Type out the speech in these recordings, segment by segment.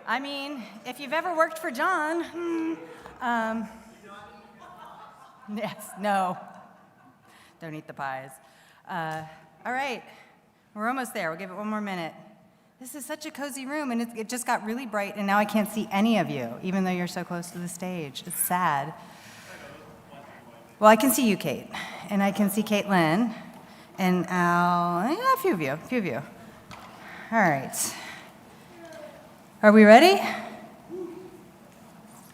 I mean, if you've ever worked for John, yes, no, don't eat the pies. All right, we're almost there. We'll give it one more minute. This is such a cozy room, and it just got really bright, and now I can't see any of you, even though you're so close to the stage. It's sad. Well, I can see you, Kate, and I can see Caitlin, and Al, yeah, a few of you. All right. Are we ready?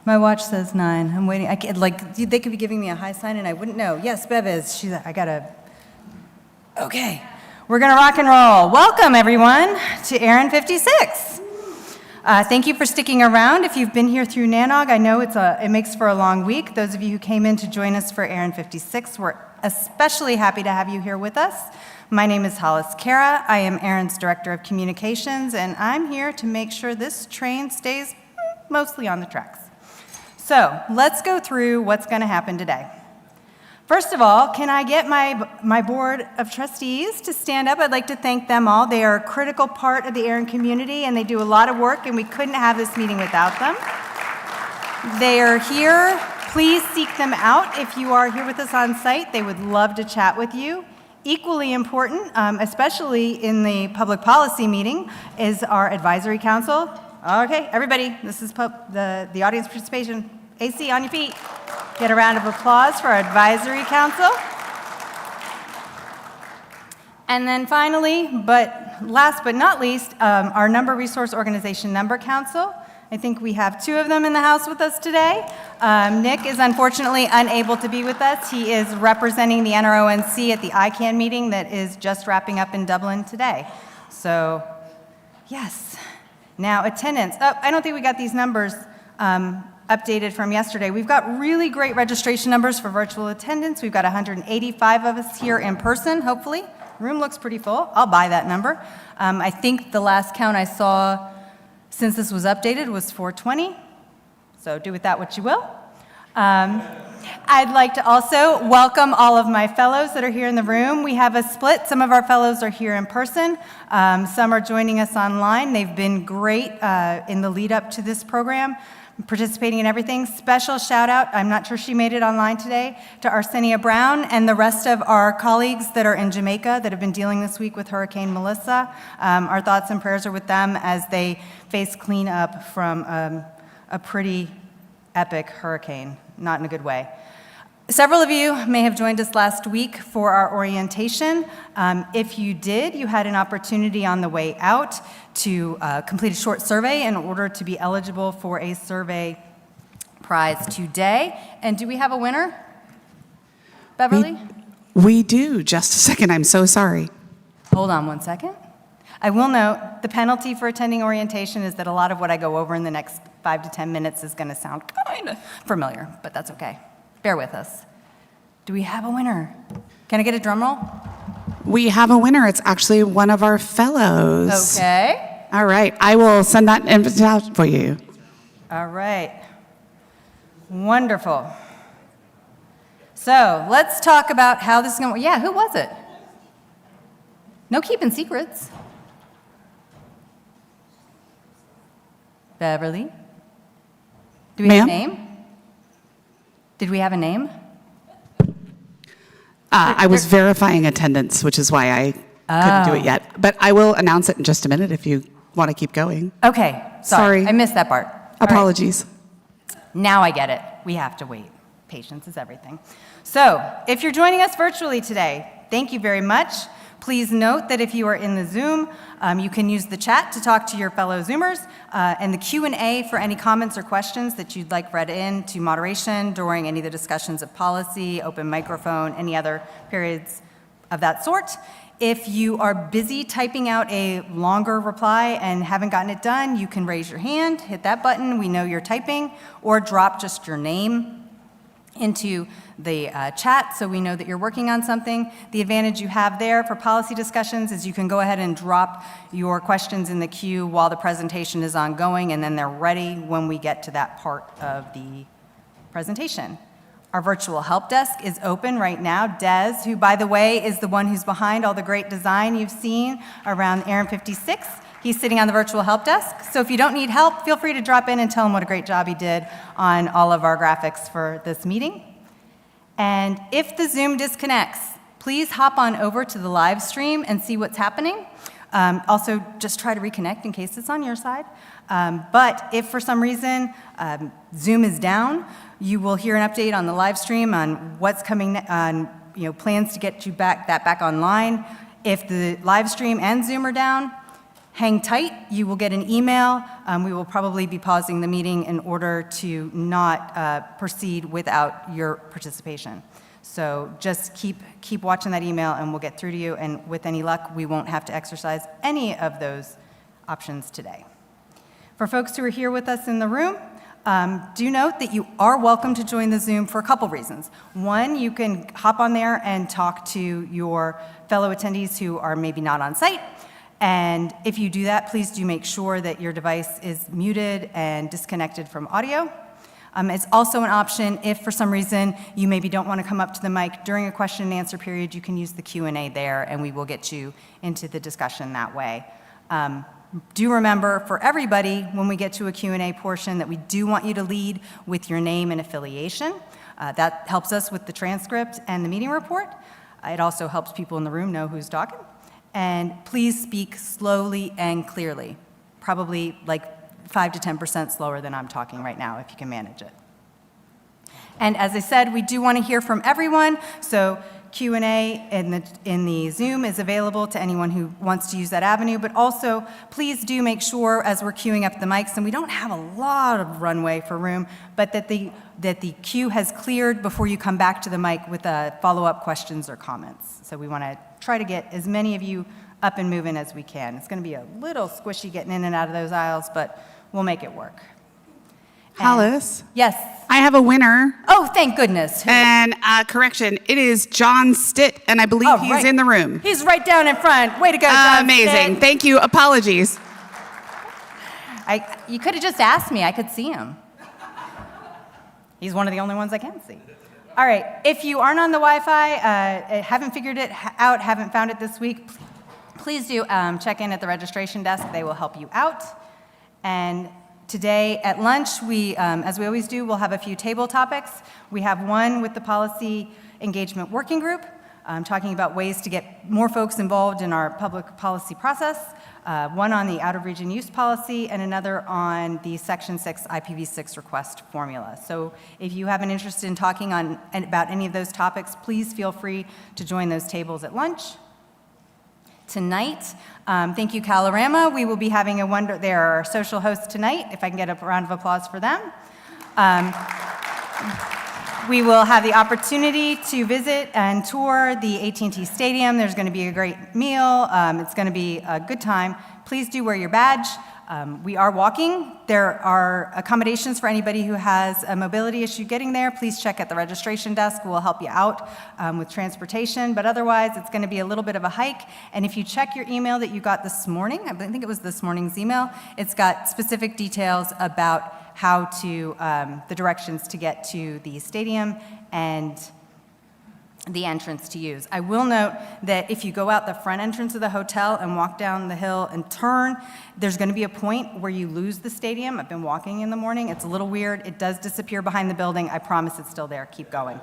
My watch says 9. I'm waiting. They could be giving me a high sign, and I wouldn't know. Yes, Bev is. Okay. We're going to rock and roll. Welcome, everyone, to ARIN 56. Thank you for sticking around. If you've been here through NANOG, I know it makes for a long week. Those of you who came in to join us for ARIN 56, we're especially happy to have you here with us. My name is Hollis Kara. I am ARIN's Director of Communications, and I'm here to make sure this train stays mostly on the tracks. So let's go through what's going to happen today. First of all, can I get my board of trustees to stand up? I'd like to thank them all. They are a critical part of the ARIN community, and they do a lot of work, and we couldn't have this meeting without them. They are here. Please seek them out if you are here with us on site. They would love to chat with you. Equally important, especially in the public policy meeting, is our advisory council. Okay, everybody, this is the audience participation. AC, on your feet. Get a round of applause for our advisory council. And then finally, but last but not least, our Number Resource Organization Number Council. I think we have 2 of them in the house with us today. Nick is unfortunately unable to be with us. He is representing the NRONC at the ICANN meeting that is just wrapping up in Dublin today. So, yes. Now, attendance. Oh, I don't think we got these numbers updated from yesterday. We've got really great registration numbers for virtual attendance. We've got 185 of us here in person, hopefully. Room looks pretty full. I'll buy that number. I think the last count I saw since this was updated was 420. So do with that what you will. I'd like to also welcome all of my fellows that are here in the room. We have a split. Some of our fellows are here in person. Some are joining us online. They've been great in the lead up to this program, participating in everything. Special shout out, I'm not sure she made it online today, to Arsenia Brown and the rest of our colleagues that are in Jamaica that have been dealing this week with Hurricane Melissa. Our thoughts and prayers are with them as they face cleanup from a pretty epic hurricane, not in a good way. Several of you may have joined us last week for our orientation. If you did, you had an opportunity on the way out to complete a short survey in order to be eligible for a survey prize today. And do we have a winner? Beverly? We do. Just a second. I'm so sorry. Hold on one second. I will note the penalty for attending orientation is that a lot of what I go over in the next 5 to 10 minutes is going to sound kind of familiar, but that's okay. Bear with us. Do we have a winner? Can I get a drum roll? We have a winner. It's actually one of our fellows. Okay. All right. I will send that invitation out for you. All right. Wonderful. So let's talk about how this is going to work. Yeah, who was it? No keeping secrets. Beverly? Do we have a name? Did we have a name? I was verifying attendance, which is why I couldn't do it yet. But I will announce it in just a minute if you want to keep going. Okay. Sorry. I missed that part. Apologies. Right. Now I get it. We have to wait. Patience is everything. So if you're joining us virtually today, thank you very much. Please note that if you are in the Zoom, you can use the chat to talk to your fellow Zoomers, and the Q&A for any comments or questions that you'd like read in to moderation during any of the discussions of policy, open microphone, any other periods of that sort. If you are busy typing out a longer reply and haven't gotten it done, you can raise your hand, hit that button, we know you're typing, or drop just your name into the chat so we know that you're working on something. The advantage you have there for policy discussions is you can go ahead and drop your questions in the queue while the presentation is ongoing, and then they're ready when we get to that part of the presentation. Our virtual help desk is open right now. Des, who by the way is the one who's behind all the great design you've seen around ARIN 56, he's sitting on the virtual help desk. So if you don't need help, feel free to drop in and tell him what a great job he did on all of our graphics for this meeting. And if the Zoom disconnects, please hop on over to the live stream and see what's happening. Also, just try to reconnect in case it's on your side. But if for some reason Zoom is down, you will hear an update on the live stream on what's coming on, plans to get you back online. If the live stream and Zoom are down, hang tight. You will get an email. We will probably be pausing the meeting in order to not proceed without your participation. So just keep watching that email and we'll get through to you. And with any luck, we won't have to exercise any of those options today. For folks who are here with us in the room, do note that you are welcome to join the Zoom for a couple reasons. One, you can hop on there and talk to your fellow attendees who are maybe not on site. And if you do that, please do make sure that your device is muted and disconnected from audio. It's also an option if for some reason you maybe don't want to come up to the mic during a question and answer period, you can use the Q&A there and we will get you into the discussion that way. Do remember for everybody when we get to a Q&A portion that we do want you to lead with your name and affiliation. That helps us with the transcript and the meeting report. It also helps people in the room know who's talking. And please speak slowly and clearly, probably like 5 to 10% slower than I'm talking right now, if you can manage it. And as I said, we do want to hear from everyone, so Q&A in the Zoom is available to anyone who wants to use that avenue, but also please do make sure as we're queuing up the mics, and we don't have a lot of runway for room, but that the queue has cleared before you come back to the mic with follow-up questions or comments. So we want to try to get as many of you up and moving as we can. It's going to be a little squishy getting in and out of those aisles, but we'll make it work. Hollis, Yes. I have a winner. Oh, thank goodness. Who? And correction, it is John Stitt, and I believe he's right. in the room. He's right down in front. Way to go, John. Amazing. Stitt. Thank you. Apologies. You could have just asked me. I could see him. He's one of the only ones I can see. All right. If you aren't on the Wi-Fi, haven't figured it out, haven't found it this week, please do check in at the registration desk. They will help you out. And today at lunch, as we always do, we'll have a few table topics. We have one with the Policy Engagement Working Group, talking about ways to get more folks involved in our public policy process, one on the out-of-region use policy, and another on the Section 6 IPv6 request formula. So if you have an interest in talking about any of those topics, please feel free to join those tables at lunch. Tonight, thank you, Calorama. We will be having they're our social hosts tonight, if I can get a round of applause for them. We will have the opportunity to visit and tour the AT&T Stadium. There's going to be a great meal. It's going to be a good time. Please do wear your badge. We are walking. There are accommodations for anybody who has a mobility issue getting there. Please check at the registration desk. We'll help you out with transportation. But otherwise, it's going to be a little bit of a hike. And if you check your email that you got this morning, I think it was this morning's email, it's got specific details about how to, the directions to get to the stadium and the entrance to use. I will note that if you go out the front entrance of the hotel and walk down the hill and turn, there's going to be a point where you lose the stadium. I've been walking in the morning. It's a little weird. It does disappear behind the building. I promise it's still there. Keep going.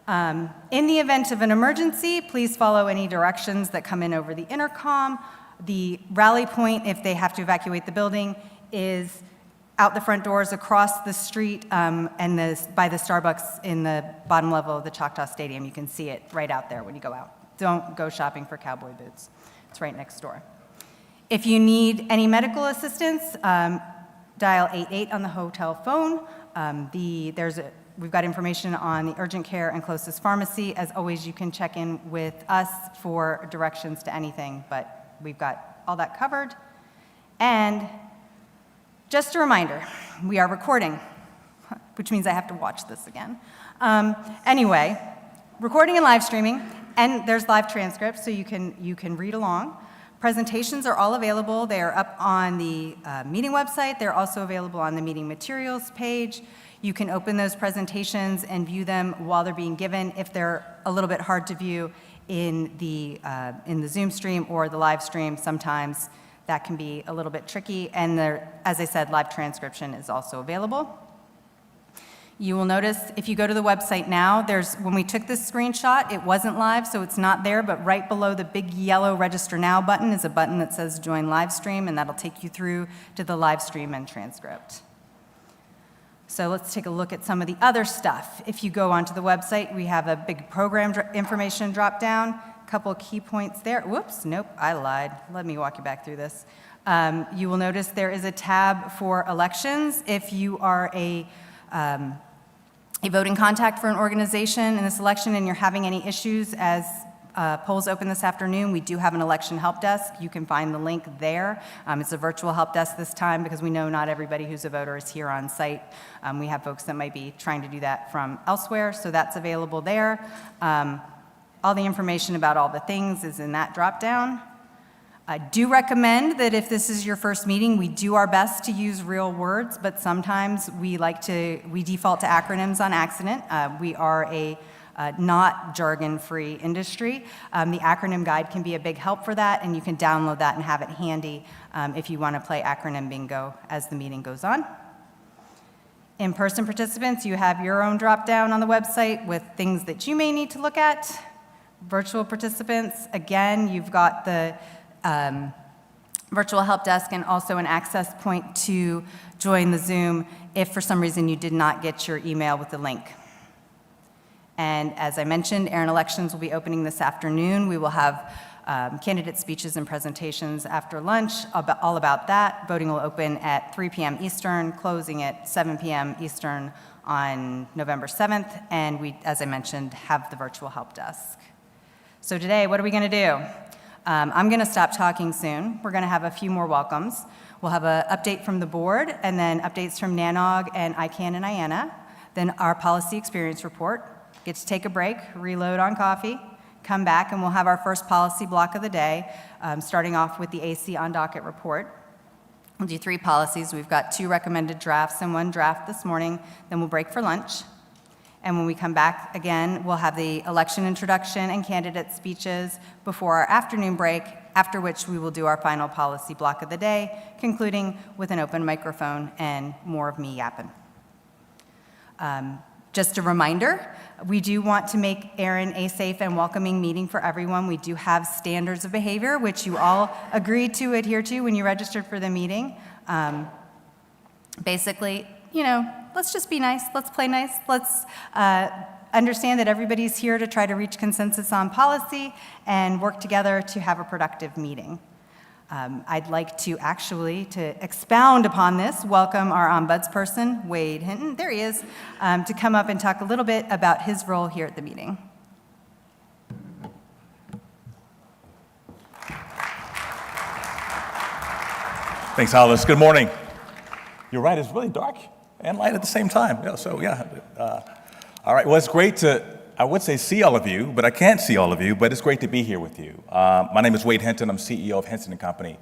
In the event of an emergency, please follow any directions that come in over the intercom. The rally point, if they have to evacuate the building, is out the front doors, across the street, and by the Starbucks in the bottom level of the Choctaw Stadium. You can see it right out there when you go out. Don't go shopping for cowboy boots. It's right next door. If you need any medical assistance, dial 88 on the hotel phone. We've got information on the urgent care and closest pharmacy. As always, you can check in with us for directions to anything, but we've got all that covered. And just a reminder, we are recording, which means I have to watch this again. Anyway, recording and live streaming, and there's live transcripts, so you can read along. Presentations are all available. They are up on the meeting website. They're also available on the meeting materials page. You can open those presentations and view them while they're being given. If they're a little bit hard to view in the Zoom stream or the live stream, sometimes that can be a little bit tricky, and as I said, live transcription is also available. You will notice if you go to the website now, when we took this screenshot, it wasn't live, so it's not there, but right below the big yellow Register Now button is a button that says Join Live Stream, and that'll take you through to the live stream and transcript. So let's take a look at some of the other stuff. If you go onto the website, we have a big program information drop down. Couple of key points there. Whoops, nope, I lied. Let me walk you back through this. You will notice there is a tab for elections. If you are a voting contact for an organization in this election and you're having any issues as polls open this afternoon, we do have an election help desk. You can find the link there. It's a virtual help desk this time because we know not everybody who's a voter is here on site. We have folks that might be trying to do that from elsewhere, so that's available there. All the information about all the things is in that drop-down. I do recommend that if this is your first meeting, we do our best to use real words, but sometimes we default to acronyms on accident. We are a not jargon-free industry. The acronym guide can be a big help for that, and you can download that and have it handy if you want to play acronym bingo as the meeting goes on. In-person participants, you have your own drop-down on the website with things that you may need to look at. Virtual participants, again, you've got the virtual help desk and also an access point to join the Zoom if for some reason you did not get your email with the link. And as I mentioned, ARIN elections will be opening this afternoon. We will have candidate speeches and presentations after lunch, all about that. Voting will open at 3 p.m. Eastern, closing at 7 p.m. Eastern on November 7th, and we, as I mentioned, have the virtual help desk. So today, what are we going to do? I'm going to stop talking soon. We're going to have a few more welcomes. We'll have an update from the board, and then updates from NANOG and ICANN and IANA, then our policy experience report. Get to take a break, reload on coffee, come back, and we'll have our first policy block of the day, starting off with the AC on-docket report. We'll do 3 policies. We've got 2 recommended drafts and 1 draft this morning. Then we'll break for lunch. And when we come back again, we'll have the election introduction and candidate speeches before our afternoon break, after which we will do our final policy block of the day, concluding with an open microphone and more of me yapping. Just a reminder, we do want to make ARIN a safe and welcoming meeting for everyone. We do have standards of behavior, which you all agreed to adhere to when you registered for the meeting. Basically, let's just be nice, let's play nice, let's understand that everybody's here to try to reach consensus on policy and work together to have a productive meeting. I'd like to expound upon this, welcome our ombudsperson, Wade Hinton, there he is, to come up and talk a little bit about his role here at the meeting. Thanks, Hollis. Good morning. You're right, it's really dark and light at the same time. All right, well, it's great to, I would say see all of you, but I can't see all of you, but it's great to be here with you. My name is Wade Hinton. I'm CEO of Hinton & Company.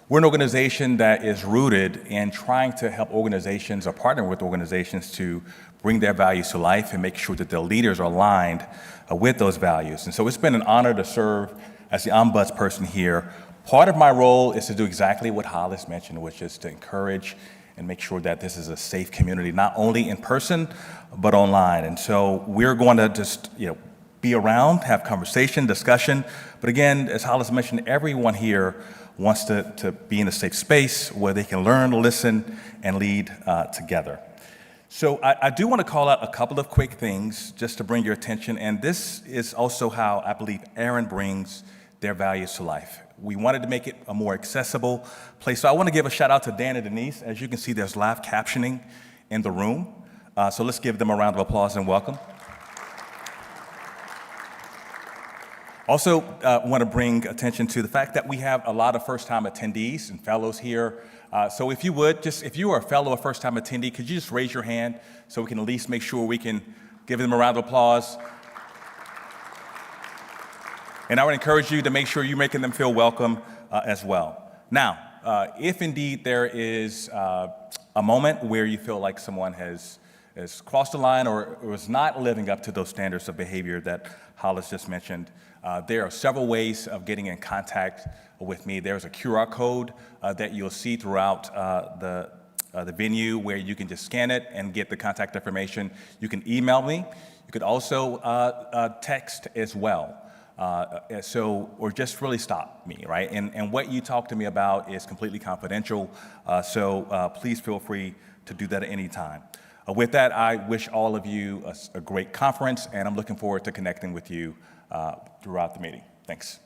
We're an organization that is rooted in trying to help organizations or partner with organizations to bring their values to life and make sure that their leaders are aligned with those values. And so it's been an honor to serve as the ombudsperson here. Part of my role is to do exactly what Hollis mentioned, which is to encourage and make sure that this is a safe community, not only in person, but online. And so we're going to just, be around, have conversation, discussion. But again, as Hollis mentioned, everyone here wants to be in a safe space where they can learn, listen, and lead together. So I do want to call out a couple of quick things just to bring your attention. And this is also how I believe ARIN brings their values to life. We wanted to make it a more accessible place. So I want to give a shout out to Dan and Denise. As you can see, there's live captioning in the room. So let's give them a round of applause and welcome. Also, want to bring attention to the fact that we have a lot of first-time attendees and fellows here. So if you would, if you are a fellow or first-time attendee, could you just raise your hand so we can at least make sure we can give them a round of applause? And I would encourage you to make sure you're making them feel welcome as well. Now, if indeed there is a moment where you feel like someone has crossed the line or is not living up to those standards of behavior that Hollis just mentioned, there are several ways of getting in contact with me. There's a QR code that you'll see throughout the venue where you can just scan it and get the contact information. You can email me. You could also text as well. Or just really stop me, right? And what you talk to me about is completely confidential, so please feel free to do that at any time. With that, I wish all of you a great conference, and I'm looking forward to connecting with you throughout the meeting. Thanks.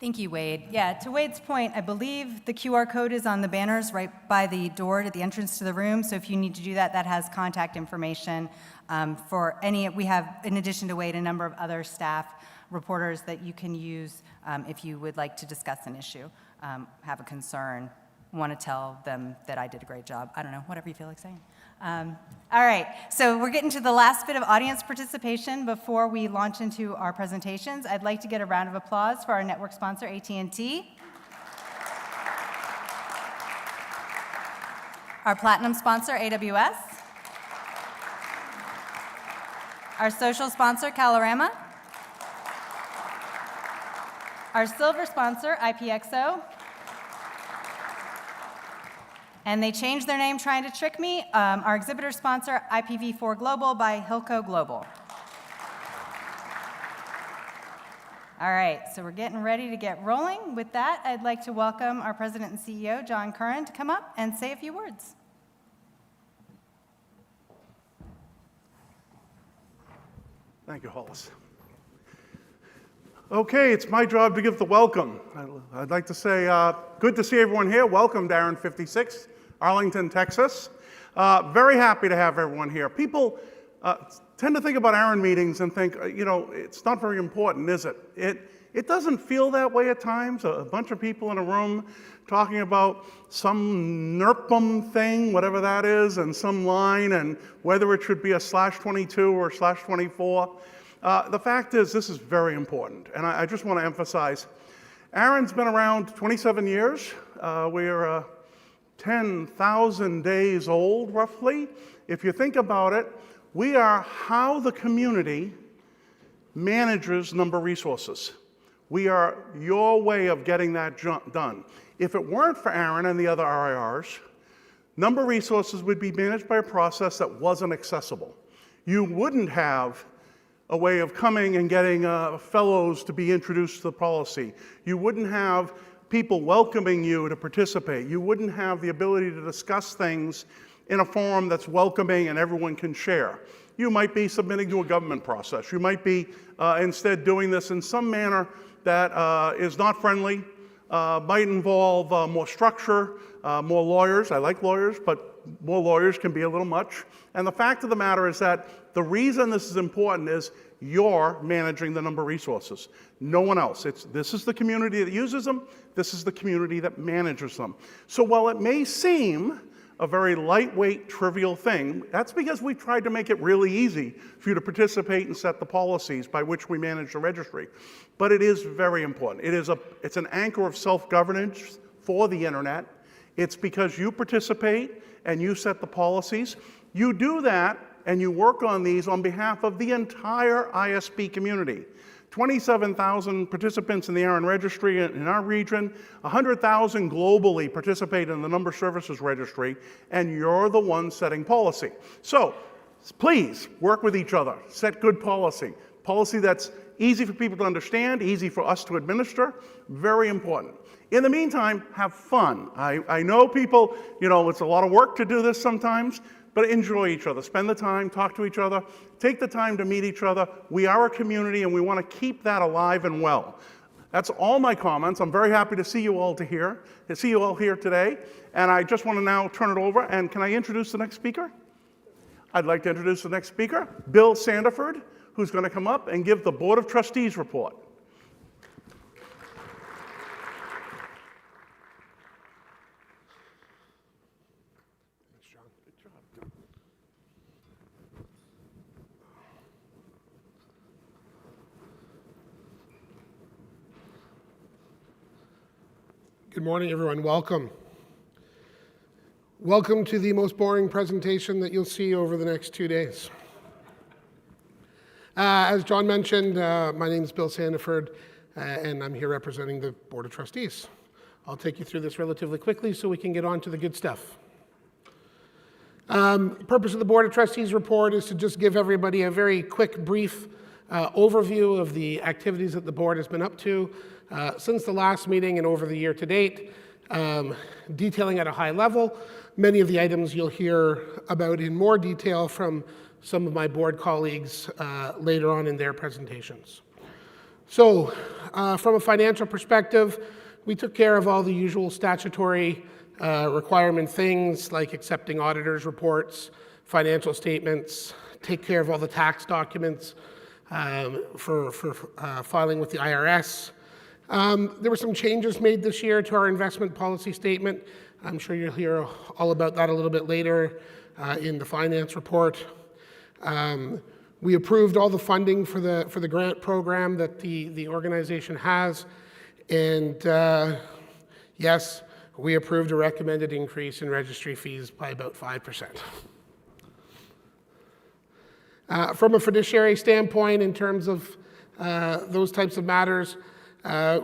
Thank you, Wade. Yeah, to Wade's point, I believe the QR code is on the banners right by the door at the entrance to the room. So if you need to do that, that has contact information for any. We have, in addition to Wade, a number of other staff reporters that you can use if you would like to discuss an issue, have a concern, want to tell them that I did a great job. I don't know, whatever you feel like saying. All right, so we're getting to the last bit of audience participation before we launch into our presentations. I'd like to get a round of applause for our network sponsor, AT&T. Our platinum sponsor, AWS. Our social sponsor, Calorama. Our silver sponsor, IPXO. And they changed their name trying to trick me. Our exhibitor sponsor, IPv4 Global by Hilco Global. All right, so we're getting ready to get rolling. With that, I'd like to welcome our President and CEO, John Curran, to come up and say a few words. Thank you, Hollis. Okay, it's my job to give the welcome. I'd like to say good to see everyone here. Welcome to ARIN 56, Arlington, Texas. Very happy to have everyone here. People tend to think about ARIN meetings and think, it's not very important, is it? It doesn't feel that way at times. A bunch of people in a room talking about some NRPM thing, whatever that is, and some line, and whether it should be a /22 or /24. The fact is, this is very important, and I just want to emphasize, ARIN's been around 27 years. We're 10,000 days old, roughly. If you think about it, we are how the community manages number resources. We are your way of getting that done. If it weren't for ARIN and the other RIRs, number resources would be managed by a process that wasn't accessible. You wouldn't have a way of coming and getting fellows to be introduced to the policy. You wouldn't have people welcoming you to participate. You wouldn't have the ability to discuss things in a forum that's welcoming and everyone can share. You might be submitting to a government process. You might be instead doing this in some manner that is not friendly, might involve more structure, more lawyers. I like lawyers, but more lawyers can be a little much. And the fact of the matter is that the reason this is important is you're managing the number resources. No one else. This is the community that uses them. This is the community that manages them. So while it may seem a very lightweight, trivial thing, that's because we tried to make it really easy for you to participate and set the policies by which we manage the registry. But it is very important. It's an anchor of self-governance for the internet. It's because you participate and you set the policies. You do that and you work on these on behalf of the entire ISP community. 27,000 participants in the ARIN registry in our region, 100,000 globally participate in the number services registry, and you're the one setting policy. So please work with each other, set good policy that's easy for people to understand, easy for us to administer, very important. In the meantime, have fun. I know people, it's a lot of work to do this sometimes, but enjoy each other. Spend the time, talk to each other, take the time to meet each other. We are a community and we want to keep that alive and well. That's all my comments. I'm very happy to see you all here today. And I just want to now turn it over. And can I introduce the next speaker? I'd like to introduce the next speaker, Bill Sandiford, who's going to come up and give the Board of Trustees report. Good morning, everyone. Welcome. Welcome to the most boring presentation that you'll see over the next 2 days. As John mentioned, my name is Bill Sandiford, and I'm here representing the Board of Trustees. I'll take you through this relatively quickly so we can get on to the good stuff. The purpose of the Board of Trustees report is to just give everybody a very quick, brief overview of the activities that the board has been up to since the last meeting and over the year to date, detailing at a high level many of the items you'll hear about in more detail from some of my board colleagues later on in their presentations. So, from a financial perspective, we took care of all the usual statutory requirement things like accepting auditors' reports, financial statements, take care of all the tax documents for filing with the IRS. There were some changes made this year to our investment policy statement. I'm sure you'll hear all about that a little bit later in the finance report. We approved all the funding for the grant program that the organization has, and yes, we approved a recommended increase in registry fees by about 5%. From a fiduciary standpoint, in terms of those types of matters,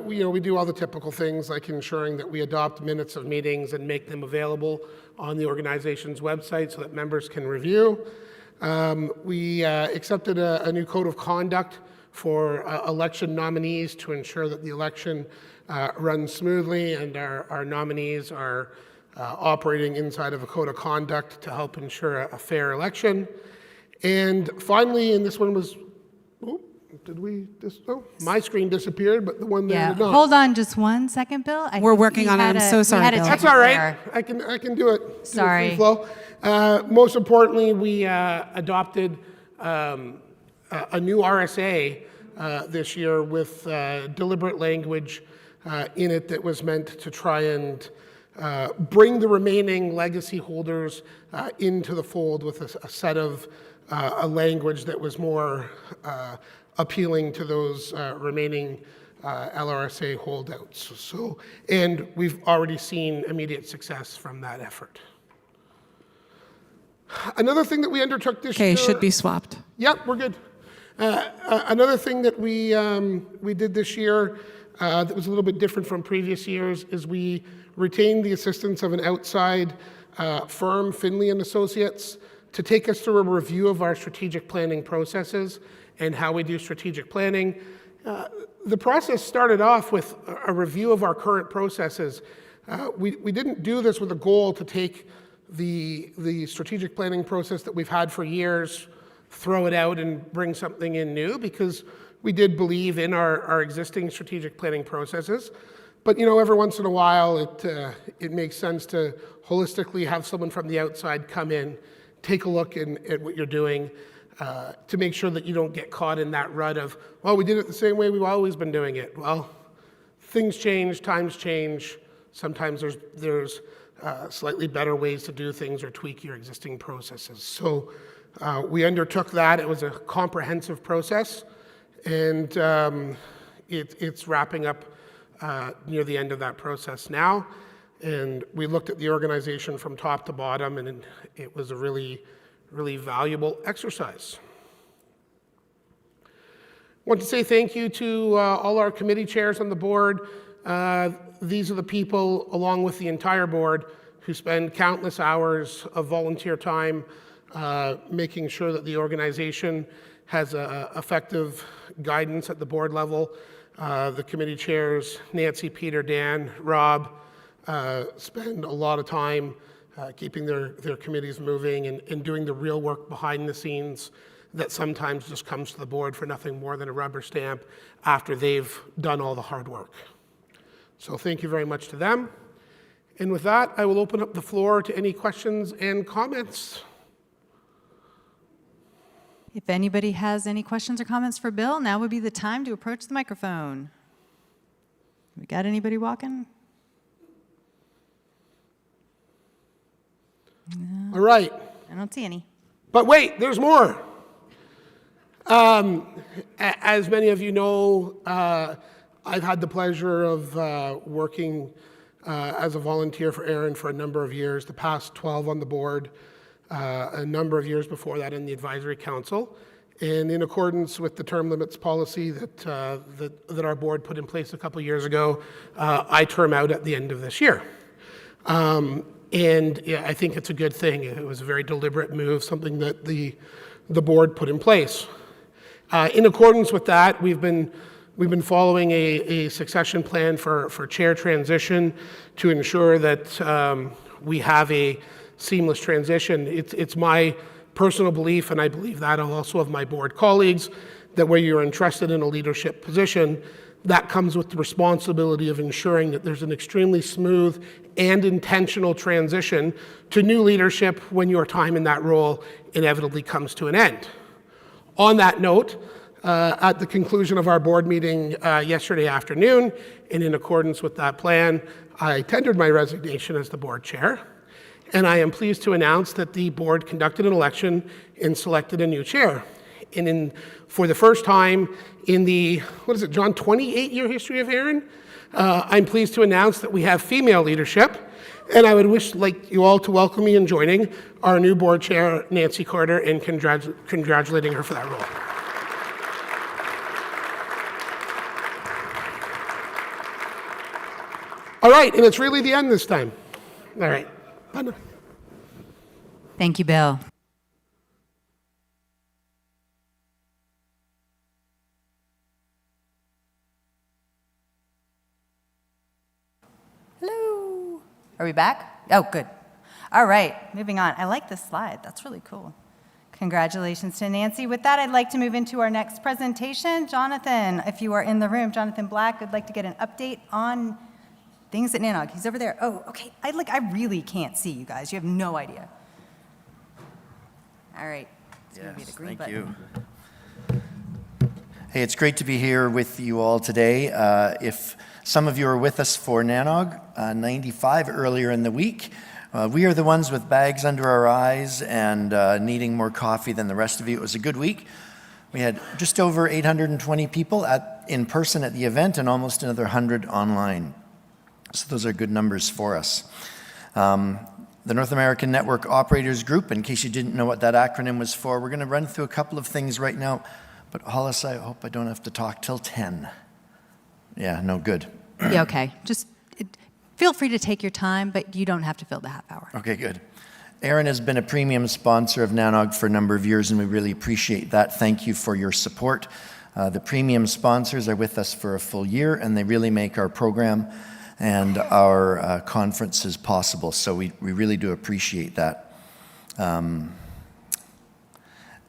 we do all the typical things like ensuring that we adopt minutes of meetings and make them available on the organization's website so that members can review. We accepted a new code of conduct for election nominees to ensure that the election runs smoothly and our nominees are operating inside of a code of conduct to help ensure a fair election. And finally, and this one was, my screen disappeared, but the one there did not. Hold on just 1 second, Bill. We're working on it. I'm so sorry, Bill. That's all right. I can do it. Sorry. Free flow. Most importantly, we adopted a new RSA this year with deliberate language in it that was meant to try and bring the remaining legacy holders into the fold with a set of a language that was more appealing to those remaining LRSA holdouts. So, and we've already seen immediate success from that effort. Another thing that we undertook this year... Okay, should be swapped. Yep, we're good. Another thing that we did this year that was a little bit different from previous years is we retained the assistance of an outside firm, Finley & Associates, to take us through a review of our strategic planning processes and how we do strategic planning. The process started off with a review of our current processes. We didn't do this with a goal to take the strategic planning process that we've had for years, throw it out and bring something in new, because we did believe in our existing strategic planning processes. But every once in a while it makes sense to holistically have someone from the outside come in, take a look at what you're doing, to make sure that you don't get caught in that rut of, well, we did it the same way we've always been doing it. Well, things change, times change. Sometimes there's slightly better ways to do things or tweak your existing processes. So we undertook that. It was a comprehensive process, and it's wrapping up near the end of that process now. And we looked at the organization from top to bottom, and it was a really, really valuable exercise. I want to say thank you to all our committee chairs on the board. These are the people, along with the entire board, who spend countless hours of volunteer time making sure that the organization has effective guidance at the board level. The committee chairs, Nancy, Peter, Dan, Rob, spend a lot of time keeping their committees moving and doing the real work behind the scenes that sometimes just comes to the board for nothing more than a rubber stamp after they've done all the hard work. So thank you very much to them. And with that, I will open up the floor to any questions and comments. If anybody has any questions or comments for Bill, now would be the time to approach the microphone. We got anybody walking? All right. I don't see any. But wait, there's more. As many of you know, I've had the pleasure of working as a volunteer for ARIN for a number of years, the past 12 on the board, a number of years before that in the advisory council. And in accordance with the term limits policy that our board put in place a couple years ago, I term out at the end of this year. And yeah, I think it's a good thing. It was a very deliberate move, something that the board put in place. In accordance with that, we've been following a succession plan for chair transition to ensure that we have a seamless transition. It's my personal belief, and I believe that also of my board colleagues, that where you're entrusted in a leadership position, that comes with the responsibility of ensuring that there's an extremely smooth and intentional transition to new leadership when your time in that role inevitably comes to an end. On that note, at the conclusion of our board meeting yesterday afternoon, and in accordance with that plan, I tendered my resignation as the board chair, and I am pleased to announce that the board conducted an election and selected a new chair. And for the first time in the, 28-year history of ARIN, I'm pleased to announce that we have female leadership, and I would like you all to welcome me in joining our new board chair, Nancy Carter, and congratulating her for that role. All right, and it's really the end this time. All right. Thank you, Bill. Hello. Are we back? Oh, good. All right, moving on. I like this slide. That's really cool. Congratulations to Nancy. With that, I'd like to move into our next presentation. Jonathan, if you are in the room, Jonathan Black, I'd like to get an update on things at NANOG. He's over there. Oh, okay. I really can't see you guys. You have no idea. All right. It's going to be the green button. Thank you. Hey, it's great to be here with you all today. If some of you are with us for NANOG 95 earlier in the week, we are the ones with bags under our eyes and needing more coffee than the rest of you. It was a good week. We had just over 820 people in person at the event and almost another 100 online. So those are good numbers for us. The North American Network Operators Group, in case you didn't know what that acronym was for, we're going to run through a couple of things right now. But Hollis, I hope I don't have to talk till 10. Yeah, no, good. Yeah, okay. Just feel free to take your time, but you don't have to fill the half hour. Okay, good. ARIN has been a premium sponsor of NANOG for a number of years, and we really appreciate that. Thank you for your support. The premium sponsors are with us for a full year, and they really make our program and our conferences possible, so we really do appreciate that.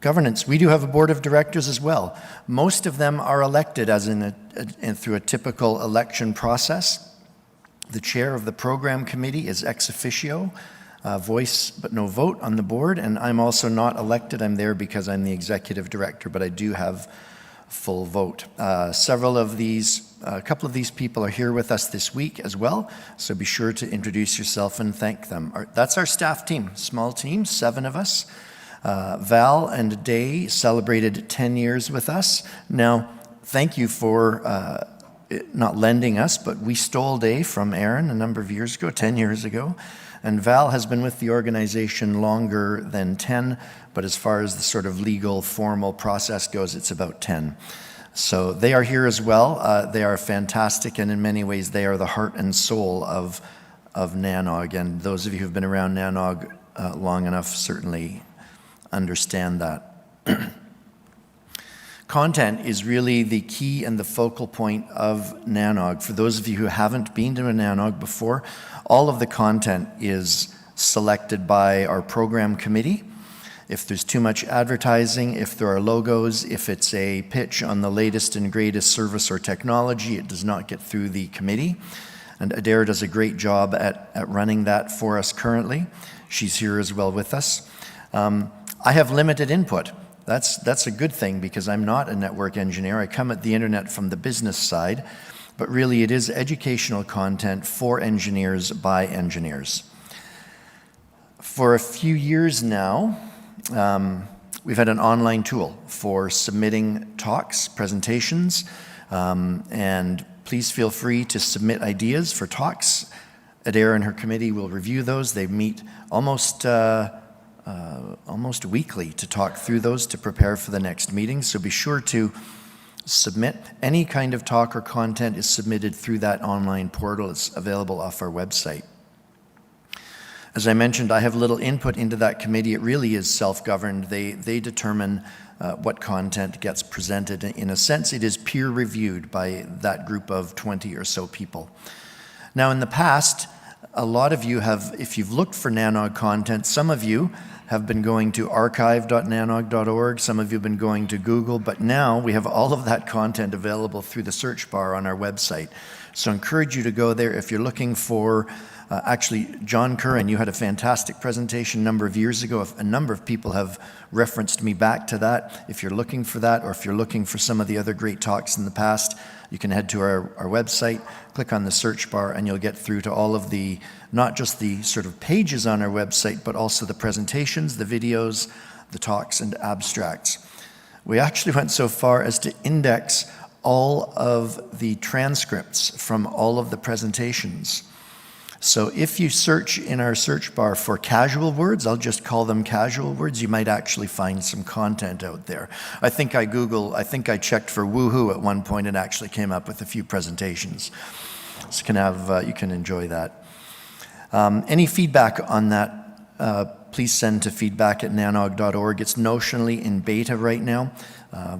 Governance, we do have a board of directors as well. Most of them are elected as through a typical election process. The chair of the program committee is ex officio, voice but no vote on the board, and I'm also not elected. I'm there because I'm the executive director, but I do have full vote. A couple of these people are here with us this week as well, so be sure to introduce yourself and thank them. That's our staff team, small team, 7 of us. Val and Day celebrated 10 years with us. Now, thank you for not lending us, but we stole Day from ARIN a number of years ago, 10 years ago. And Val has been with the organization longer than 10, but as far as the sort of legal, formal process goes, it's about 10. So they are here as well. They are fantastic, and in many ways, they are the heart and soul of NANOG. And those of you who've been around NANOG long enough certainly understand that. Content is really the key and the focal point of NANOG. For those of you who haven't been to a NANOG before, all of the content is selected by our program committee. If there's too much advertising, if there are logos, if it's a pitch on the latest and greatest service or technology, it does not get through the committee. And Adair does a great job at running that for us currently. She's here as well with us. I have limited input. That's a good thing because I'm not a network engineer. I come at the internet from the business side, but really it is educational content for engineers by engineers. For a few years now, we've had an online tool for submitting talks, presentations, and please feel free to submit ideas for talks. Adair and her committee will review those. They meet almost weekly to talk through those to prepare for the next meeting. So be sure to submit. Any kind of talk or content is submitted through that online portal. It's available off our website. As I mentioned, I have little input into that committee. It really is self-governed. They determine what content gets presented. In a sense, it is peer-reviewed by that group of 20 or so people. Now, in the past, a lot of you have, if you've looked for NANOG content, some of you have been going to archive.nanog.org, some of you have been going to Google, but now we have all of that content available through the search bar on our website. So I encourage you to go there if you're looking for, actually, John Curran, you had a fantastic presentation a number of years ago. A number of people have referenced me back to that. If you're looking for that, or if you're looking for some of the other great talks in the past, you can head to our website, click on the search bar, and you'll get through to all of the, not just the sort of pages on our website, but also the presentations, the videos, the talks, and abstracts. We actually went so far as to index all of the transcripts from all of the presentations. So if you search in our search bar for casual words, I'll just call them casual words, you might actually find some content out there. I think I checked for woohoo at one point and actually came up with a few presentations. So you can enjoy that. Any feedback on that, please send to feedback@nanog.org. It's notionally in beta right now.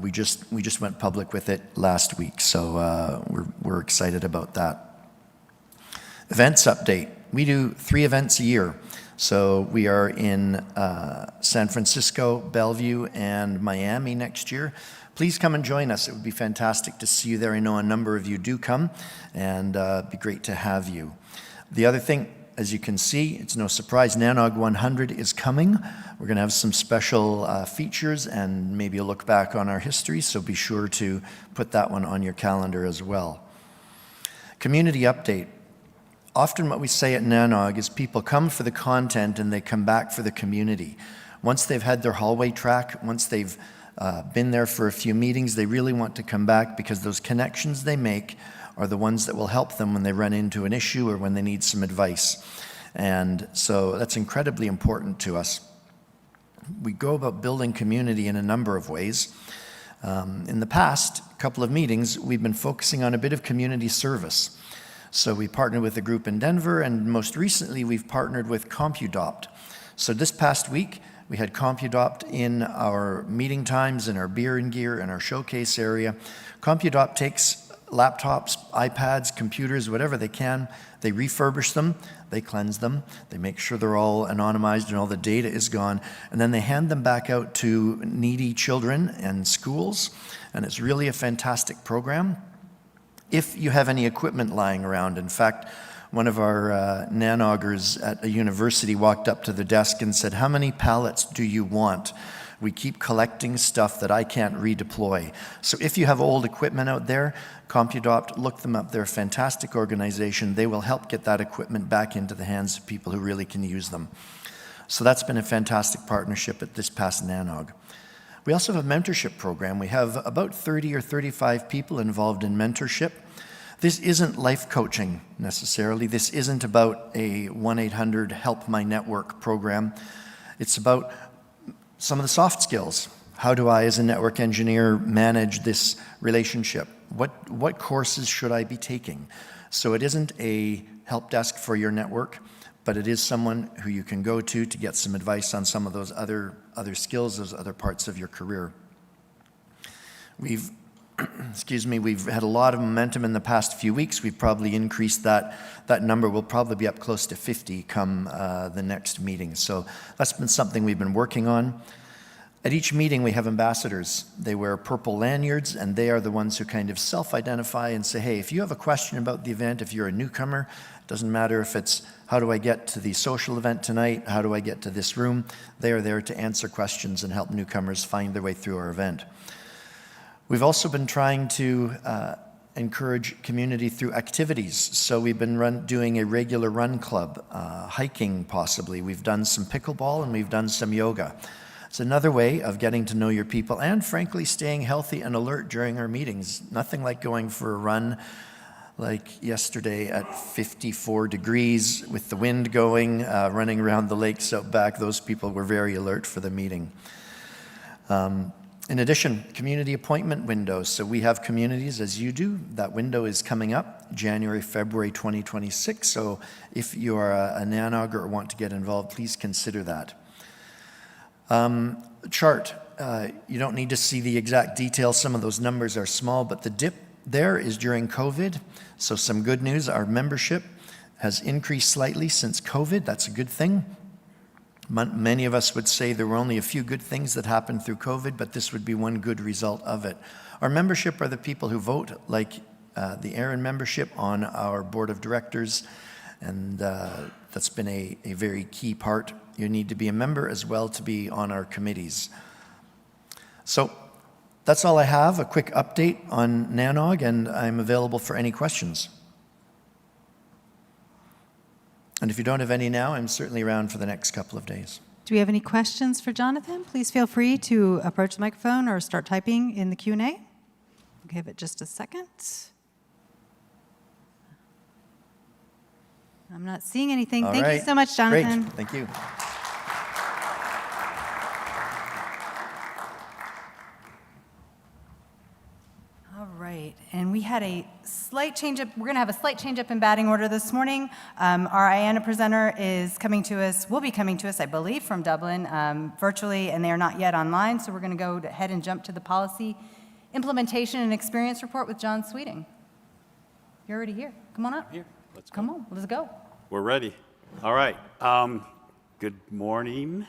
We just went public with it last week, so we're excited about that. Events update. We do 3 events a year. So we are in San Francisco, Bellevue, and Miami next year. Please come and join us. It would be fantastic to see you there. I know a number of you do come, and it'd be great to have you. The other thing, As you can see, it's no surprise, NANOG 100 is coming. We're going to have some special features and maybe a look back on our history, so be sure to put that one on your calendar as well. Community update. Often what we say at NANOG is people come for the content and they come back for the community. Once they've had their hallway track, once they've been there for a few meetings, they really want to come back because those connections they make are the ones that will help them when they run into an issue or when they need some advice. And so that's incredibly important to us. We go about building community in a number of ways. In the past couple of meetings, we've been focusing on a bit of community service. So we partnered with a group in Denver, and most recently we've partnered with CompuDopt. So this past week, we had CompuDopt in our meeting times, in our beer and gear, in our showcase area. CompuDopt takes laptops, iPads, computers, whatever they can. They refurbish them, they cleanse them, they make sure they're all anonymized and all the data is gone, and then they hand them back out to needy children and schools, and it's really a fantastic program. If you have any equipment lying around, in fact, one of our NANOGers at a university walked up to the desk and said, "How many pallets do you want? We keep collecting stuff that I can't redeploy." So if you have old equipment out there, CompuDopt, look them up. They're a fantastic organization. They will help get that equipment back into the hands of people who really can use them. So that's been a fantastic partnership at this past NANOG. We also have a mentorship program. We have about 30 or 35 people involved in mentorship. This isn't life coaching necessarily. This isn't about a 1-800-HELP-MY-NETWORK program. It's about some of the soft skills. How do I, as a network engineer, manage this relationship? What courses should I be taking? So it isn't a help desk for your network, but it is someone who you can go to get some advice on some of those other skills, those other parts of your career. We've had a lot of momentum in the past few weeks. We've probably increased that. That number will probably be up close to 50 come the next meeting. So that's been something we've been working on. At each meeting, we have ambassadors. They wear purple lanyards, and they are the ones who kind of self-identify and say, hey, if you have a question about the event, if you're a newcomer, it doesn't matter if it's, how do I get to the social event tonight? How do I get to this room? They are there to answer questions and help newcomers find their way through our event. We've also been trying to encourage community through activities. So we've been doing a regular run club, hiking possibly. We've done some pickleball and we've done some yoga. It's another way of getting to know your people and, frankly, staying healthy and alert during our meetings. Nothing like going for a run like yesterday at 54 degrees with the wind going, running around the lakes out back. Those people were very alert for the meeting. In addition, community appointment windows. So we have communities, as you do. That window is coming up January, February 2026. So if you are a NANOG or want to get involved, please consider that. Chart. You don't need to see the exact details. Some of those numbers are small, but the dip there is during COVID. So some good news. Our membership has increased slightly since COVID. That's a good thing. Many of us would say there were only a few good things that happened through COVID, but this would be one good result of it. Our membership are the people who vote, like the ARIN membership on our board of directors, and that's been a very key part. You need to be a member as well to be on our committees. So that's all I have, a quick update on NANOG, and I'm available for any questions. And if you don't have any now, I'm certainly around for the next couple of days. Do we have any questions for Jonathan? Please feel free to approach the microphone or start typing in the Q&A. We'll give it just a second. I'm not seeing anything. All Thank right. you so much, Jonathan. Great. Thank you. All right, and we had a slight change up. We're going to have a slight change up in batting order this morning. Our IANA presenter is coming to us, will be coming to us, I believe, from Dublin virtually, and they are not yet online. So we're going to go ahead and jump to the policy implementation and experience report with John Sweeting. You're already here. Come on up. Here. Let's go. Come on, let's go. We're ready. All right. Good morning.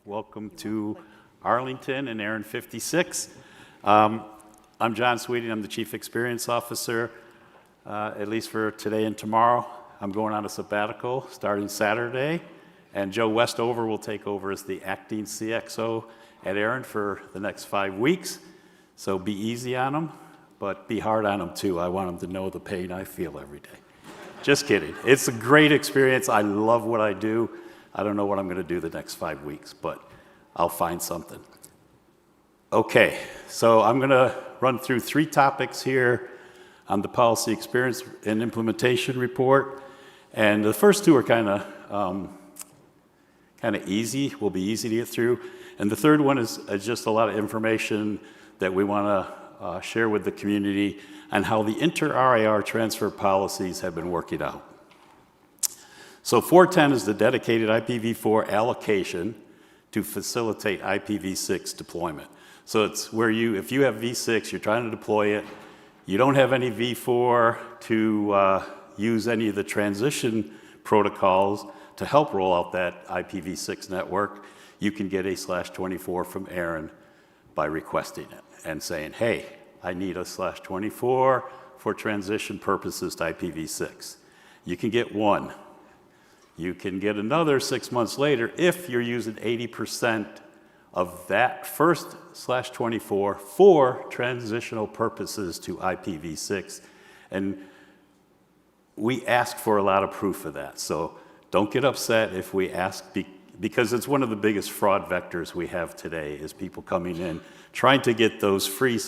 Welcome to Arlington and ARIN 56. I'm John Sweeting. I'm the Chief Experience Officer, at least for today and tomorrow. I'm going on a sabbatical starting Saturday, and Joe Westover will take over as the acting CXO at ARIN for the next 5 weeks. So be easy on him, but be hard on him too. I want him to know the pain I feel every day. Just kidding. It's a great experience. I love what I do. I don't know what I'm going to do the next 5 weeks, but I'll find something. Okay, so I'm going to run through 3 topics here on the Policy Experience and Implementation Report. And the first 2 are kind of easy, will be easy to get through. And the third one is just a lot of information that we want to share with the community on how the inter-RIR transfer policies have been working out. So 410 is the dedicated IPv4 allocation to facilitate IPv6 deployment. So it's where if you have v6, you're trying to deploy it, you don't have any v4 to use any of the transition protocols to help roll out that IPv6 network, you can get a /24 from ARIN by requesting it and saying, hey, I need a /24 for transition purposes to IPv6. You can get 1. You can get another 6 months later if you're using 80% of that first /24 for transitional purposes to IPv6. And we ask for a lot of proof of that. So don't get upset if we ask, because it's one of the biggest fraud vectors we have today is people coming in trying to get those free,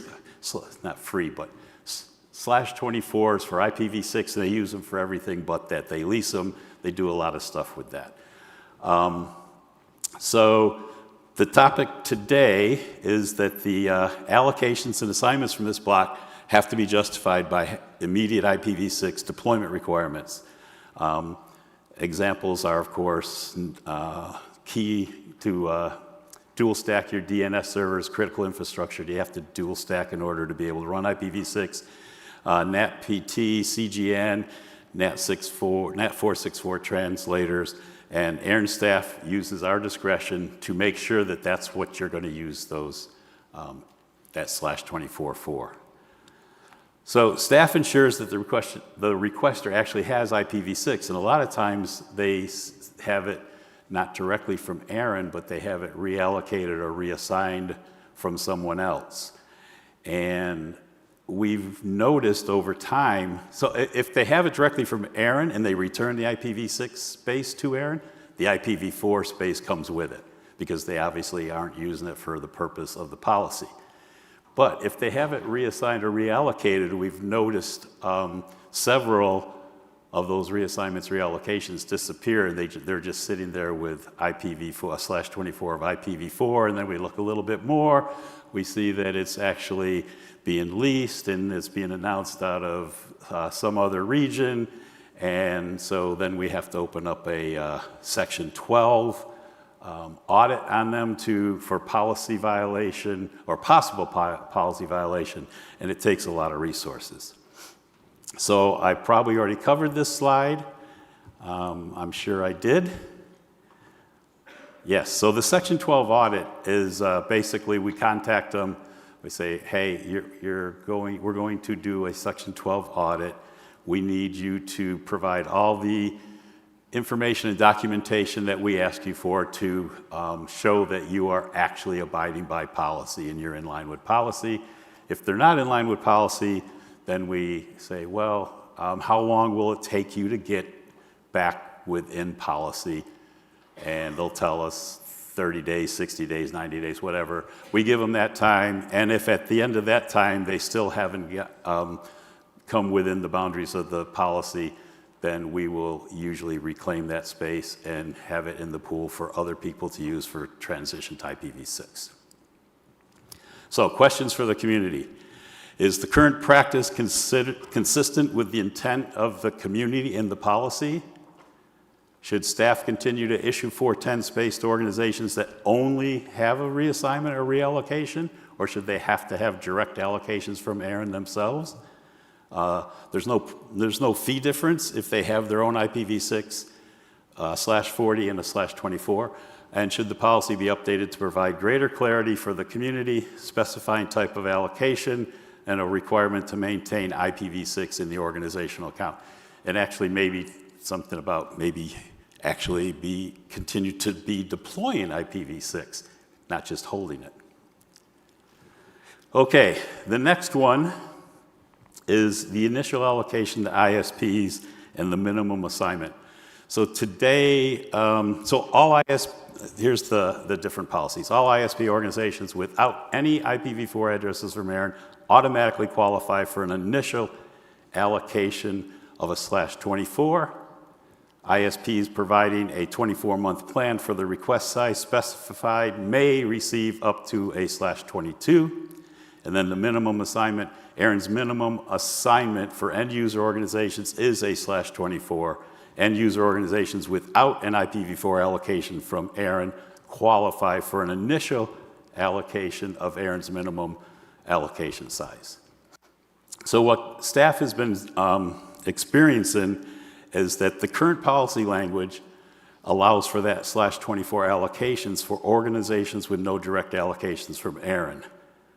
not free, but /24s for IPv6, and they use them for everything but that. They lease them, they do a lot of stuff with that. So the topic today is that the allocations and assignments from this block have to be justified by immediate IPv6 deployment requirements. Examples are, of course, key to dual stack your DNS servers, critical infrastructure. You have to dual stack in order to be able to run IPv6. NATPT, CGN, NAT464 translators, and ARIN staff uses our discretion to make sure that that's what you're going to use those, that /24 for. So staff ensures that the requester actually has IPv6, and a lot of times they have it not directly from ARIN, but they have it reallocated or reassigned from someone else. And we've noticed over time, so if they have it directly from ARIN and they return the IPv6 space to ARIN, the IPv4 space comes with it, because they obviously aren't using it for the purpose of the policy. But if they have it reassigned or reallocated, we've noticed several of those reassignments, reallocations disappear, and they're just sitting there with IPv4, /24 of IPv4, and then we look a little bit more, we see that it's actually being leased and it's being announced out of some other region, and so then we have to open up a Section 12 audit on them for policy violation or possible policy violation, and it takes a lot of resources. So I probably already covered this slide. I'm sure I did. Yes, so the Section 12 audit is basically we contact them, we say, hey, we're going to do a Section 12 audit. We need you to provide all the information and documentation that we ask you for to show that you are actually abiding by policy and you're in line with policy. If they're not in line with policy, then we say, well, how long will it take you to get back within policy? And they'll tell us 30 days, 60 days, 90 days, whatever. We give them that time, and if at the end of that time they still haven't come within the boundaries of the policy, then we will usually reclaim that space and have it in the pool for other people to use for transition to IPv6. So, questions for the community. Is the current practice consistent with the intent of the community and the policy? Should staff continue to issue 410 space to organizations that only have a reassignment or reallocation, or should they have to have direct allocations from ARIN themselves? There's no fee difference if they have their own IPv6 /40 and a /24. And should the policy be updated to provide greater clarity for the community, specifying type of allocation, and a requirement to maintain IPv6 in the organizational account? And actually maybe something about maybe actually continue to be deploying IPv6, not just holding it. Okay, the next one is the initial allocation to ISPs and the minimum assignment. So today, here's the different policies. All ISP organizations without any IPv4 addresses from ARIN automatically qualify for an initial allocation of a /24. ISPs providing a 24-month plan for the request size specified may receive up to a /22. And then the minimum assignment, ARIN's minimum assignment for end-user organizations is a /24. End-user organizations without an IPv4 allocation from ARIN qualify for an initial allocation of ARIN's minimum allocation size. So what staff has been experiencing is that the current policy language allows for that /24 allocations for organizations with no direct allocations from ARIN.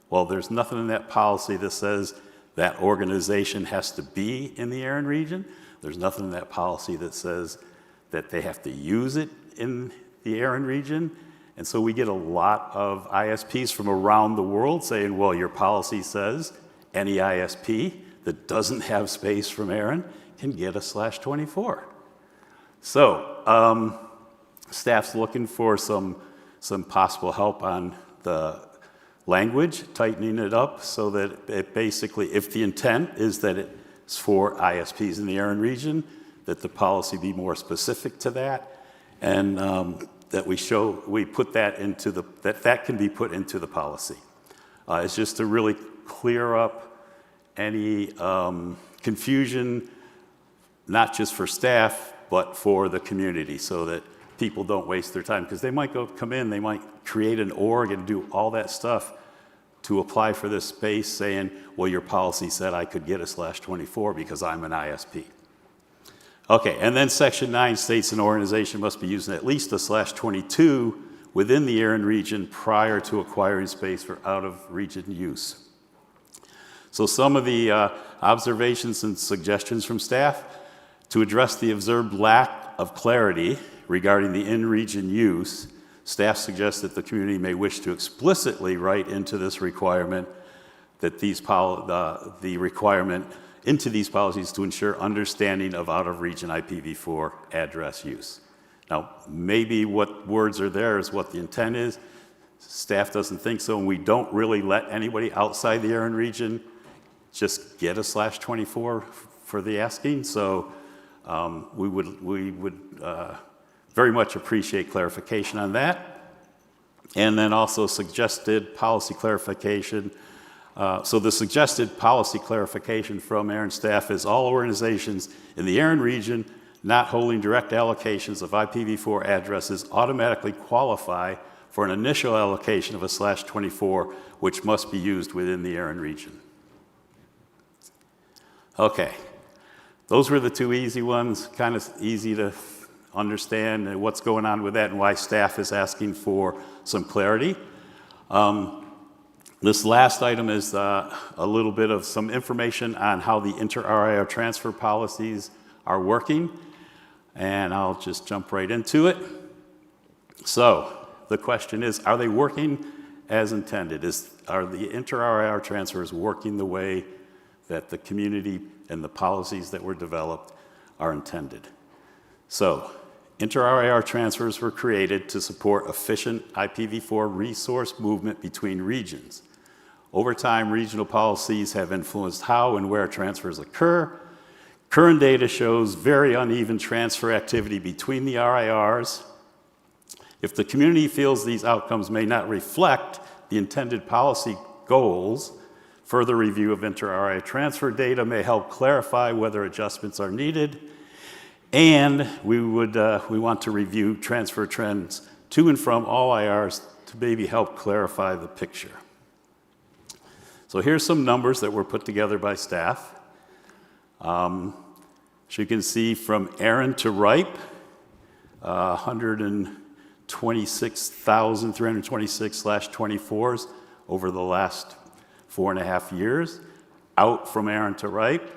Well, there's nothing in that policy that says that organization has to be in the ARIN region. There's nothing in that policy that says that they have to use it in the ARIN region. And so we get a lot of ISPs from around the world saying, well, your policy says any ISP that doesn't have space from ARIN can get a /24. So staff's looking for some possible help on the language, tightening it up so that it basically, if the intent is that it's for ISPs in the ARIN region, that the policy be more specific to that, and that we put that into that can be put into the policy. It's just to really clear up any confusion, not just for staff, but for the community, so that people don't waste their time, because they might come in, they might create an org and do all that stuff to apply for this space saying, well, your policy said I could get a /24 because I'm an ISP. Okay, and then Section 9 states an organization must be using at least a /22 within the ARIN region prior to acquiring space for out-of-region use. So some of the observations and suggestions from staff: to address the observed lack of clarity regarding the in-region use, staff suggests that the community may wish to explicitly write into this requirement that the requirement into these policies to ensure understanding of out-of-region IPv4 address use. Now, maybe what words are there is what the intent is. Staff doesn't think so, and we don't really let anybody outside the ARIN region just get a /24 for the asking. So we would very much appreciate clarification on that. And then also suggested policy clarification. So the suggested policy clarification from ARIN staff is all organizations in the ARIN region not holding direct allocations of IPv4 addresses automatically qualify for an initial allocation of a /24, which must be used within the ARIN region. Okay, those were the two easy ones, kind of easy to understand what's going on with that and why staff is asking for some clarity. This last item is a little bit of some information on how the inter-RIR transfer policies are working, and I'll just jump right into it. So the question is, are they working as intended? Are the inter-RIR transfers working the way that the community and the policies that were developed are intended? So inter-RIR transfers were created to support efficient IPv4 resource movement between regions. Over time, regional policies have influenced how and where transfers occur. Current data shows very uneven transfer activity between the RIRs. If the community feels these outcomes may not reflect the intended policy goals, further review of inter-RIR transfer data may help clarify whether adjustments are needed. And we want to review transfer trends to and from all IRs to maybe help clarify the picture. So here's some numbers that were put together by staff. As you can see, from ARIN to RIPE, 126,326 /24s over the last 4.5 years. Out from ARIN to RIPE,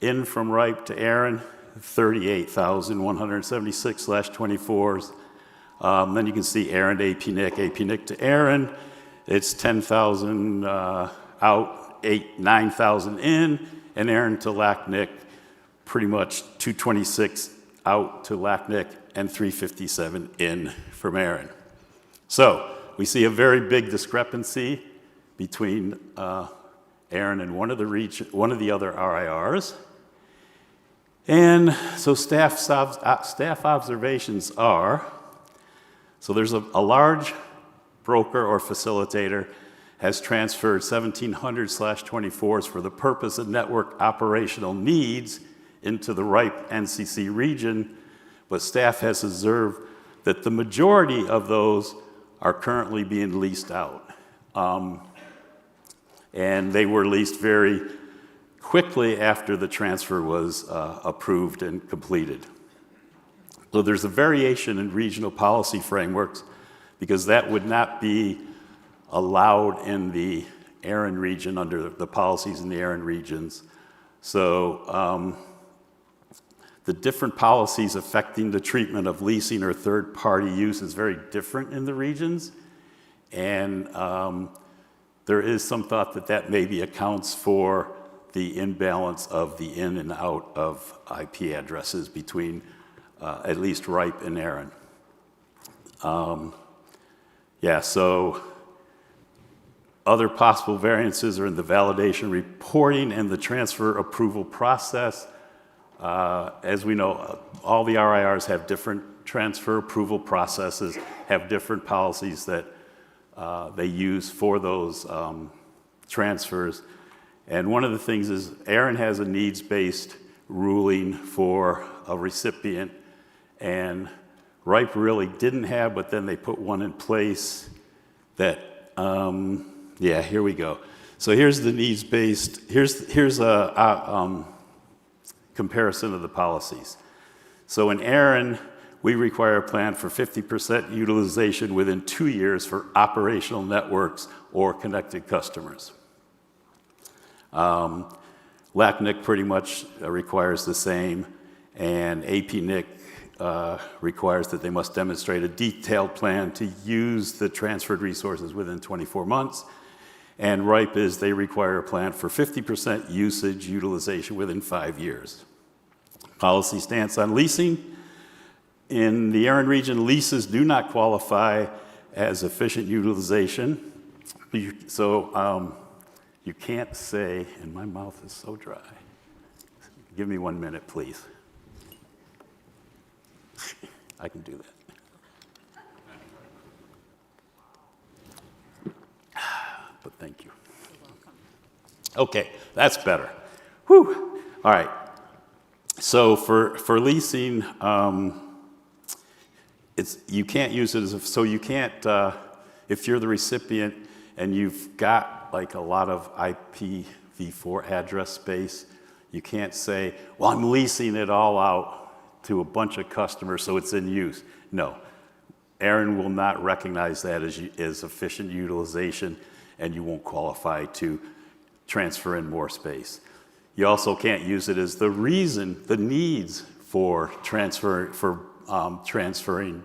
in from RIPE to ARIN, 38,176/24s. Then you can see ARIN to APNIC, APNIC to ARIN. It's 10,000 out, 9,000 in, and ARIN to LACNIC, pretty much 226 out to LACNIC and 357 in from ARIN. So we see a very big discrepancy between ARIN and one of the other RIRs. And so staff observations are, so there's a large broker or facilitator has transferred 1,700/24s for the purpose of network operational needs into the RIPE NCC region, but staff has observed that the majority of those are currently being leased out. And they were leased very quickly after the transfer was approved and completed. So there's a variation in regional policy frameworks because that would not be allowed in the ARIN region under the policies in the ARIN regions. So the different policies affecting the treatment of leasing or third-party use is very different in the regions. And there is some thought that that maybe accounts for the imbalance of the in and out of IP addresses between at least RIPE and ARIN. So other possible variances are in the validation reporting and the transfer approval process. As we know, all the RIRs have different transfer approval processes, have different policies that they use for those transfers. And one of the things is ARIN has a needs-based ruling for a recipient, and RIPE really didn't have, but then they put one in place that, here we go. So here's the needs-based, here's a comparison of the policies. So in ARIN, we require a plan for 50% utilization within 2 years for operational networks or connected customers. LACNIC pretty much requires the same, and APNIC requires that they must demonstrate a detailed plan to use the transferred resources within 24 months. And RIPE is they require a plan for 50% usage utilization within 5 years. Policy stance on leasing. In the ARIN region, leases do not qualify as efficient utilization. So you can't say, and my mouth is so dry. Give me 1 minute, please. I can do that. But thank you. Okay, that's better. Whew. All right. So for leasing, you can't use it you can't, if you're the recipient and you've got like a lot of IPv4 address space, you can't say, well, I'm leasing it all out to a bunch of customers so it's in use. No, ARIN will not recognize that as efficient utilization, and you won't qualify to transfer in more space. You also can't use it as the reason, the needs for transferring,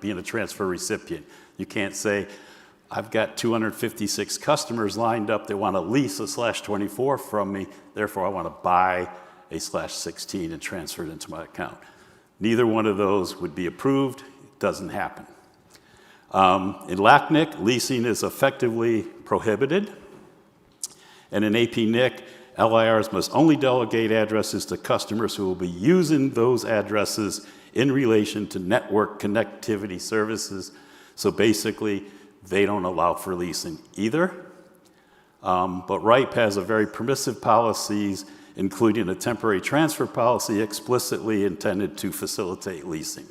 being a transfer recipient. You can't say, I've got 256 customers lined up that want to lease a /24 from me, therefore I want to buy a /16 and transfer it into my account. Neither one of those would be approved. It doesn't happen. In LACNIC, leasing is effectively prohibited. And in APNIC, LIRs must only delegate addresses to customers who will be using those addresses in relation to network connectivity services. So basically, they don't allow for leasing either. But RIPE has a very permissive policies, including a temporary transfer policy explicitly intended to facilitate leasing.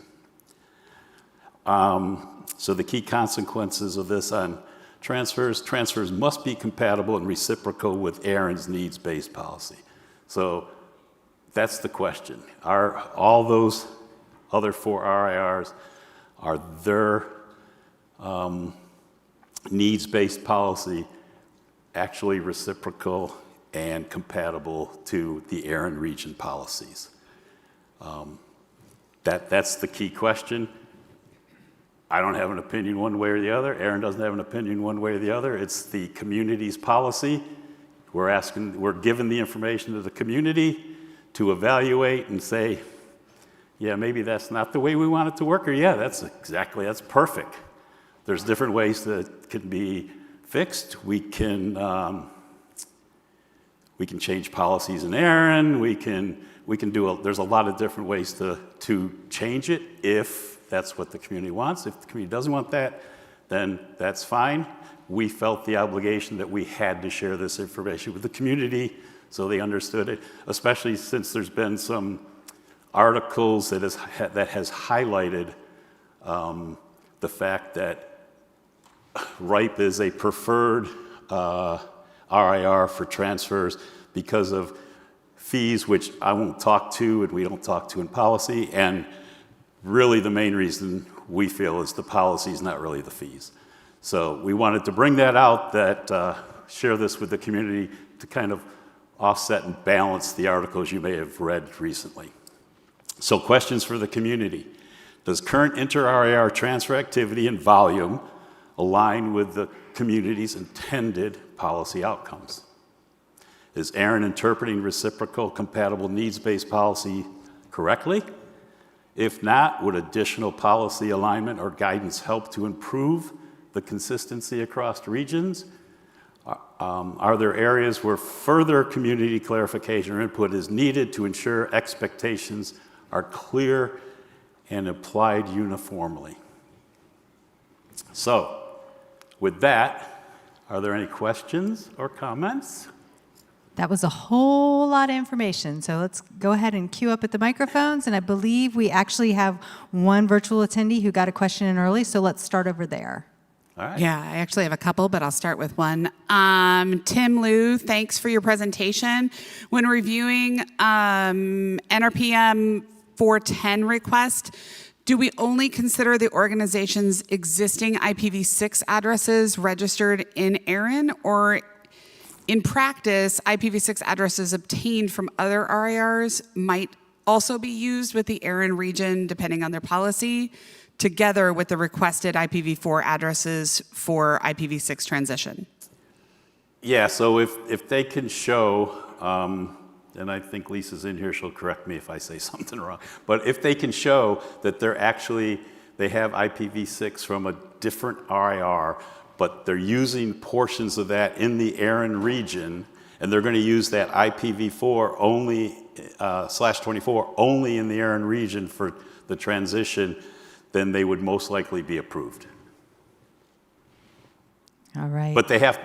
So the key consequences of this on transfers must be compatible and reciprocal with ARIN's needs-based policy. So that's the question. Are all those other 4 RIRs, are their needs-based policy actually reciprocal and compatible to the ARIN region policies? That's the key question. I don't have an opinion one way or the other. Aaron doesn't have an opinion one way or the other. It's the community's policy. We're given the information to the community to evaluate and say, yeah, maybe that's not the way we want it to work, or yeah, that's perfect. There's different ways that can be fixed. We can change policies in ARIN. There's a lot of different ways to change it if that's what the community wants. If the community doesn't want that, then that's fine. We felt the obligation that we had to share this information with the community so they understood it, especially since there's been some articles that has highlighted the fact that RIPE is a preferred RIR for transfers because of fees, which I won't talk to and we don't talk to in policy, and really the main reason we feel is the policy is not really the fees. So we wanted to bring that out, share this with the community to kind of offset and balance the articles you may have read recently. So questions for the community. Does current inter-RIR transfer activity and volume align with the community's intended policy outcomes? Is ARIN interpreting reciprocal compatible needs-based policy correctly? If not, would additional policy alignment or guidance help to improve the consistency across regions? Are there areas where further community clarification or input is needed to ensure expectations are clear and applied uniformly? So, with that, are there any questions or comments? That was a whole lot of information. So let's go ahead and queue up at the microphones. And I believe we actually have one virtual attendee who got a question in early. So let's start over there. All right. Yeah, I actually have a couple, but I'll start with one. Tim Liu, thanks for your presentation. When reviewing NRPM 410 request, do we only consider the organization's existing IPv6 addresses registered in ARIN, or in practice, IPv6 addresses obtained from other RIRs might also be used with the ARIN region depending on their policy, together with the requested IPv4 addresses for IPv6 transition? Yeah, so if they can show, and I think Lisa's in here, she'll correct me if I say something wrong, but if they can show that they have IPv6 from a different RIR, but they're using portions of that in the ARIN region, and they're going to use that IPv4 only, /24 only in the ARIN region for the transition, then they would most likely be approved. All right. But they have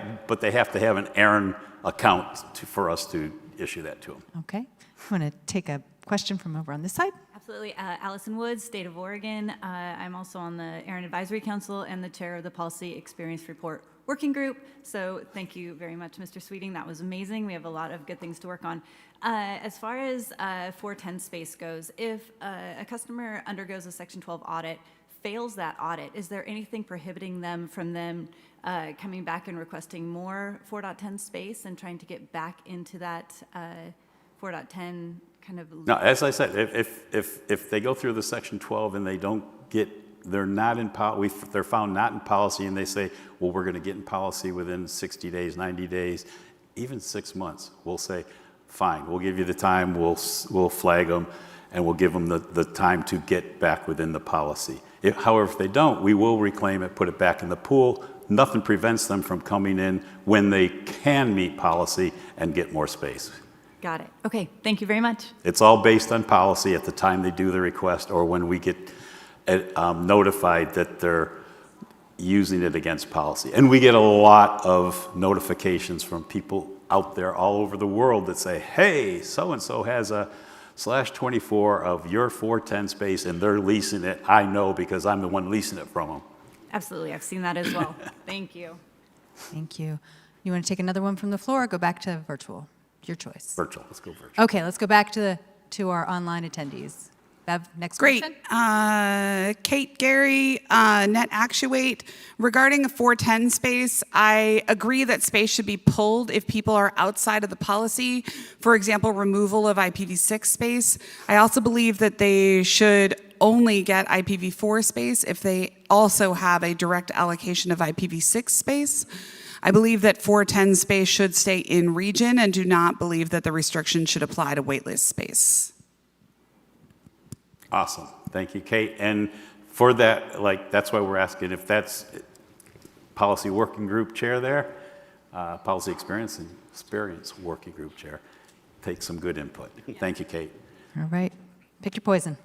to have an ARIN account for us to issue that to them. Okay. I want to take a question from over on this side. Absolutely. Allison Woods, State of Oregon. I'm also on the ARIN Advisory Council and the chair of the Policy Experience Report Working Group. So thank you very much, Mr. Sweeting. That was amazing. We have a lot of good things to work on. As far as 410 space goes, if a customer undergoes a Section 12 audit, fails that audit, is there anything prohibiting them from coming back and requesting more 4.10 space and trying to get back into that 4.10 kind of? No, as I said, if they go through the Section 12 and they don't get, they're found not in policy, and they say, well, we're going to get in policy within 60 days, 90 days, even 6 months, we'll say, fine, we'll give you the time, we'll flag them, and we'll give them the time to get back within the policy. However, if they don't, we will reclaim it, put it back in the pool. Nothing prevents them from coming in when they can meet policy and get more space. Got it. Okay, thank you very much. It's all based on policy at the time they do the request or when we get notified that they're using it against policy. And we get a lot of notifications from people out there all over the world that say, hey, so-and-so has a /24 of your 410 space and they're leasing it. I know because I'm the one leasing it from them. Absolutely. I've seen that as well. Thank you. Thank you. You want to take another one from the floor or go back to virtual? Your choice. Virtual. Let's go virtual. Okay, let's go back to our online attendees. Bev, next Great. question. Kate Gary, Net Actuate. Regarding a 410 space, I agree that space should be pulled if people are outside of the policy. For example, removal of IPv6 space. I also believe that they should only get IPv4 space if they also have a direct allocation of IPv6 space. I believe that 410 space should stay in region and do not believe that the restriction should apply to waitlist space. Awesome. Thank you, Kate. And for that, that's why we're asking if that's policy working group chair there, policy experience working group chair. Take some good input. Thank you, Kate. All right. Pick your poison.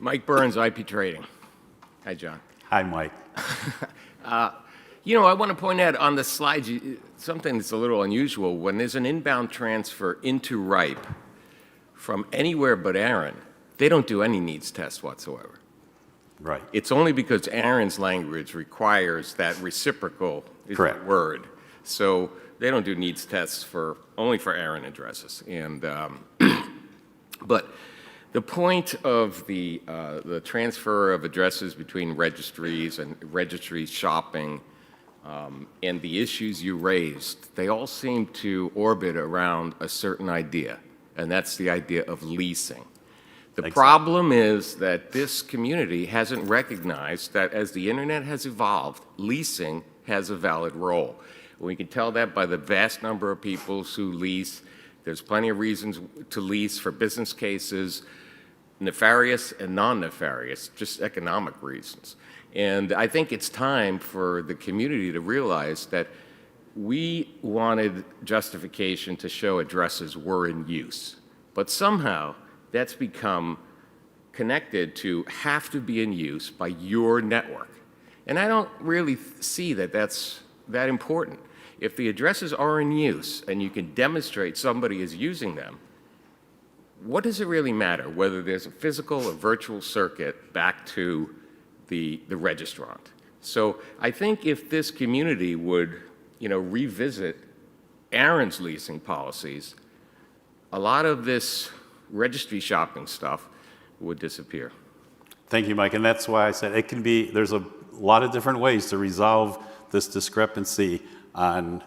Mike Burns, IP Trading. Hi, John. Hi, Mike. I want to point out on the slides something that's a little unusual. When there's an inbound transfer into RIPE from anywhere but ARIN, they don't do any needs test whatsoever. Right. It's only because ARIN's language requires that reciprocal is the word. So they don't do needs tests only for ARIN addresses. And but the point of the transfer of addresses between registries and registry shopping and the issues you raised, they all seem to orbit around a certain idea, and that's the idea of leasing. The problem is that this community hasn't recognized that as the internet has evolved, leasing has a valid role. We can tell that by the vast number of people who lease. There's plenty of reasons to lease for business cases, nefarious and non-nefarious, just economic reasons. And I think it's time for the community to realize that we wanted justification to show addresses were in use, but somehow that's become connected to have to be in use by your network. And I don't really see that that's that important. If the addresses are in use and you can demonstrate somebody is using them, what does it really matter whether there's a physical or virtual circuit back to the registrant? So I think if this community would, revisit ARIN's leasing policies, a lot of this registry shopping stuff would disappear. Thank you, Mike. And that's why I said there's a lot of different ways to resolve this discrepancy on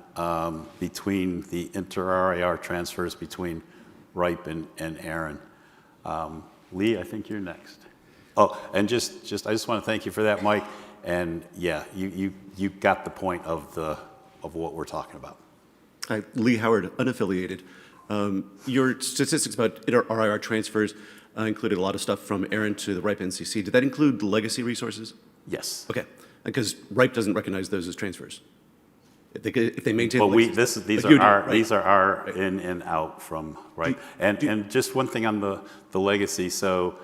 between the inter-RAR transfers between RIPE and ARIN. Lee, I think you're next. Oh, and I just want to thank you for that, Mike. And yeah, you got the point of what we're talking about. Hi, Lee Howard, unaffiliated. Your statistics about RIR transfers included a lot of stuff from ARIN to the RIPE NCC. Did that include legacy resources? Yes. Okay, because RIPE doesn't recognize those as transfers. If they maintain. Well, these are our right. in and out from RIPE. And just one thing on the legacy. So,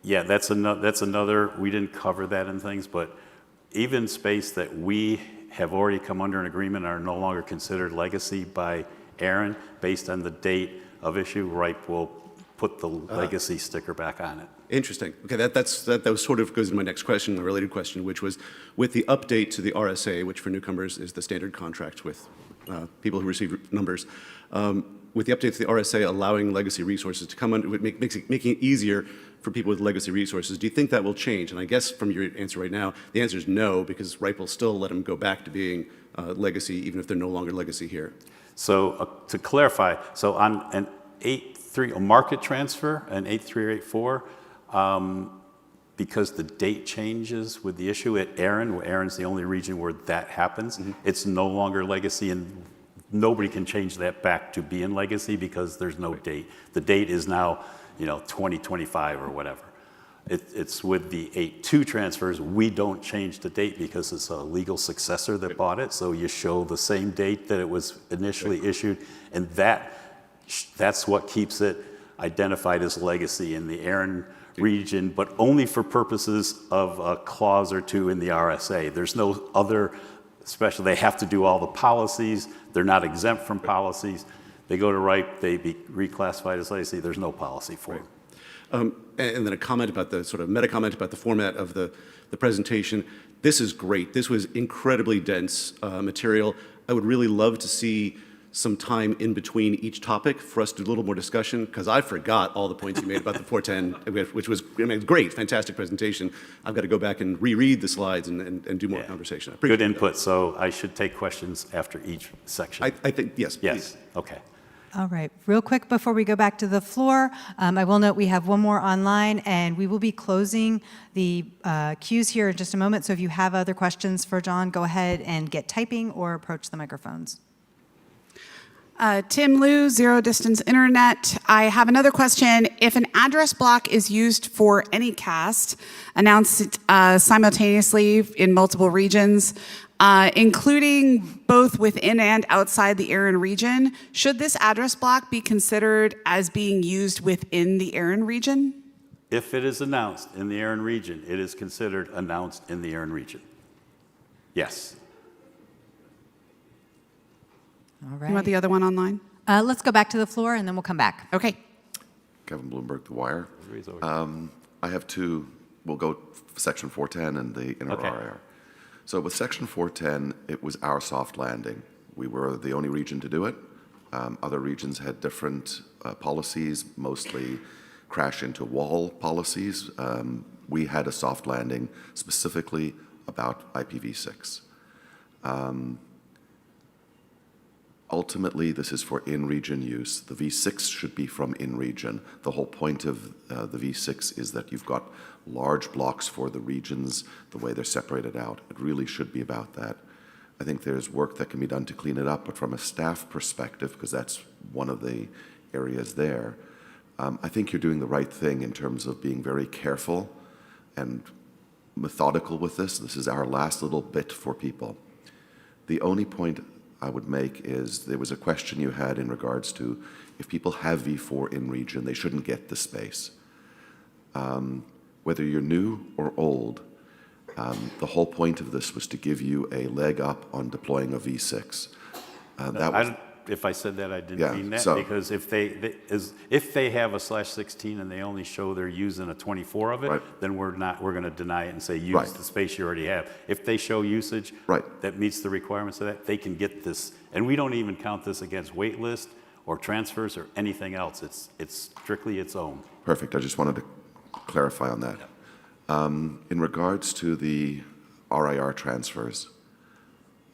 yeah, that's another. We didn't cover that in things, but even space that we have already come under an agreement are no longer considered legacy by ARIN based on the date of issue. RIPE will put the legacy sticker back on it. Interesting. Okay, that was sort of goes to my next question, a related question, which was with the update to the RSA, which for newcomers is the standard contract with people who receive numbers. With the update to the RSA allowing legacy resources to come under, making it easier for people with legacy resources, do you think that will change? And I guess from your answer right now, the answer is no, because RIPE will still let them go back to being legacy, even if they're no longer legacy here. So to clarify, so on an 8.3 market transfer, an 8.3 or 8.4, because the date changes with the issue at ARIN, where ARIN's the only region where that happens, it's no longer legacy, and nobody can change that back to being legacy because there's no date. The date is now, 2025 or whatever. It's with the 8.2 transfers, we don't change the date because it's a legal successor that bought it, so you show the same date that it was initially issued, and that's what keeps it identified as legacy in the ARIN region, but only for purposes of a clause or two in the RSA. There's no other special, they have to do all the policies, they're not exempt from policies. They go to RIPE, they be reclassified as legacy, there's no policy for them. And then a comment about the sort of meta comment about the format of the presentation. This is great. This was incredibly dense material. I would really love to see some time in between each topic for us to do a little more discussion, because I forgot all the points you made about the 410, which was great, fantastic presentation. I've got to go back and reread the slides and do more conversation. Good input, so I should take questions after each section. I think, yes. Yes, please. Okay. All right, real quick before we go back to the floor, I will note we have one more online, and we will be closing the queues here in just a moment. So if you have other questions for John, go ahead and get typing or approach the microphones. Tim Liu, Zero Distance Internet. I have another question. If an address block is used for any cast, announced simultaneously in multiple regions, including both within and outside the ARIN region, should this address block be considered as being used within the ARIN region? If it is announced in the ARIN region, it is considered announced in the ARIN region. Yes. All right. You want the other one online? Let's go back to the floor, and then we'll come back. Okay. Kevin Bloomberg, The Wire. I have two. We'll go Section 410 and the NRRIR. So with Section 410, it was our soft landing. We were the only region to do it. Other regions had different policies, mostly crash into wall policies. We had a soft landing specifically about IPv6. Ultimately, this is for in-region use. The V6 should be from in-region. The whole point of the V6 is that you've got large blocks for the regions, the way they're separated out. It really should be about that. I think there's work that can be done to clean it up, but from a staff perspective, because that's one of the areas there, I think you're doing the right thing in terms of being very careful and methodical with this. This is our last little bit for people. The only point I would make is there was a question you had in regards to if people have V4 in region, they shouldn't get the space. Whether you're new or old, the whole point of this was to give you a leg up on deploying a V6. If I said that, I didn't mean that, because if they have a /16 and they only show they're using a 24 of it, then we're going to deny it and say use the space you already have. If they show usage that meets the requirements of that, they can get this. And we don't even count this against wait list or transfers or anything else. It's strictly its own. Perfect. I just wanted to clarify on that. In regards to the RIR transfers,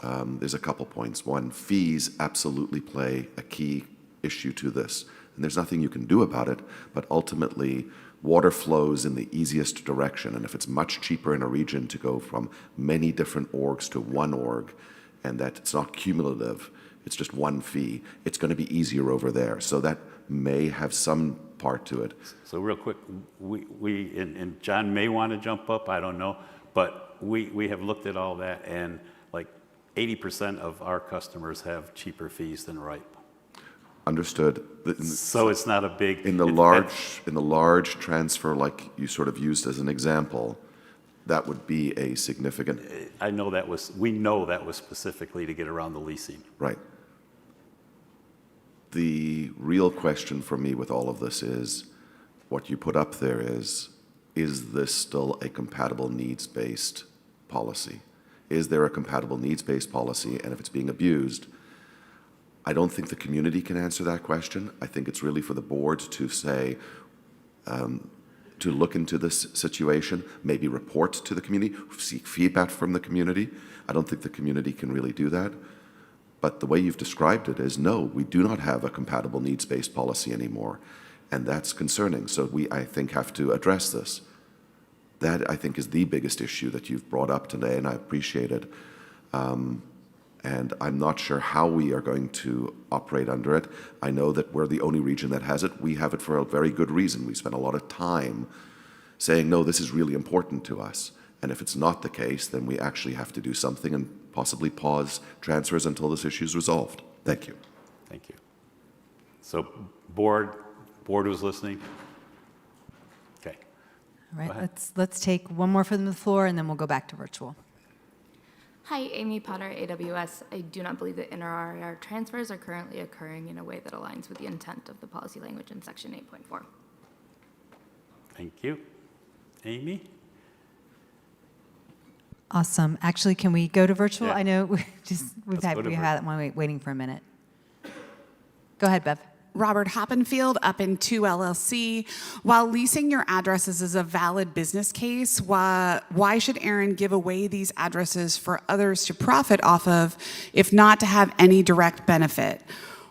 there's a couple points. One, fees absolutely play a key issue to this. And there's nothing you can do about it, but ultimately water flows in the easiest direction. And if it's much cheaper in a region to go from many different orgs to one org, and that it's not cumulative, it's just one fee, it's going to be easier over there. So that may have some part to it. So real quick, and John may want to jump up, I don't know, but we have looked at all that, and like 80% of our customers have cheaper fees than RIPE. Understood. So it's not a big... In the large transfer, like you sort of used as an example, that would be a significant... We know that was specifically to get around the leasing. Right. The real question for me with all of this is, what you put up there is this still a compatible needs-based policy? Is there a compatible needs-based policy? And if it's being abused, I don't think the community can answer that question. I think it's really for the board to say, to look into this situation, maybe report to the community, seek feedback from the community. I don't think the community can really do that. But the way you've described it is, no, we do not have a compatible needs-based policy anymore. And that's concerning. So we, I think, have to address this. That, I think, is the biggest issue that you've brought up today, and I appreciate it. And I'm not sure how we are going to operate under it. I know that we're the only region that has it. We have it for a very good reason. We spent a lot of time saying, no, this is really important to us. And if it's not the case, then we actually have to do something and possibly pause transfers until this issue is resolved. Thank you. Thank you. So board was listening? Okay. All right, let's take one more from the floor, and then we'll go back to virtual. Hi, Amy Potter, AWS. I do not believe that NRRIR transfers are currently occurring in a way that aligns with the intent of the policy language in Section 8.4. Thank you. Amy? Awesome. Actually, can we go to virtual? Yeah. I know we've had one waiting for a minute. Go ahead, Bev. Robert Hoppenfield, up in 2 LLC. While leasing your addresses is a valid business case, why should ARIN give away these addresses for others to profit off of, if not to have any direct benefit?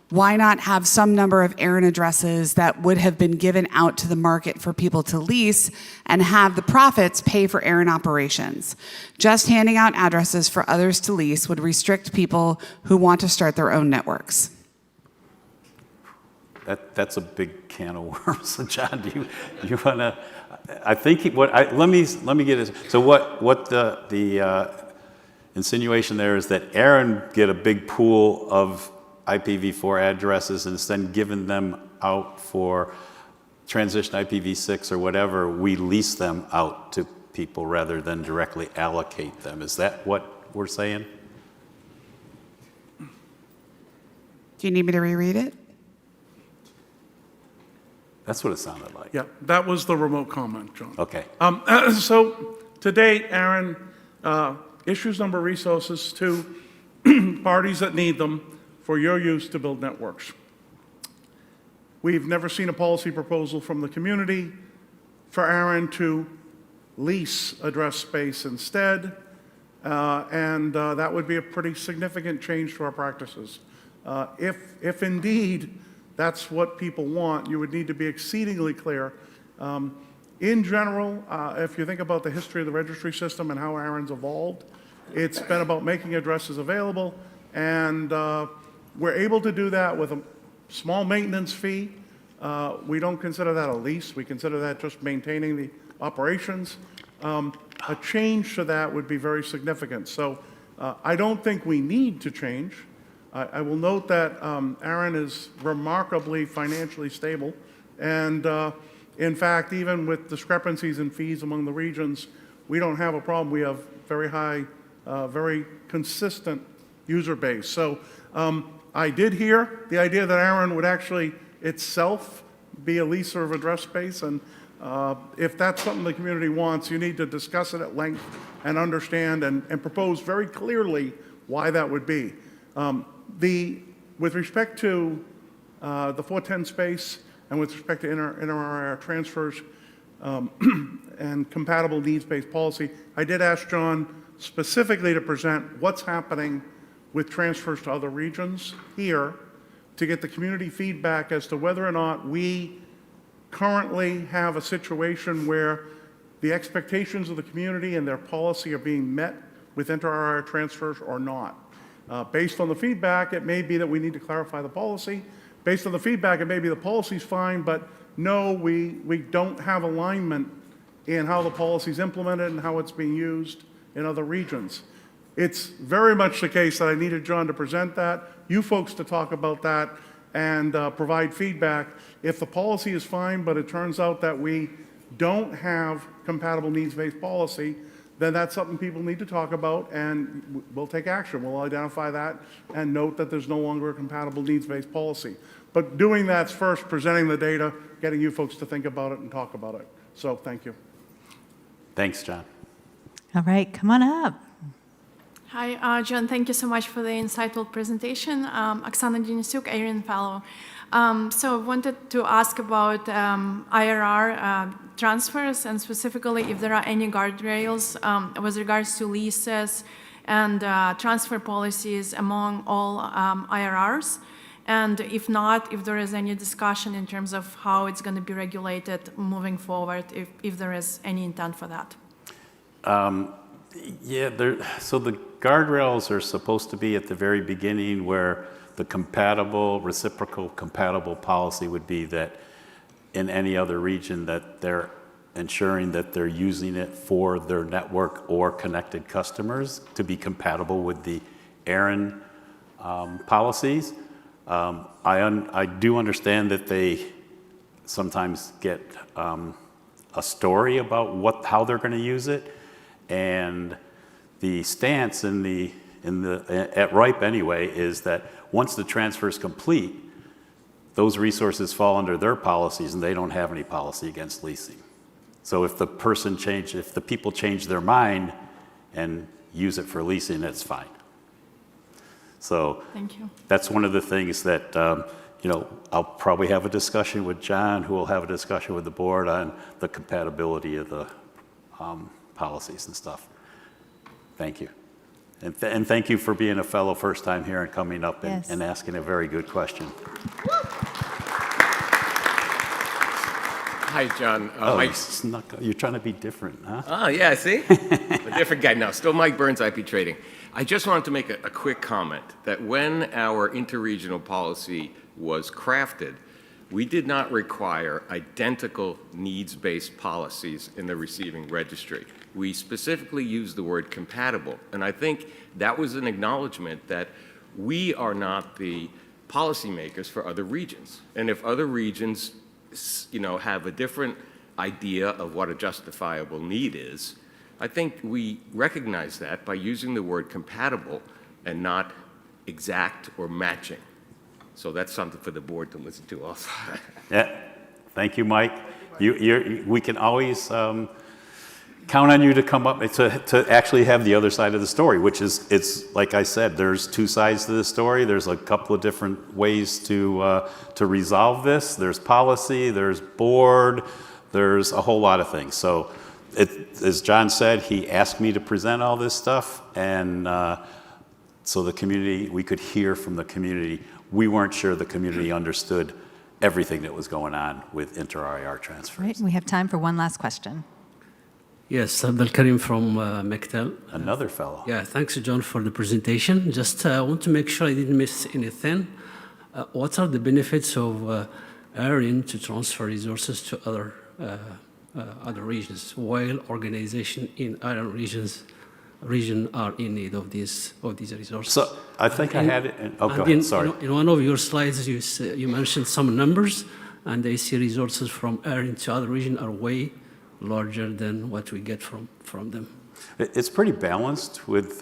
why not have some number of ARIN addresses that would have been given out to the market for people to lease and have the profits pay for ARIN operations? Just handing out addresses for others to lease would restrict people who want to start their own networks. That's a big can of worms. So John, do you want to? I think let me get it. So what the insinuation there is that ARIN get a big pool of IPv4 addresses and instead of giving them out for transition IPv6 or whatever, we lease them out to people rather than directly allocate them. Is that what we're saying? Do you need me to reread it? That's what it sounded like. Yeah, that was the remote comment, John. Okay. So to date, ARIN issues number of resources to parties that need them for your use to build networks. We've never seen a policy proposal from the community for ARIN to lease address space instead, and that would be a pretty significant change to our practices. If indeed that's what people want, you would need to be exceedingly clear. In general, if you think about the history of the registry system and how ARIN's evolved, it's been about making addresses available, and we're able to do that with a small maintenance fee. We don't consider that a lease. We consider that just maintaining the operations. A change to that would be very significant. So I don't think we need to change. I will note that ARIN is remarkably financially stable. And in fact, even with discrepancies in fees among the regions, we don't have a problem. We have very high, very consistent user base. So I did hear the idea that ARIN would actually itself be a leaser of address space. And if that's something the community wants, you need to discuss it at length and understand and propose very clearly why that would be. With respect to the 410 space and with respect to NRRR transfers and compatible needs-based policy, I did ask John specifically to present what's happening with transfers to other regions here to get the community feedback as to whether or not we currently have a situation where the expectations of the community and their policy are being met with inter-RR transfers or not. Based on the feedback, it may be that we need to clarify the policy. Based on the feedback, it may be the policy's fine, but no, we don't have alignment in how the policy's implemented and how it's being used in other regions. It's very much the case that I needed John to present that, you folks to talk about that, and provide feedback. If the policy is fine, but it turns out that we don't have compatible needs-based policy, then that's something people need to talk about, and we'll take action. We'll identify that and note that there's no longer a compatible needs-based policy. But doing that's first presenting the data, getting you folks to think about it and talk about it. So thank you. Thanks, John. All right, come on up. Hi, John. Thank you so much for the insightful presentation. Oksana Denisyuk, ARIN Fellow. So I wanted to ask about IRR transfers and specifically if there are any guardrails with regards to leases and transfer policies among all IRRs. And if not, if there is any discussion in terms of how it's going to be regulated moving forward, if there is any intent for that. Yeah, so the guardrails are supposed to be at the very beginning where the compatible, reciprocal compatible policy would be that in any other region that they're ensuring that they're using it for their network or connected customers to be compatible with the ARIN policies. I do understand that they sometimes get a story about how they're going to use it, and the stance at RIPE anyway is that once the transfer is complete, those resources fall under their policies and they don't have any policy against leasing. So if the people change their mind and use it for leasing, it's fine. So thank you. That's one of the things that I'll probably have a discussion with John, who will have a discussion with the board on the compatibility of the policies and stuff. Thank you. And thank you for being a fellow first time here and coming up and, Yes. and asking a very good question. Hi, John. You you're trying to be different, huh? Oh, yeah, see? A different guy now. Still Mike Burns, IP Trading. I just wanted to make a quick comment that when our interregional policy was crafted, we did not require identical needs-based policies in the receiving registry. We specifically used the word compatible, and I think that was an acknowledgement that we are not the policymakers for other regions. And if other regions, have a different idea of what a justifiable need is, I think we recognize that by using the word compatible and not exact or matching. So that's something for the board to listen to also. Yeah, thank you, Mike. We can always count on you to come up to actually have the other side of the story, which is, it's like I said, there's two sides to the story. There's a couple of different ways to resolve this. There's policy, there's board, there's a whole lot of things. So as John said, he asked me to present all this stuff, and so the community, we could hear from the community. We weren't sure the community understood everything that was going on with inter-RIR transfers. Right, we have time for one last question. Yes, Abdel Karim from Mektel. Another fellow. Yeah, thanks, John, for the presentation. Just want to make sure I didn't miss anything. What are the benefits of ARIN to transfer resources to other regions, while organizations in other region are in need of these resources? So I think I had it. Go ahead. Sorry. In one of your slides, you mentioned some numbers, and I see resources from ARIN to other regions are way larger than what we get from them. It's pretty balanced with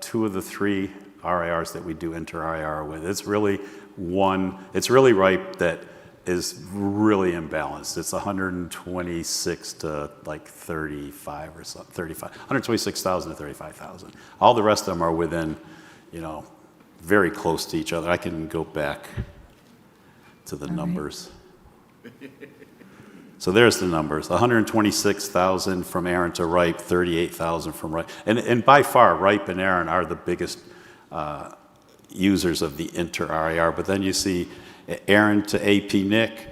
two of the three RIRs that we do inter-RIR with. It's really RIPE that is really imbalanced. It's 126 to like 35 or something, 35, 126,000 to 35,000. All the rest of them are within, very close to each other. I can go back to the numbers. So there's the numbers, 126,000 from ARIN to RIPE, 38,000 from RIPE. And by far, RIPE and ARIN are the biggest users of the inter-RIR. But then you see ARIN to AP-NIC,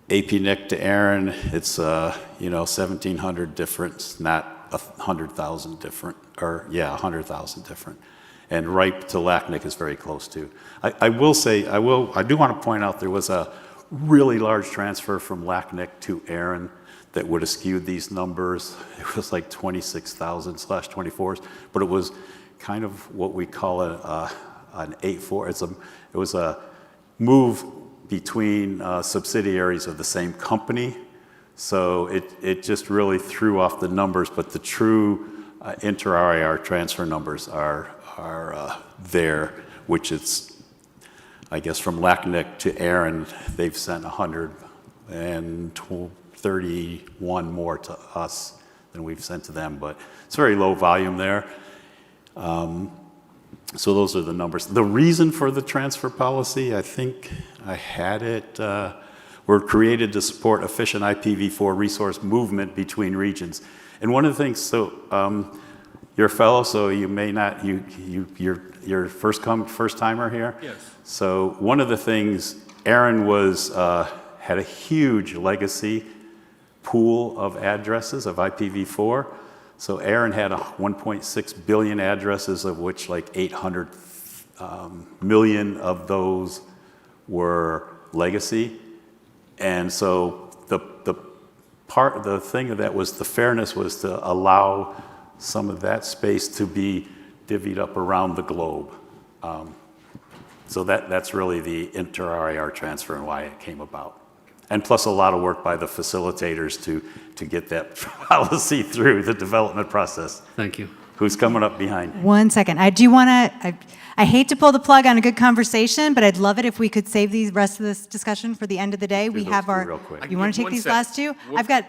AP-NIC to ARIN, it's 1,700 difference, not 100,000 different, or 100,000 different. And RIPE to LACNIC is very close too. I do want to point out there was a really large transfer from LACNIC to ARIN that would have skewed these numbers. It was like 26,000/24s, but it was kind of what we call an 8-4. It was a move between subsidiaries of the same company. So it just really threw off the numbers, but the true inter-RIR transfer numbers are there, which it's, I guess from LACNIC to ARIN, they've sent 131 more to us than we've sent to them, but it's very low volume there. So those are the numbers. The reason for the transfer policy, I think I had it, were created to support efficient IPv4 resource movement between regions. And one of the things, so you're a fellow, so you may not, you're first timer here? Yes. So one of the things, ARIN had a huge legacy pool of addresses of IPv4. So ARIN had 1.6 billion addresses, of which like 800 million of those were legacy. And so the thing of that was the fairness was to allow some of that space to be divvied up around the globe. So that's really the inter-RIR transfer and why it came about. And plus a lot of work by the facilitators to get that policy through the development process. Thank you. Who's coming up behind? 1 second. I do want to, I hate to pull the plug on a good conversation, but I'd love it if we could save the rest of this discussion for the end of the day. We have our, real quick. you want to take these last two? I've got,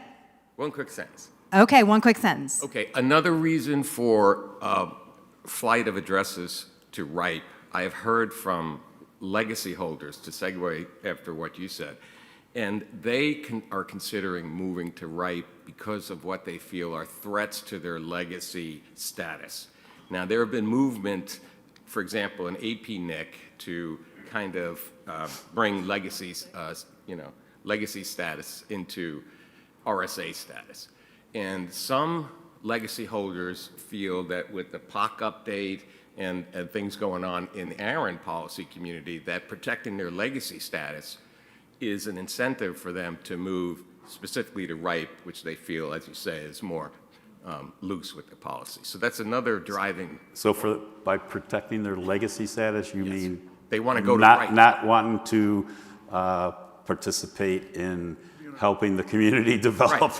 One quick sentence. okay, one quick sentence. Okay, another reason for flight of addresses to RIPE, I have heard from legacy holders, to segue after what you said, and they are considering moving to RIPE because of what they feel are threats to their legacy status. Now, there have been movement, for example, in APNIC to kind of bring legacy status into RSA status. And some legacy holders feel that with the POC update and things going on in the ARIN policy community, that protecting their legacy status is an incentive for them to move specifically to RIPE, which they feel, as you say, is more loose with the policy. So that's another driving. So by protecting their legacy status, you mean they want to go to RIPE. Not wanting to participate in helping the community develop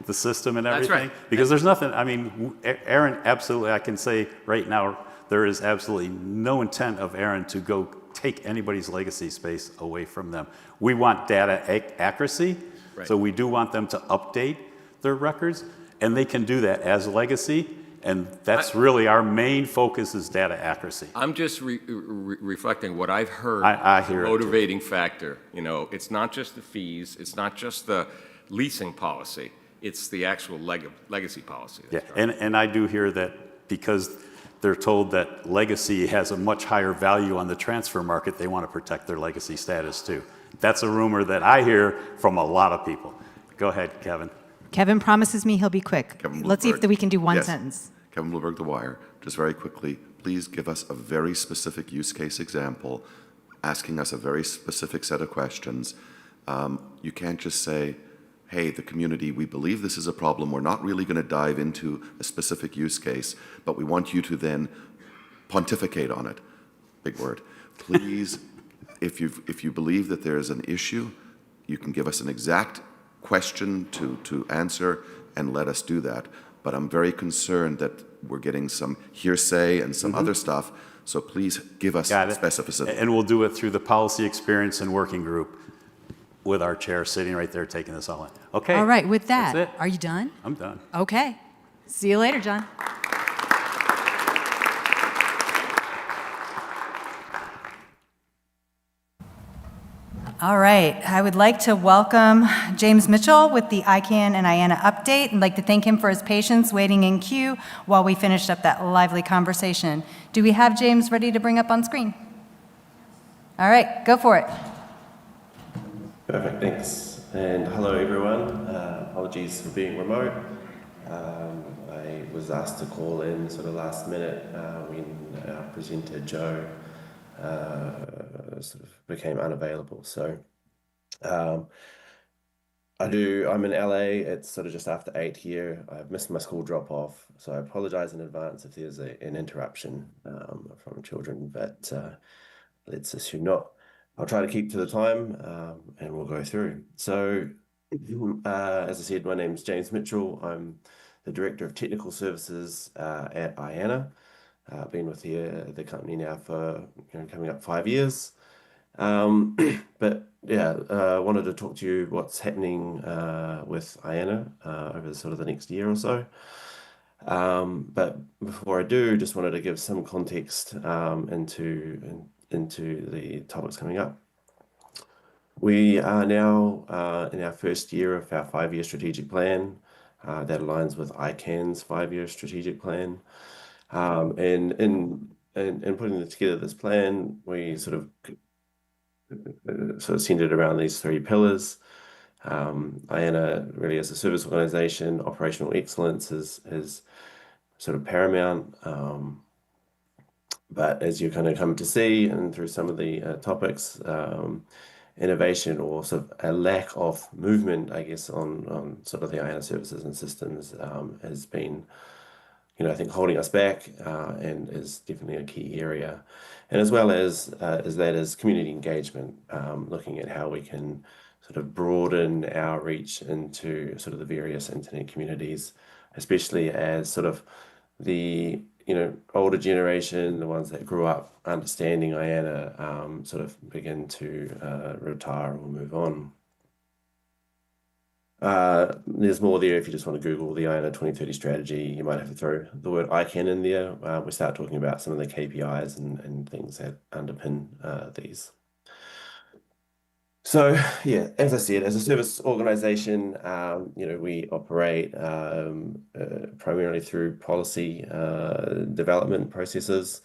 the system and everything? That's right. Because there's nothing, I mean, ARIN, absolutely, I can say right now, there is absolutely no intent of ARIN to go take anybody's legacy space away from them. We want data accuracy, so we do want them to update their records, and they can do that as legacy, and that's really our main focus is data accuracy. I'm just reflecting what I've heard. I hear it motivating factor. You know, it's not just the fees, it's not just the leasing policy, it's the actual legacy policy. Yeah, and I do hear that because they're told that legacy has a much higher value on the transfer market, they want to protect their legacy status too. That's a rumor that I hear from a lot of people. Go ahead, Kevin. Kevin promises me he'll be quick. Let's see if we can do one sentence. Kevin Bloomberg, The Wire. Just very quickly, please give us a very specific use case example, asking us a very specific set of questions. You can't just say, hey, the community, we believe this is a problem. We're not really going to dive into a specific use case, but we want you to then pontificate on it. Big word. Please, if you believe that there is an issue, you can give us an exact question to answer and let us do that. But I'm very concerned that we're getting some hearsay and some other stuff, so please give us specificity. And we'll do it through the policy experience and working group with our chair sitting right there taking this all in. Okay. All right, with that, that's it. are you done? I'm done. Okay. See you later, John. All right, I would like to welcome James Mitchell with the ICANN and IANA update. I'd like to thank him for his patience waiting in queue while we finished up that lively conversation. Do we have James ready to bring up on screen? All right, go for it. Perfect, thanks. And hello, everyone. Apologies for being remote. I was asked to call in sort of last minute when our presenter, Joe, sort of became unavailable. So I'm in LA. It's sort of just after 8 here. I've missed my school drop off, so I apologize in advance if there's an interruption from children, but let's assume not. I'll try to keep to the time and we'll go through. So as I said, my name's James Mitchell. I'm the Director of Technical Services at IANA. I've been with the company now for coming up 5 years. But yeah, I wanted to talk to you what's happening with IANA over sort of the next year or so. But before I do, just wanted to give some context into the topics coming up. We are now in our first year of our 5-year strategic plan that aligns with ICANN's 5-year strategic plan. And in putting together this plan, we sort of centered around these 3 pillars. IANA really as a service organization, operational excellence is sort of paramount. But as you kind of come to see and through some of the topics, innovation or sort of a lack of movement, I guess, on sort of the IANA services and systems has been, I think holding us back and is definitely a key area. And as well as community engagement, looking at how we can sort of broaden our reach into sort of the various internet communities, especially as sort of the older generation, the ones that grew up understanding IANA, sort of begin to retire or move on. There's more there if you just want to Google the IANA 2030 strategy. You might have to throw the word ICANN in there. We start talking about some of the KPIs and things that underpin these. So yeah, as I said, as a service organization, we operate primarily through policy development processes.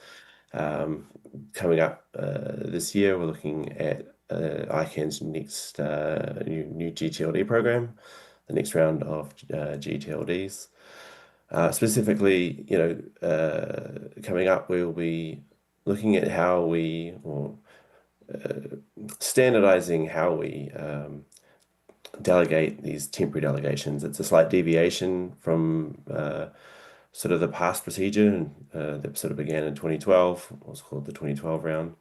Coming up this year, we're looking at ICANN's next new GTLD program, the next round of GTLDs. Specifically, coming up, we'll be looking at how we, or standardizing how we delegate these temporary delegations. It's a slight deviation from sort of the past procedure that sort of began in 2012, what's called the 2012 round,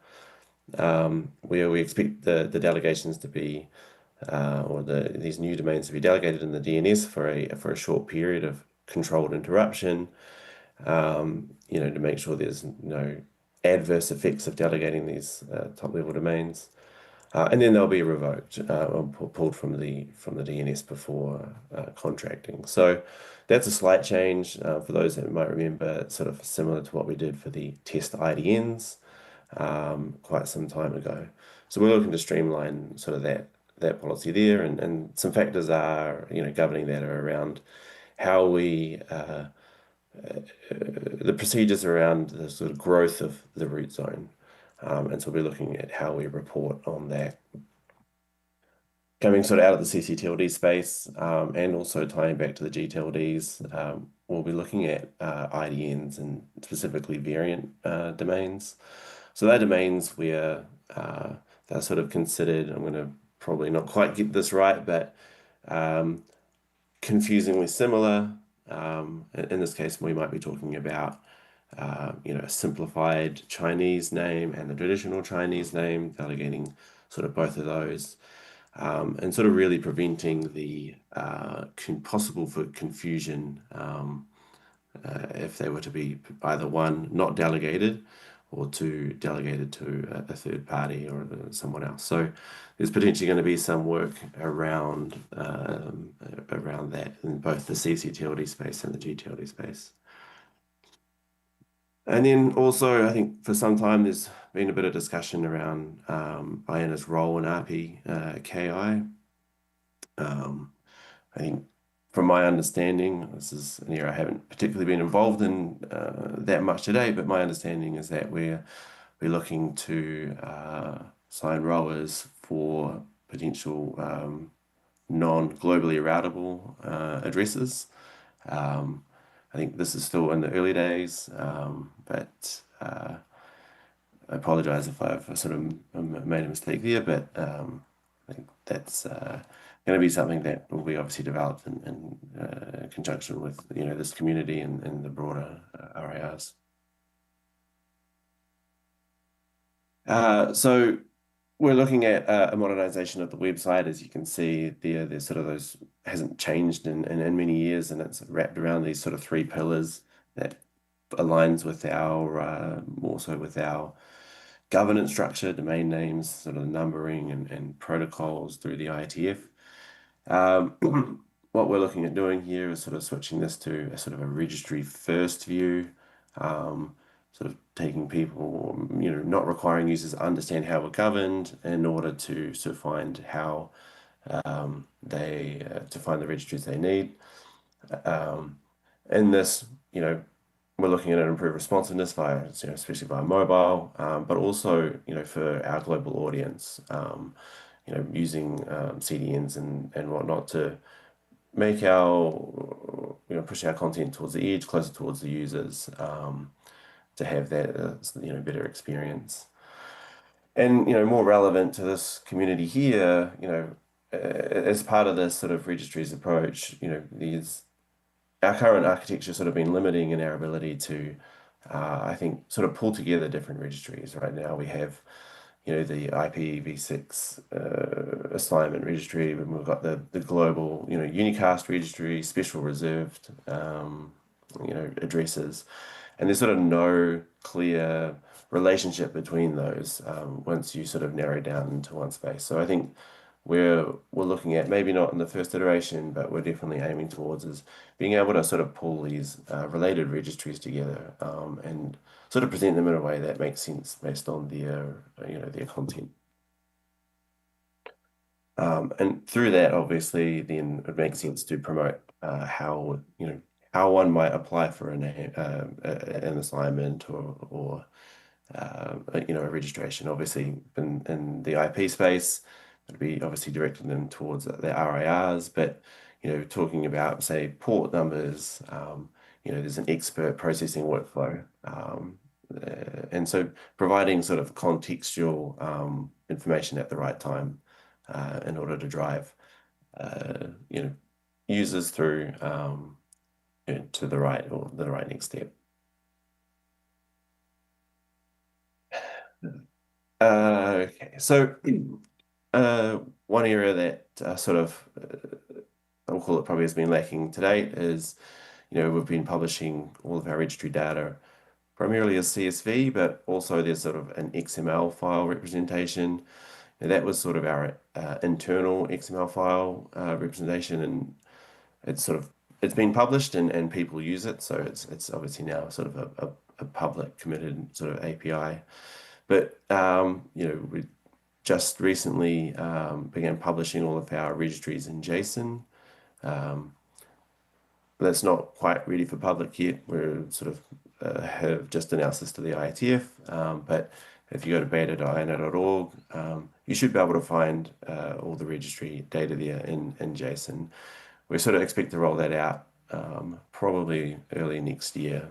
where we expect the delegations to be, these new domains to be delegated in the DNS for a short period of controlled interruption, to make sure there's no adverse effects of delegating these top-level domains, and then they'll be revoked or pulled from the DNS before contracting. So that's a slight change for those that might remember, sort of similar to what we did for the test IDNs quite some time ago. So we're looking to streamline sort of that policy there, and some factors are governing that are around how we the procedures around the sort of growth of the root zone. And so we're looking at how we report on that. Coming sort of out of the CCTLD space and also tying back to the GTLDs, we'll be looking at IDNs and specifically variant domains. So they're domains where they're sort of considered, I'm going to probably not quite get this right, but confusingly similar. In this case, we might be talking about a simplified Chinese name and the traditional Chinese name, delegating sort of both of those, and sort of really preventing the possible for confusion if they were to be either one, not delegated, or two, delegated to a third party or someone else. So there's potentially going to be some work around that in both the CCTLD space and the GTLD space. And then also, I think for some time there's been a bit of discussion around IANA's role in RPKI. I think from my understanding, this is an area I haven't particularly been involved in that much today, but my understanding is that we're looking to sign ROAs for potential non-globally routable addresses. I think this is still in the early days, but I apologize if I've sort of made a mistake there, but I think that's going to be something that will be obviously developed in conjunction with this community and the broader RIRs. So we're looking at a modernization of the website. As you can see there's sort of those, hasn't changed in many years, and it's wrapped around these sort of three pillars that aligns with our also with our governance structure, domain names, sort of numbering and protocols through the IETF. What we're looking at doing here is sort of switching this to a sort of a registry first view, sort of taking people, not requiring users to understand how we're governed in order to sort of find how to find the registries they need. In this, we're looking at an improved responsiveness via, especially via mobile, but also, for our global audience, using CDNs and whatnot to make our, push our content towards the edge, closer towards the users, to have that, better experience. And, more relevant to this community here, as part of this sort of registries approach, our current architecture sort of been limiting in our ability to, I think, sort of pull together different registries. Right now we have, the IPv6 assignment registry, and we've got the global, unicast registry, special reserved, addresses. And there's sort of no clear relationship between those once you sort of narrow down into one space. So I think we're looking at, maybe not in the first iteration, but we're definitely aiming towards is being able to sort of pull these related registries together and sort of present them in a way that makes sense based on their, their content. And through that, obviously, then it makes sense to promote how one might apply for an assignment or a registration. Obviously, in the IP space, it'd be obviously directing them towards the RIRs, but talking about, say, port numbers, there's an expert processing workflow. And so providing sort of contextual information at the right time in order to drive users through to the right next step. Okay, so one area that sort of I'll call it probably has been lacking to date is we've been publishing all of our registry data primarily as CSV, but also there's sort of an XML file representation. And that was sort of our internal XML file representation, and it's been published and people use it, so it's obviously now sort of a public committed sort of API. But we just recently began publishing all of our registries in JSON. That's not quite ready for public yet. We're sort of have just announced this to the IETF, but if you go to beta.iana.org, you should be able to find all the registry data there in JSON. We sort of expect to roll that out probably early next year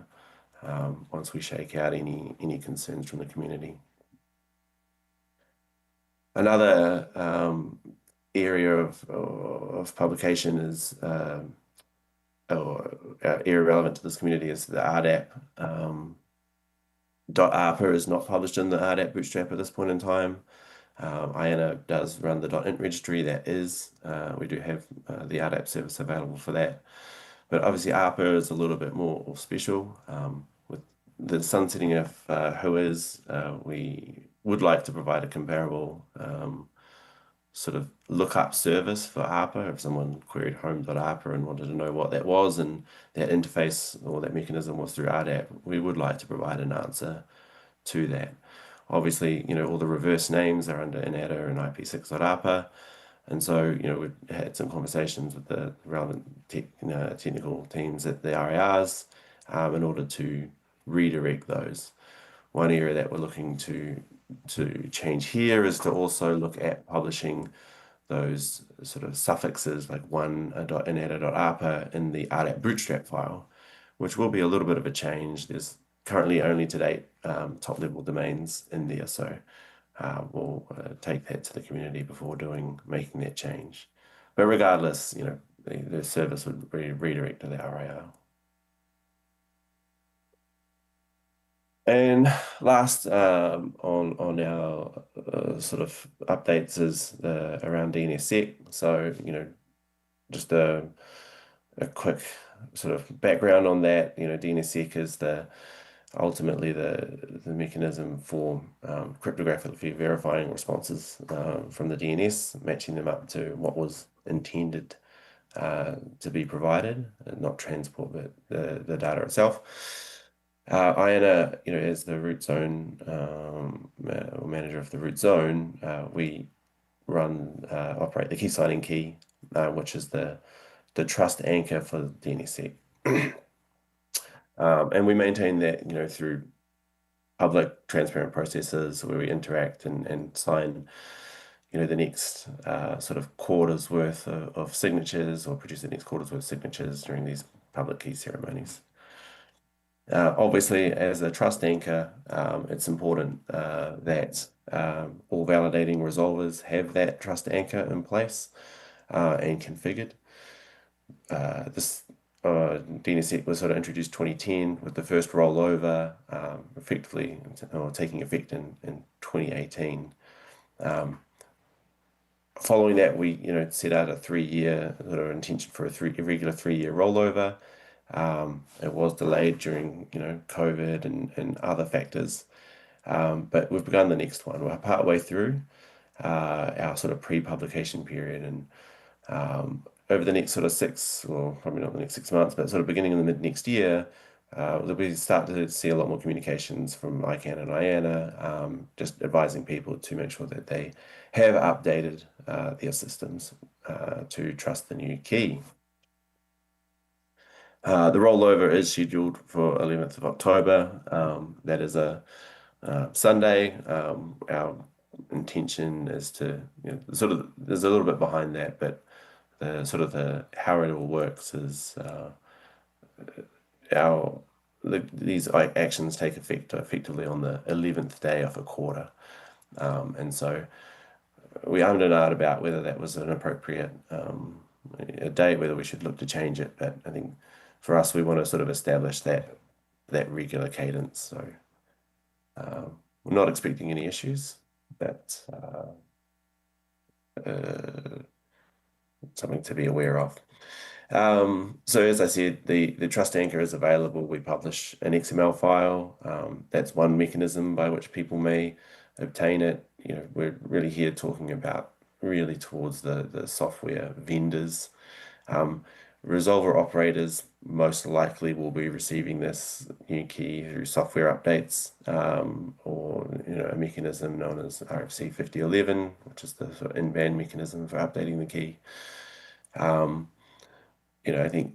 once we shake out any concerns from the community. Another area of publication is or area relevant to this community is the RDAP. .ARPA is not published in the RDAP bootstrap at this point in time. IANA does run the .int registry. That is, we do have the RDAP service available for that. But obviously ARPA is a little bit more special. With the sunsetting of WHOIS, we would like to provide a comparable sort of lookup service for ARPA. If someone queried home.arpa and wanted to know what that was and that interface or that mechanism was through RDAP, we would like to provide an answer to that. Obviously, all the reverse names are under INATA and IP6.ARPA. And so, we've had some conversations with the relevant technical teams at the RIRs in order to redirect those. One area that we're looking to change here is to also look at publishing those sort of suffixes like one.inata.arpa in the RDAP bootstrap file, which will be a little bit of a change. There's currently only to date top level domains in there, so we'll take that to the community before making that change. But regardless, the service would be redirect to the RIR. And last on our sort of updates is around DNSSEC. So, just a quick sort of background on that. DNSSEC is ultimately the mechanism for cryptographically verifying responses from the DNS, matching them up to what was intended to be provided, not transport, but the data itself. IANA, as the root zone or manager of the root zone, we operate the key signing key, which is the trust anchor for DNSSEC. And we maintain that, through public, transparent processes where we interact and sign, the next sort of quarter's worth of signatures, or produce the next quarter's worth of signatures during these public key ceremonies. Obviously, as a trust anchor, it's important that all validating resolvers have that trust anchor in place and configured. This DNSSEC was sort of introduced 2010 with the first rollover effectively taking effect in 2018. Following that, we set out a 3-year sort of intention for a regular 3-year rollover. It was delayed during COVID and other factors, but we've begun the next one. We're partway through our sort of pre-publication period, and over the next sort of probably not the next 6 months, but sort of beginning in the mid next year, we start to see a lot more communications from ICANN and IANA, just advising people to make sure that they have updated their systems to trust the new key. The rollover is scheduled for 11th of October. That is a Sunday. Our intention is to, there's a little bit behind that, but how it all works is these actions take effect effectively on the 11th day of a quarter. And so we ummed and ahed about whether that was an appropriate a date, whether we should look to change it. But I think for us, we want to sort of establish that regular cadence. So we're not expecting any issues. That's something to be aware of. So as I said, the trust anchor is available. We publish an XML file. That's one mechanism by which people may obtain it. We're really here talking about really towards the software vendors. Resolver operators most likely will be receiving this new key through software updates, or a mechanism known as RFC 5011, which is the sort of in-band mechanism for updating the key. I think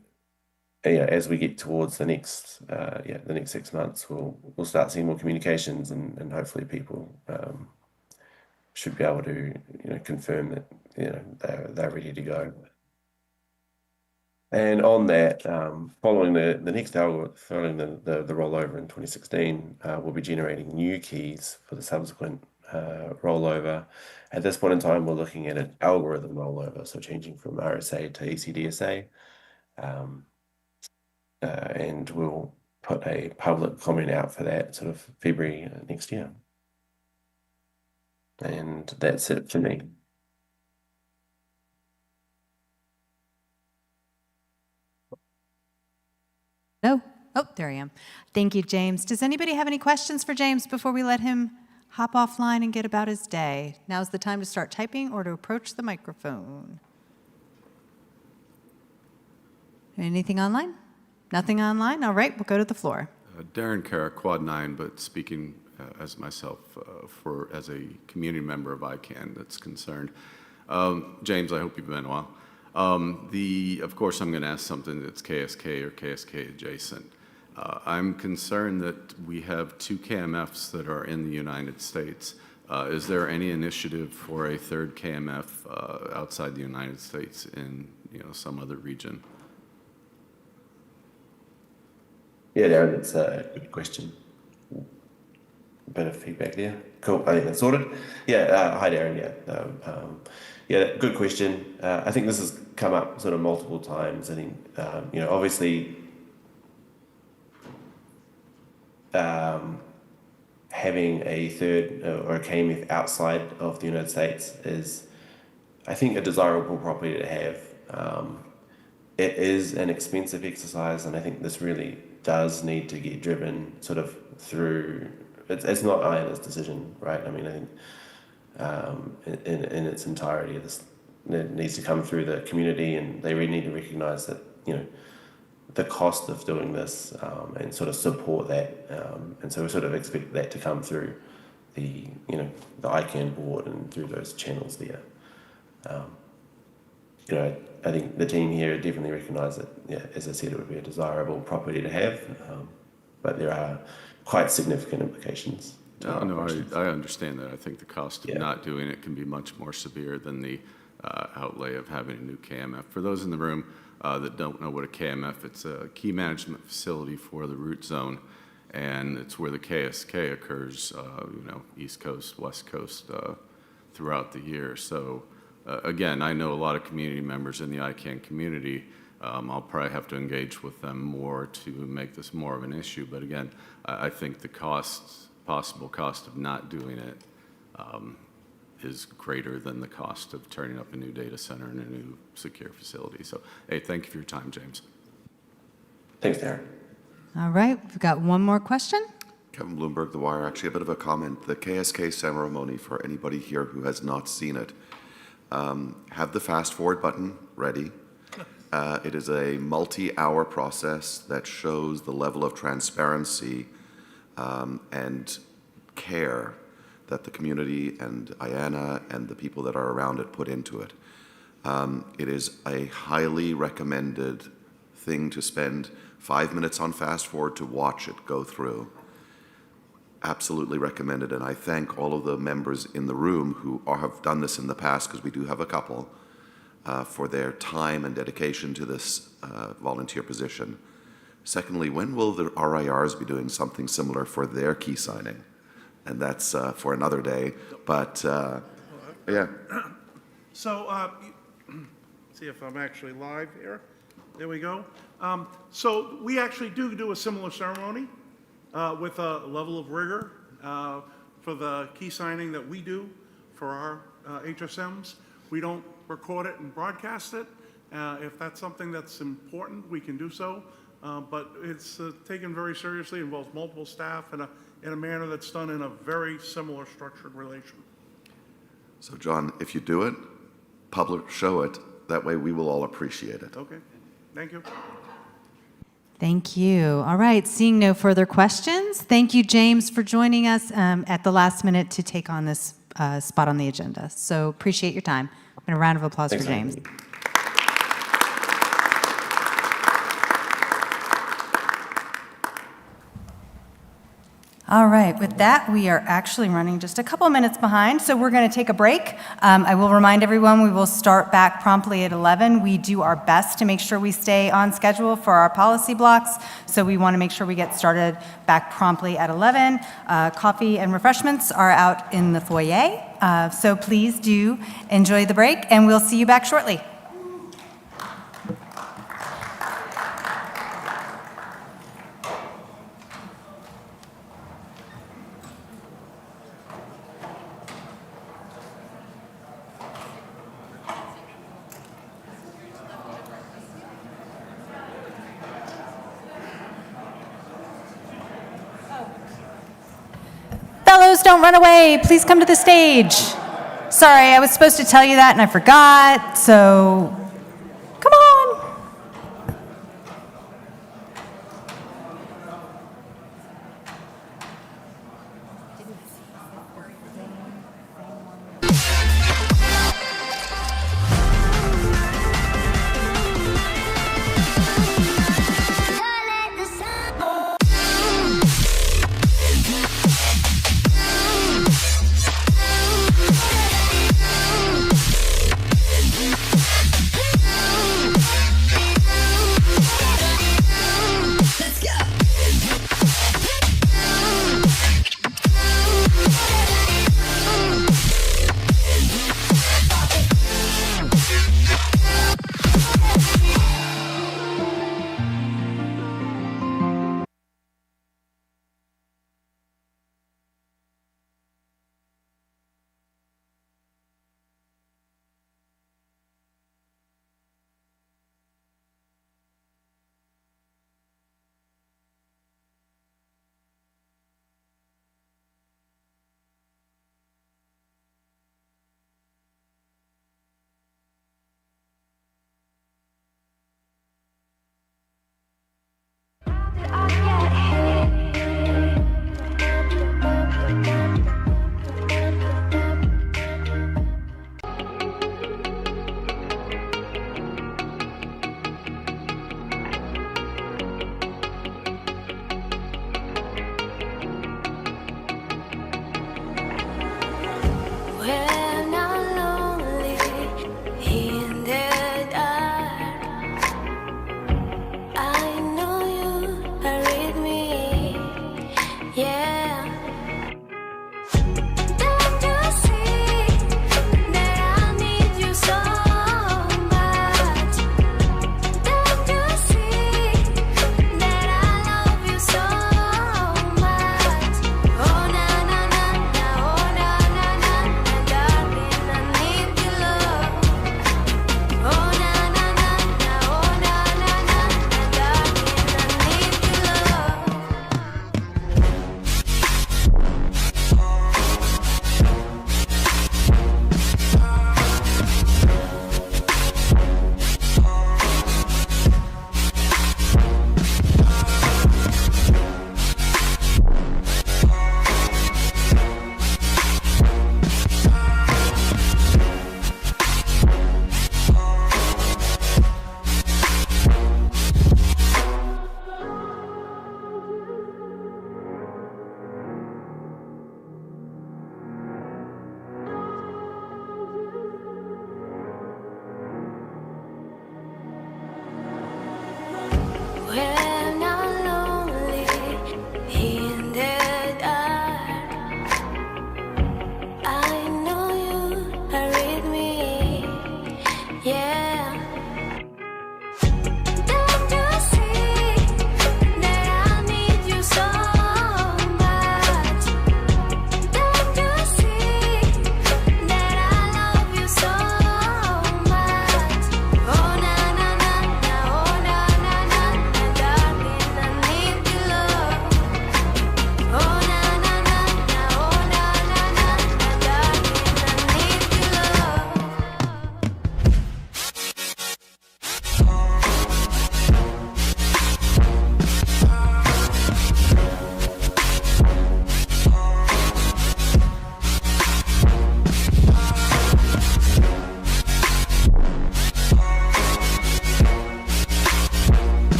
as we get towards the next 6 months, we'll start seeing more communications, and hopefully people should be able to confirm that they're ready to go. And on that, following the next algorithm, following the rollover in 2016, we'll be generating new keys for the subsequent rollover. At this point in time, we're looking at an algorithm rollover, so changing from RSA to ECDSA. And we'll put a public comment out for that sort of February next year. And that's it for me. No? Oh, there I am. Thank you, James. Does anybody have any questions for James before we let him hop offline and get about his day? Now's the time to start typing or to approach the microphone. Anything online? Nothing online? All right, we'll go to the floor. Darren Carra, Quad 9, but speaking as myself as a community member of ICANN that's concerned. James, I hope you've been well. Of course, I'm going to ask something that's KSK or KSK adjacent. I'm concerned that we have 2 KMFs that are in the United States. Is there any initiative for a third KMF outside the United States in some other region? Yeah, Darren, that's a good question. A bit of feedback there. Cool, I think that's sorted. Yeah, hi Darren, yeah, good question. I think this has come up sort of multiple times. I think, obviously having a third or a KMF outside of the United States is, I think, a desirable property to have. It is an expensive exercise, and I think this really does need to get driven sort of through, it's not IANA's decision, right? I mean, I think in its entirety, it needs to come through the community, and they really need to recognize that, the cost of doing this and sort of support that. And so we sort of expect that to come through the ICANN board and through those channels there. I think the team here definitely recognise that, as I said, it would be a desirable property to have, but there are quite significant implications. No, I understand that. I think the cost of not doing it can be much more severe than the outlay of having a new KMF. For those in the room that don't know what a KMF, it's a key management facility for the root zone, and it's where the KSK occurs, East Coast, West Coast, throughout the year. So again, I know a lot of community members in the ICANN community. I'll probably have to engage with them more to make this more of an issue. But again, I think the possible cost of not doing it is greater than the cost of turning up a new data center and a new secure facility. So, hey, thank you for your time, James. Thanks, Darren. All right, we've got one more question. Kevin Bloomberg, The Wire. Actually, a bit of a comment. The KSK ceremony, for anybody here who has not seen it, have the fast forward button ready. It is a multi-hour process that shows the level of transparency and care that the community and IANA and the people that are around it put into it. It is a highly recommended thing to spend 5 minutes on fast forward to watch it go through. Absolutely recommended, and I thank all of the members in the room who have done this in the past, because we do have a couple, for their time and dedication to this volunteer position. Secondly, when will the RIRs be doing something similar for their key signing? And that's for another day, but yeah. So, see if I'm actually live here. There we go. So we actually do a similar ceremony with a level of rigor for the key signing that we do for our HSMs. We don't record it and broadcast it. If that's something that's important, we can do so. But it's taken very seriously, involves multiple staff in a manner that's done in a very similar structured relation. So John, if you do it, public show it. That way we will all appreciate it. Okay, thank you. Thank you. All right, seeing no further questions, thank you, James, for joining us at the last minute to take on this spot on the agenda. So appreciate your time. And a round of applause for James. All right, with that, we are actually running just a couple minutes behind, so we're going to take a break. I will remind everyone we will start back promptly at 11. We do our best to make sure we stay on schedule for our policy blocks, so we want to make sure we get started back promptly at 11. Coffee and refreshments are out in the foyer, so please do enjoy the break, and we'll see you back shortly. Fellows, don't run away. Please come to the stage. Sorry, I was supposed to tell you that and I forgot, so come on.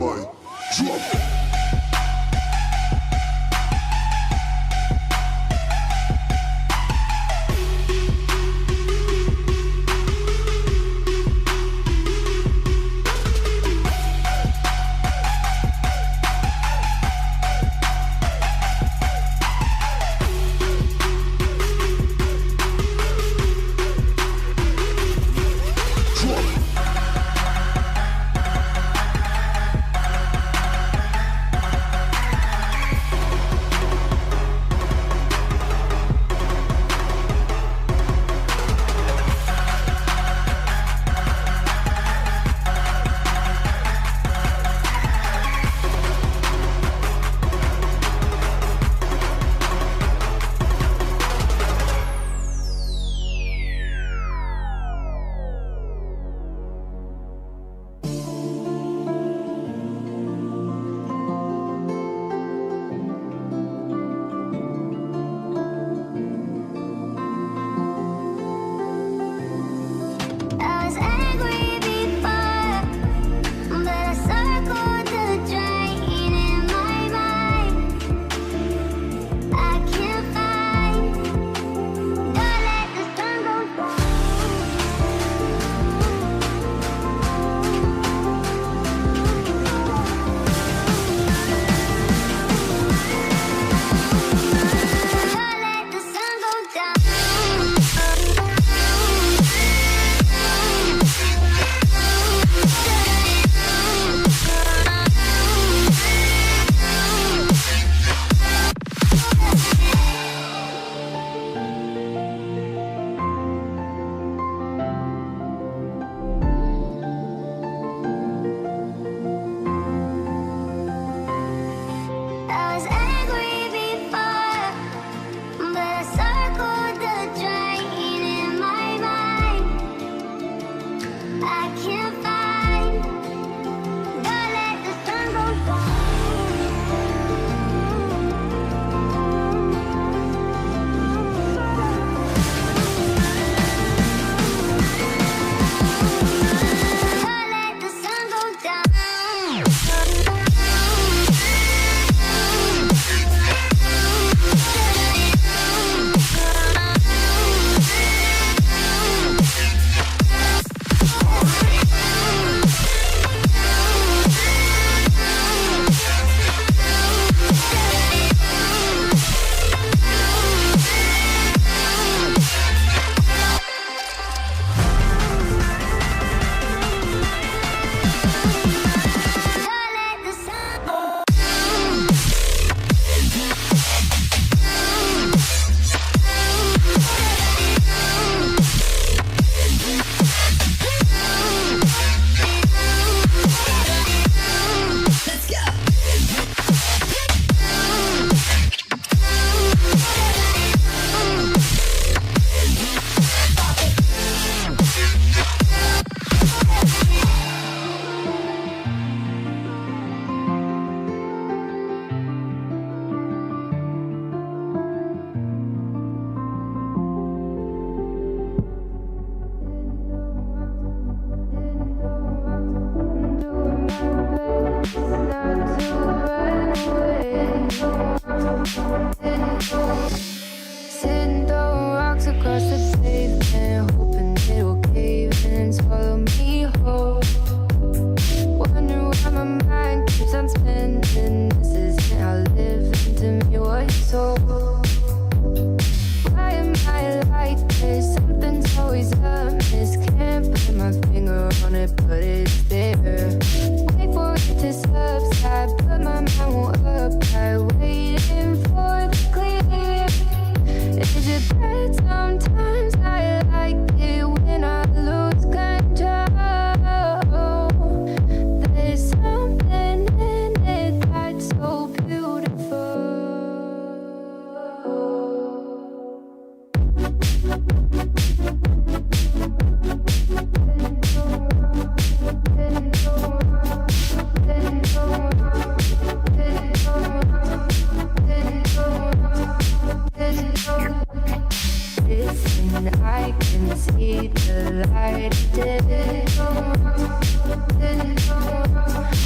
boy. Drop.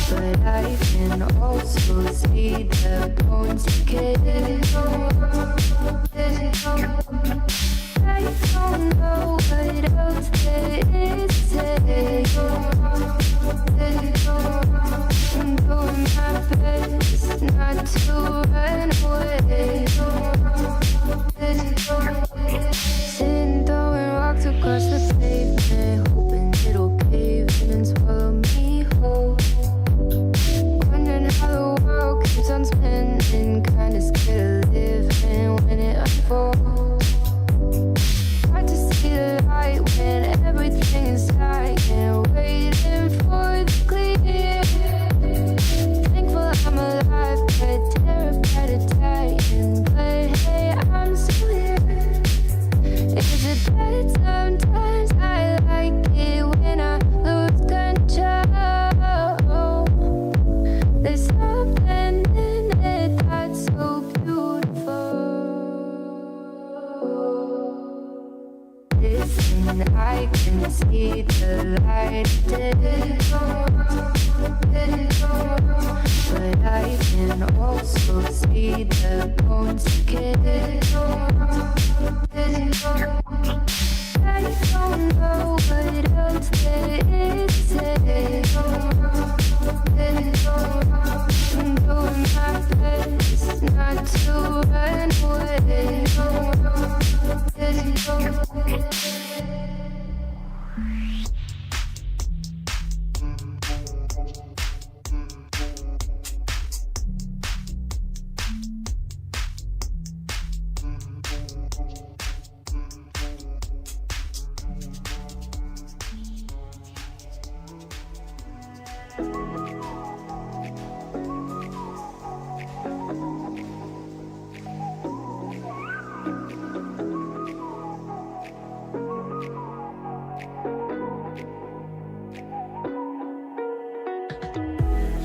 But I I can also see the bones decay. I don't know what else there is to say. I'm doing my best not to run away. Sitting throwing rocks across the pavement, hoping it'll cave in and swallow me whole. Wondering how the world keeps on spinning, kinda scared of living when it unfolds. Hard to see the light when everything is dying, waiting for the clear. Thankful I'm alive, but terrified of dying. But hey, I'm still here. Is it bad? Sometimes I like it when I lose control. There's something in it that's so beautiful. Listen, I can see the light but I can also see the bones decay. I don't know what else there is to say. I'm doing my best not to run away.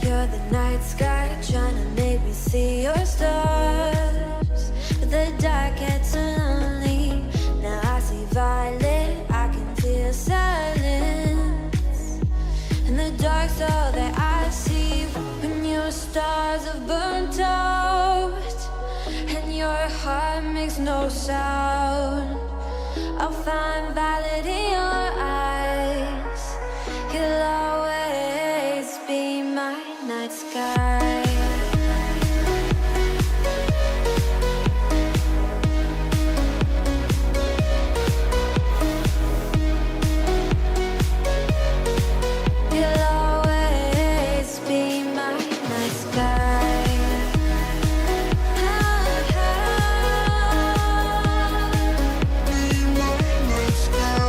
You're the night sky trying to make me see your stars, but the dark gets so lonely. Now I see violet, I can feel silence, and the dark's all that I see. When your stars have burnt out and your heart makes no sound, I'll find violet in your eyes. You'll always be my night sky. You'll always be my night sky. Be my night sky.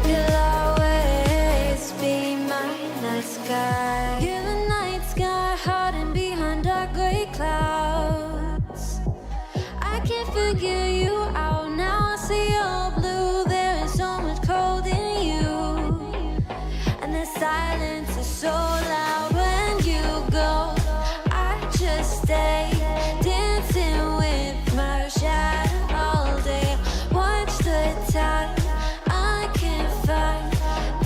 You'll always be my night sky. You're the night sky hiding behind dark gray clouds. I can't figure you out now. I see all blue. There is so much cold in you, and the silence is so loud when you go. I just stay dancing with my shadow all day. Watch the time. I can't find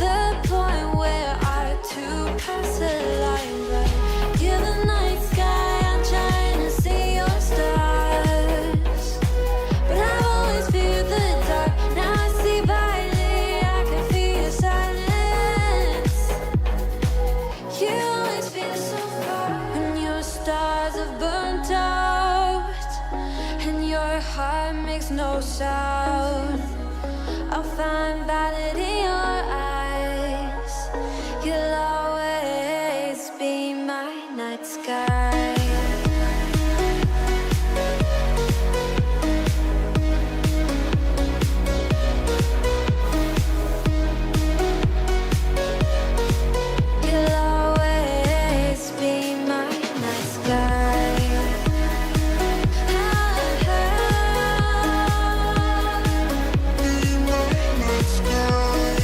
the point where our two paths align. Right? You're the night sky. I'm trying to see your stars, but I've always feared the dark. Now I see violet. I can feel your silence. You always feel so far when your stars have burnt out and your heart makes no sound. I'll find violet in your eyes. You'll always be my night sky. You'll always be my night sky. Be my night sky.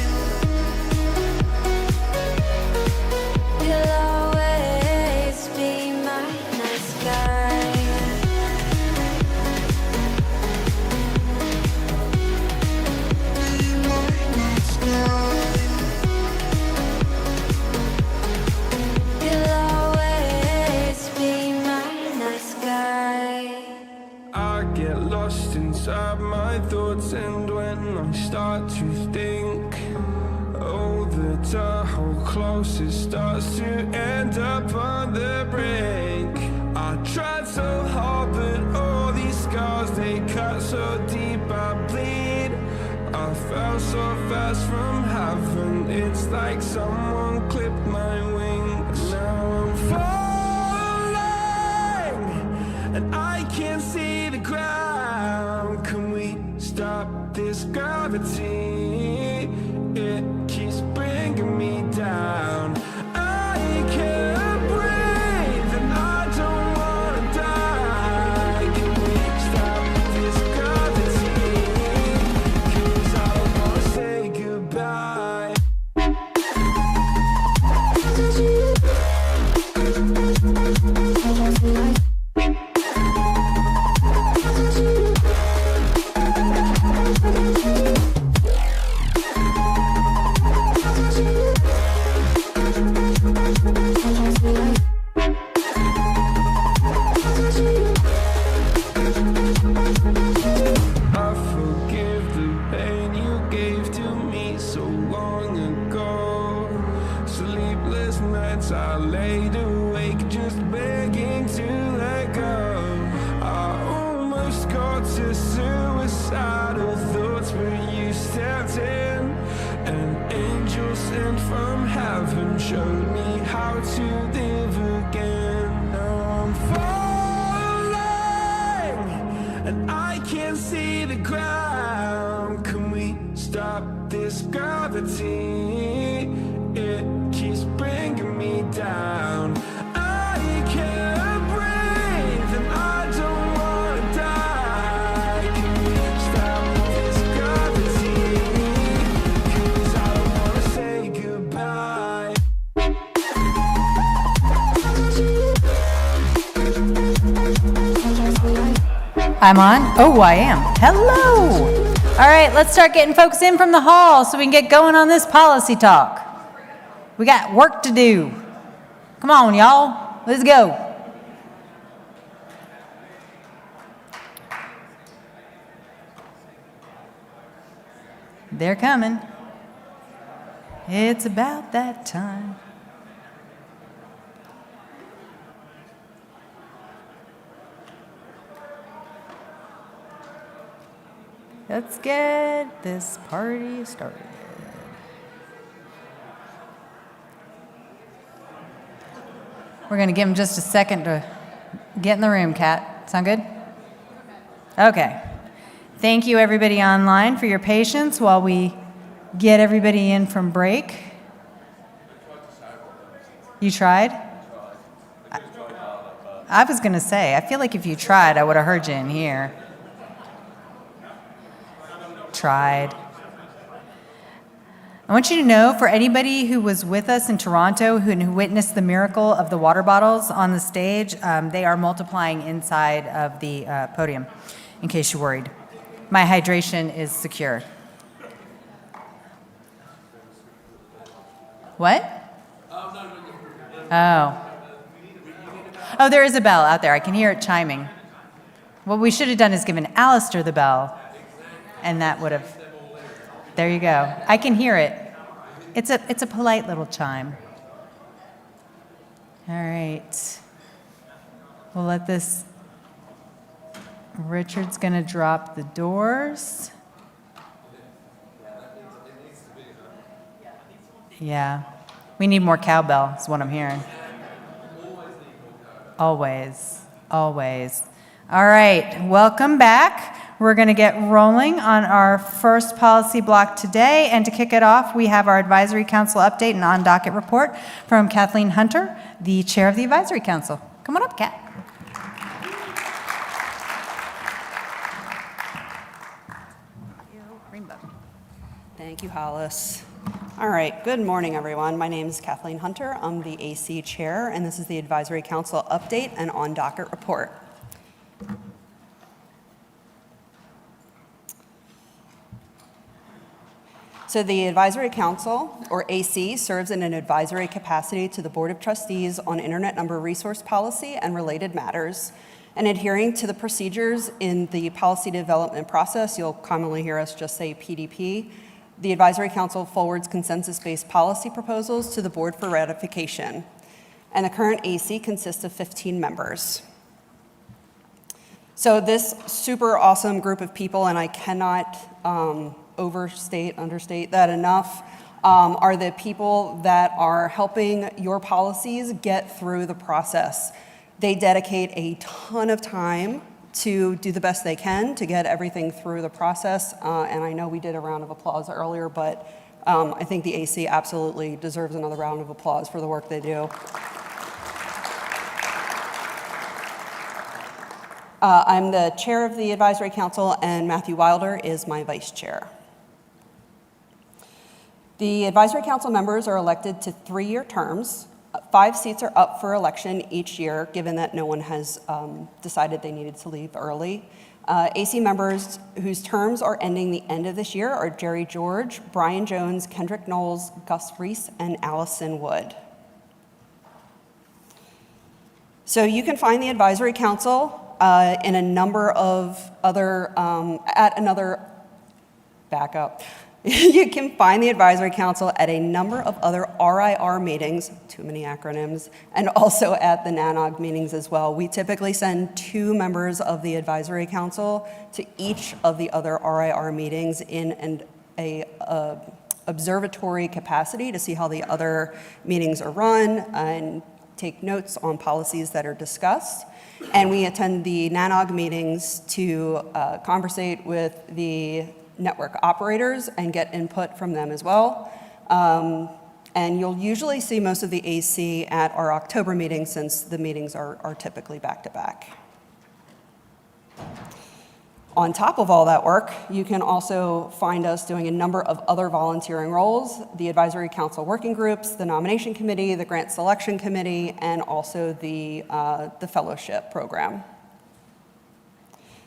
close it starts to end up on the brink. I tried so hard, but all these scars, they cut so deep I bleed. I fell so fast from heaven, it's like someone clipped my wings. Now I'm falling, and I can't see the ground. Can we stop this gravity? It keeps bringing me down. I can't breathe, and I don't wanna die. Can we stop this gravity? 'Cause I don't wanna say goodbye. I laid awake just begging to let go. I almost got to suicidal thoughts, but you stepped in. An angel sent from heaven showed me how to live again. Now I'm falling, and I can't see the ground. Can we stop this gravity? It keeps bringing me down. I can't breathe, and I don't wanna die. Can we stop this gravity? 'Cause I don't wanna say goodbye. I'm on? Oh, I am. Hello. All right, let's start getting folks in from the hall so we can get going on this policy talk. We got work to do. Come on, y'all. Let's go. They're coming. It's about that time. Let's get this party started. We're going to give them just a second to get in the room, Kat. Sound good? Okay. Thank you, everybody online, for your patience while we get everybody in from break. You tried? I was going to say, I feel like if you tried, I would have heard you in here. Tried. I want you to know, for anybody who was with us in Toronto who witnessed the miracle of the water bottles on the stage, they are multiplying inside of the podium, in case you're worried. My hydration is secure. What? Oh. Oh, there is a bell out there. I can hear it chiming. What we should have done is given Alistair the bell, and that would have... There you go. I can hear it. It's a polite little chime. All right. We'll let this... Richard's going to drop the doors. Yeah. We need more cowbell, is what I'm hearing. Always. Always. All right. Welcome back. We're going to get rolling on our first policy block today. And to kick it off, we have our Advisory Council update and on-docket report from Kathleen Hunter, the chair of the Advisory Council. Come on up, Kat. Thank you, Hollis. All right, good morning, everyone. My name is Kathleen Hunter. I'm the AC chair, and this is the Advisory Council update and on-docket report. So the Advisory Council, or AC, serves in an advisory capacity to the Board of Trustees on Internet Number Resource Policy and related matters. And adhering to the procedures in the policy development process, you'll commonly hear us just say PDP. the Advisory Council forwards consensus-based policy proposals to the board for ratification. And the current AC consists of 15 members. So this super awesome group of people, and I cannot understate that enough, are the people that are helping your policies get through the process. They dedicate a ton of time to do the best they can to get everything through the process. And I know we did a round of applause earlier, but I think the AC absolutely deserves another round of applause for the work they do. I'm the chair of the Advisory Council, and Matthew Wilder is my vice chair. The Advisory Council members are elected to 3-year terms. 5 seats are up for election each year, given that no one has decided they needed to leave early. AC members whose terms are ending the end of this year are Jerry George, Brian Jones, Kendrick Knowles, Gus Reese, and Allison Wood. So you can find the Advisory Council in a number of other, You can find the Advisory Council at a number of other RIR meetings, too many acronyms, and also at the NANOG meetings as well. We typically send 2 members of the Advisory Council to each of the other RIR meetings in an observatory capacity to see how the other meetings are run and take notes on policies that are discussed. And we attend the NANOG meetings to conversate with the network operators and get input from them as well. And you'll usually see most of the AC at our October meetings, since the meetings are typically back-to-back. On top of all that work, you can also find us doing a number of other volunteering roles: the Advisory Council working groups, the Nomination Committee, the Grant Selection Committee, and also the Fellowship Program.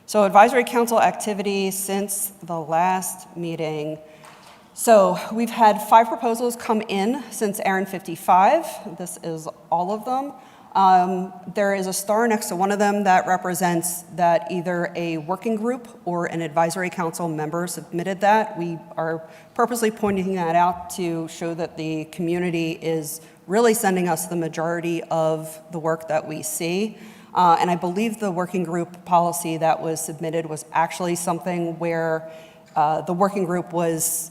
So Advisory Council activity since the last meeting. So we've had 5 proposals come in since ARIN 55. This is all of them. There is a star next to one of them that represents that either a working group or an Advisory Council member submitted that. We are purposely pointing that out to show that the community is really sending us the majority of the work that we see. And I believe the working group policy that was submitted was actually something where the working group was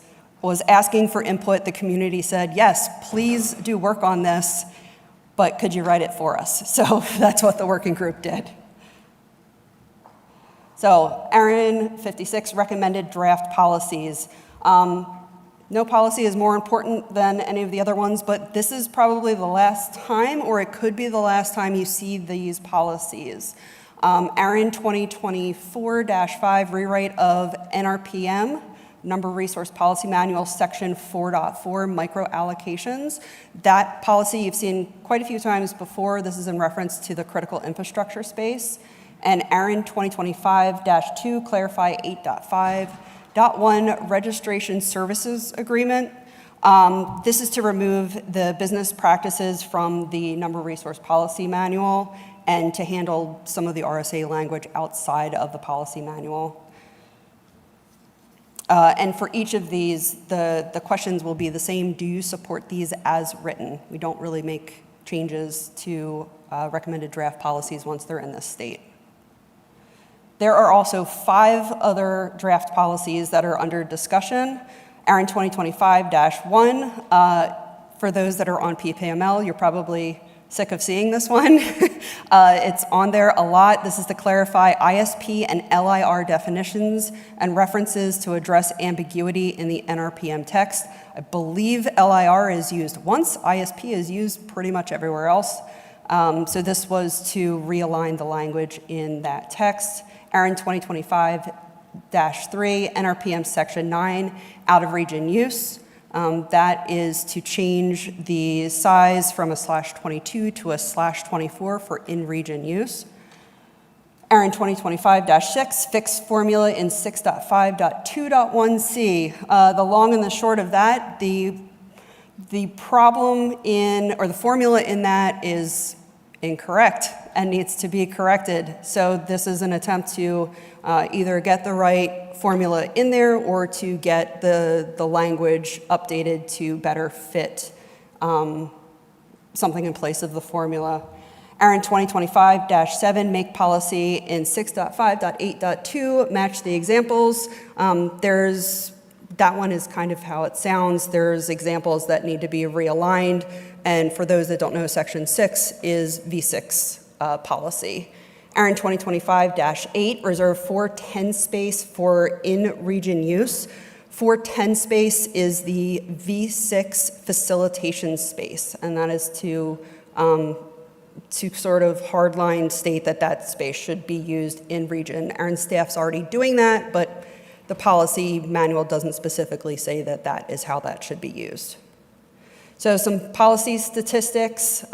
asking for input. The community said, yes, please do work on this, but could you write it for us? So that's what the working group did. So ARIN 56 recommended draft policies. No policy is more important than any of the other ones, but this is probably the last time, or it could be the last time you see these policies. ARIN 2024-5 rewrite of NRPM, Number Resource Policy Manual, Section 4.4, Micro-Allocations. That policy you've seen quite a few times before. This is in reference to the critical infrastructure space. And ARIN 2025-2, Clarify 8.5.1, Registration Services Agreement. This is to remove the business practices from the Number Resource Policy Manual and to handle some of the RSA language outside of the policy manual. And for each of these, the questions will be the same. Do you support these as written? We don't really make changes to recommended draft policies once they're in this state. There are also 5 other draft policies that are under discussion. ARIN 2025-1, for those that are on PPML, you're probably sick of seeing this one. It's on there a lot. This is to clarify ISP and LIR definitions and references to address ambiguity in the NRPM text. I believe LIR is used once. ISP is used pretty much everywhere else. So this was to realign the language in that text. ARIN 2025-3, NRPM Section 9, out-of-region use. That is to change the size from a /22 to a /24 for in-region use. ARIN 2025-6, fixed formula in 6.5.2.1c. The long and the short of that, the problem in, or the formula in that is incorrect. and needs to be corrected. So this is an attempt to either get the right formula in there or to get the language updated to better fit something in place of the formula. ARIN 2025-7, make policy in 6.5.8.2, match the examples. That one is kind of how it sounds. There's examples that need to be realigned. And for those that don't know, Section 6 is V6 policy. ARIN 2025-8, reserve 410 space for in-region use. 410 space is the V6 facilitation space, and that is to sort of hardline state that space should be used in region. ARIN staff's already doing that, but the policy manual doesn't specifically say that is how that should be used. So some policy statistics.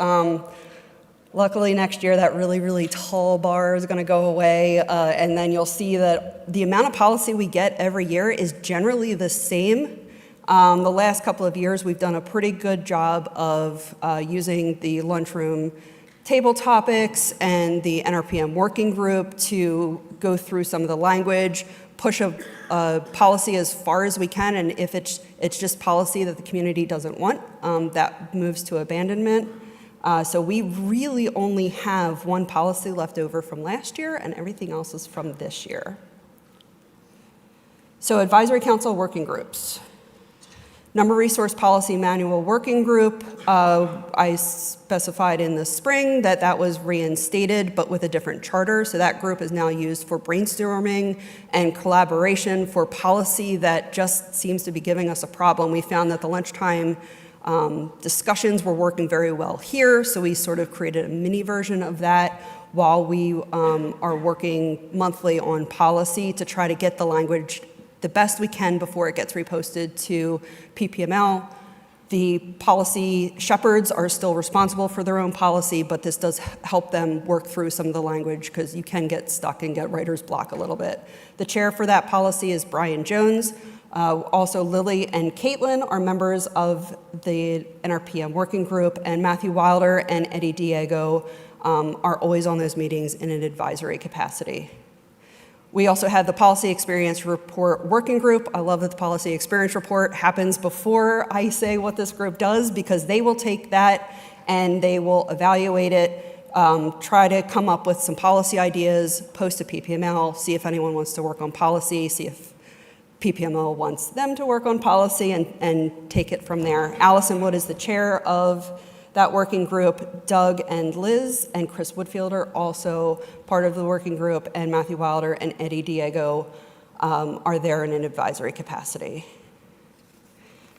Luckily next year that really, really tall bar is going to go away, and then you'll see that the amount of policy we get every year is generally the same. The last couple of years we've done a pretty good job of using the lunchroom table topics and the NRPM working group to go through some of the language, push a policy as far as we can, and if it's just policy that the community doesn't want, that moves to abandonment. So we really only have one policy left over from last year, and everything else is from this year. So advisory council working groups. Number resource policy manual working group, I specified in the spring that was reinstated, but with a different charter. So that group is now used for brainstorming and collaboration for policy that just seems to be giving us a problem. We found that the lunchtime discussions were working very well here, so we sort of created a mini version of that while we are working monthly on policy to try to get the language the best we can before it gets reposted to PPML. The policy shepherds are still responsible for their own policy, but this does help them work through some of the language because you can get stuck and get writer's block a little bit. The chair for that policy is Brian Jones. Also, Lily and Caitlin are members of the NRPM working group, and Matthew Wilder and Eddie Diego are always on those meetings in an advisory capacity. We also have the Policy Experience Report Working Group. I love that the Policy Experience Report happens before I say what this group does, because they will take that and they will evaluate it, try to come up with some policy ideas, post to PPML, see if anyone wants to work on policy, see if PPML wants them to work on policy, and take it from there. Allison Wood is the chair of that working group. Doug and Liz and Chris Woodfield are also part of the working group, and Matthew Wilder and Eddie Diego are there in an advisory capacity.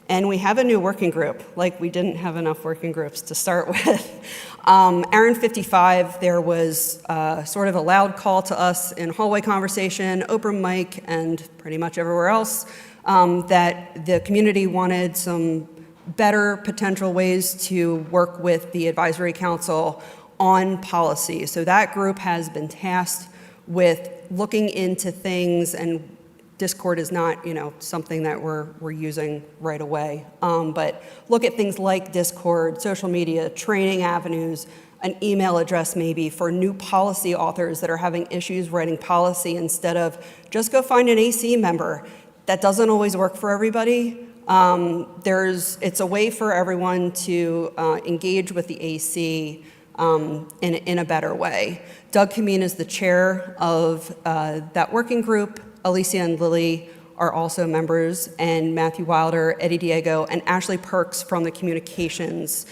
And we have a new working group, like we didn't have enough working groups to start with. ARIN 55, there was sort of a loud call to us in hallway conversation, open mic, and pretty much everywhere else, that the community wanted some better potential ways to work with the advisory council on policy. So that group has been tasked with looking into things, and Discord is not, something that we're using right away. But look at things like Discord, social media, training avenues, an email address maybe for new policy authors that are having issues writing policy, instead of just go find an AC member. That doesn't always work for everybody. It's a way for everyone to engage with the AC in a better way. Doug Kameen is the chair of that working group. Alicia and Lily are also members, and Matthew Wilder, Eddie Diego, and Ashley Perks from the communications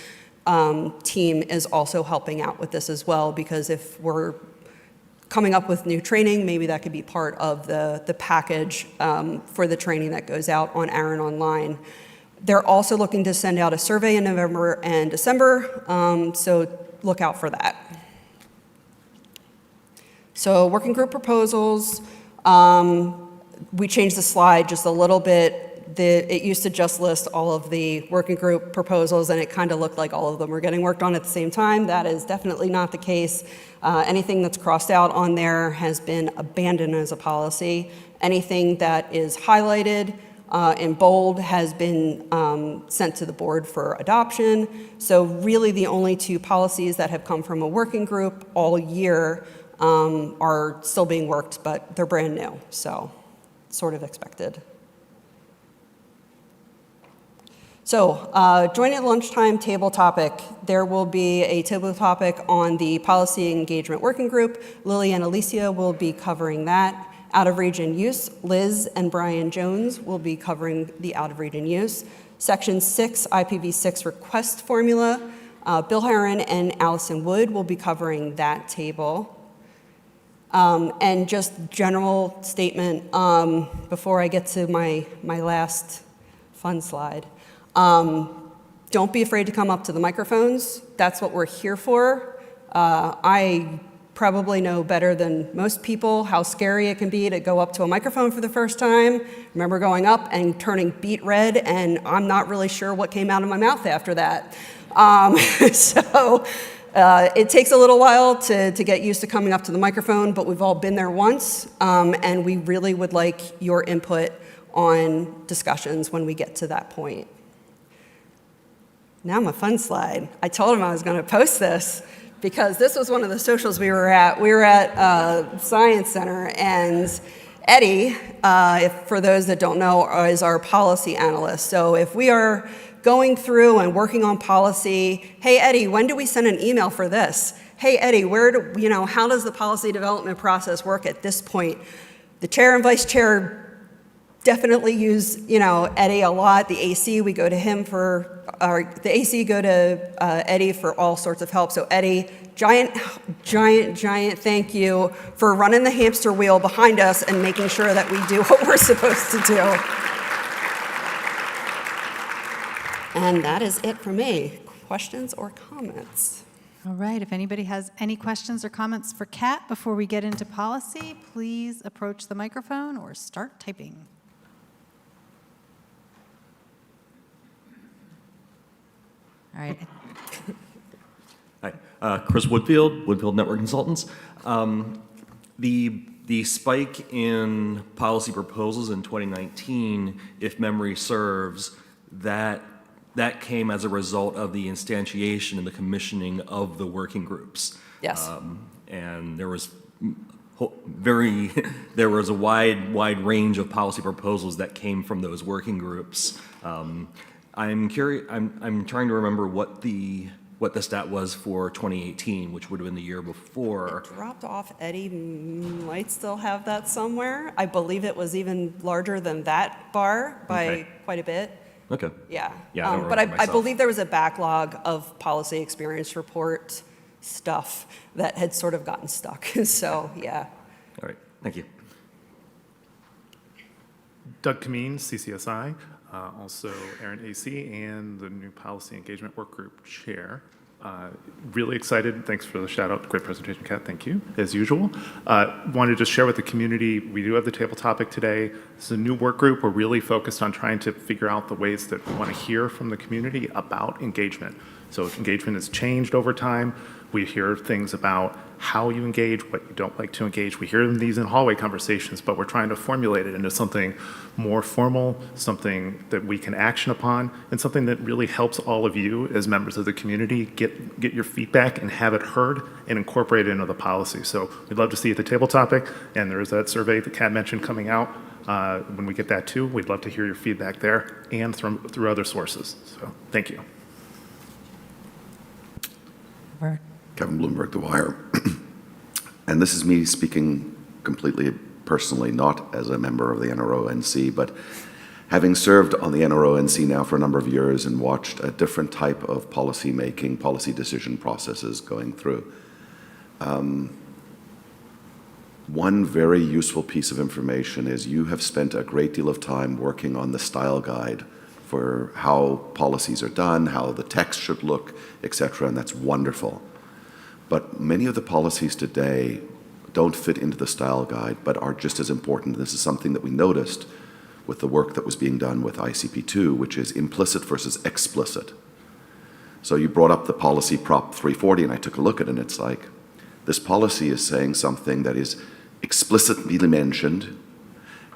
team is also helping out with this as well, because if we're coming up with new training, maybe that could be part of the package for the training that goes out on ARIN Online. They're also looking to send out a survey in November and December, so look out for that. So working group proposals, we changed the slide just a little bit. It used to just list all of the working group proposals, and it kind of looked like all of them were getting worked on at the same time. That is definitely not the case. Anything that's crossed out on there has been abandoned as a policy. Anything that is highlighted in bold has been sent to the board for adoption. So really the only two policies that have come from a working group all year are still being worked, but they're brand new, so sort of expected. So, join at lunchtime table topic. There will be a table topic on the policy engagement working group. Lily and Alicia will be covering that. Out of region use, Liz and Brian Jones will be covering the out of region use. Section 6, IPv6 request formula. Bill Heron and Allison Wood will be covering that table. And just general statement before I get to my last fun slide. Don't be afraid to come up to the microphones. That's what we're here for. I probably know better than most people how scary it can be to go up to a microphone for the first time. Remember going up and turning beet red, and I'm not really sure what came out of my mouth after that. It takes a little while to get used to coming up to the microphone, but we've all been there once, and we really would like your input on discussions when we get to that point. Now my fun slide. I told him I was going to post this because this was one of the socials we were at. We were at Science Center, and Eddie, for those that don't know, is our policy analyst. So if we are going through and working on policy, hey Eddie, when do we send an email for this? Hey Eddie, how does the policy development process work at this point? The chair and vice chair definitely use, Eddie a lot. The AC, we go to him for, the AC go to Eddie for all sorts of help. So Eddie, giant thank you for running the hamster wheel behind us and making sure that we do what we're supposed to do. And that is it for me. Questions or comments? All right, if anybody has any questions or comments for Kat before we get into policy, please approach the microphone or start typing. All right. Hi, Chris Woodfield, Woodfield Network Consultants. The spike in policy proposals in 2019, if memory serves, that came as a result of the instantiation and the commissioning of the working groups. Yes. And there was a wide range of policy proposals that came from those working groups. I'm curious. I'm trying to remember what the stat was for 2018, which would have been the year before. It dropped off. Eddie might still have that somewhere. I believe it was even larger than that bar by quite a bit. Okay. Yeah. Yeah. But I believe there was a backlog of policy experience report stuff that had sort of gotten stuck. So yeah. All right. Thank you. Doug Kameen, CCSI. Also ARIN AC and the new Policy Engagement Work Group Chair. Really excited. Thanks for the shout out. Great presentation, Kat. Thank you, as usual. Wanted to just share with the community, we do have the table topic today. This is a new work group. We're really focused on trying to figure out the ways that we want to hear from the community about engagement. So if engagement has changed over time, we hear things about how you engage, what you don't like to engage. We hear these in hallway conversations, but we're trying to formulate it into something more formal, something that we can action upon, and something that really helps all of you as members of the community get your feedback and have it heard and incorporated into the policy. So we'd love to see you at the table topic, and there is that survey that Kat mentioned coming out. When we get that too, we'd love to hear your feedback there and through other sources. So thank you. Kevin Bloomberg, The Wire. And this is me speaking completely personally, not as a member of the NRO-NC, but having served on the NRO-NC now for a number of years and watched a different type of policy making, policy decision processes going through. One very useful piece of information is you have spent a great deal of time working on the style guide for how policies are done, how the text should look, etc., and that's wonderful. But many of the policies today don't fit into the style guide, but are just as important. This is something that we noticed with the work that was being done with ICP2, which is implicit versus explicit. So you brought up the policy Prop 340, and I took a look at it, and it's like, this policy is saying something that is explicitly mentioned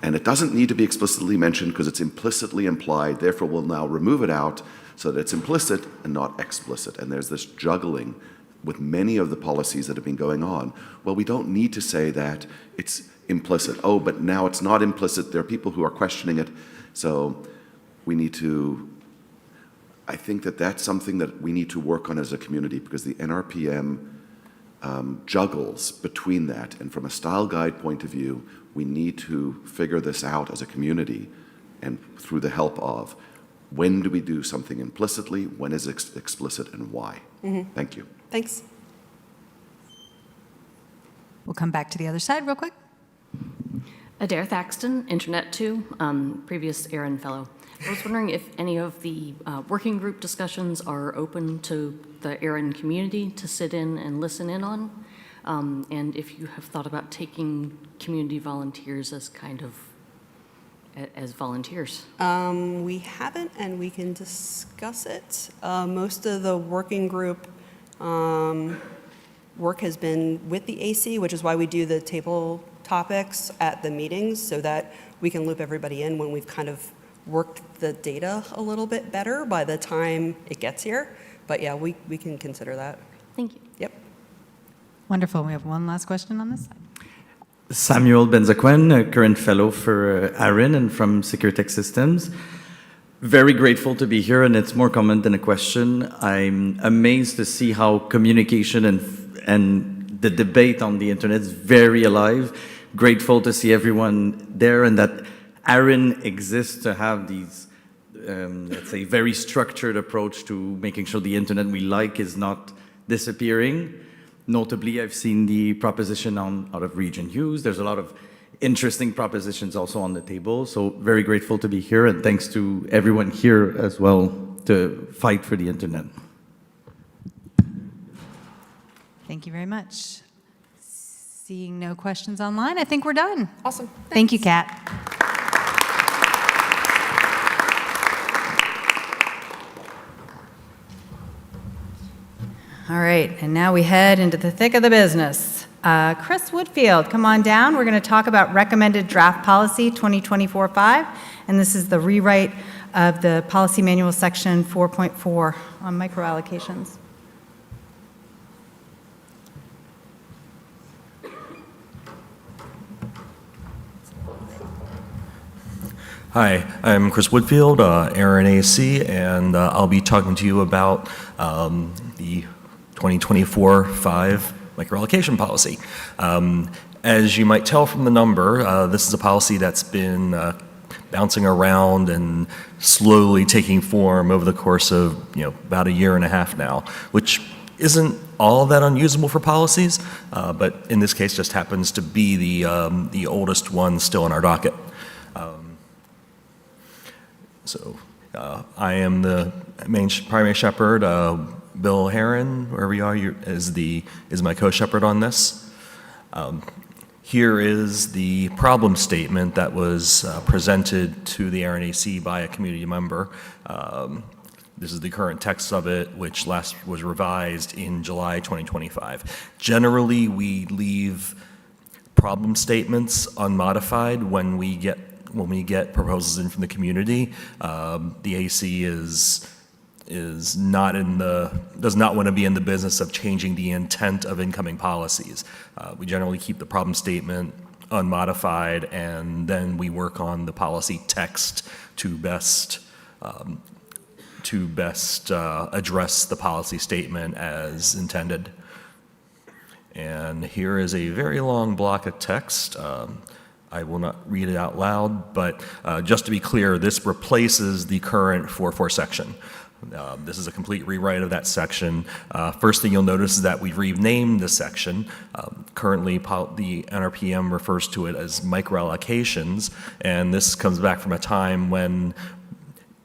And it doesn't need to be explicitly mentioned because it's implicitly implied. Therefore, we'll now remove it out so that it's implicit and not explicit. And there's this juggling with many of the policies that have been going on. Well, we don't need to say that it's implicit. Oh, but now it's not implicit. There are people who are questioning it. So we need to, I think that that's something that we need to work on as a community, because the NRPM juggles between that. And from a style guide point of view, we need to figure this out as a community, and through the help of when do we do something implicitly, when is it explicit, and why. Thank you. Thanks. We'll come back to the other side real quick. Adair Thaxton, Internet 2, previous ARIN fellow. I was wondering if any of the working group discussions are open to the ARIN community to sit in and listen in on, and if you have thought about taking community volunteers as kind of as volunteers. We haven't, and we can discuss it. Most of the working group work has been with the AC, which is why we do the table topics at the meetings, so that we can loop everybody in when we've kind of worked the data a little bit better by the time it gets here. But yeah, we can consider that. Thank you. Yep. Wonderful. We have one last question on this side. Samuel Benzaquin, a current fellow for ARIN and from Securtech Systems. Very grateful to be here, and it's more comment than a question. I'm amazed to see how communication and the debate on the internet is very alive. Grateful to see everyone there, and that ARIN exists to have these, let's say, very structured approach to making sure the internet we like is not disappearing. Notably, I've seen the proposition on out-of-region use. There's a lot of interesting propositions also on the table. So very grateful to be here, and thanks to everyone here as well to fight for the internet. Thank you very much. Seeing no questions online, I think we're done. Awesome. Thank you, Kat. All right, and now we head into the thick of the business. Chris Woodfield, come on down. We're going to talk about recommended draft policy 2024-5, and this is the rewrite of the policy manual section 4.4 on micro-allocations. Hi, I'm Chris Woodfield, ARIN AC, and I'll be talking to you about the 2024-5 micro-allocation policy. As you might tell from the number, this is a policy that's been bouncing around and slowly taking form over the course of about a year and a half now, which isn't all that unusable for policies, but in this case just happens to be the oldest one still on our docket. So I am the main primary shepherd. Bill Heron, wherever you are, is my co-shepherd on this. Here is the problem statement that was presented to the ARIN AC by a community member. This is the current text of it, which last was revised in July 2025. Generally, we leave problem statements unmodified when we get proposals in from the community. The AC does not want to be in the business of changing the intent of incoming policies. We generally keep the problem statement unmodified, and then we work on the policy text to best address the policy statement as intended. And here is a very long block of text. I will not read it out loud, but just to be clear, this replaces the current 4.4 section. This is a complete rewrite of that section. First thing you'll notice is that we've renamed the section. Currently, the NRPM refers to it as micro-allocations, and this comes back from a time when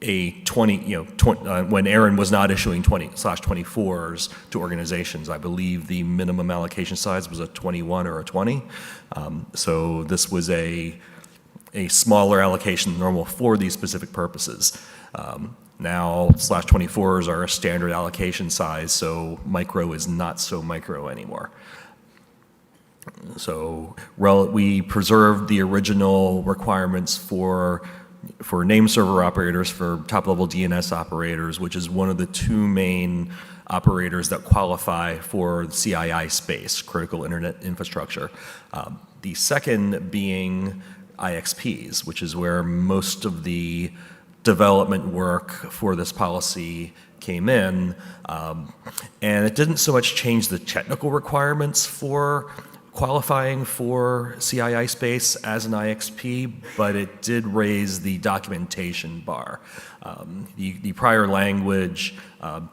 when ARIN was not issuing 20/24s to organizations. I believe the minimum allocation size was a 21 or a 20. So this was a smaller allocation than normal for these specific purposes. Now /24s are a standard allocation size, so micro is not so micro anymore. So we preserved the original requirements for name server operators, for top-level DNS operators, which is one of the two main operators that qualify for the CII space, critical internet infrastructure. The second being IXPs, which is where most of the development work for this policy came in. And it didn't so much change the technical requirements for qualifying for CII space as an IXP, but it did raise the documentation bar. The prior language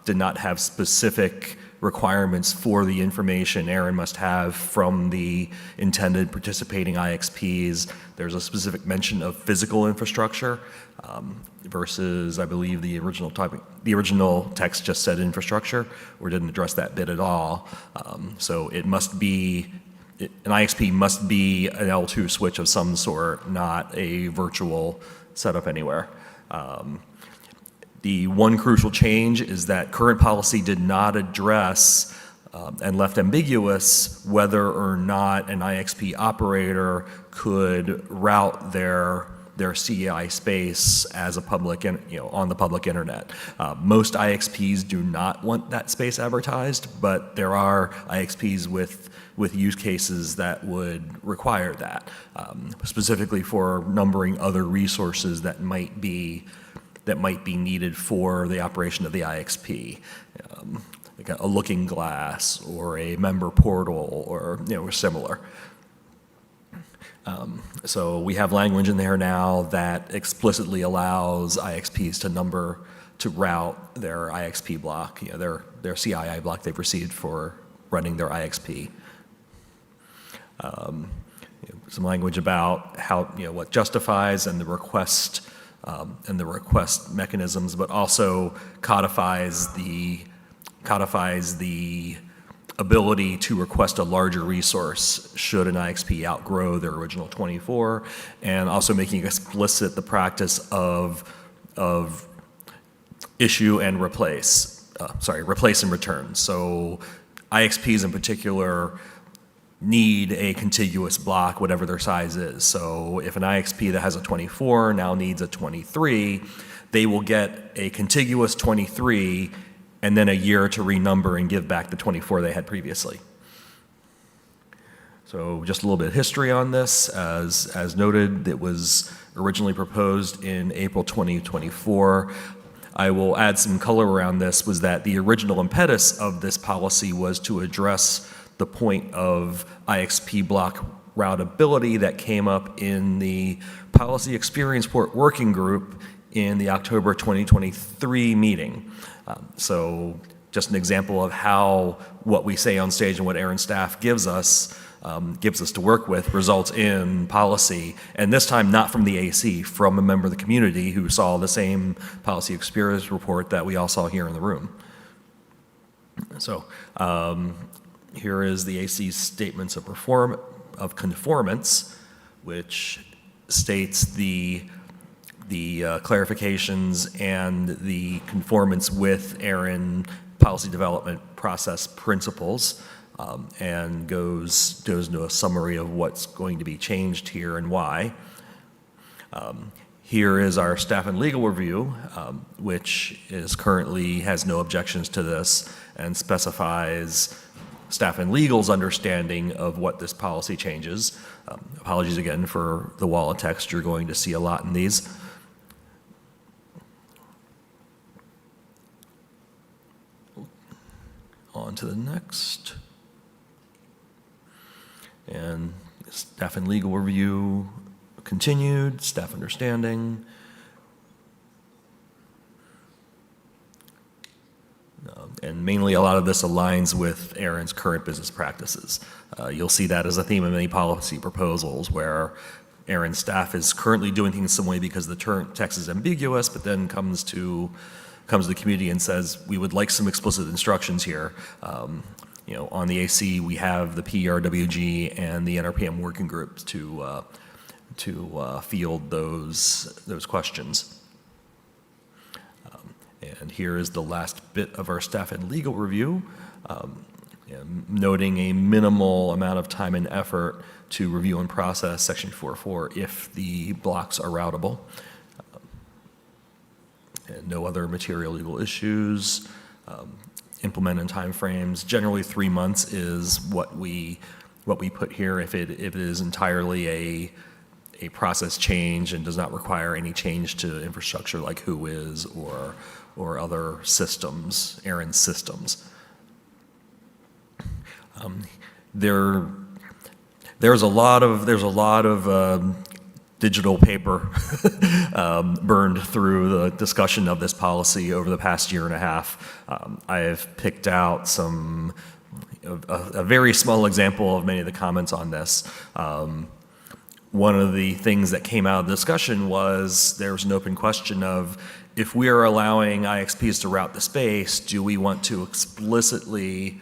did not have specific requirements for the information ARIN must have from the intended participating IXPs. There's a specific mention of physical infrastructure versus, I believe, the original text just said infrastructure, or didn't address that bit at all. So it must be, an IXP must be an L2 switch of some sort, not a virtual setup anywhere. The one crucial change is that current policy did not address and left ambiguous whether or not an IXP operator could route their CI space as a public, on the public internet. Most IXPs do not want that space advertised, but there are IXPs with use cases that would require that, specifically for numbering other resources that might be needed for the operation of the IXP, like a looking glass or a member portal or similar. So we have language in there now that explicitly allows IXPs to route their IXP block, their CII block they've received for running their IXP. Some language about how what justifies and the request mechanisms, but also codifies the ability to request a larger resource should an IXP outgrow their original 24, and also making explicit the practice of issue and replace and return. So IXPs in particular need a contiguous block, whatever their size is. So if an IXP that has a 24 now needs a 23, they will get a contiguous 23 and then a year to renumber and give back the 24 they had previously. So just a little bit of history on this. As noted, it was originally proposed in April 2024. I will add some color around this, was that the original impetus of this policy was to address the point of IXP block routability that came up in the Policy Experience Port Working Group in the October 2023 meeting. So just an example of how what we say on stage and what ARIN staff gives us to work with results in policy, and this time not from the AC, from a member of the community who saw the same policy experience report that we all saw here in the room. So here is the AC's statements of conformance, which states the clarifications and the conformance with ARIN policy development process principles, and goes into a summary of what's going to be changed here and why. Here is our staff and legal review, which currently has no objections to this and specifies staff and legal's understanding of what this policy changes. Apologies again for the wall of text. You're going to see a lot in these. On to the next. And staff and legal review continued, staff understanding. And mainly a lot of this aligns with ARIN's current business practices. You'll see that as a theme of many policy proposals where ARIN staff is currently doing things some way because the text is ambiguous, but then comes to the community and says, we would like some explicit instructions here. On the AC, we have the PRWG and the NRPM working groups to field those questions. And here is the last bit of our staff and legal review. noting a minimal amount of time and effort to review and process Section 4.4 if the blocks are routable. And no other material legal issues. Implement in timeframes. Generally, 3 months is what we put here if it is entirely a process change and does not require any change to infrastructure like WHOIS or other systems, ARIN systems. There's a lot of digital paper burned through the discussion of this policy over the past year and a half. I have picked out a very small example of many of the comments on this. One of the things that came out of the discussion was there was an open question of, if we are allowing IXPs to route the space, do we want to explicitly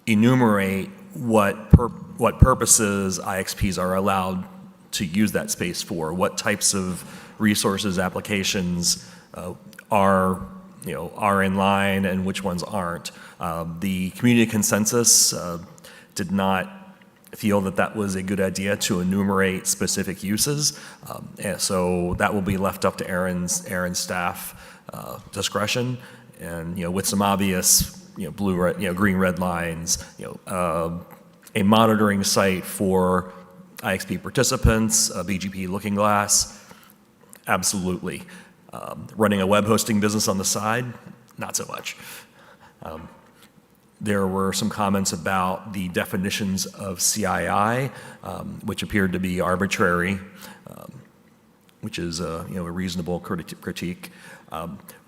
enumerate what purposes IXPs are allowed to use that space for? What types of resources, applications are in line and which ones aren't? The community consensus did not feel that was a good idea to enumerate specific uses, and so that will be left up to ARIN staff discretion, and with some obvious green red lines, a monitoring site for IXP participants, a BGP looking glass, absolutely. Running a web hosting business on the side, not so much. There were some comments about the definitions of CII, which appeared to be arbitrary, which is a reasonable critique.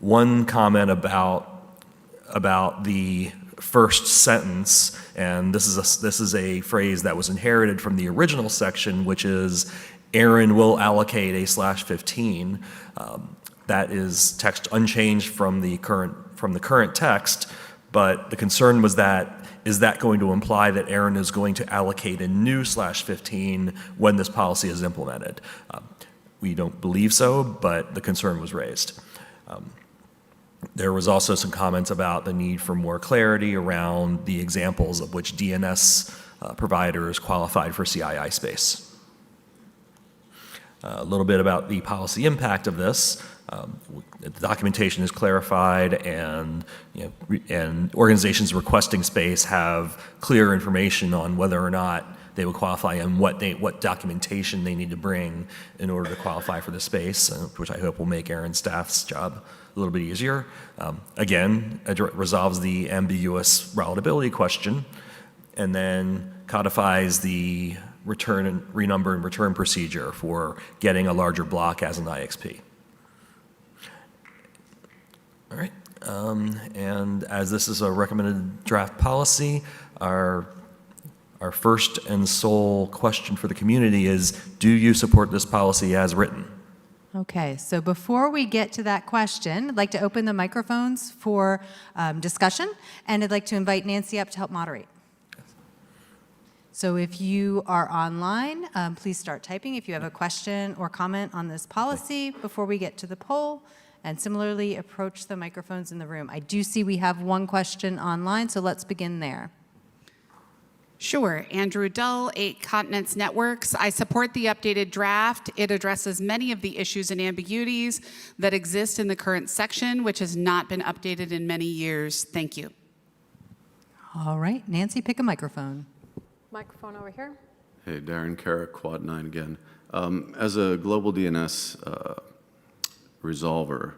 One comment about the first sentence, and this is a phrase that was inherited from the original section, which is ARIN will allocate a /15. That is text unchanged from the current text, but the concern was that, is that going to imply that ARIN is going to allocate a new /15 when this policy is implemented? We don't believe so, but the concern was raised. There was also some comments about the need for more clarity around the examples of which DNS providers qualified for CII space. A little bit about the policy impact of this. The documentation is clarified, and organizations requesting space have clear information on whether or not they would qualify and what documentation they need to bring in order to qualify for the space, which I hope will make ARIN staff's job a little bit easier. Again, it resolves the ambiguous routability question, and then codifies the return and renumber and return procedure for getting a larger block as an IXP. All right, and as this is a recommended draft policy, our first and sole question for the community is, do you support this policy as written? Okay, so before we get to that question, I'd like to open the microphones for discussion, and I'd like to invite Nancy up to help moderate. So if you are online, please start typing if you have a question or comment on this policy before we get to the poll, and similarly approach the microphones in the room. I do see we have one question online, so let's begin there. Sure. Andrew Dull, 8 Continents Networks. I support the updated draft. It addresses many of the issues and ambiguities that exist in the current section, which has not been updated in many years. Thank you. All right, Nancy, pick a microphone. Microphone over here. Hey, Darren Carrick, Quad 9 again. As a global DNS resolver,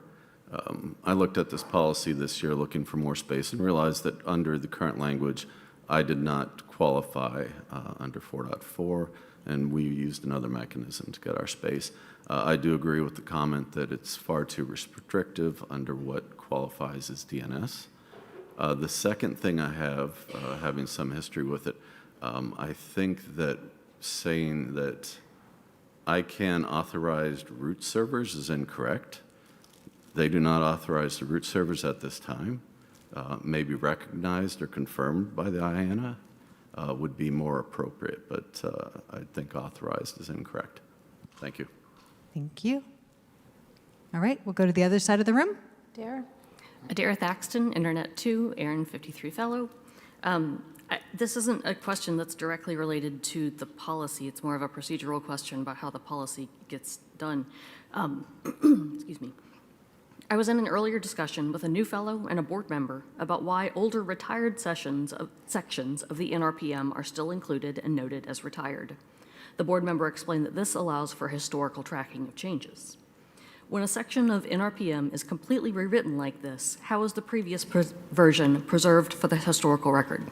I looked at this policy this year looking for more space and realized that under the current language, I did not qualify under 4.4, and we used another mechanism to get our space. I do agree with the comment that it's far too restrictive under what qualifies as DNS. The second thing I have, having some history with it, I think that saying that ICANN authorized root servers is incorrect. They do not authorize the root servers at this time. May be recognized or confirmed by the IANA would be more appropriate, but I think authorized is incorrect. Thank you. Thank you. All right, we'll go to the other side of the room. Dare. Adair Thaxton, Internet 2, ARIN 53 Fellow. This isn't a question that's directly related to the policy. It's more of a procedural question about how the policy gets done. Excuse me. I was in an earlier discussion with a new fellow and a board member about why older retired sections of the NRPM are still included and noted as retired. The board member explained that this allows for historical tracking of changes. When a section of NRPM is completely rewritten like this, how is the previous version preserved for the historical record?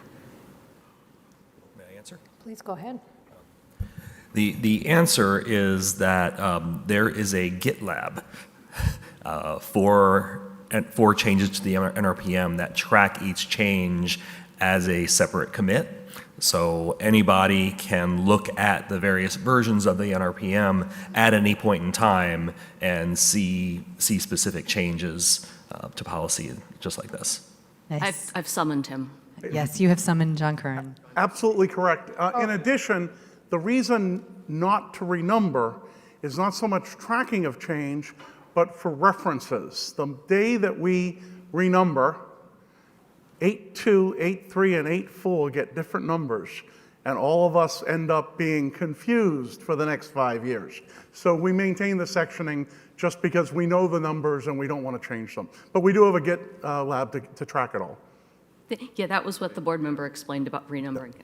May I answer? Please go ahead. The answer is that there is a GitLab for changes to the NRPM that track each change as a separate commit. So anybody can look at the various versions of the NRPM at any point in time and see specific changes to policy just like this. Nice. I've summoned him. Yes, you have summoned John Curran. Absolutely correct. In addition, the reason not to renumber is not so much tracking of change, but for references. The day that we renumber, 8.2, 8.3, and 8.4 get different numbers, and all of us end up being confused for the next 5 years. So we maintain the sectioning just because we know the numbers and we don't want to change them. But we do have a Git lab to track it all. Yeah, that was what the board member explained about renumbering.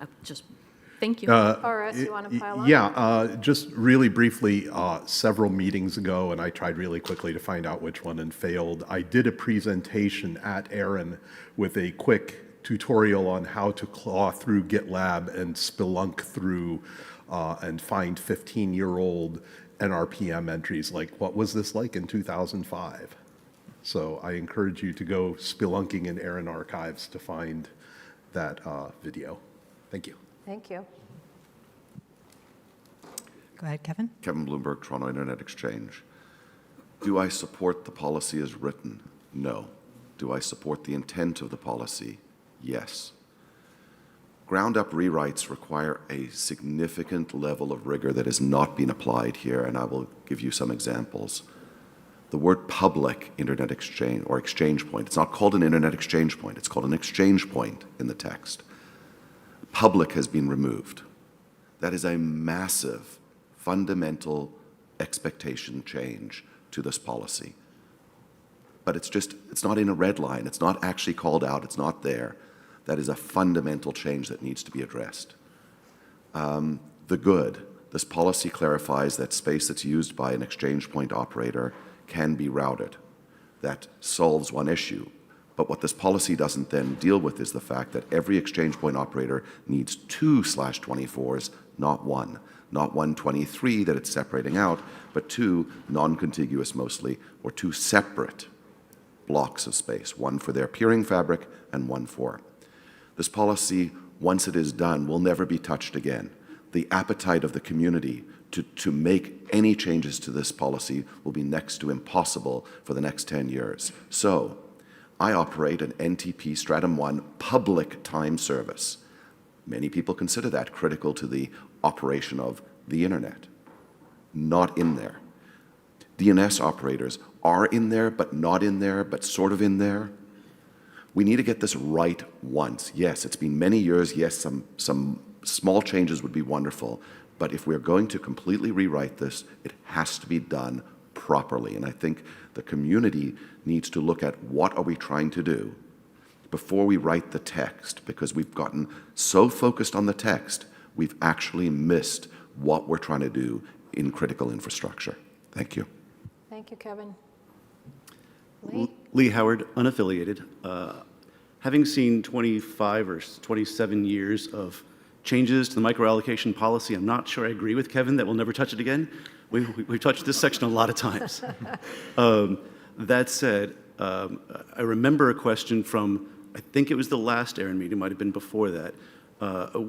Thank you. Horace, you want to pile on? Yeah, just really briefly, several meetings ago, and I tried really quickly to find out which one and failed, I did a presentation at ARIN with a quick tutorial on how to claw through GitLab and spelunk through and find 15-year-old NRPM entries. Like, what was this like in 2005? So I encourage you to go spelunking in ARIN archives to find that video. Thank you. Thank you. Go ahead, Kevin. Kevin Bloomberg, Toronto Internet Exchange. Do I support the policy as written? No. Do I support the intent of the policy? Yes. Ground-up rewrites require a significant level of rigor that has not been applied here, and I will give you some examples. The word public internet exchange or exchange point, it's not called an internet exchange point, it's called an exchange point in the text. Public has been removed. That is a massive, fundamental expectation change to this policy. But it's not in a red line. It's not actually called out. It's not there. That is a fundamental change that needs to be addressed. The good. This policy clarifies that space that's used by an exchange point operator can be routed. That solves one issue. But what this policy doesn't then deal with is the fact that every exchange point operator needs 2 /24s, not 1. Not 123 that it's separating out, but 2 non-contiguous mostly, or 2 separate blocks of space, one for their peering fabric and one for. This policy, once it is done, will never be touched again. The appetite of the community to make any changes to this policy will be next to impossible for the next 10 years. So, I operate an NTP Stratum 1 public time service. Many people consider that critical to the operation of the internet. Not in there. DNS operators are in there, but not in there, but sort of in there. We need to get this right once. Yes, it's been many years. Yes, some small changes would be wonderful. But if we're going to completely rewrite this, it has to be done properly. And I think the community needs to look at what are we trying to do before we write the text, because we've gotten so focused on the text, we've actually missed what we're trying to do in critical infrastructure. Thank you. Thank you, Kevin. Lee Howard, unaffiliated. Having seen 25 or 27 years of changes to the micro-allocation policy, I'm not sure I agree with Kevin that we'll never touch it again. We've touched this section a lot of times. That said, I remember a question from, I think it was the last ARIN meeting, might have been before that,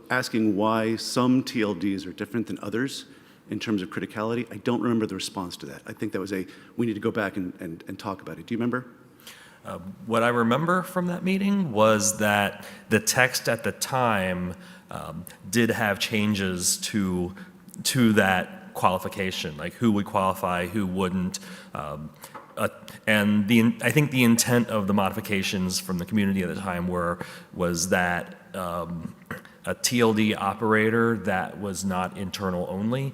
asking why some TLDs are different than others in terms of criticality. I don't remember the response to that. I think that was we need to go back and talk about it. Do you remember? What I remember from that meeting was that the text at the time did have changes to that qualification, like who would qualify, who wouldn't. I think the intent of the modifications from the community at the time was that a TLD operator that was not internal only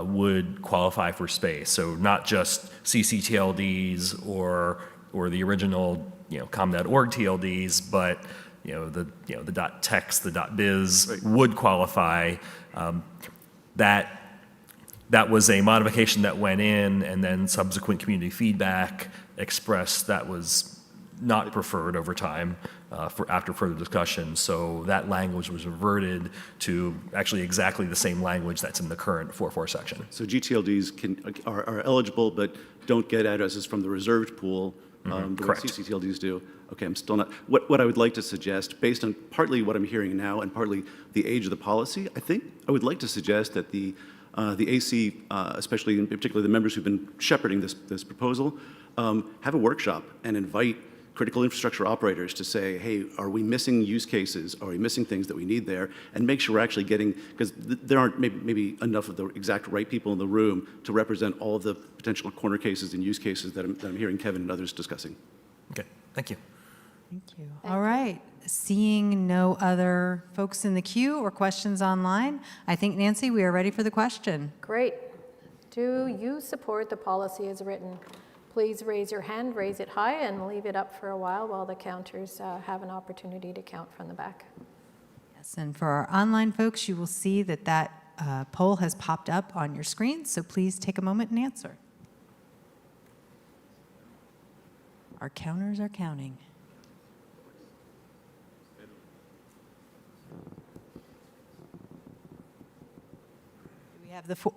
would qualify for space. So not just CCTLDs or the original com.org TLDs, but the .text, the .biz would qualify. That was a modification that went in, and then subsequent community feedback expressed that was not preferred over time after further discussion. So that language was reverted to actually exactly the same language that's in the current 4.4 section. So GTLDs are eligible, but don't get addresses from the reserved pool, the way Correct. CCTLDs do. Okay, I'm still not. What I would like to suggest, based on partly what I'm hearing now and partly the age of the policy, I would like to suggest that the AC, especially in particular the members who've been shepherding this proposal, have a workshop and invite critical infrastructure operators to say, hey, are we missing use cases? Are we missing things that we need there? And make sure we're actually getting, because there aren't maybe enough of the exact right people in the room to represent all of the potential corner cases and use cases that I'm hearing Kevin and others discussing. Okay, thank you. Thank you. All right. Seeing no other folks in the queue or questions online, I think, Nancy, we are ready for the question. Great. Do you support the policy as written? Please raise your hand, raise it high, and leave it up for a while the counters have an opportunity to count from the back. Yes, and for our online folks, you will see that poll has popped up on your screen, so please take a moment and answer. Our counters are counting.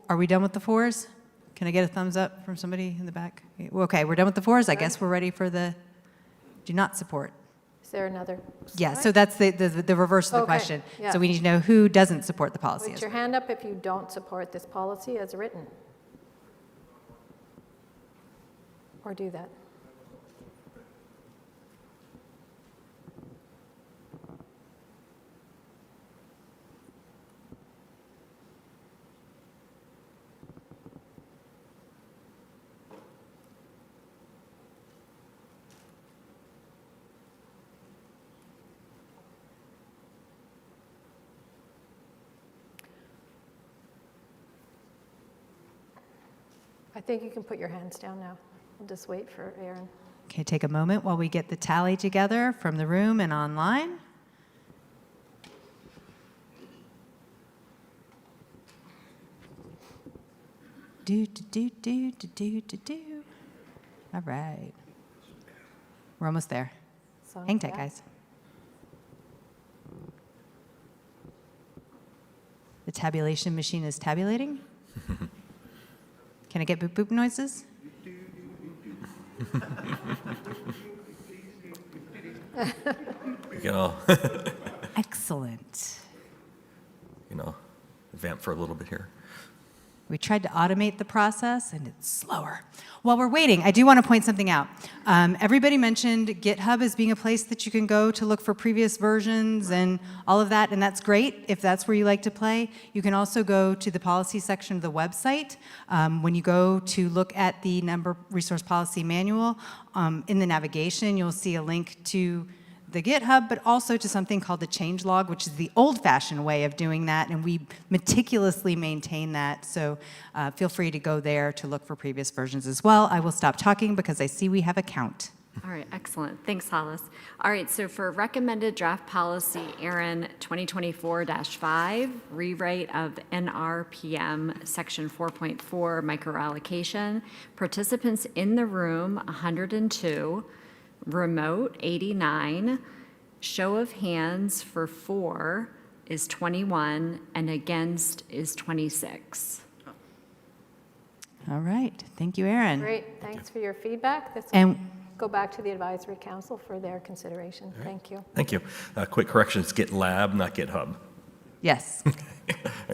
Are we done with the fours? Can I get a thumbs up from somebody in the back? Okay, we're done with the fours. I guess we're ready for the do not support. Is there another slide? Yeah, so that's the reverse of the Okay, question. yeah. So we need to know who doesn't support the policy. Put your hand up if you don't support this policy as written. Or do that. I think you can put your hands down now. We'll just wait for ARIN. Okay, take a moment while we get the tally together from the room and online. Do. All right. We're almost there. Hang tight, guys. The tabulation machine is tabulating. Can I get boop boop noises? Excellent. Vamp for a little bit here. We tried to automate the process, and it's slower. While we're waiting, I do want to point something out. Everybody mentioned GitHub as being a place that you can go to look for previous versions and all of that, and that's great if that's where you like to play. You can also go to the policy section of the website. When you go to look at the Number Resource Policy Manual, in the navigation, you'll see a link to the GitHub, but also to something called the changelog, which is the old-fashioned way of doing that, and we meticulously maintain that. So feel free to go there to look for previous versions as well. I will stop talking because I see we have a count. All right, excellent. Thanks, Hollis. All right, so for recommended draft policy, ARIN 2024-5, rewrite of NRPM section 4.4 micro-allocation, participants in the room 102, remote 89, show of hands for 4 is 21, and against is 26. All right, thank you, ARIN. Great, thanks for your feedback. This And will go back to the advisory council for their consideration. Thank you. Thank you. Quick correction, it's GitLab, not GitHub. Yes. Right,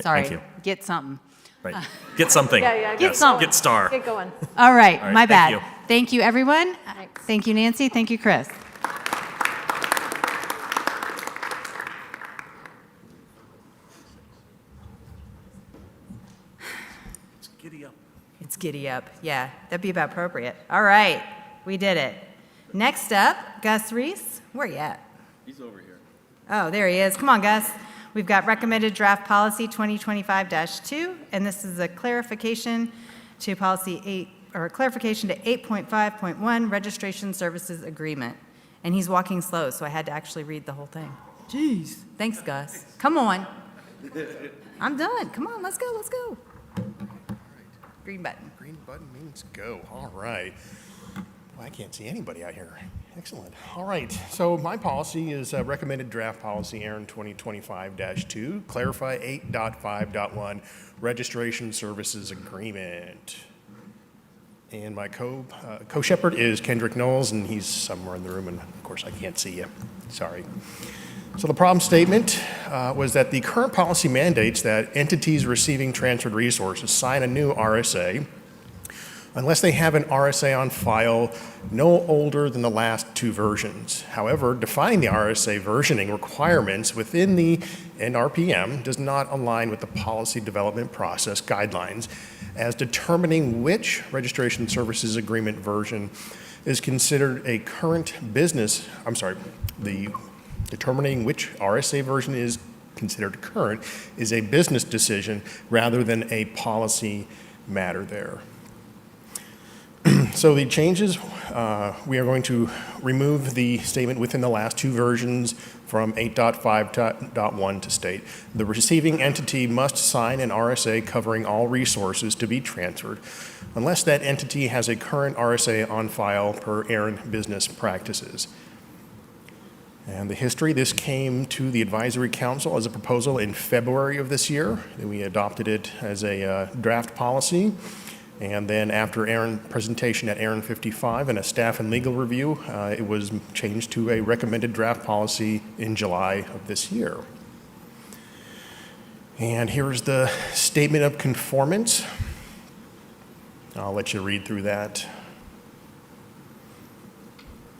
Sorry, thank you. get something. Right. Get something. Get Yes, something. Get star. Get going. All right, All right, my thank bad. you. Thank you, everyone. Thanks. Thank you, Nancy. Thank you, Chris. Giddy up. It's giddy up. Yeah, that'd be about appropriate. All right, we did it. Next up, Gus Reese. Where you at? He's over here. Oh, there he is. Come on, Gus. We've got recommended draft policy 2025-2, and this is a clarification to policy 8, or clarification to 8.5.1 registration services agreement. And he's walking slow, so I had to actually read the whole thing. Jeez. Thanks, Gus. Come on. I'm done. Come on, let's go, let's go. Green button. Green button means go. All right. Well, I can't see anybody out here. Excellent. All right. So my policy is recommended draft policy ARIN 2025-2, clarify 8.5.1 registration services agreement. And my co-shepherd is Kendrick Knowles, and he's somewhere in the room, and of course I can't see you. Sorry. So the problem statement was that the current policy mandates that entities receiving transferred resources sign a new RSA unless they have an RSA on file no older than the last 2 versions. However, defining the RSA versioning requirements within the NRPM does not align with the policy development process guidelines, as determining which registration services agreement version is considered a current business, determining which RSA version is considered current is a business decision rather than a policy matter there. So the changes, we are going to remove the statement within the last 2 versions from 8.5.1 to state, the receiving entity must sign an RSA covering all resources to be transferred unless that entity has a current RSA on file per ARIN business practices. And the history, this came to the Advisory Council as a proposal in February of this year. We adopted it as a draft policy. And then after ARIN presentation at ARIN 55 and a staff and legal review, it was changed to a recommended draft policy in July of this year. And here's the statement of conformance. I'll let you read through that.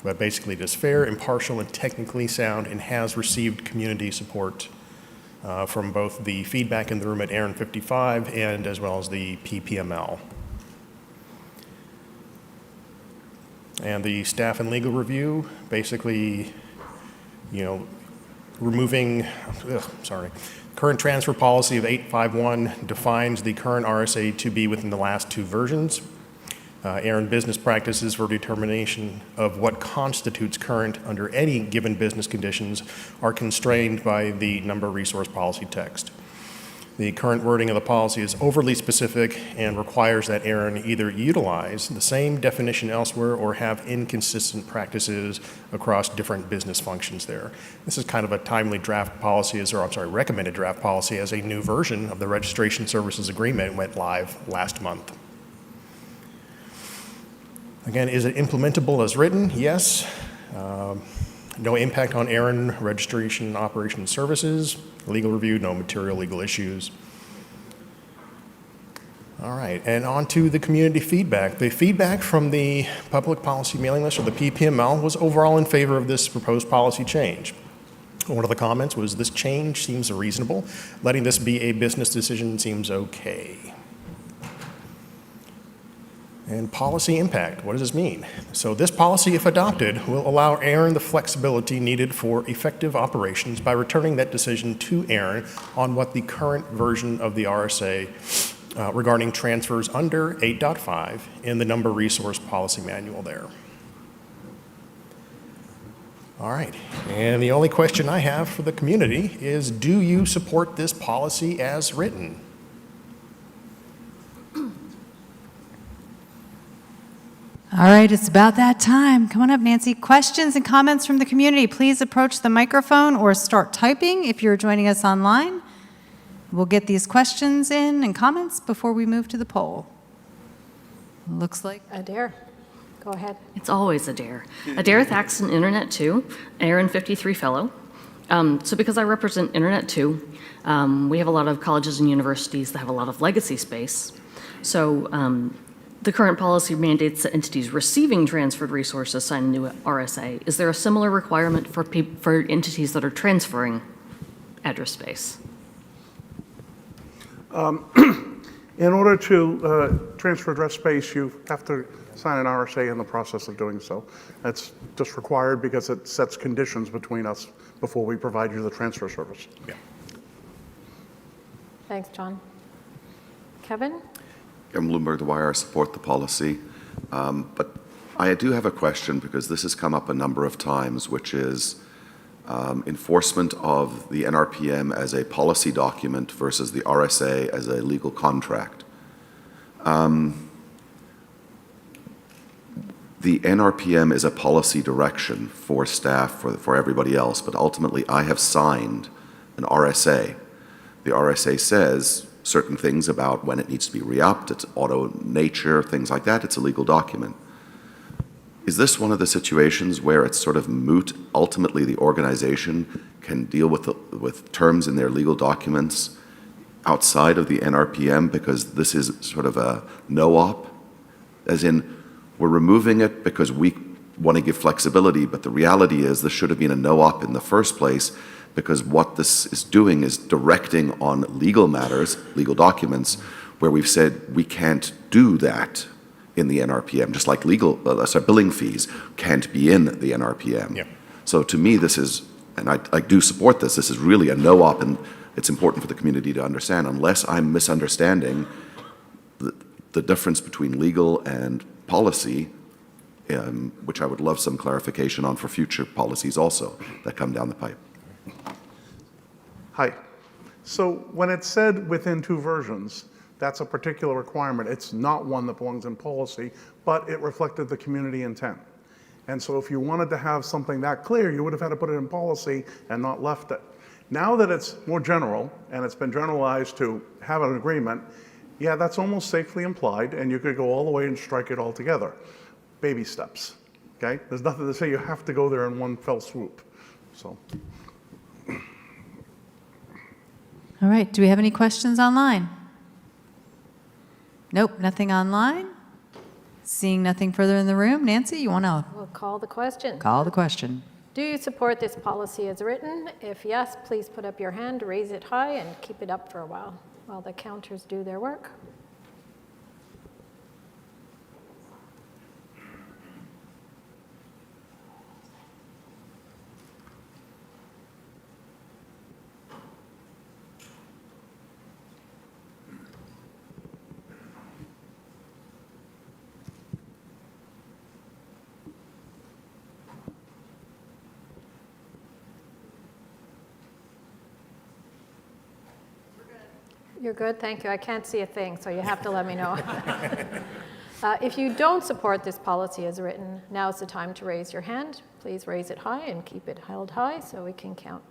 But basically it is fair, impartial, and technically sound, and has received community support from both the feedback in the room at ARIN 55 and as well as the PPML. And the staff and legal review, basically, removing, current transfer policy of 851 defines the current RSA to be within the last 2 versions. ARIN business practices for determination of what constitutes current under any given business conditions are constrained by the number resource policy text. The current wording of the policy is overly specific and requires that ARIN either utilize the same definition elsewhere or have inconsistent practices across different business functions there. This is kind of a timely draft policy, recommended draft policy, as a new version of the Registration Services Agreement went live last month. Again, is it implementable as written? Yes. No impact on ARIN registration operation services. Legal review, no material legal issues. All right, and on to the community feedback. The feedback from the public policy mailing list, or the PPML, was overall in favor of this proposed policy change. One of the comments was, this change seems reasonable. Letting this be a business decision seems okay. And policy impact, what does this mean? So this policy, if adopted, will allow ARIN the flexibility needed for effective operations by returning that decision to ARIN on what the current version of the RSA regarding transfers under 8.5 in the number resource policy manual there. All right, and the only question I have for the community is, do you support this policy as written? All right, it's about that time. Come on up, Nancy. Questions and comments from the community, please approach the microphone or start typing if you're joining us online. We'll get these questions in and comments before we move to the poll. Looks like Adair, go ahead. It's always Adair. Adair Thaxton, Internet 2, ARIN 53 Fellow. So because I represent Internet 2, we have a lot of colleges and universities that have a lot of legacy space. So the current policy mandates that entities receiving transferred resources sign a new RSA. Is there a similar requirement for entities that are transferring address space? In order to transfer address space, you have to sign an RSA in the process of doing so. That's just required because it sets conditions between us before we provide you the transfer service. Yeah. Thanks, John. Kevin? Kevin Bloomberg, The Wire, support the policy. But I do have a question because this has come up a number of times, which is enforcement of the NRPM as a policy document versus the RSA as a legal contract. The NRPM is a policy direction for staff, for everybody else, but ultimately I have signed an RSA. The RSA says certain things about when it needs to be re-upped, its auto nature, things like that. It's a legal document. Is this one of the situations where it's sort of moot? Ultimately, the organization can deal with terms in their legal documents outside of the NRPM because this is sort of a no-op? As in, we're removing it because we want to give flexibility, but the reality is this should have been a no-op in the first place because what this is doing is directing on legal matters, legal documents, where we've said we can't do that in the NRPM, just like billing fees can't be in the NRPM. Yeah. So to me, this is, and I do support this, this is really a no-op, and it's important for the community to understand, unless I'm misunderstanding the difference between legal and policy, which I would love some clarification on for future policies also that come down the pipe. Hi. So when it said within 2 versions, that's a particular requirement. It's not one that belongs in policy, but it reflected the community intent. And so if you wanted to have something that clear, you would have had to put it in policy and not left it. Now that it's more general, and it's been generalized to have an agreement, yeah, that's almost safely implied, and you could go all the way and strike it altogether. Baby steps, okay? There's nothing to say you have to go there in one fell swoop, so. All right, do we have any questions online? Nope, nothing online. Seeing nothing further in the room, Nancy, you want to We'll call the question. call the question? Do you support this policy as written? If yes, please put up your hand, raise it high, and keep it up for a while the counters do their work. You're good, thank you. I can't see a thing, so you have to let me know. If you don't support this policy as written, now's the time to raise your hand. Please raise it high and keep it held high so we can count.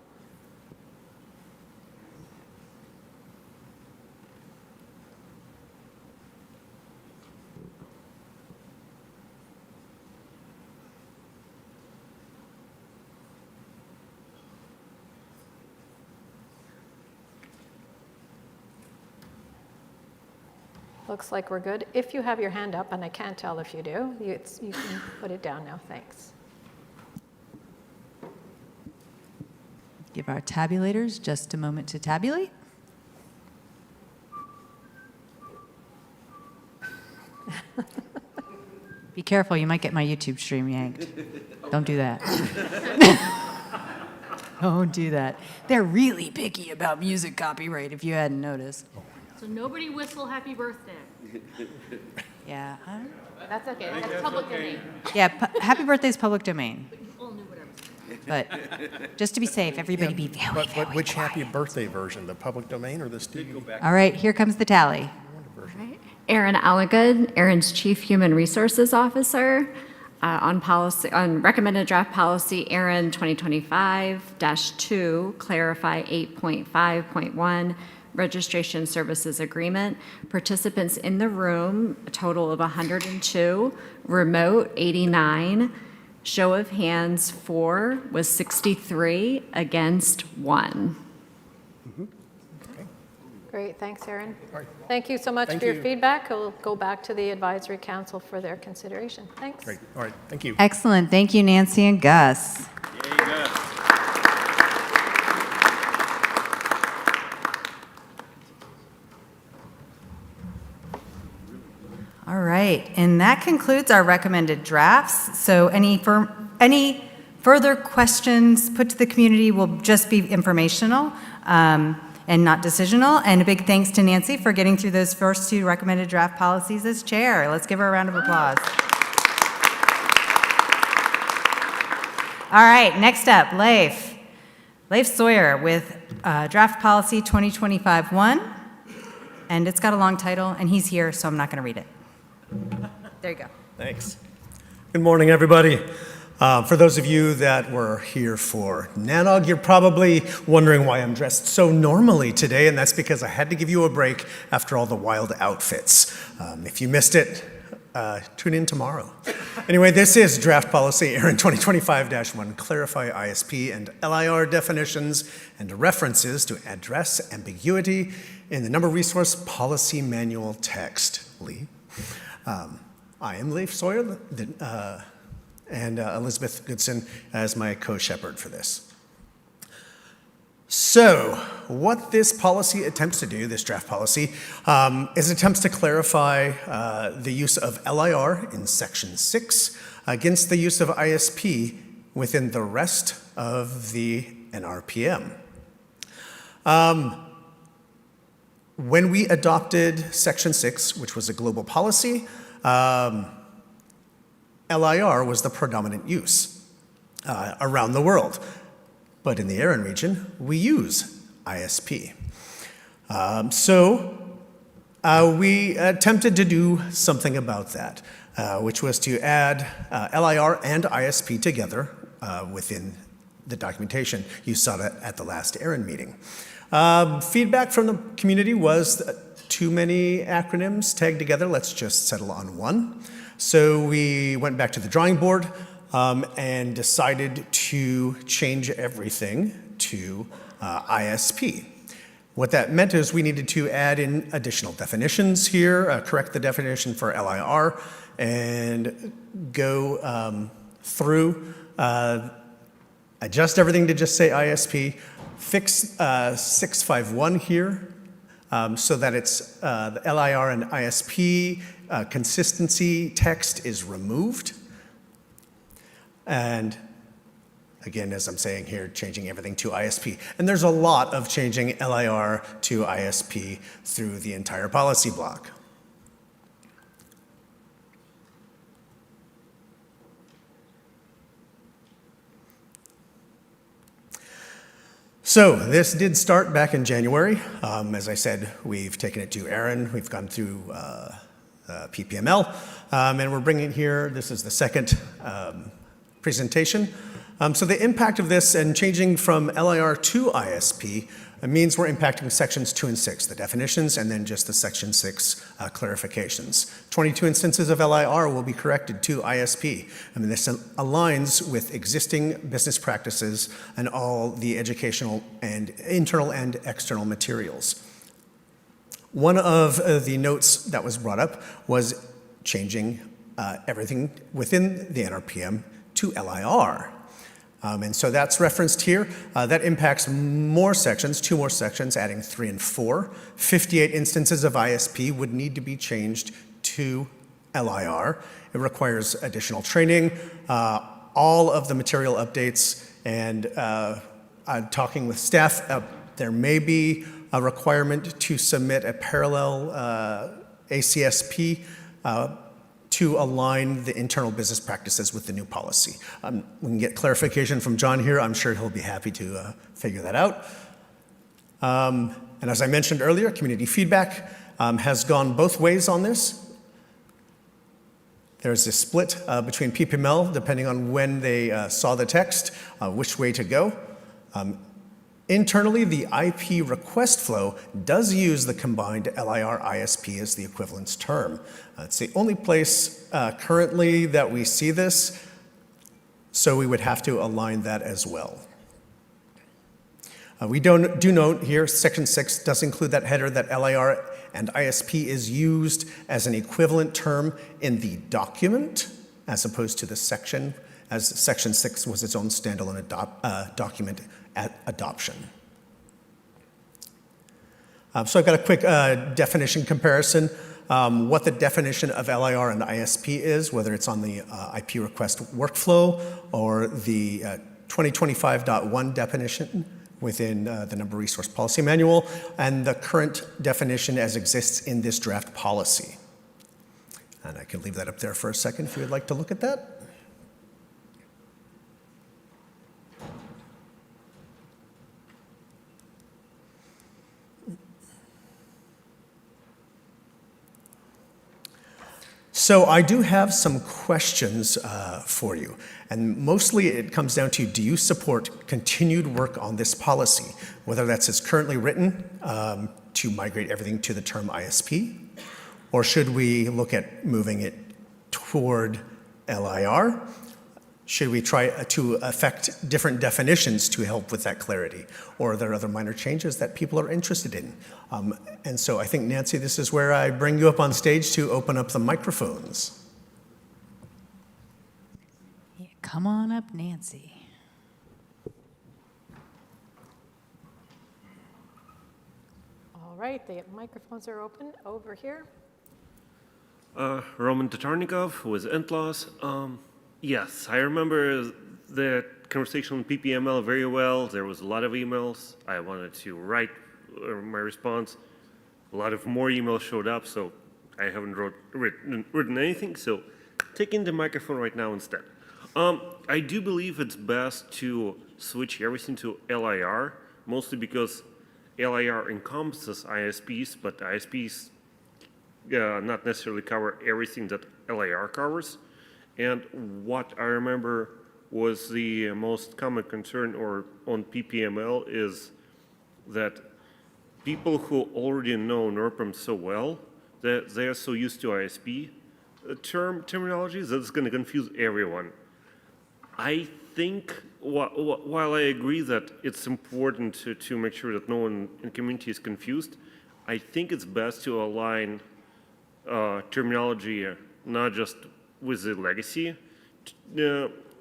Looks like we're good. If you have your hand up, and I can't tell if you do, you can put it down now. Thanks. Give our tabulators just a moment to tabulate. Be careful, you might get my YouTube stream yanked. Don't do that. Don't do that. They're really picky about music copyright, if you hadn't noticed. So nobody whistle happy birthday. Yeah. That's okay. That's public domain. Yeah, happy birthday is public domain. But you all knew what I was saying. But just to be safe, everybody be very, very Which happy birthday version, the public domain or the Stevie? All right, here comes the tally. ARIN Alligood, ARIN's Chief Human Resources Officer, on recommended draft policy ARIN 2025-2, clarify 8.5.1, registration services agreement. Participants in the room, a total of 102, remote 89, show of hands for was 63, against 1. Great, thanks, Erin. Thank you so much for your feedback. I'll go back to the Advisory Council for their consideration. Thanks. Great, all right, thank you. Excellent, thank you, Nancy and Gus. right, and that concludes our recommended drafts. So any further questions put to the community will just be informational and not decisional. And a big thanks to Nancy for getting through those first 2 recommended draft policies as chair. Let's give her a round of applause. All right, next up, Leif Sawyer with Draft Policy 2025-1. And it's got a long title, and he's here, so I'm not going to read it. There you go. Thanks. Good morning, everybody. For those of you that were here for NANOG, you're probably wondering why I'm dressed so normally today, and that's because I had to give you a break after all the wild outfits. If you missed it, tune in tomorrow. Anyway, this is Draft Policy ARIN 2025-1, clarify ISP and LIR definitions and references to address ambiguity in the Number Resource Policy Manual text. Lee. I am Leif Sawyer, and Elizabeth Goodson as my co-shepherd for this. So, what this policy attempts to do, this draft policy, is attempts to clarify the use of LIR in Section 6 against the use of ISP within the rest of the NRPM. When we adopted Section 6, which was a global policy, LIR was the predominant use around the world. But in the ARIN region, we use ISP. We attempted to do something about that, which was to add LIR and ISP together within the documentation. You saw that at the last ARIN meeting. Feedback from the community was too many acronyms tagged together. Let's just settle on one. So we went back to the drawing board and decided to change everything to ISP. What that meant is we needed to add in additional definitions here, correct the definition for LIR, and go through, adjust everything to just say ISP, fix 651 here so that it's the LIR and ISP consistency text is removed. And again, as I'm saying here, changing everything to ISP. And there's a lot of changing LIR to ISP through the entire policy block. So this did start back in January. As I said, we've taken it to ARIN. We've gone through PPML, and we're bringing it here. This is the second presentation. So the impact of this and changing from LIR to ISP means we're impacting sections 2 and 6, the definitions, and then just the section 6 clarifications. 22 instances of LIR will be corrected to ISP. I mean, this aligns with existing business practices and all the educational and internal and external materials. One of the notes that was brought up was changing everything within the NRPM to LIR. And so that's referenced here. That impacts more sections, 2 more sections, adding 3 and 4. 58 instances of ISP would need to be changed to LIR. It requires additional training, all of the material updates, and talking with staff, there may be a requirement to submit a parallel ACSP to align the internal business practices with the new policy. We can get clarification from John here. I'm sure he'll be happy to figure that out. And as I mentioned earlier, community feedback has gone both ways on this. There's a split between PPML, depending on when they saw the text, which way to go. Internally, the IP request flow does use the combined LIR ISP as the equivalence term. It's the only place currently that we see this, so we would have to align that as well. We do note here, section 6 does include that header that LIR and ISP is used as an equivalent term in the document, as opposed to the section, as section 6 was its own standalone document at adoption. So I've got a quick definition comparison. what the definition of LIR and ISP is, whether it's on the IP request workflow or the 2025.1 definition within the Number Resource Policy Manual, and the current definition as exists in this draft policy. And I can leave that up there for a second if you would like to look at that. So I do have some questions for you, and mostly it comes down to, do you support continued work on this policy, whether that's as currently written to migrate everything to the term ISP, or should we look at moving it toward LIR? Should we try to affect different definitions to help with that clarity? Or are there other minor changes that people are interested in? And so I think, Nancy, this is where I bring you up on stage to open up the microphones. Yeah, come on up, Nancy. All right, the microphones are open over here. Roman Tatarnikov with Entlaws. Yes, I remember the conversation on PPML very well. There was a lot of emails. I wanted to write my response. A lot of more emails showed up, so I haven't written anything. So taking the microphone right now instead. I do believe it's best to switch everything to LIR, mostly because LIR encompasses ISPs, but ISPs not necessarily cover everything that LIR covers. And what I remember was the most common concern on PPML is that people who already know NRPM so well, that they are so used to ISP terminology that it's going to confuse everyone. I think, while I agree that it's important to make sure that no one in the community is confused, I think it's best to align terminology not just with the legacy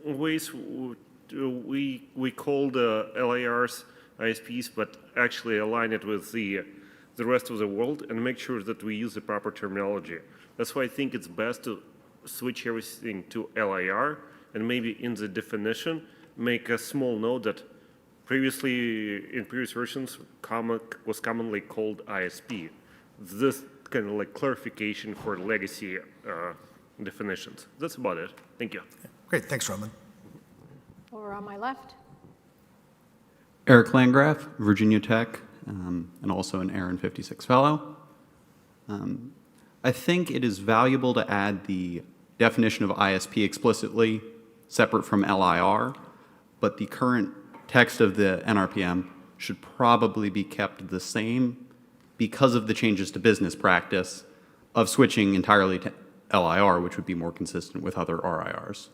ways we call the LIRs ISPs, but actually align it with the rest of the world and make sure that we use the proper terminology. That's why I think it's best to switch everything to LIR, and maybe in the definition make a small note that previously in previous versions was commonly called ISP. This kind of like clarification for legacy definitions. That's about it. Thank you. Great, thanks, Roman. Over on my left. Eric Landgraf, Virginia Tech, and also an ARIN 56 fellow. I think it is valuable to add the definition of ISP explicitly, separate from LIR, but the current text of the NRPM should probably be kept the same because of the changes to business practice of switching entirely to LIR, which would be more consistent with other RIRs.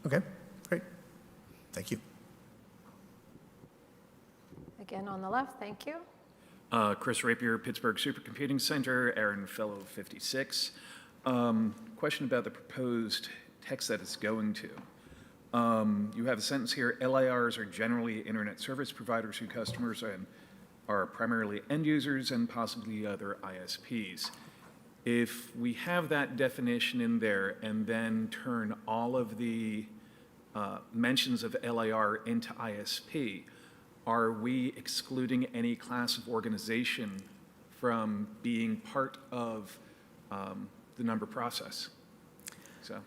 Okay, great. Thank you. Again on the left, thank you. Chris Rapier, Pittsburgh Supercomputing Center, ARIN Fellow 56. Question about the proposed text that it's going to. You have a sentence here, LIRs are generally internet service providers whose customers are primarily end users and possibly other ISPs. If we have that definition in there and then turn all of the mentions of LIR into ISP, are we excluding any class of organization from being part of the number process? So.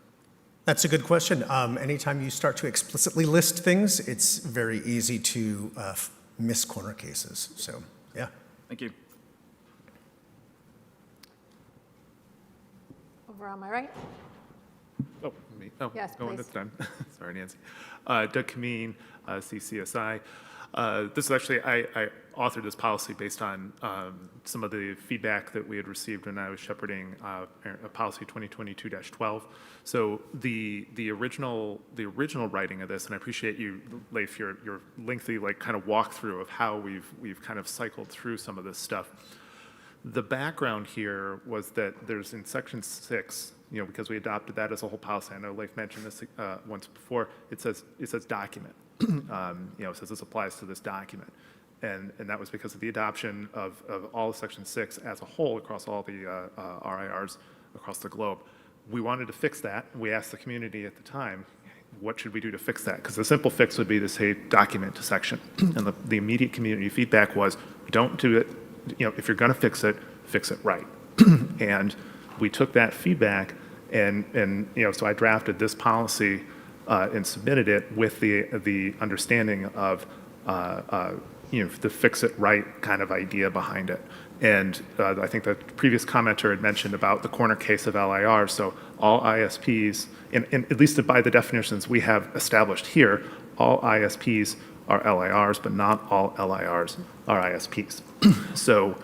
That's a good question. Anytime you start to explicitly list things, it's very easy to miss corner cases. So, yeah. Thank you. Over on my right. Oh, me. Oh, Yes, going please. this time. Sorry, Nancy. Doug Kameen, CCSI. This is actually, I authored this policy based on some of the feedback that we had received when I was shepherding policy 2022-12. So the original writing of this, and I appreciate you, Leif, your lengthy kind of walkthrough of how we've kind of cycled through some of this stuff. The background here was that there's in section 6, because we adopted that as a whole policy. I know Leif mentioned this once before. It says document. It says this applies to this document. And that was because of the adoption of all of Section 6 as a whole across all the RIRs across the globe. We wanted to fix that. We asked the community at the time, what should we do to fix that? Because the simple fix would be to say document to section. And the immediate community feedback was, don't do it, if you're going to fix it right. And we took that feedback and so I drafted this policy and submitted it with the understanding of the fix it right kind of idea behind it. And I think the previous commenter had mentioned about the corner case of LIR. So all ISPs, and at least by the definitions we have established here, all ISPs are LIRs, but not all LIRs are ISPs. So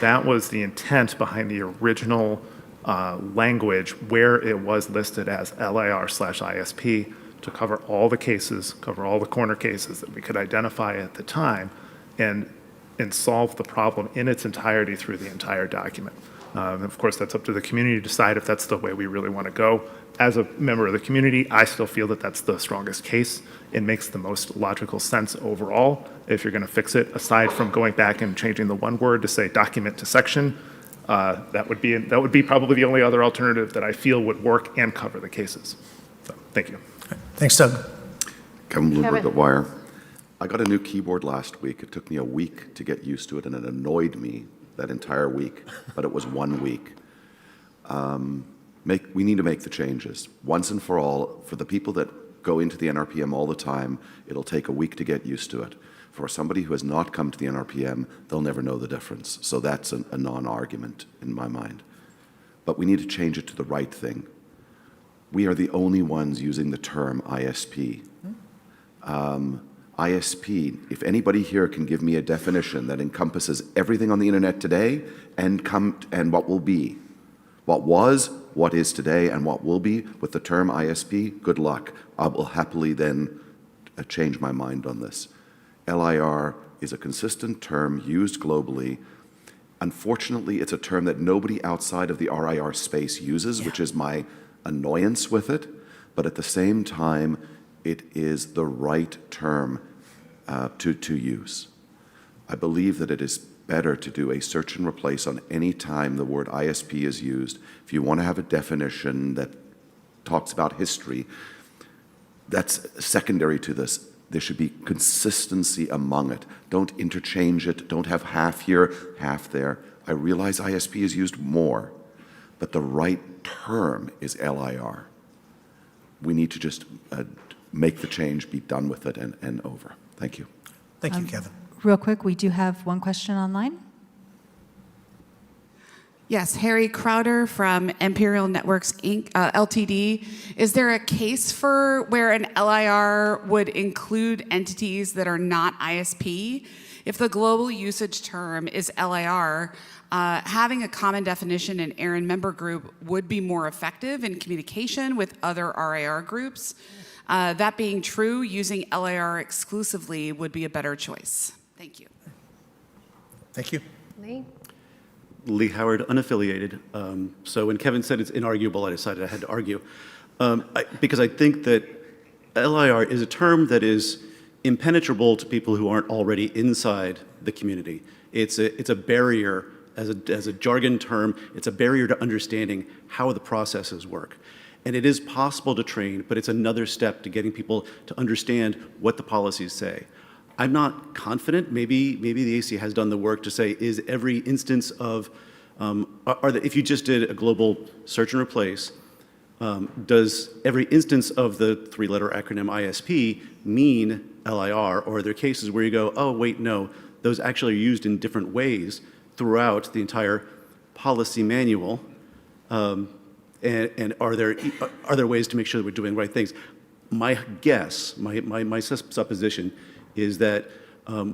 that was the intent behind the original language where it was listed as LIR/ISP to cover all the cases, cover all the corner cases that we could identify at the time, and solve the problem in its entirety through the entire document. Of course, that's up to the community to decide if that's the way we really want to go. As a member of the community, I still feel that that's the strongest case. It makes the most logical sense overall. If you're going to fix it, aside from going back and changing the one word to say document to section, that would be probably the only other alternative that I feel would work and cover the cases. So, thank you. Thanks, Doug. Kevin Bloomberg, The Wire. I got a new keyboard last week. It took me a week to get used to it, and it annoyed me that entire week, but it was 1 week. We need to make the changes once and for all. For the people that go into the NRPM all the time, it'll take a week to get used to it. For somebody who has not come to the NRPM, they'll never know the difference. So that's a non-argument in my mind. But we need to change it to the right thing. We are the only ones using the term ISP. ISP, if anybody here can give me a definition that encompasses everything on the internet today and what will be, what was, what is today, and what will be with the term ISP, good luck. I will happily then change my mind on this. LIR is a consistent term used globally. Unfortunately, it's a term that nobody outside of the RIR space uses, which is my annoyance with it. But at the same time, it is the right term to use. I believe that it is better to do a search and replace on any time the word ISP is used. If you want to have a definition that talks about history, that's secondary to this. There should be consistency among it. Don't interchange it. Don't have half here, half there. I realize ISP is used more, but the right term is LIR. We need to just make the change, be done with it, and over. Thank you. Thank you, Kevin. Real quick, we do have one question online. Yes, Harry Crowder from Imperial Networks Inc. Ltd. Is there a case for where an LIR would include entities that are not ISP? If the global usage term is LIR, having a common definition in ARIN member group would be more effective in communication with other RIR groups. That being true, using LIR exclusively would be a better choice. Thank you. Thank you. Lee? Lee Howard, unaffiliated. So when Kevin said it's inarguable, I decided I had to argue. Because I think that LIR is a term that is impenetrable to people who aren't already inside the community. It's a barrier, as a jargon term, it's a barrier to understanding how the processes work. And it is possible to train, but it's another step to getting people to understand what the policies say. I'm not confident, maybe the AC has done the work to say, is every instance of, if you just did a global search and replace, does every instance of the three-letter acronym ISP mean LIR, or are there cases where you go, oh, wait, no, those actually are used in different ways throughout the entire policy manual, and are there ways to make sure that we're doing the right things? My guess, my supposition is that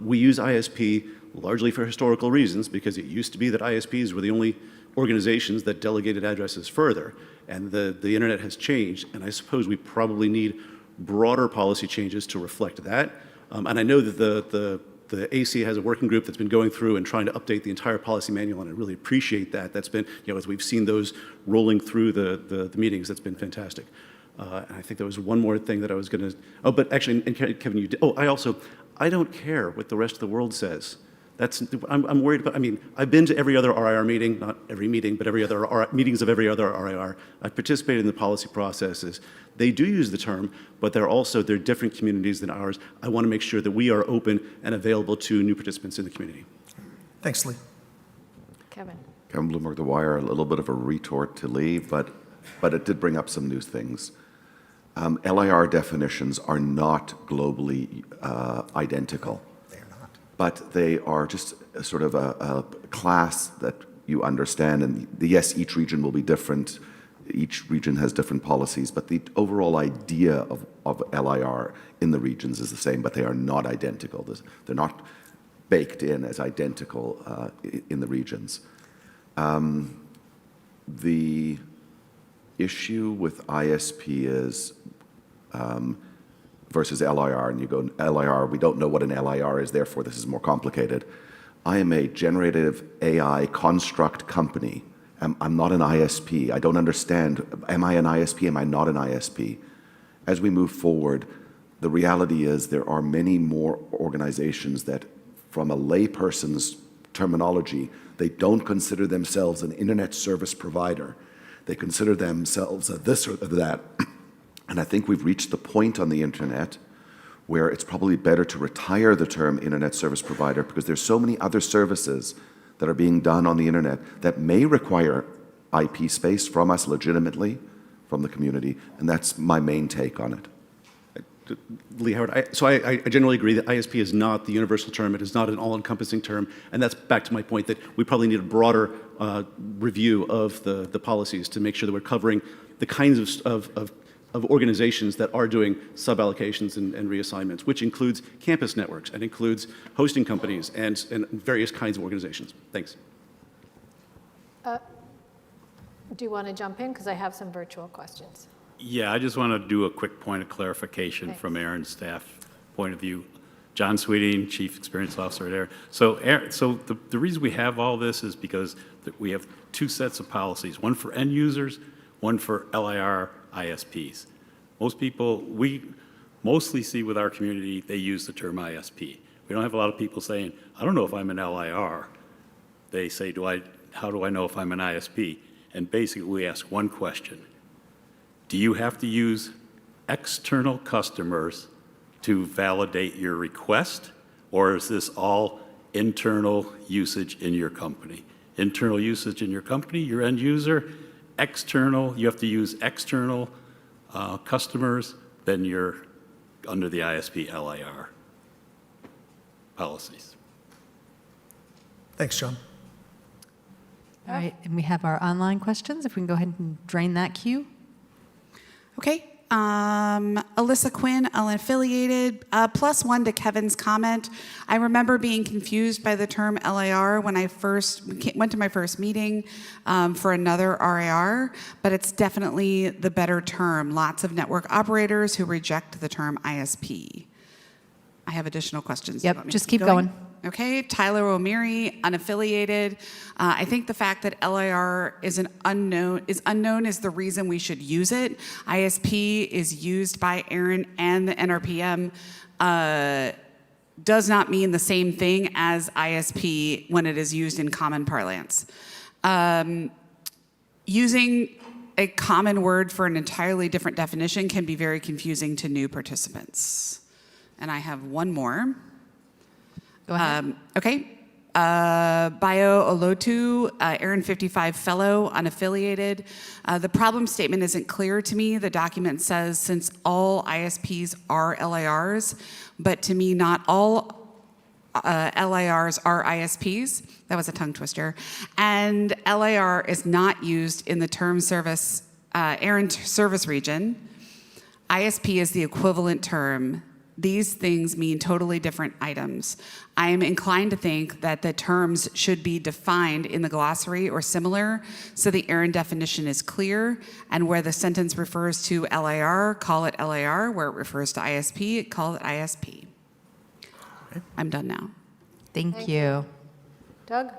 we use ISP largely for historical reasons, because it used to be that ISPs were the only organizations that delegated addresses further, and the internet has changed, and I suppose we probably need broader policy changes to reflect that. And I know that the AC has a working group that's been going through and trying to update the entire policy manual, and I really appreciate that. That's been, as we've seen those rolling through the meetings, that's been fantastic. And I think there was one more thing that I was going to, but actually, and Kevin, you did, I don't care what the rest of the world says. I'm worried about, I mean, I've been to every other RIR meeting, not every meeting, but every other meetings of every other RIR. I've participated in the policy processes. They do use the term, but they're different communities than ours. I want to make sure that we are open and available to new participants in the community. Thanks, Lee. Kevin. Kevin Bloomberg, The Wire, a little bit of a retort to Lee, but it did bring up some new things. LIR definitions are not globally identical. But they are just a sort of a class that you understand. And yes, each region will be different. Each region has different policies. But the overall idea of LIR in the regions is the same, but they are not identical. They're not baked in as identical in the regions. The issue with ISP is versus LIR, and you go, LIR, we don't know what an LIR is, therefore this is more complicated. I am a generative AI construct company. I'm not an ISP. I don't understand, am I an ISP, am I not an ISP? As we move forward, the reality is there are many more organizations that, from a layperson's terminology, they don't consider themselves an internet service provider. They consider themselves a this or that. And I think we've reached the point on the internet where it's probably better to retire the term internet service provider, because there's so many other services that are being done on the internet that may require IP space from us legitimately, from the community, and that's my main take on it. Lee Howard, I generally agree that ISP is not the universal term. It is not an all-encompassing term, and that's back to my point that we probably need a broader review of the policies to make sure that we're covering the kinds of organizations that are doing sub-allocations and reassignments, which includes campus networks and includes hosting companies and various kinds of organizations. Thanks. Do you want to jump in? Because I have some virtual questions. Yeah, I just want to do a quick point of clarification from ARIN's staff point of view. John Sweeting, Chief Experience Officer at ARIN. So the reason we have all this is because we have two sets of policies, one for end users, one for LIR ISPs. Most people, we mostly see with our community, they use the term ISP. We don't have a lot of people saying, I don't know if I'm an LIR. They say, how do I know if I'm an ISP? And basically we ask one question. Do you have to use external customers to validate your request, or is this all internal usage in your company? Internal usage in your company, your end user, external, you have to use external customers, then you're under the ISP LIR policies. Thanks, John. All right, and we have our online questions. If we can go ahead and drain that queue. Okay. Alyssa Quinn, unaffiliated. +1 to Kevin's comment. I remember being confused by the term LIR when I first went to my first meeting for another RIR, but it's definitely the better term. Lots of network operators who reject the term ISP. I have additional questions. Yep, just keep going. Okay, Tyler O'Meary, unaffiliated. I think the fact that LIR is unknown is the reason we should use it. ISP is used by ARIN and the NRPM. Does not mean the same thing as ISP when it is used in common parlance. Using a common word for an entirely different definition can be very confusing to new participants. And I have one more. Go ahead. Okay. Bio Olotu, ARIN 55 fellow, unaffiliated. The problem statement isn't clear to me. The document says since all ISPs are LIRs, but to me not all LIRs are ISPs. That was a tongue twister. And LIR is not used in the term service, ARIN service region. ISP is the equivalent term. These things mean totally different items. I am inclined to think that the terms should be defined in the glossary or similar so the ARIN definition is clear, and where the sentence refers to LIR, call it LIR. Where it refers to ISP, call it ISP. Okay. I'm done now. Thank you. Doug?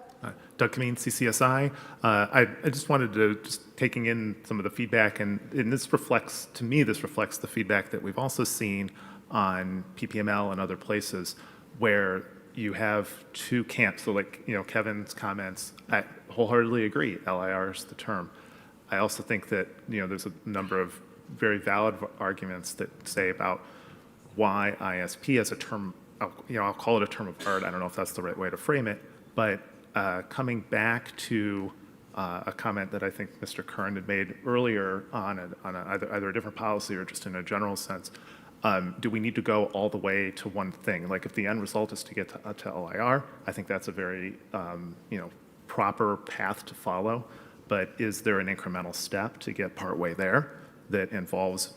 Doug Kameen, CCSI. I just wanted to, taking in some of the feedback, and this reflects, to me, this reflects the feedback that we've also seen on PPML and other places. where you have two camps. So like, Kevin's comments, I wholeheartedly agree, LIR is the term. I also think that, there's a number of very valid arguments that say about why ISP as a term, I'll call it a term of art. I don't know if that's the right way to frame it, but coming back to a comment that I think Mr. Kern had made earlier on either a different policy or just in a general sense, do we need to go all the way to one thing? Like if the end result is to get to LIR, I think that's a very proper path to follow. But is there an incremental step to get partway there that involves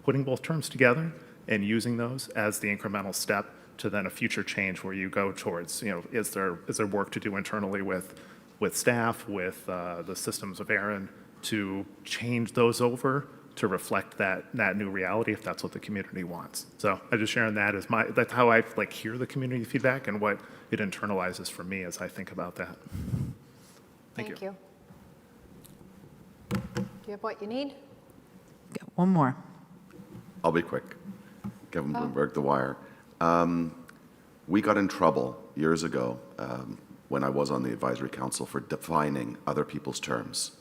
putting both terms together and using those as the incremental step to then a future change where you go towards, is there work to do internally with staff, with the systems of ARIN to change those over to reflect that new reality if that's what the community wants. So I'm just sharing that as that's how I hear the community feedback and what it internalizes for me as I think about that. Thank you. Do you have what you need? Got one more. I'll be quick. Kevin Bloomberg, The Wire. We got in trouble years ago when I was on the advisory council for defining other people's terms.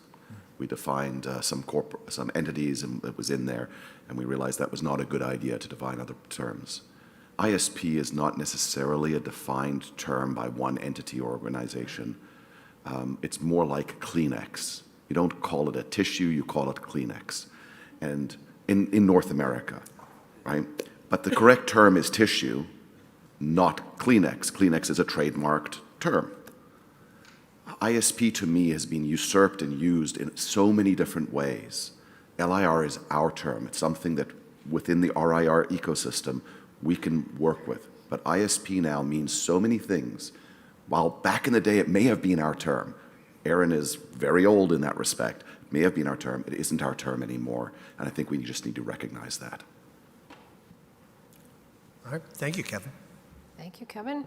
We defined some entities, and it was in there, and we realized that was not a good idea to define other terms. ISP is not necessarily a defined term by one entity or organization. It's more like Kleenex. You don't call it a tissue, you call it Kleenex. And in North America, right? But the correct term is tissue, not Kleenex. Kleenex is a trademarked term. ISP to me has been usurped and used in so many different ways. LIR is our term. It's something that within the RIR ecosystem we can work with. But ISP now means so many things. While back in the day it may have been our term, ARIN is very old in that respect, it may have been our term, it isn't our term anymore, and I think we just need to recognize that. All right, thank you, Kevin. Thank you, Kevin.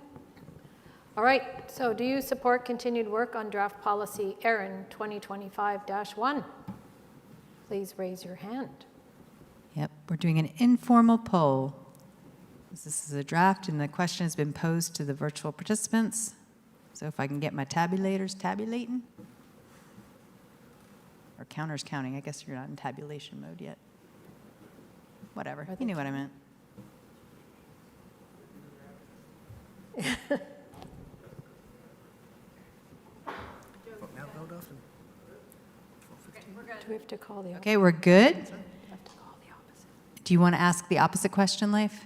All right, so do you support continued work on draft policy ARIN 2025-1? Please raise your hand. Yep, we're doing an informal poll. This is a draft, and the question has been posed to the virtual participants. So if I can get my tabulators tabulating. Or counters counting. I guess you're not in tabulation mode yet. Whatever, you knew what I meant. Do we have to call the Okay, we're good. Do you want to ask the opposite question, Leif?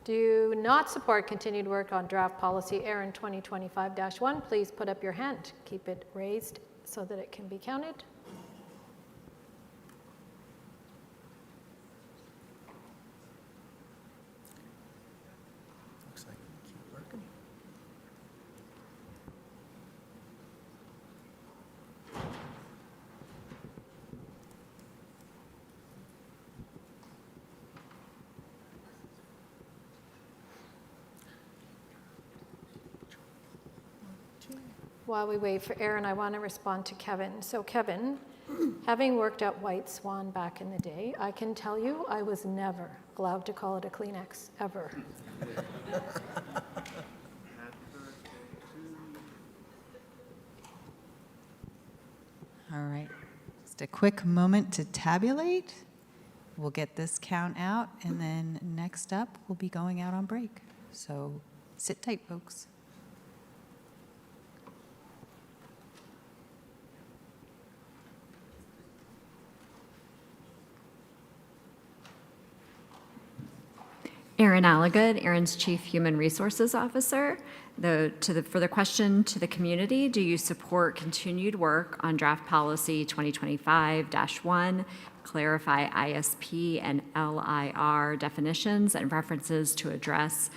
Do not support continued work on draft policy ARIN 2025-1, please put up your hand. Keep it raised so that it can be counted. Looks like we keep working. While we wait for Aaron, I want to respond to Kevin. So Kevin, having worked at White Swan back in the day, I can tell you I was never allowed to call it a Kleenex, ever. All right, just a quick moment to tabulate. We'll get this count out, and then next up, we'll be going out on break. So sit tight, folks. Erin Alligood, ARIN's Chief Human Resources Officer. For the question to the community, do you support continued work on draft policy 2025-1, clarify ISP and LIR definitions and references to address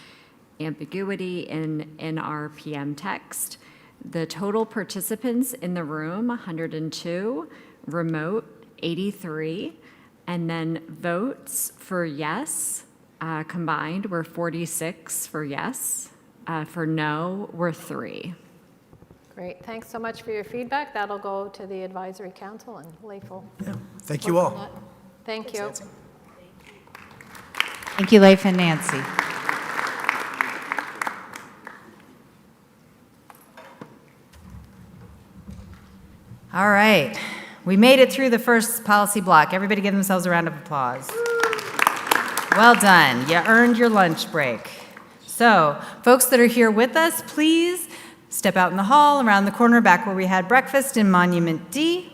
ambiguity in NRPM text? The total participants in the room, 102, remote, 83, and then votes for yes, combined were 46 for yes. For no, were 3. Great, thanks so much for your feedback. That'll go to the advisory council and Leif will. Thank you all. Thank you. Thank you, Leif and Nancy. All right, we made it through the first policy block. Everybody give themselves a round of applause. Well done, you earned your lunch break. So, folks that are here with us, please step out in the hall, around the corner, back where we had breakfast in Monument D.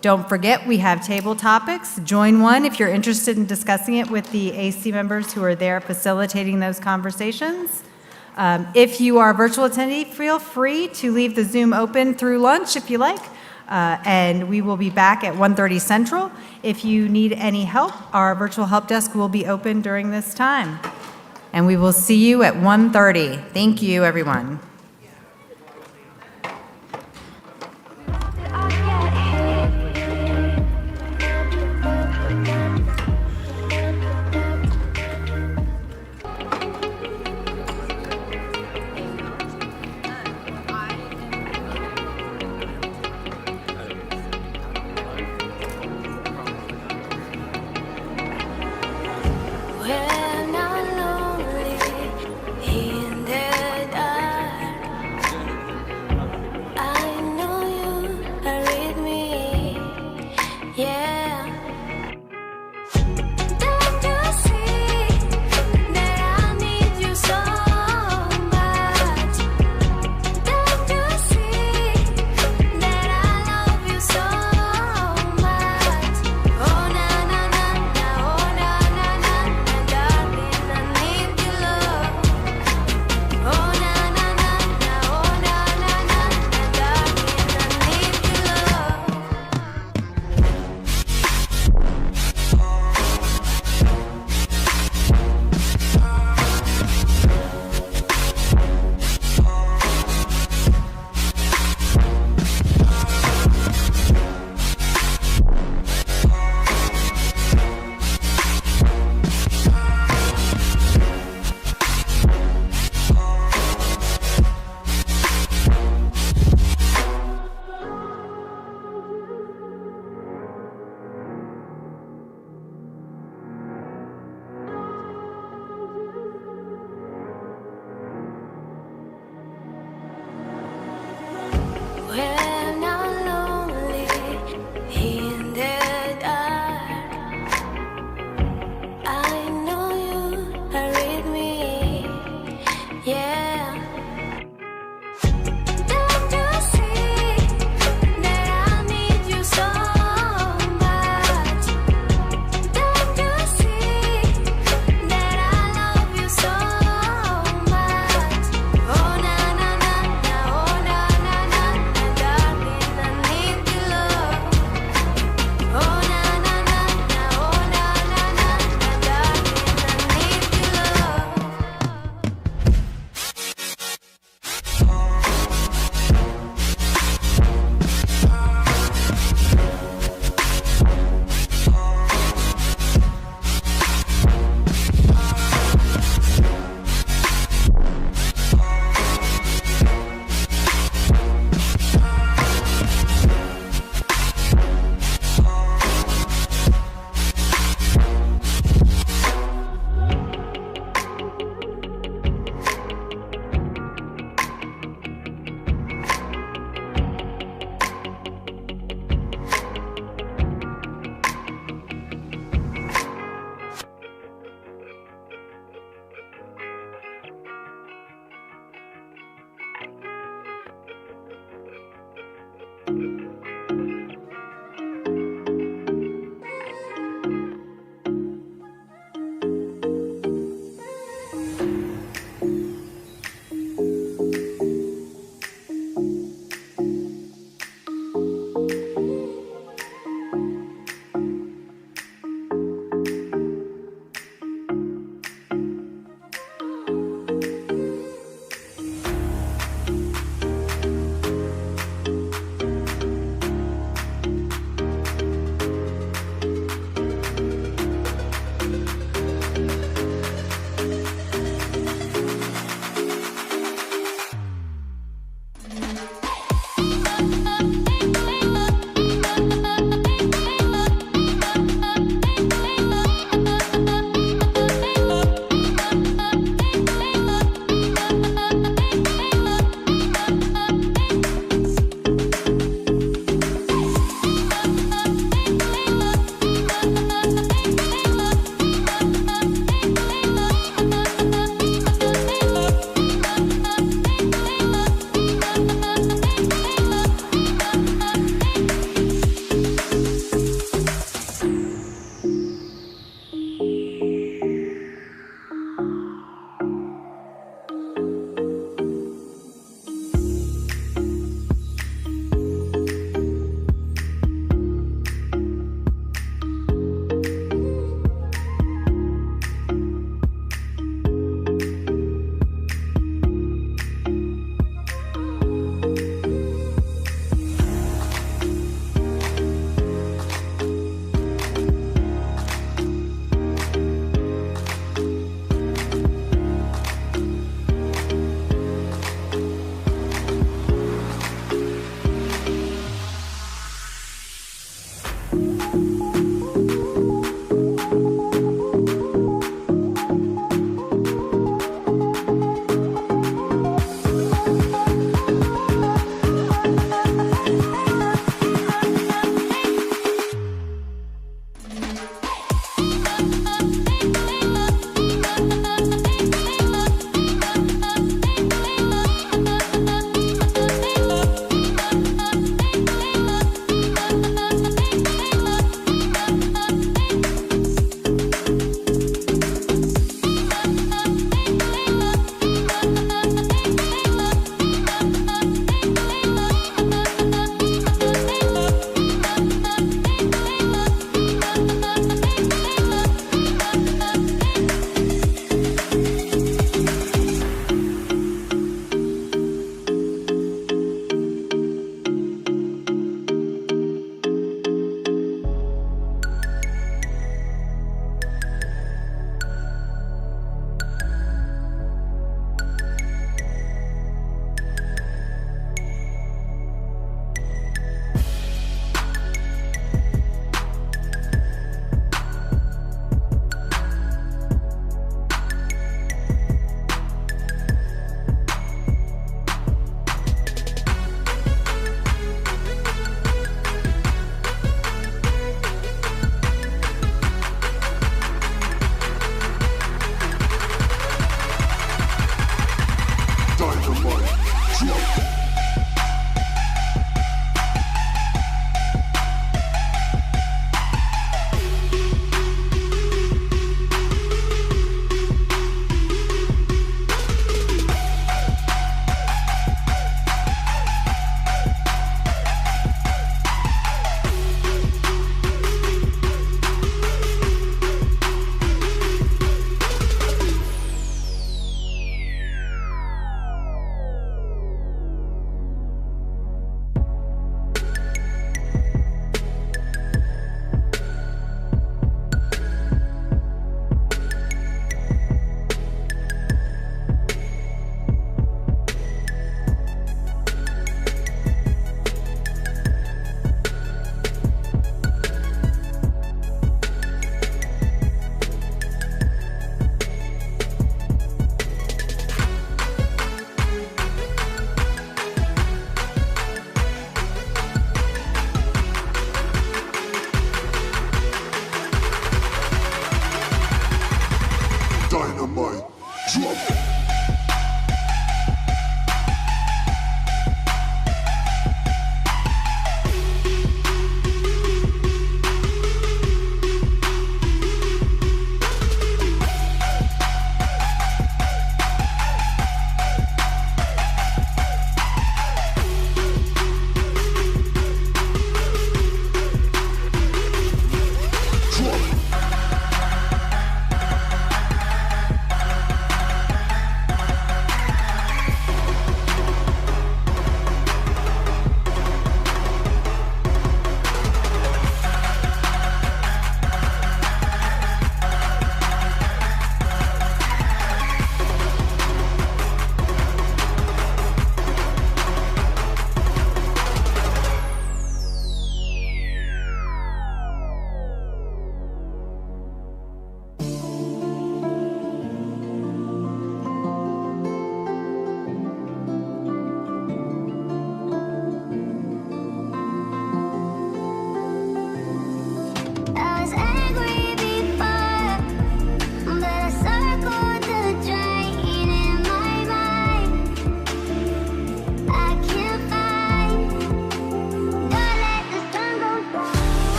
Don't forget, we have table topics. Join one if you're interested in discussing it with the AC members who are there facilitating those conversations. If you are a virtual attendee, feel free to leave the Zoom open through lunch if you like. And we will be back at 1:30 Central. If you need any help, our virtual help desk will be open during this time. And we will see you at 1:30. Thank you, everyone.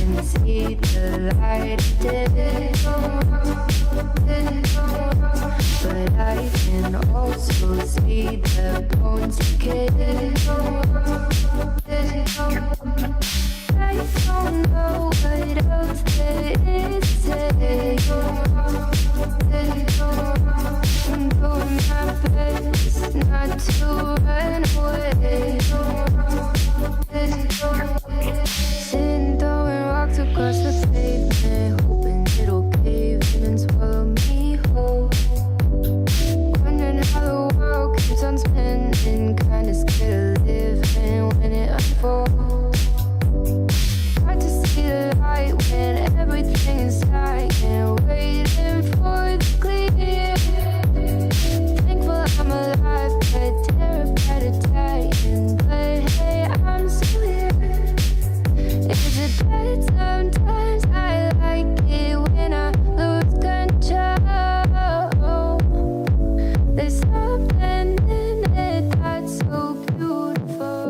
can see the light of day. But I can also see the bones decay. I don't know what else there is to say. I'm doing my best not to run away. Sitting throwing rocks across the pavement, hoping it'll cave in and swallow me whole. Wondering how the world keeps on spinning, kinda scared of living when it unfolds. Hard to see the light when everything is dying, waiting for the clear. Thankful I'm alive, but terrified of dying. But hey, I'm still here. Is it bad sometimes? I like it when I lose control. There's something in it that's so beautiful.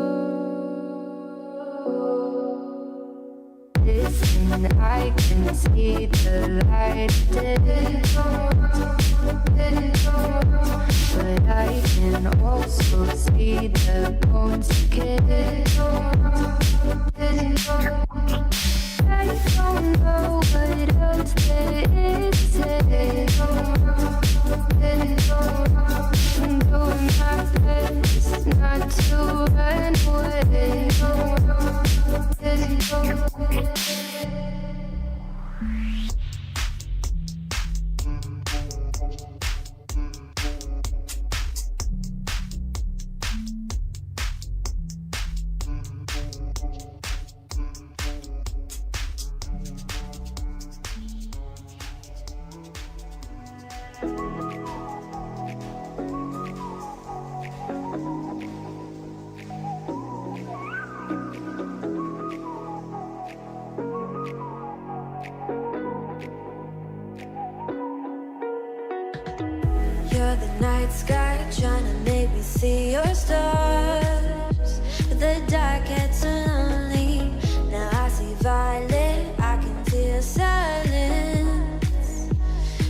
Listen, I can see the light of day. But I can also see the bones decay. I don't know what else there is to say. I'm doing my best not to run away. You're the night sky trying to make me see your stars, but the dark gets so lonely. Now I see violet, I can feel silence,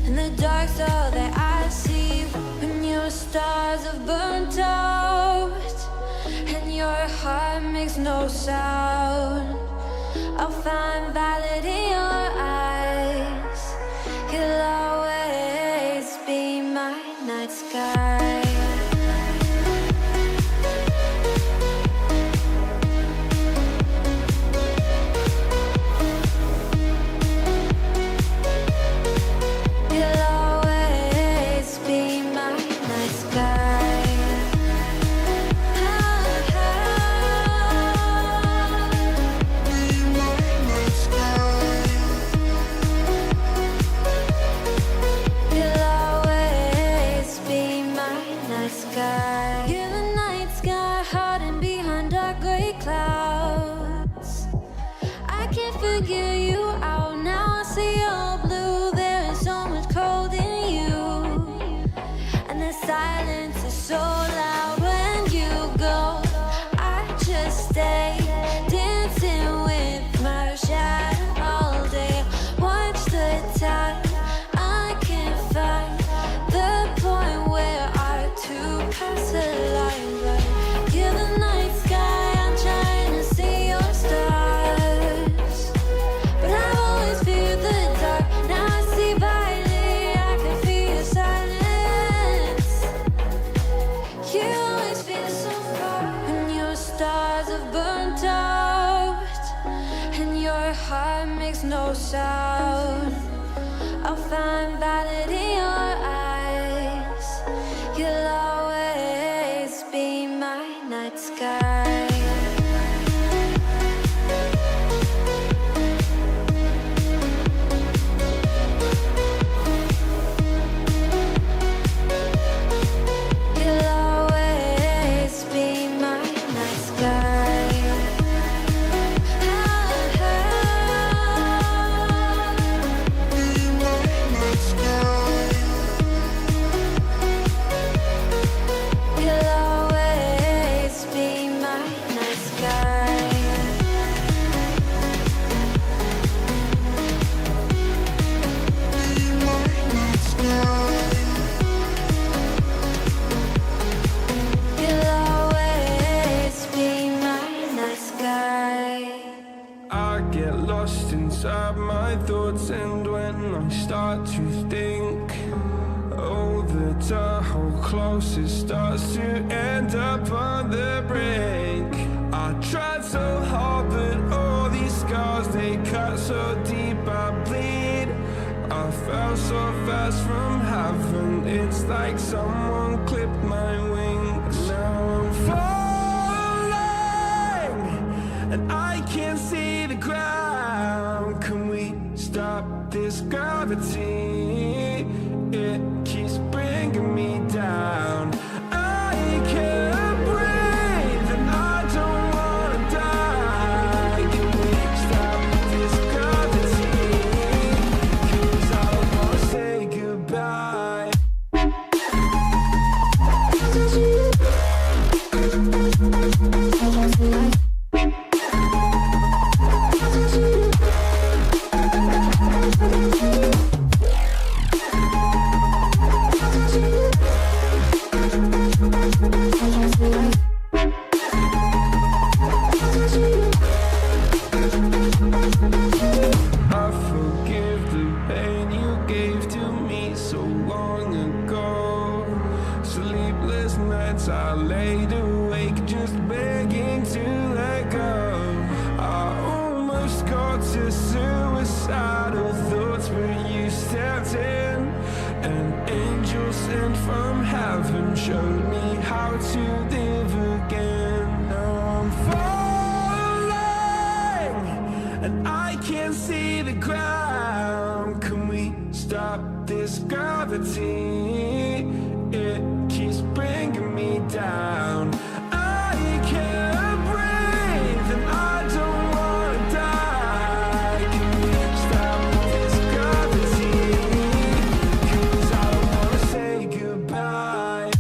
and the dark's all that I see. When your stars have burnt out and your heart makes no sound, I'll find violet in your eyes. You'll always be my night sky. You'll always be my night sky. Be my night sky. You'll always be my night sky. You're the night sky hiding behind dark gray clouds. I can't figure you out now. I see your blue. There is so much cold in you, and the silence is so loud when you go. I just stay dancing with my shadow all day. Watch the time. I can't find the point where our two paths align. But you're the night sky. I'm trying to see your stars, but I've always feared the dark. Now I see violet. I can feel your silence. You always feel so far when your stars have burnt out and your heart makes no sound. I'll find violet in your eyes. You'll always be my night sky. You'll always be my night sky. Be my night sky. inside my thoughts, and when I start to think, oh, the tunnel closest starts to end up on the brink. I tried so hard, but all these scars, they cut so deep I bleed. I fell so fast from heaven, it's like someone clipped my wings. Now I'm falling, and I can't see the ground. Can we stop this gravity? It keeps bringing me down. I can't breathe, and I don't wanna die. Can we stop this gravity? 'Cause I don't wanna say goodbye. I laid awake just begging to let go. I almost got to suicidal thoughts, but you stepped in. An angel sent from heaven showed me how to live again. Now I'm falling, and I can't see the ground. Can we stop this gravity? It keeps bringing me down. I can't breathe, and I don't wanna die. Can we stop this gravity? 'Cause I don't wanna say goodbye.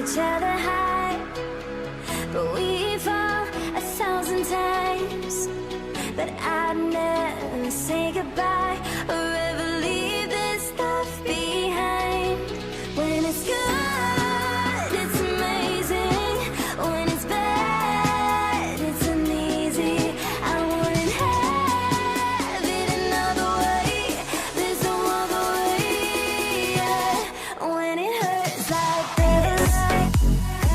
each other high, but we fall 1,000 times. But I'd never say goodbye or ever leave this stuff behind. When it's good, it's amazing. When it's bad, it's uneasy. I wouldn't have it another way. There's no other way. Yeah. When it hurts like this,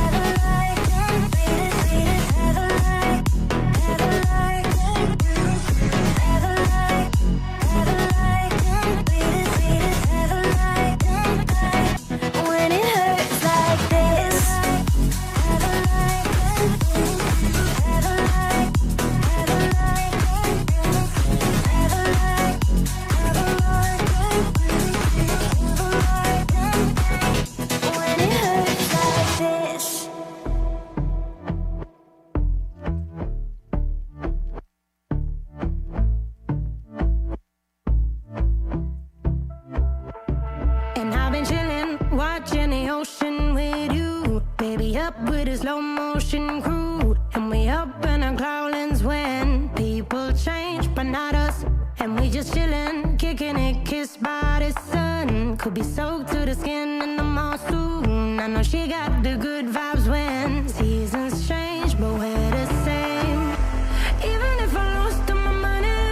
ever like, ever like, ever like, ever like, ever like, ever like, when it hurts like this, ever like, ever like, ever like, ever like, ever like, when it hurts like this. And I've been chillin', watching the ocean with you. Baby, up with a slow motion crew. And we up in our growlings when people change, but not us. And we just chillin', kicking it, kissed by the sun. Could be soaked to the skin in the mall soon. I know she got the good vibes when seasons change, but we're the same. Even if I lost all my money,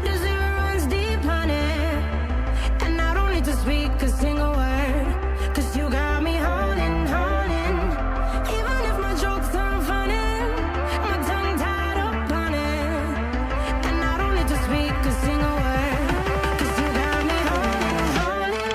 the zero runs deep, honey. And I don't need to speak a single word, 'cause you got me holding, holding. Even if my jokes aren't funny, my tongue tied up on it. And I don't need to speak a single word, 'cause you got me holding, holding.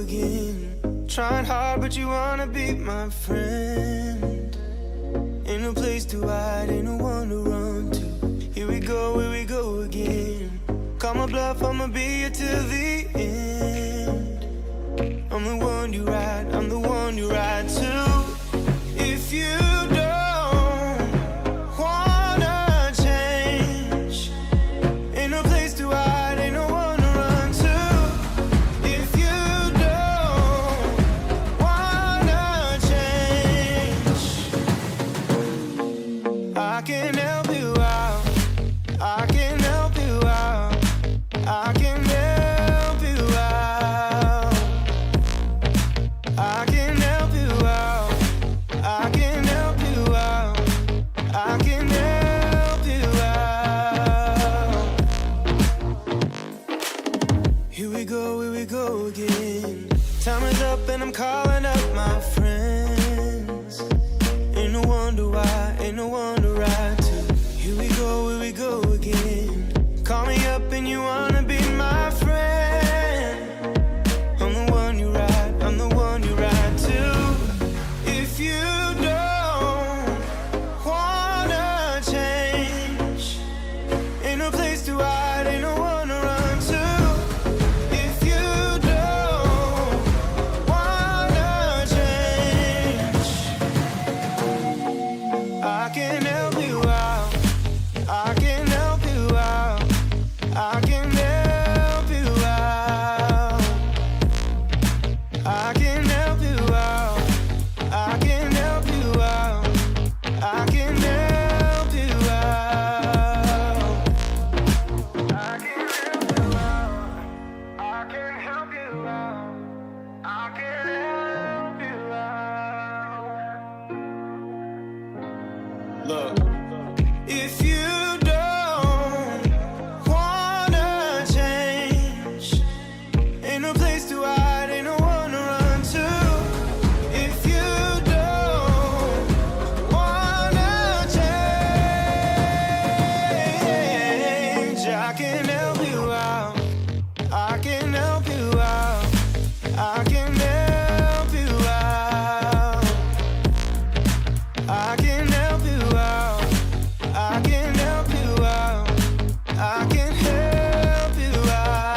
again. Trying hard, but you wanna be my friend. Ain't no place to hide, ain't no one to run to. Here we go again. Call my bluff, I'ma be here till the end. I'm the one you ride, I'm the one you ride to. If you don't wanna change, ain't no place to hide, ain't no one to run to. If you don't wanna change, I can help you out, I can help you out, I can help you out, I can help you out, I can help you out, I can help you out. Here we go again. Time is up and I'm calling up my friends. Ain't no wonder why, ain't no one to ride to. Here we go again. Call me up and you wanna be my friend. I'm the one you ride, I'm the one you ride to. If you don't wanna change, ain't no place to hide, ain't no one to run to. If you don't wanna change, I can help you out, I can help you out, I can help you out, I can help you out, I can help you out, I can help you out, I can help you out, I can help you out, I can help you out. Look, if you don't wanna change, ain't no place to hide, ain't no one to run to. If you don't wanna change, I can help you out, I can help you out, I can help you out, I can help you out, I can help you out, I can help you out.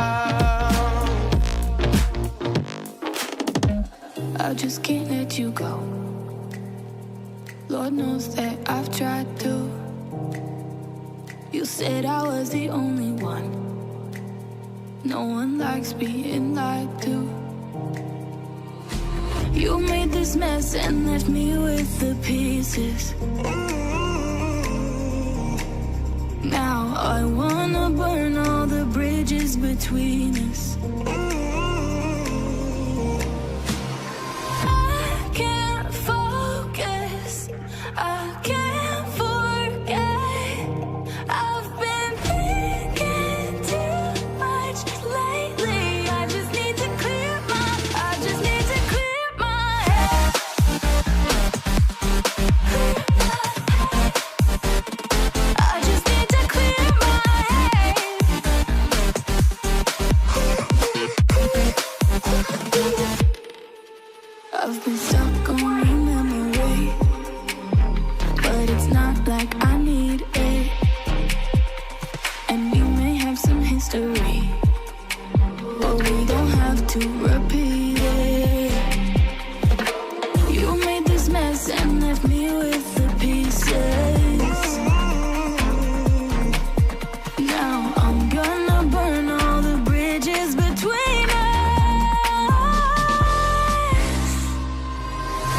I just can't let you go. Lord knows that I've tried to. You said I was the only one. No one likes being lied to. You made this mess and left me with the pieces. Now I wanna burn all the bridges between us. I can't focus, I can't forget. I've been thinking too much lately. I just need to clear my head. I just need to clear my head. I've been stuck on your memory, but it's not like I need it. And we may have some history, but we don't have to repeat it. You made this mess and left me with the pieces. Now I'm gonna burn all the bridges between us.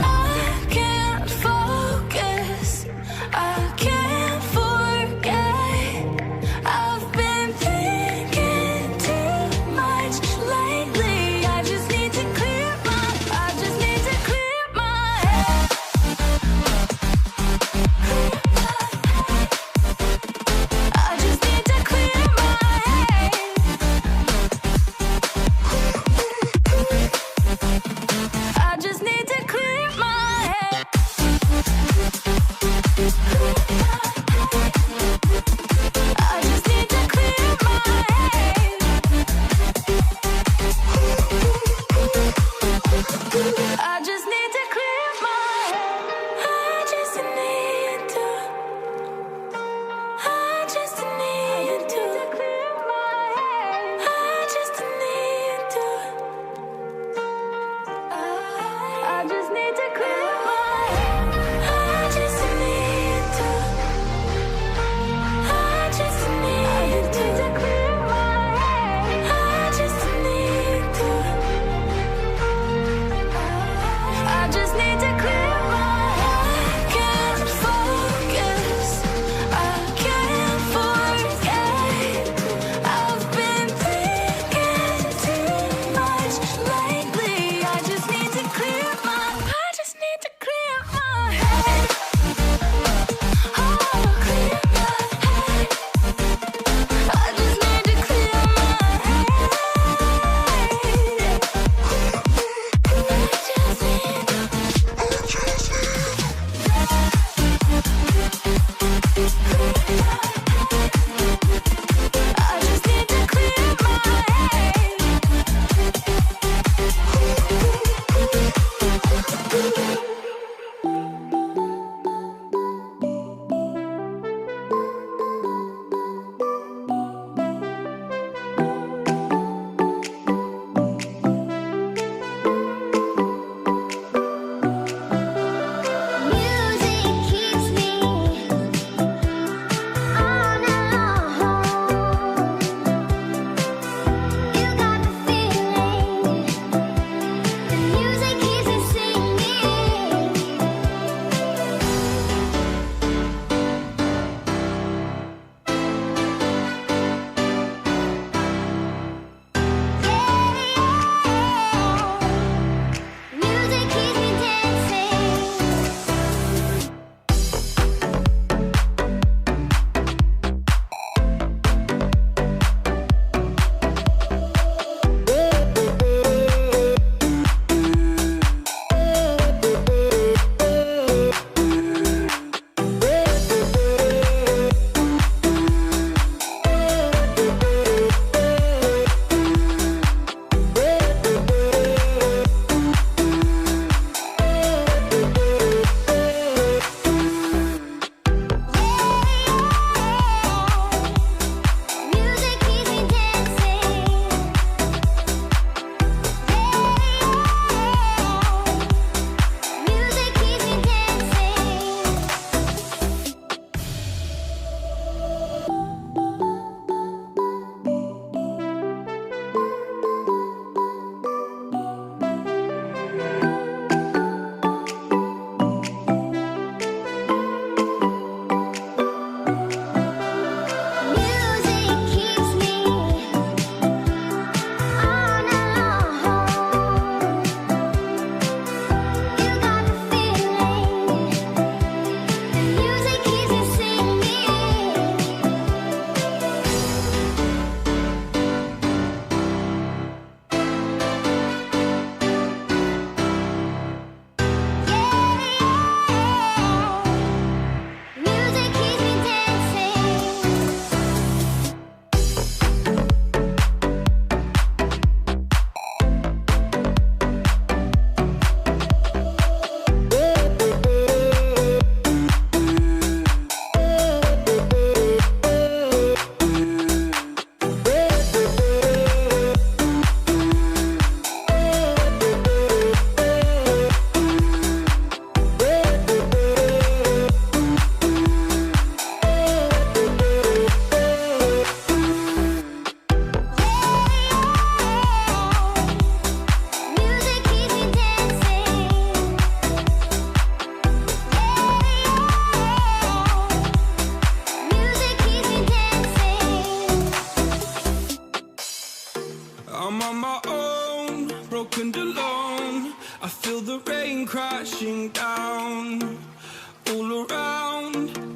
I can't focus, I can't forget. I've been thinking too much lately. I just need to clear my head. I just need to clear my head. I just need to clear my head. I just need to clear my head.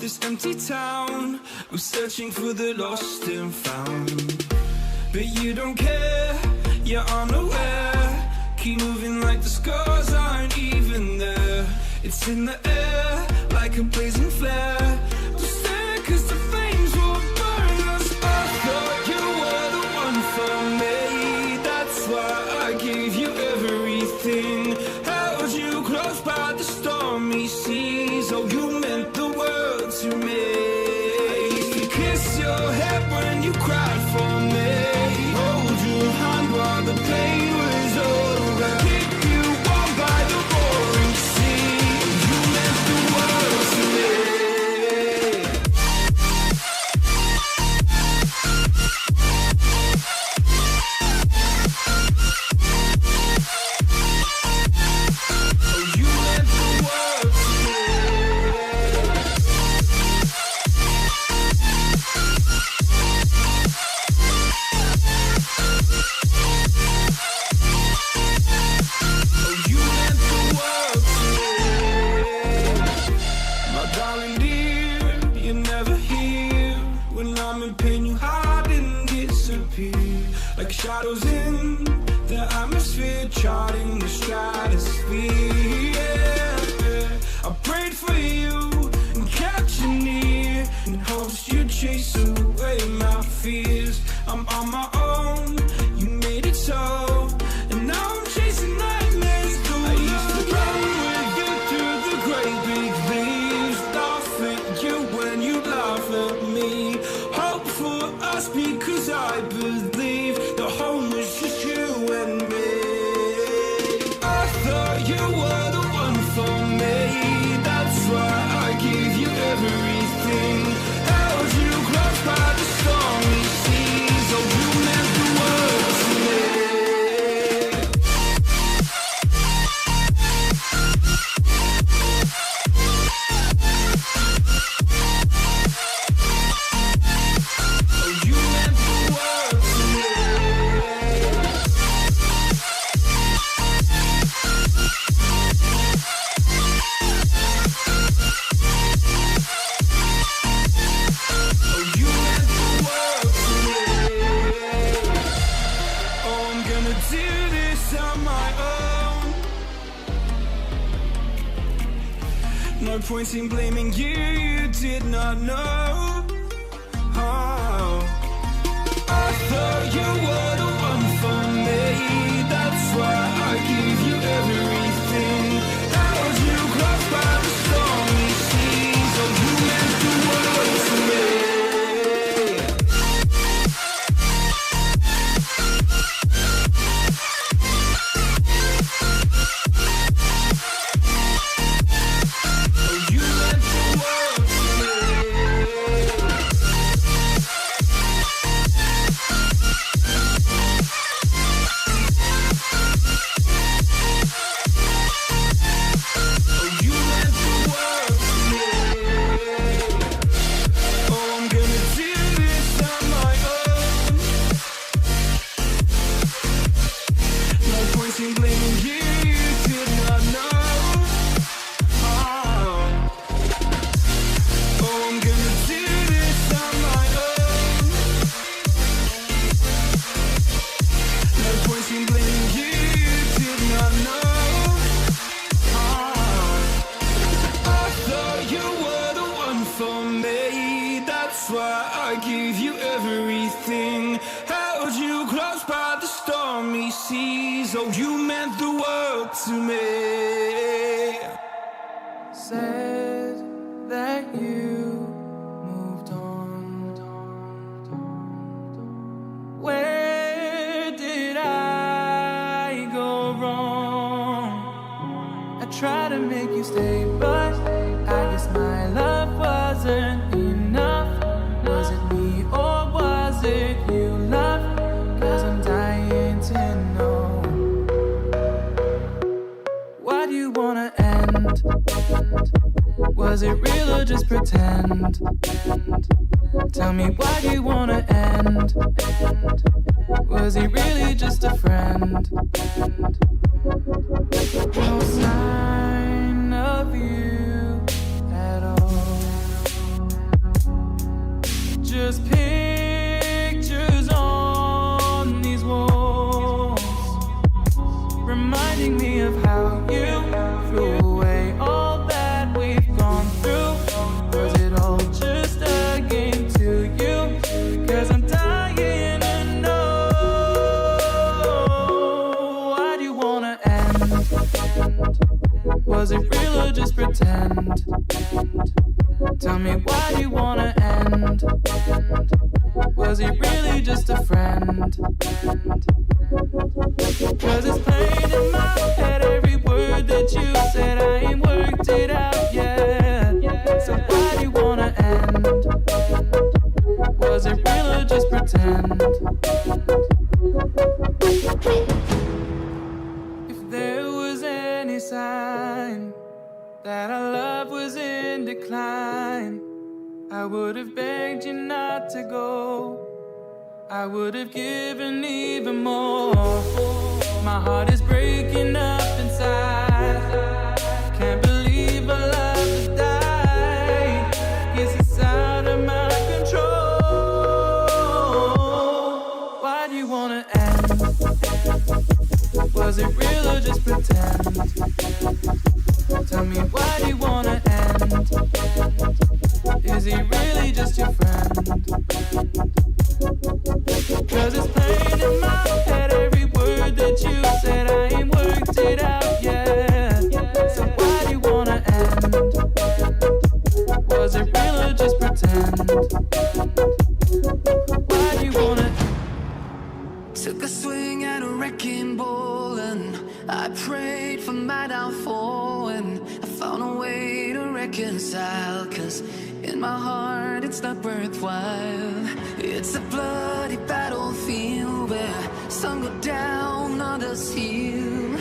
this empty town. I'm searching for the lost and found. But you don't care, you're unaware. Keep moving like the scars aren't even there. It's in the air, like a blazing flare. Don't stare, cause the flames will burn us. I thought you were the one for me. That's why I gave you everything. Held you close by the stormy seas. Oh, you meant the world to me. I used to kiss your head when you cried for me. Hold your hand while the pain was over. Keep you warm by the roaring sea. You meant the world to me. Oh, you meant the world to me. Oh, you meant the world to me. My darling dear, you're never here. When I'm in pain, you hide and disappear. Like shadows in the atmosphere, charting the stratosphere. Yeah. I prayed for you and kept you near in hopes you'd chase away my fears. I'm on my own, you made it so, and now I'm chasing nightmares. I used to run with you through the great big leaves, laugh at you when you laugh at me. Hope for us because I believe the home was just you and me. I thought you were the one for me. That's why I gave you everything. Held you close by the stormy seas. Oh, you meant the world to me. Oh, you meant the world to me. Oh, you meant the world to me. Oh, I'm gonna do this on my own. No point in blaming you, you did not know. Oh, I thought you were the one for me. That's why I gave you everything. Held you close by the stormy seas. Oh, you meant the world to me. Oh, you meant the world to me. Oh, you meant the world to me. Oh, I'm gonna do this on my own. No point in blaming you, you did not know. Oh, I'm gonna do this on my own. No point in blaming you, you did not know. I thought you were the one for me. That's why I gave you everything. Held you close by the stormy seas. Oh, you meant the world to me. Said that you moved on. Where did I go wrong? I tried to make you stay, but I guess my love wasn't enough. Was it me or was it you, love? 'Cause I'm dying to know. Why do you wanna end? Was it real or just pretend? Tell me, why do you wanna end? Was he really just a friend? No sign of you at all. pretend. Tell me why you wanna end. Was he really just a friend? Cause it's playing in my head every word that you said. I ain't worked it out yet. So why do you wanna end? Was it real or just pretend? If there was any sign that our love was in decline, I would have begged you not to go. I would have given even more. My heart is breaking up inside. Can't believe our love has died. Guess it's out of my control. Why do you wanna end? Was it real or just pretend? Tell me why do you wanna end? Is he really just your friend? Cause it's playing in my head every word that you said. I ain't worked it out yet. So why do you wanna end? Was it real or just pretend? Why do you wanna? Took a swing at a wrecking ball and I prayed for my downfall, and I found a way to reconcile. Cause in my heart it's not worthwhile. It's a bloody battlefield where some go down, others heal.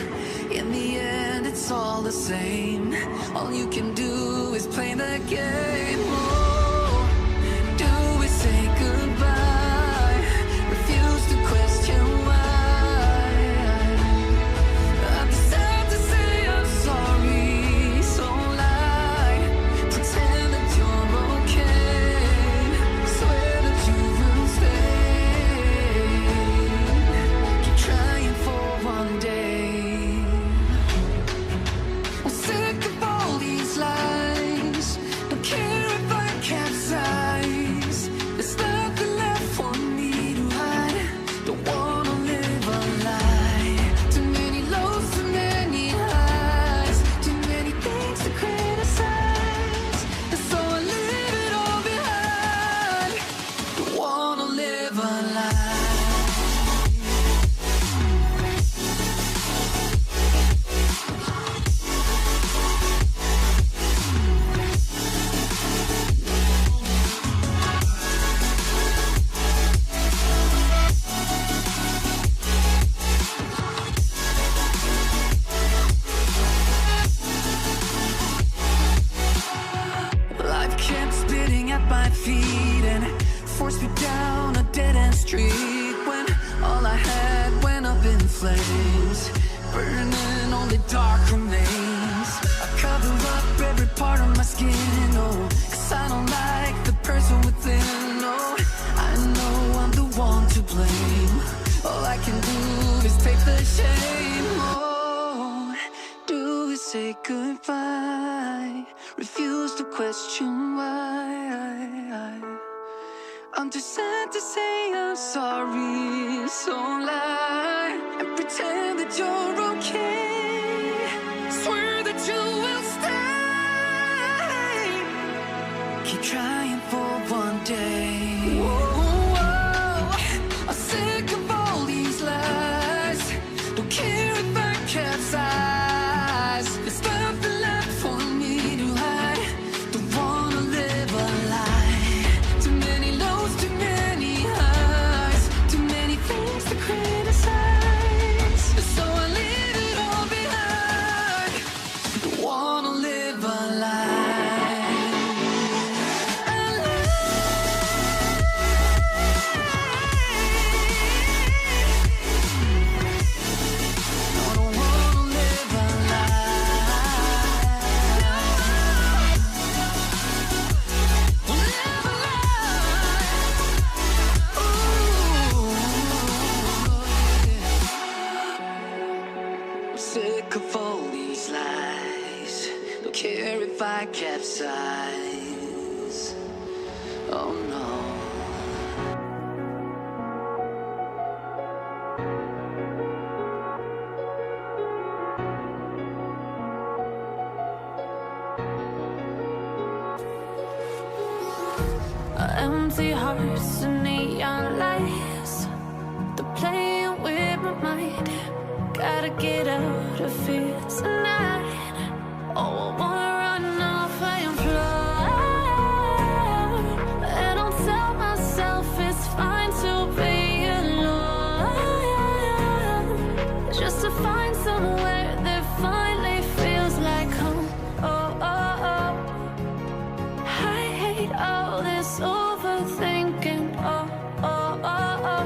In the end it's all the same. All you can do is play the game. Oh, do we say goodbye? Refuse to question why. I'm sad to say I'm sorry, so lie. Pretend that you're okay. Swear that you will stay. Keep trying for one day. I'm sick of all these lies. Don't care if I capsize. There's nothing left for me to hide. Don't wanna live a lie. Too many lows, too many highs. Too many things to criticize. And so I leave it all behind. Don't wanna live a lie. Life kept spitting at my feet and forced me down a dead-end street when all I had went up in flames, burning only dark remains. I cover up every part of my skin, oh, cause I don't like the person within, oh. I know I'm the one to blame. All I can do is take the shame, oh. Do we say goodbye? Refuse to question why. I'm too sad to say I'm sorry, so lie and pretend that you're okay. Swear that you will stay. Keep trying for one day. Whoa, I'm sick of all these lies. Don't care if I capsize. There's nothing left for me to hide. Don't wanna live a lie. Too many lows, too many highs. Too many things to criticize. So I leave it all behind. Don't wanna live a lie. Sick of all these lies. Don't care if I capsize. Oh no. empty hearts and neon lights. They're playing with my mind. Gotta get out of here tonight. Oh, I wanna run off and fly. And I'll tell myself it's fine to be alone, just to find somewhere that finally feels like home. Oh, oh, oh. I hate all this overthinking. Oh, oh, oh, oh.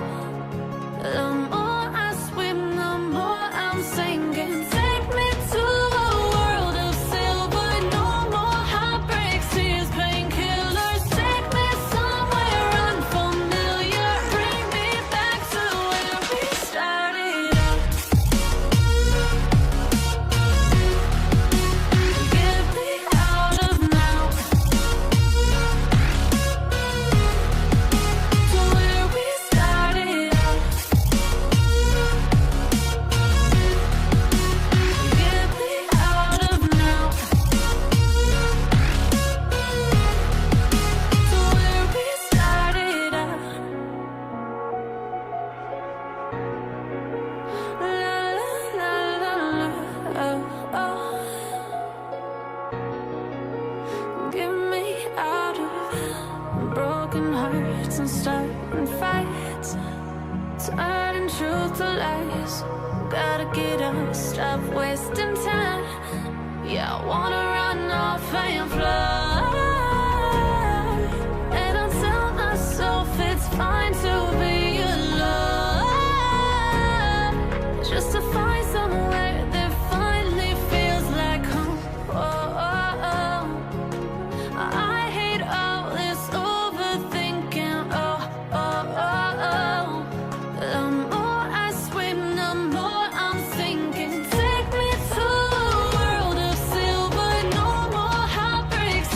The more I swim, the more I'm sinking. Take me to a world of silver. No more heartbreaks, tears, painkillers. Take me somewhere unfamiliar. Bring me back to where we started out. Get me out of now. To where we started out. Get me out of now. To where we started out. La la la la oh, oh. Get me out of broken hearts and starting fights, turning truth to lies. Gotta get up, stop wasting time. Yeah, I wanna run off and fly. And I'll tell myself it's fine to be alone, just to find somewhere that finally feels like home. Oh, oh, oh. I hate all this overthinking. Oh, oh, oh, oh. The more I swim, the more I'm sinking. Take me to a world of silver. No more heartbreaks,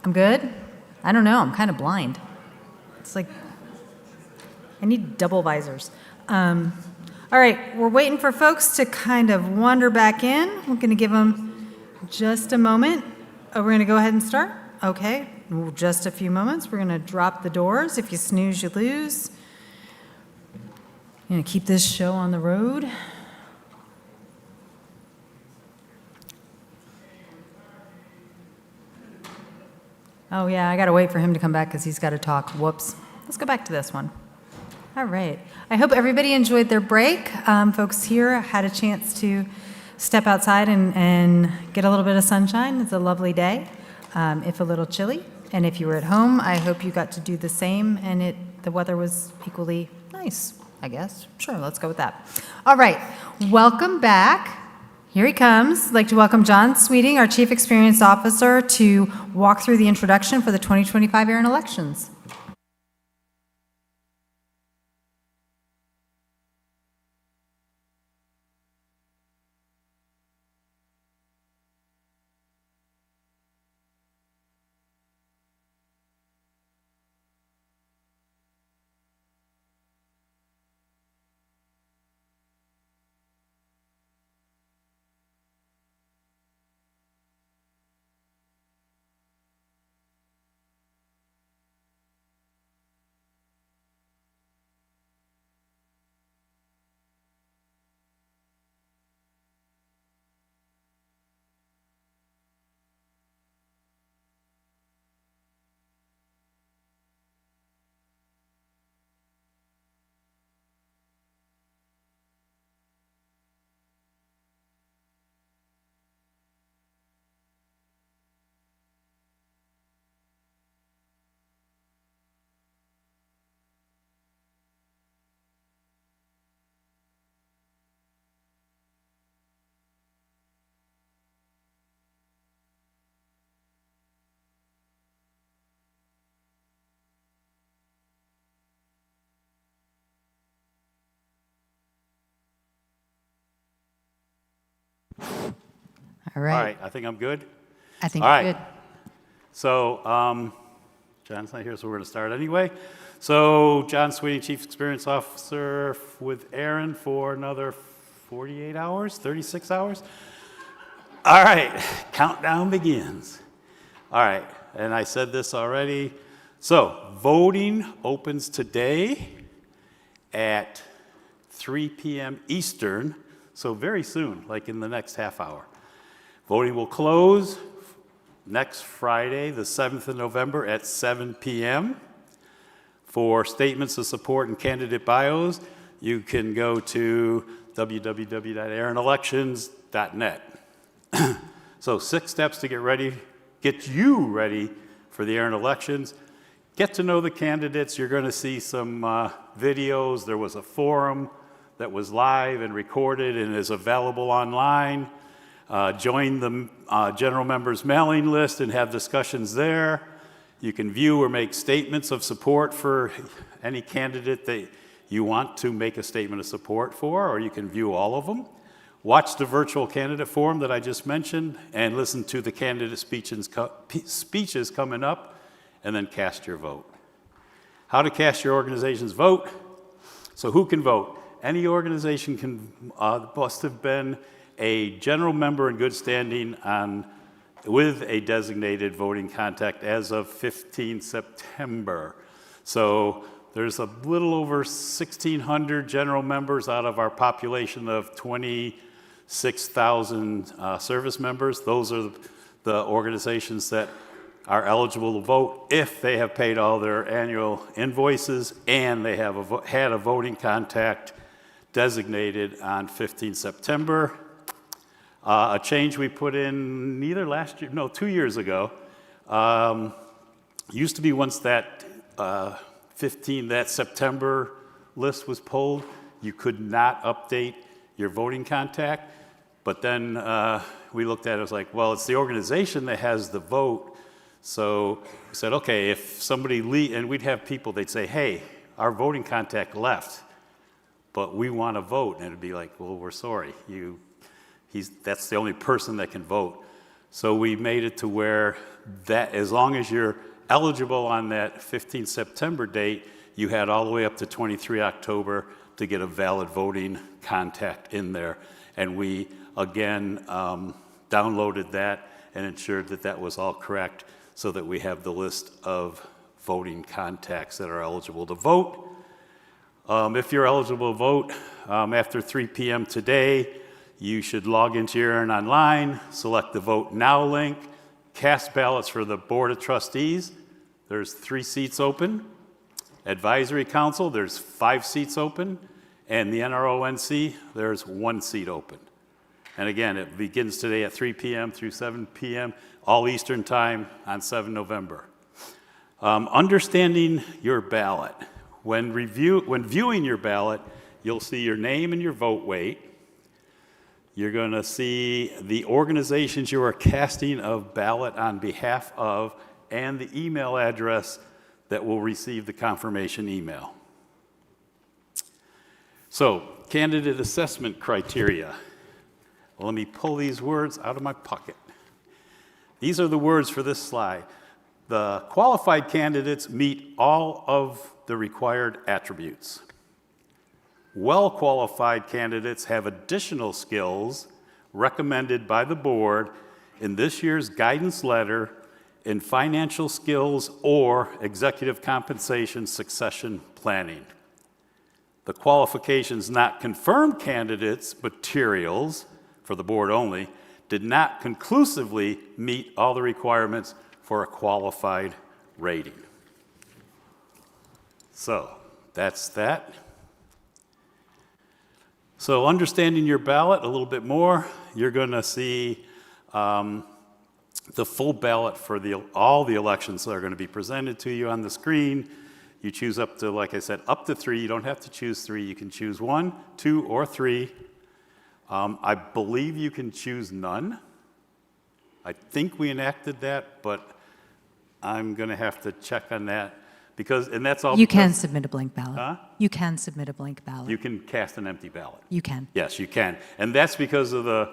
I'm good? I don't know, I'm kind of blind. It's like, I need double visors. All right, we're waiting for folks to kind of wander back in. We're going to give them just a moment. Oh, we're going to go ahead and start? Okay, just a few moments. We're going to drop the doors. If you snooze, you lose. Going to keep this show on the road. Oh yeah, I gotta wait for him to come back because he's got to talk. Whoops. Let's go back to this one. All right. I hope everybody enjoyed their break. Folks here had a chance to step outside and get a little bit of sunshine. It's a lovely day, if a little chilly. And if you were at home, I hope you got to do the same and the weather was equally nice, I guess. Sure, let's go with that. All right, welcome back. Here he comes. I'd like to welcome John Sweeting, our Chief Experience Officer, to walk through the introduction for the 2025 ARIN elections. All right. All right, I think I'm good. I think All you're right. good. So, John's not here, so we're going to start anyway. So, John Sweeting, Chief Experience Officer with ARIN for another 48 hours, 36 hours. All right, countdown begins. All right, and I said this already. So voting opens today at 3 p.m. Eastern, so very soon, like in the next half hour. Voting will close next Friday, the 7th of November at 7 p.m. For statements of support and candidate bios, you can go to www.arinelections.net. So 6 steps to get you ready for the ARIN elections. Get to know the candidates. You're going to see some videos. There was a forum that was live and recorded and is available online. Join the general members mailing list and have discussions there. You can view or make statements of support for any candidate that you want to make a statement of support for, or you can view all of them. Watch the virtual candidate forum that I just mentioned and listen to the candidate speeches coming up, and then cast your vote. How to cast your organization's vote? So who can vote? Any organization can must have been a general member in good standing with a designated voting contact as of 15 September. So there's a little over 1,600 general members out of our population of 26,000 service members. Those are the organizations that are eligible to vote if they have paid all their annual invoices and they have had a voting contact designated on 15 September. A change we put in either last year, no, 2 years ago. Used to be once that that September list was pulled, you could not update your voting contact. But then we looked at it, it was like, well, it's the organization that has the vote. So we said, okay, if somebody and we'd have people, they'd say, hey, our voting contact left, but we want to vote. And it'd be like, well, we're sorry. That's the only person that can vote. So we made it to where that as long as you're eligible on that 15 September date, you had all the way up to 23 October to get a valid voting contact in there. And we, again, downloaded that and ensured that that was all correct so that we have the list of voting contacts that are eligible to vote. If you're eligible to vote after 3 p.m. today, you should log into your ARIN Online, select the Vote Now link, cast ballots for the Board of Trustees. There's 3 seats open. Advisory Council, there's 5 seats open. And the NRONC, there's 1 seat open. And again, it begins today at 3 p.m. through 7 p.m., all Eastern Time on 7 November. Understanding your ballot. When viewing your ballot, you'll see your name and your vote weight. You're going to see the organizations you are casting a ballot on behalf of and the email address that will receive the confirmation email. So, candidate assessment criteria. Let me pull these words out of my pocket. These are the words for this slide. The qualified candidates meet all of the required attributes. Well-qualified candidates have additional skills recommended by the board in this year's guidance letter in financial skills or executive compensation succession planning. The qualifications not confirmed candidates' materials, for the board only, did not conclusively meet all the requirements for a qualified rating. So that's that. So understanding your ballot a little bit more, you're going to see the full ballot for all the elections that are going to be presented to you on the screen. You choose up to, like I said, up to 3. You don't have to choose 3. You can choose 1, 2, or 3. I believe you can choose none. I think we enacted that, but I'm going to have to check on that. And that's all. You can submit a blank ballot. Huh? You can submit a blank ballot. You can cast an empty ballot. You can. Yes, you can. And that's because of the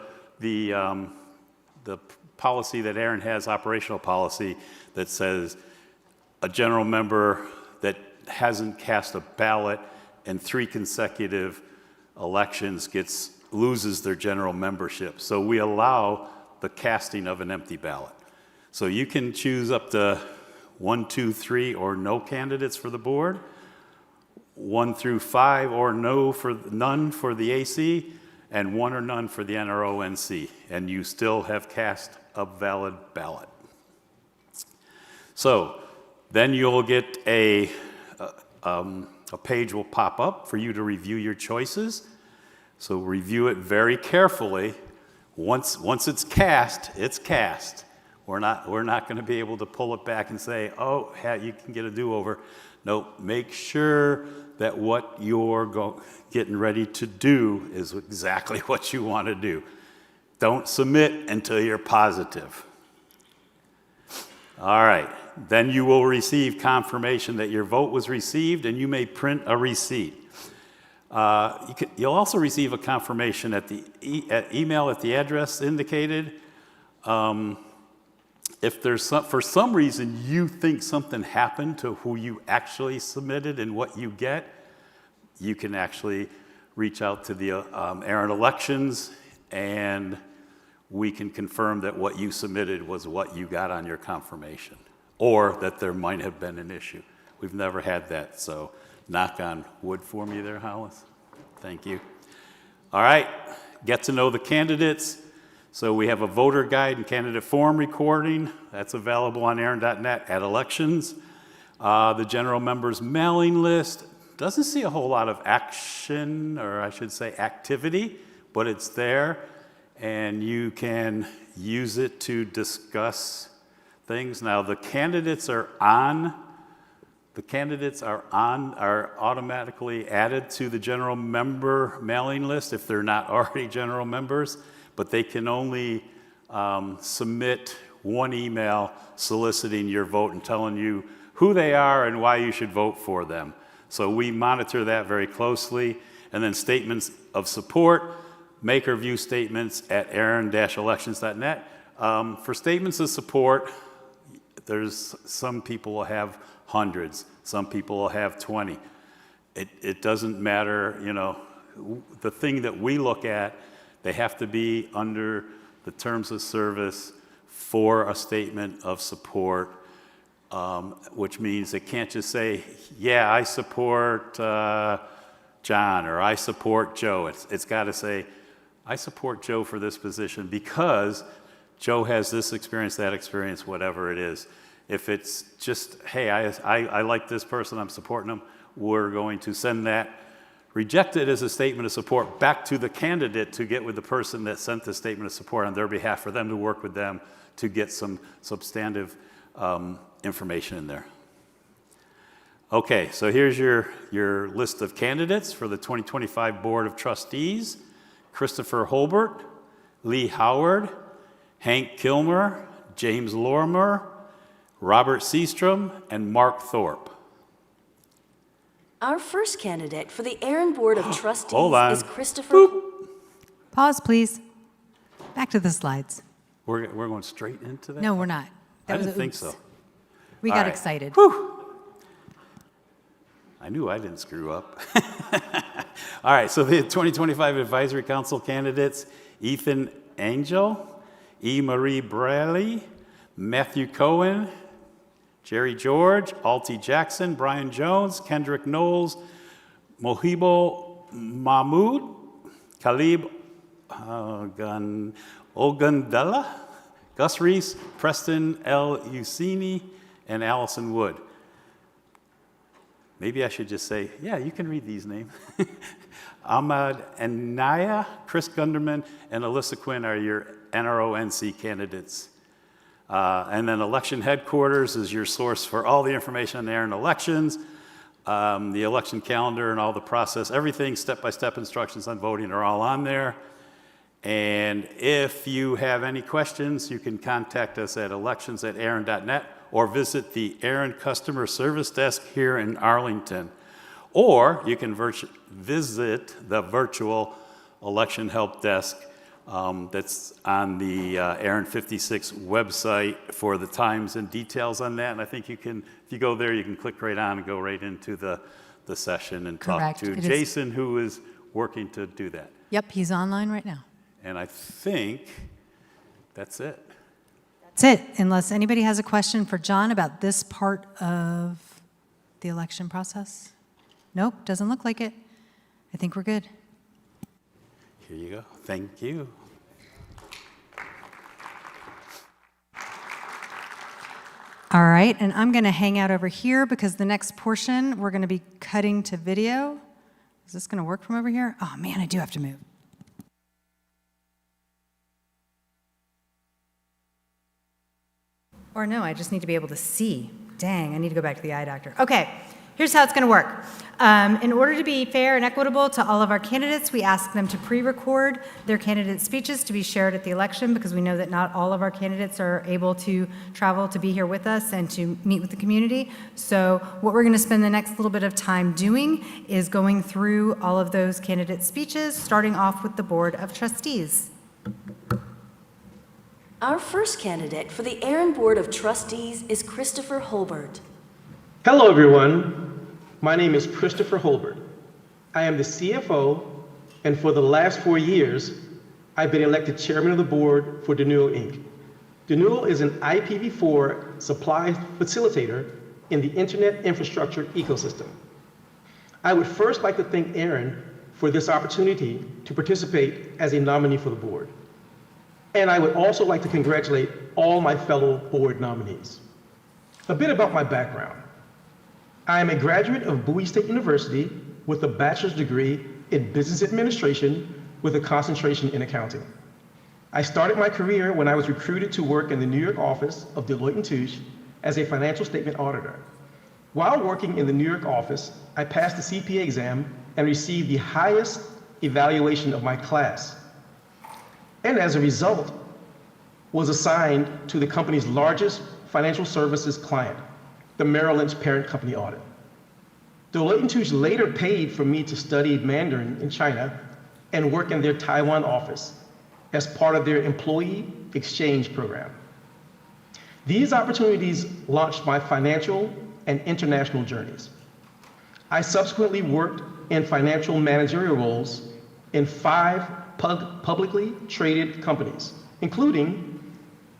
policy that ARIN has, operational policy, that says a general member that hasn't cast a ballot in 3 consecutive elections loses their general membership. So we allow the casting of an empty ballot. So you can choose up to 1, 2, 3, or no candidates for the board, 1 through 5 or none for the AC, and 1 or none for the NRO-NC, and you still have cast a valid ballot. So then you'll get a page will pop up for you to review your choices. So review it very carefully. Once it's cast, it's cast. We're not going to be able to pull it back and say, oh, you can get a do-over. No, make sure that what you're getting ready to do is exactly what you want to do. Don't submit until you're positive. All right. Then you will receive confirmation that your vote was received, and you may print a receipt. You'll also receive a confirmation at the email at the address indicated. If there's for some reason you think something happened to who you actually submitted and what you get, you can actually reach out to the ARIN Elections, and we can confirm that what you submitted was what you got on your confirmation, or that there might have been an issue. We've never had that, so knock on wood for me there, Hollis. Thank you. All right, get to know the candidates. So we have a voter guide and candidate form recording. That's available on ARIN.net at elections. The general members mailing list doesn't see a whole lot of action, or I should say activity, but it's there, and you can use it to discuss things. Now the candidates are automatically added to the general member mailing list if they're not already general members, but they can only submit one email soliciting your vote and telling you who they are and why you should vote for them. So we monitor that very closely. And then statements of support, make or view statements at ARIN-elections.net. For statements of support, there's some people will have hundreds, some people will have 20. It doesn't matter, you know, the thing that we look at, they have to be under the terms of service for a statement of support, which means it can't just say, yeah, I support John, or I support Joe. It's got to say, I support Joe for this position because Joe has this experience, that experience, whatever it is. If it's just, hey, I like this person, I'm supporting them, we're going to send that, reject it as a statement of support back to the candidate to get with the person that sent the statement of support on their behalf for them to work with them to get some substantive information in there. Okay, so here's your list of candidates for the 2025 Board of Trustees. Christopher Holbert, Lee Howard, Hank Kilmer, James Lorimer, Robert Seastrom, and Mark Thorpe. Our first candidate for the ARIN Board of Trustees is Christopher. Boop. Pause, please. Back to the slides. We're going straight into that? No, we're not. I didn't think so. We All got right. excited. Whew. I knew I didn't screw up. All right, so the 2025 Advisory Council candidates, Ethan Angel, E. Marie Braley, Matthew Cohen, Jerry George, Alti Jackson, Brian Jones, Kendrick Knowles, Mohibo Mahmood, Khalib Ogundela, Gus Reese, Preston L. Usini, and Allison Wood. Maybe I should just say, yeah, you can read these names. Ahmad Anaya, Chris Gunderman, and Alyssa Quinn are your NRO-NC candidates. And then election headquarters is your source for all the information on ARIN elections, the election calendar and all the process, everything, step-by-step instructions on voting are all on there. And if you have any questions, you can contact us at elections@arin.net or visit the ARIN Customer Service Desk here in Arlington. Or you can visit the virtual election help desk that's on the ARIN 56 website for the times and details on that. And I think you can, if you go there, you can click right on and go right into the session and Correct. talk to It Jason, who is working to do that. Yep, he's online right now. And I think That's it. That's it, unless anybody has a question for John about this part of the election process. Nope, doesn't look like it. I think we're good. Here you go. Thank you. All right, and I'm going to hang out over here because the next portion we're going to be cutting to video. Is this going to work from over here? Oh man, I do have to move. Or no, I just need to be able to see. Dang, I need to go back to the eye doctor. Okay, here's how it's going to work. In order to be fair and equitable to all of our candidates, we ask them to pre-record their candidate speeches to be shared at the election because we know that not all of our candidates are able to travel to be here with us and to meet with the community. So what we're going to spend the next little bit of time doing is going through all of those candidate speeches, starting off with the Board of Trustees. Our first candidate for the ARIN Board of Trustees is Christopher Holbert. Hello, everyone. My name is Christopher Holbert. I am the CFO, and for the last 4 years, I've been elected chairman of the board for Denuo Inc. Denuo is an IPv4 supply facilitator in the internet infrastructure ecosystem. I would first like to thank ARIN for this opportunity to participate as a nominee for the board. And I would also like to congratulate all my fellow board nominees. A bit about my background. I am a graduate of Bowie State University with a bachelor's degree in business administration with a concentration in accounting. I started my career when I was recruited to work in the New York office of Deloitte & Touche as a financial statement auditor. While working in the New York office, I passed the CPA exam and received the highest evaluation of my class. And as a result, was assigned to the company's largest financial services client, the Merrill Lynch parent company audit. Deloitte & Touche later paid for me to study Mandarin in China and work in their Taiwan office as part of their employee exchange program. These opportunities launched my financial and international journeys. I subsequently worked in financial managerial roles in 5 publicly traded companies, including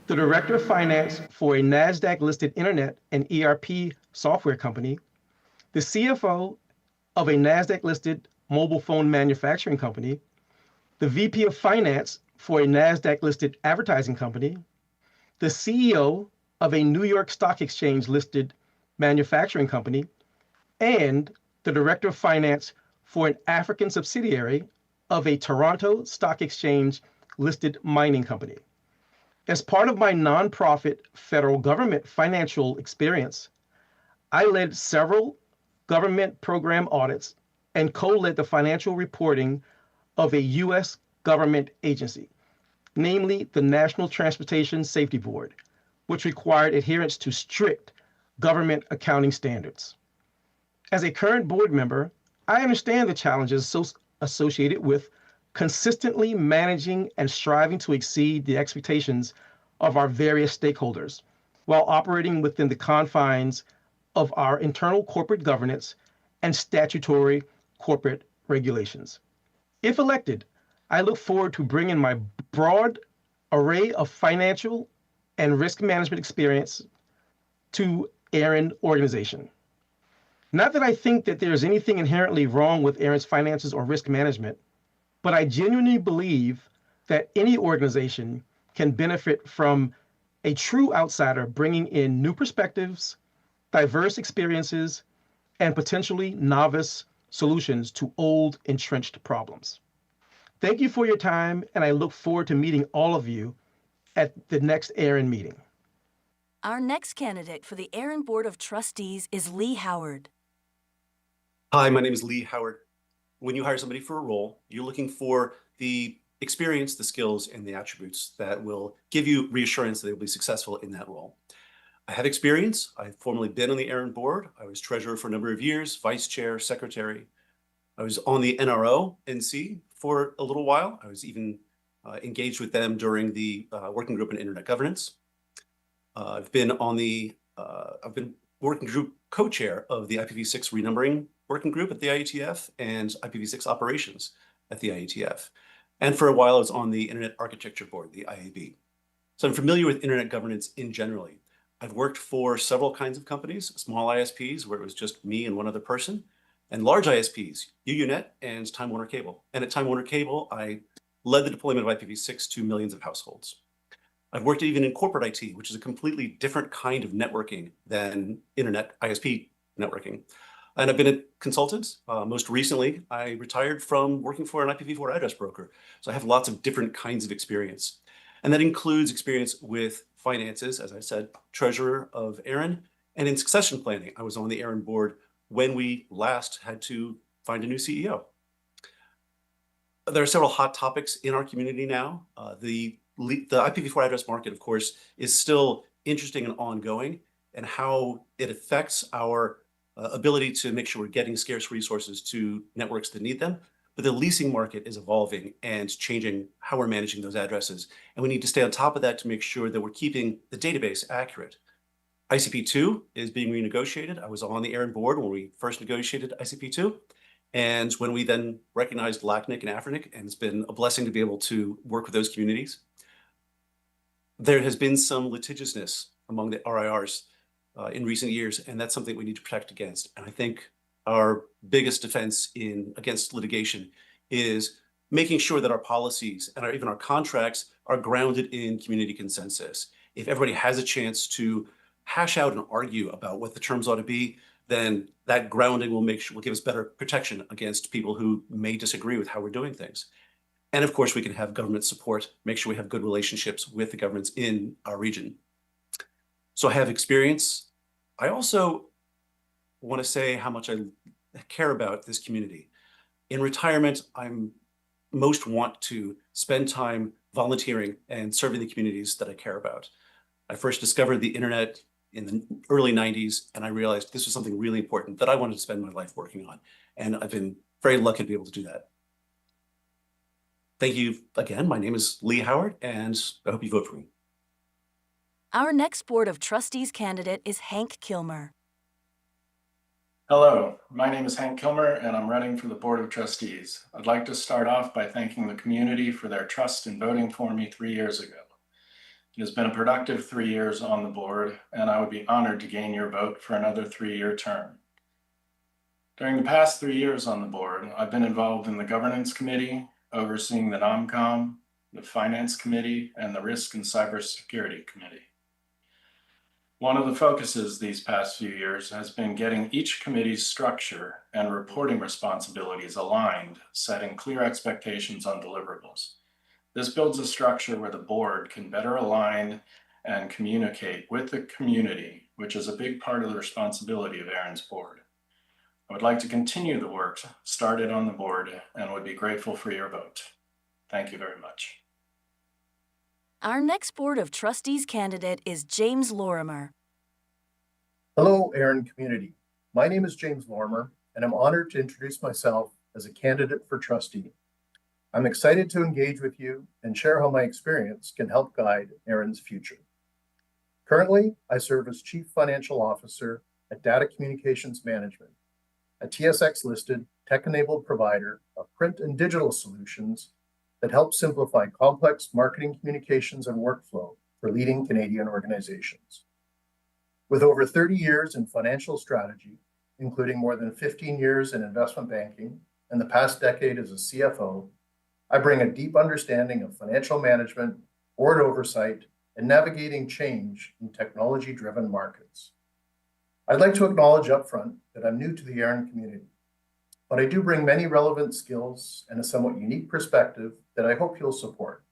the Director of Finance for a NASDAQ-listed internet and ERP software company, the CFO of a NASDAQ-listed mobile phone manufacturing company, the VP of Finance for a NASDAQ-listed advertising company, the CEO of a New York Stock Exchange-listed manufacturing company, and the Director of Finance for an African subsidiary of a Toronto Stock Exchange-listed mining company. As part of my nonprofit federal government financial experience, I led several government program audits and co-led the financial reporting of a U.S. government agency, namely the National Transportation Safety Board, which required adherence to strict government accounting standards. As a current board member, I understand the challenges associated with consistently managing and striving to exceed the expectations of our various stakeholders while operating within the confines of our internal corporate governance and statutory corporate regulations. If elected, I look forward to bringing my broad array of financial and risk management experience to ARIN organization. Not that I think that there is anything inherently wrong with ARIN's finances or risk management, but I genuinely believe that any organization can benefit from a true outsider bringing in new perspectives, diverse experiences, and potentially novice solutions to old entrenched problems. Thank you for your time, and I look forward to meeting all of you at the next ARIN meeting. Our next candidate for the ARIN Board of Trustees is Lee Howard. Hi, my name is Lee Howard. When you hire somebody for a role, you're looking for the experience, the skills, and the attributes that will give you reassurance that they will be successful in that role. I have experience. I've formerly been on the ARIN board. I was treasurer for a number of years, vice chair, secretary. I was on the NRO-NC for a little while. I was even engaged with them during the working group in internet governance. I've been working group co-chair of the IPv6 renumbering working group at the IETF and IPv6 operations at the IETF. And for a while, I was on the Internet Architecture Board, the IAB. So I'm familiar with internet governance in generally. I've worked for several kinds of companies, small ISPs where it was just me and one other person, and large ISPs, UUNet and Time Warner Cable. And at Time Warner Cable, I led the deployment of IPv6 to millions of households. I've worked even in corporate IT, which is a completely different kind of networking than internet ISP networking. And I've been a consultant. Most recently, I retired from working for an IPv4 address broker. So I have lots of different kinds of experience. And that includes experience with finances, as I said, treasurer of ARIN, and in succession planning. I was on the ARIN board when we last had to find a new CEO. There are several hot topics in our community now. The IPv4 address market, of course, is still interesting and ongoing, and how it affects our ability to make sure we're getting scarce resources to networks that need them. But the leasing market is evolving and changing how we're managing those addresses. And we need to stay on top of that to make sure that we're keeping the database accurate. ICP2 is being renegotiated. I was on the ARIN board when we first negotiated ICP2. And when we then recognized LACNIC and AFRINIC, and it's been a blessing to be able to work with those communities. There has been some litigiousness among the RIRs in recent years, and that's something we need to protect against. And I think our biggest defense against litigation is making sure that our policies and even our contracts are grounded in community consensus. If everybody has a chance to hash out and argue about what the terms ought to be, then that grounding will give us better protection against people who may disagree with how we're doing things. And of course, we can have government support, make sure we have good relationships with the governments in our region. So I have experience. I also want to say how much I care about this community. In retirement, I'm most want to spend time volunteering and serving the communities that I care about. I first discovered the internet in the early 90s, and I realized this was something really important that I wanted to spend my life working on. And I've been very lucky to be able to do that. Thank you again. My name is Lee Howard, and I hope you vote for me. Our next Board of Trustees candidate is Hank Kilmer. Hello, my name is Hank Kilmer, and I'm running for the Board of Trustees. I'd like to start off by thanking the community for their trust in voting for me 3 years ago. It has been a productive 3 years on the board, and I would be honored to gain your vote for another 3-year term. During the past 3 years on the board, I've been involved in the Governance Committee, overseeing the NOMCOM, the Finance Committee, and the Risk and Cybersecurity Committee. One of the focuses these past few years has been getting each committee's structure and reporting responsibilities aligned, setting clear expectations on deliverables. This builds a structure where the board can better align and communicate with the community, which is a big part of the responsibility of ARIN's board. I would like to continue the work started on the board and would be grateful for your vote. Thank you very much. Our next Board of Trustees candidate is James Lorimer. Hello, ARIN community. My name is James Lorimer, and I'm honored to introduce myself as a candidate for trustee. I'm excited to engage with you and share how my experience can help guide ARIN's future. Currently, I serve as Chief Financial Officer at Data Communications Management, a TSX-listed tech-enabled provider of print and digital solutions that help simplify complex marketing communications and workflow for leading Canadian organizations. With over 30 years in financial strategy, including more than 15 years in investment banking and the past decade as a CFO, I bring a deep understanding of financial management, board oversight, and navigating change in technology-driven markets. I'd like to acknowledge upfront that I'm new to the ARIN community, but I do bring many relevant skills and a somewhat unique perspective that I hope you'll support.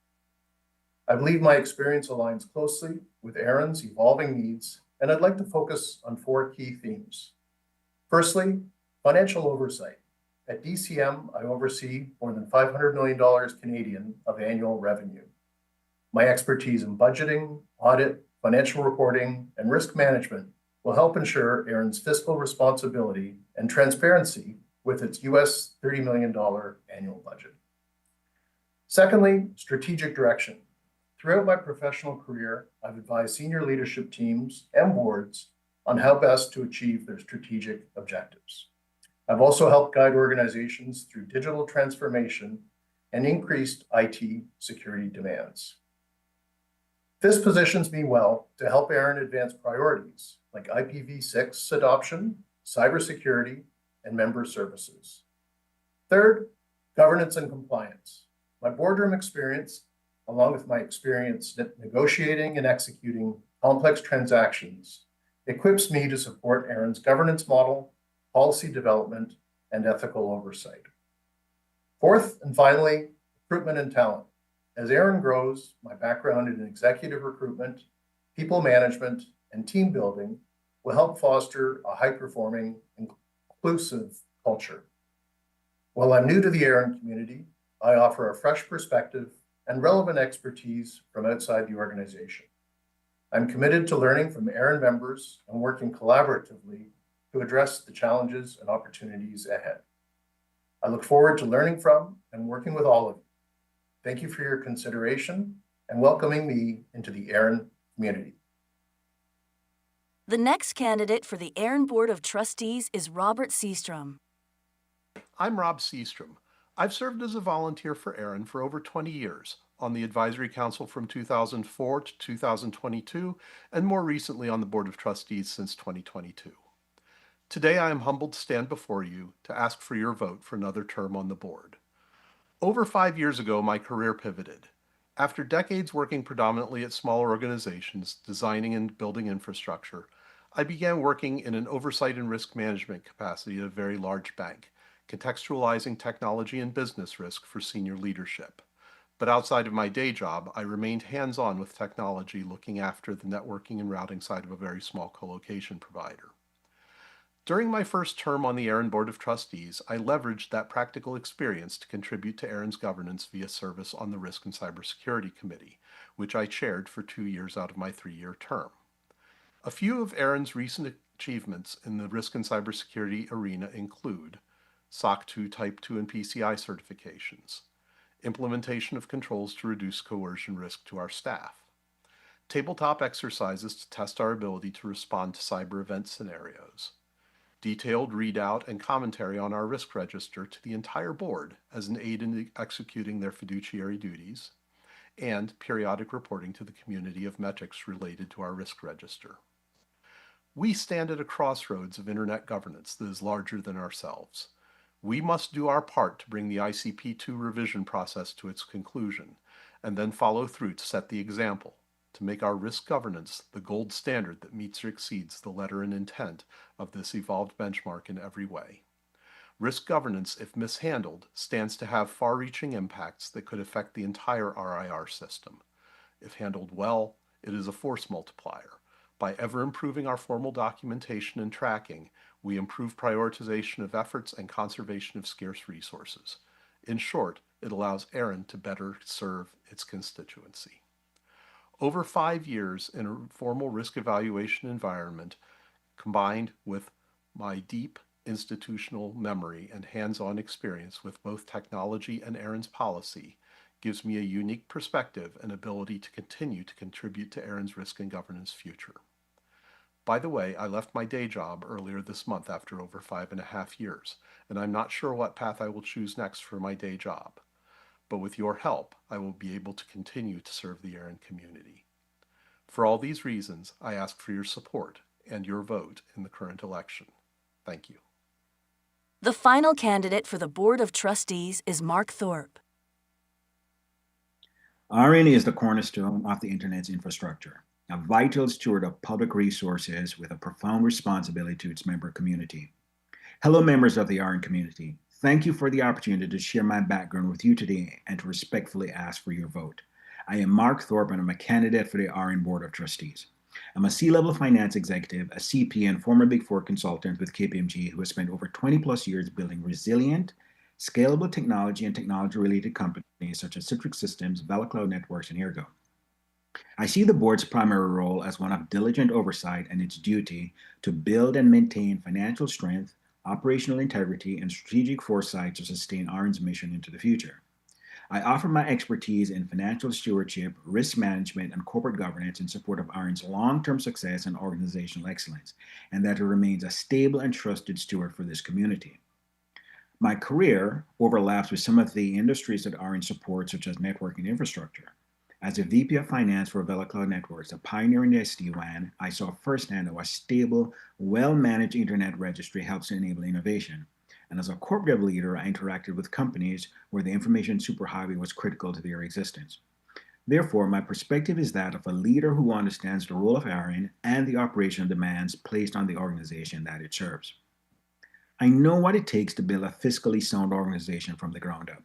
I believe my experience aligns closely with ARIN's evolving needs, and I'd like to focus on 4 key themes. Firstly, financial oversight. At DCM, I oversee more than $500 million Canadian of annual revenue. My expertise in budgeting, audit, financial reporting, and risk management will help ensure ARIN's fiscal responsibility and transparency with its US $30 million annual budget. Secondly, strategic direction. Throughout my professional career, I've advised senior leadership teams and boards on how best to achieve their strategic objectives. I've also helped guide organizations through digital transformation and increased IT security demands. This positions me well to help ARIN advance priorities like IPv6 adoption, cybersecurity, and member services. Third, governance and compliance. My boardroom experience, along with my experience negotiating and executing complex transactions, equips me to support ARIN's governance model, policy development, and ethical oversight. Fourth, and finally, recruitment and talent. As ARIN grows, my background in executive recruitment, people management, and team building will help foster a high-performing, inclusive culture. While I'm new to the ARIN community, I offer a fresh perspective and relevant expertise from outside the organization. I'm committed to learning from ARIN members and working collaboratively to address the challenges and opportunities ahead. I look forward to learning from and working with all of you. Thank you for your consideration and welcoming me into the ARIN community. The next candidate for the ARIN Board of Trustees is Robert Seastrom. I'm Rob Seastrom. I've served as a volunteer for ARIN for over 20 years, on the Advisory Council from 2004 to 2022, and more recently on the Board of Trustees since 2022. Today I am humbled to stand before you to ask for your vote for another term on the board. Over 5 years ago, my career pivoted. After decades working predominantly at smaller organizations, designing and building infrastructure, I began working in an oversight and risk management capacity at a very large bank, contextualizing technology and business risk for senior leadership. But outside of my day job, I remained hands-on with technology, looking after the networking and routing side of a very small co-location provider. During my first term on the ARIN Board of Trustees, I leveraged that practical experience to contribute to ARIN's governance via service on the Risk and Cybersecurity Committee, which I chaired for 2 years out of my 3-year term. A few of ARIN's recent achievements in the risk and cybersecurity arena include SOC 2 Type 2 and PCI certifications, implementation of controls to reduce coercion risk to our staff, tabletop exercises to test our ability to respond to cyber event scenarios, detailed readout and commentary on our risk register to the entire board as an aid in executing their fiduciary duties, and periodic reporting to the community of metrics related to our risk register. We stand at a crossroads of internet governance that is larger than ourselves. We must do our part to bring the ICP2 revision process to its conclusion, and then follow through to set the example, to make our risk governance the gold standard that meets or exceeds the letter and intent of this evolved benchmark in every way. Risk governance, if mishandled, stands to have far-reaching impacts that could affect the entire RIR system. If handled well, it is a force multiplier. By ever improving our formal documentation and tracking, we improve prioritization of efforts and conservation of scarce resources. In short, it allows ARIN to better serve its constituency. Over 5 years in a formal risk evaluation environment, combined with my deep institutional memory and hands-on experience with both technology and ARIN's policy, gives me a unique perspective and ability to continue to contribute to ARIN's risk and governance future. By the way, I left my day job earlier this month after over 5.5 years, and I'm not sure what path I will choose next for my day job. But with your help, I will be able to continue to serve the ARIN community. For all these reasons, I ask for your support and your vote in the current election. Thank you. The final candidate for the Board of Trustees is Mark Thorpe. ARIN is the cornerstone of the Internet's infrastructure, a vital steward of public resources with a profound responsibility to its member community. Hello, members of the ARIN community. Thank you for the opportunity to share my background with you today and to respectfully ask for your vote. I am Mark Thorpe and I'm a candidate for the ARIN Board of Trustees. I'm a C-level finance executive, a CPA, and former Big Four consultant with KPMG who has spent over 20 plus years building resilient, scalable technology and technology-related companies such as Citrix Systems, VeloCloud Networks, and Ergo. I see the board's primary role as one of diligent oversight and its duty to build and maintain financial strength, operational integrity, and strategic foresight to sustain ARIN's mission into the future. I offer my expertise in financial stewardship, risk management, and corporate governance in support of ARIN's long-term success and organizational excellence, and that it remains a stable and trusted steward for this community. My career overlaps with some of the industries that ARIN supports, such as networking infrastructure. As a VP of Finance for Vela Cloud Networks, a pioneer in the SD-WAN, I saw firsthand how a stable, well-managed internet registry helps to enable innovation. And as a corp dev leader, I interacted with companies where the information superhighway was critical to their existence. Therefore, my perspective is that of a leader who understands the role of ARIN and the operational demands placed on the organization that it serves. I know what it takes to build a fiscally sound organization from the ground up.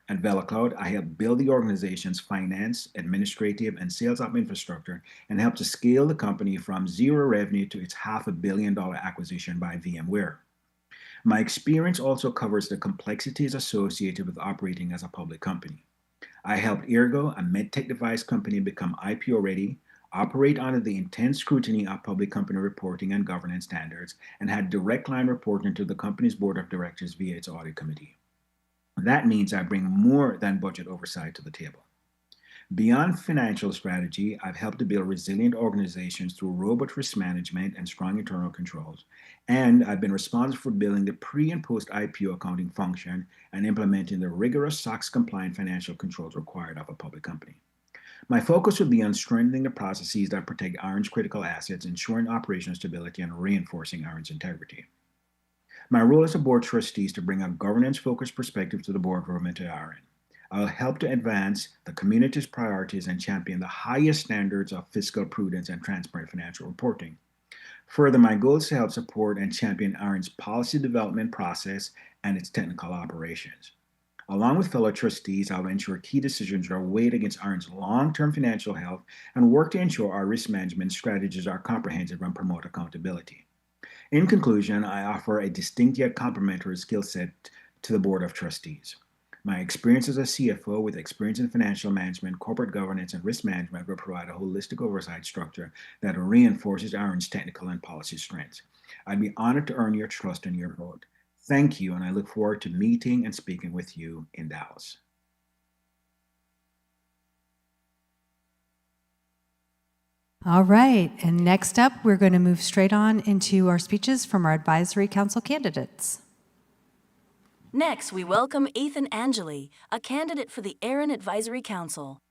At VelaCloud, I help build the organization's finance, administrative, and sales op infrastructure and help to scale the company from zero revenue to its $500 million acquisition by VMware. My experience also covers the complexities associated with operating as a public company. I helped Ergo, a medtech device company, become IPO ready, operate under the intense scrutiny of public company reporting and governance standards, and had direct line reporting to the company's board of directors via its audit committee. That means I bring more than budget oversight to the table. Beyond financial strategy, I've helped to build resilient organizations through robust risk management and strong internal controls. And I've been responsible for building the pre- and post-IPO accounting function and implementing the rigorous SOX-compliant financial controls required of a public company. My focus will be on strengthening the processes that protect ARIN's critical assets, ensuring operational stability, and reinforcing ARIN's integrity. My role as a board trustee is to bring a governance-focused perspective to the boardroom and to ARIN. I'll help to advance the community's priorities and champion the highest standards of fiscal prudence and transparent financial reporting. Further, my goal is to help support and champion ARIN's policy development process and its technical operations. Along with fellow trustees, I will ensure key decisions are weighed against ARIN's long-term financial health and work to ensure our risk management strategies are comprehensive and promote accountability. In conclusion, I offer a distinct yet complementary skill set to the Board of Trustees. My experience as a CFO with experience in financial management, corporate governance, and risk management will provide a holistic oversight structure that reinforces ARIN's technical and policy strengths. I'd be honored to earn your trust and your vote. Thank you, and I look forward to meeting and speaking with you in Dallas. All right, and next up, we're going to move straight on into our speeches from our advisory council candidates. Next, we welcome Ethan Angeli, a candidate for the ARIN Advisory Council.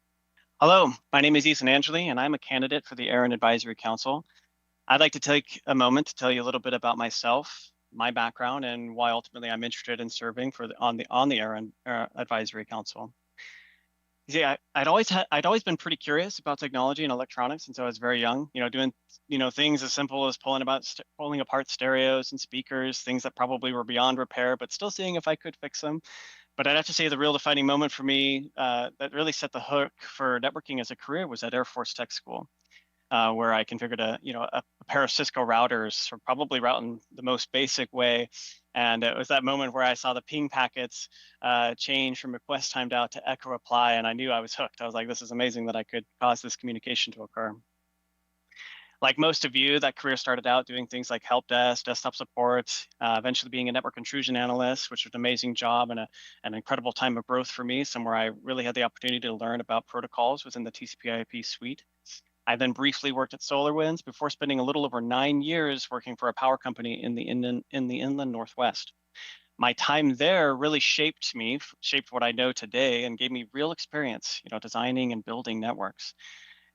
Hello, my name is Ethan Angeli, and I'm a candidate for the ARIN Advisory Council. I'd like to take a moment to tell you a little bit about myself, my background, and why ultimately I'm interested in serving on the ARIN Advisory Council. You see, I'd always been pretty curious about technology and electronics since I was very young. Doing things as simple as pulling apart stereos and speakers, things that probably were beyond repair, but still seeing if I could fix them. But I'd have to say the real defining moment for me that really set the hook for networking as a career was at Air Force Tech School, where I configured a pair of Cisco routers for probably routing the most basic way. And it was that moment where I saw the ping packets change from request timed out to echo reply, and I knew I was hooked. I was like, this is amazing that I could cause this communication to occur. Like most of you, that career started out doing things like help desk, desktop support, eventually being a network intrusion analyst, which was an amazing job and an incredible time of growth for me, somewhere I really had the opportunity to learn about protocols within the TCP/IP suite. I then briefly worked at SolarWinds before spending a little over 9 years working for a power company in the inland Northwest. My time there really shaped what I know today, and gave me real experience, designing and building networks.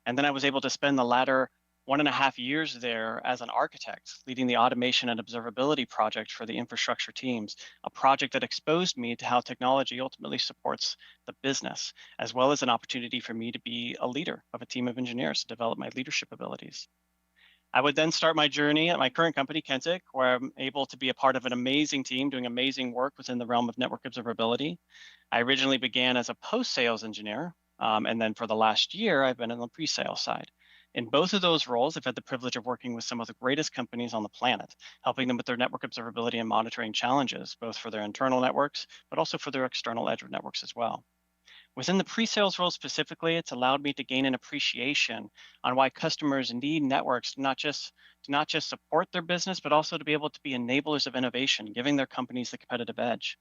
And then I was able to spend the latter 1.5 years there as an architect, leading the automation and observability project for the infrastructure teams, a project that exposed me to how technology ultimately supports the business, as well as an opportunity for me to be a leader of a team of engineers to develop my leadership abilities. I would then start my journey at my current company, Kentic, where I'm able to be a part of an amazing team doing amazing work within the realm of network observability. I originally began as a post-sales engineer, and then for the last year, I've been on the pre-sales side. In both of those roles, I've had the privilege of working with some of the greatest companies on the planet, helping them with their network observability and monitoring challenges, both for their internal networks, but also for their external edge networks as well. Within the pre-sales role specifically, it's allowed me to gain an appreciation on why customers need networks to not just support their business, but also to be able to be enablers of innovation, giving their companies the competitive edge.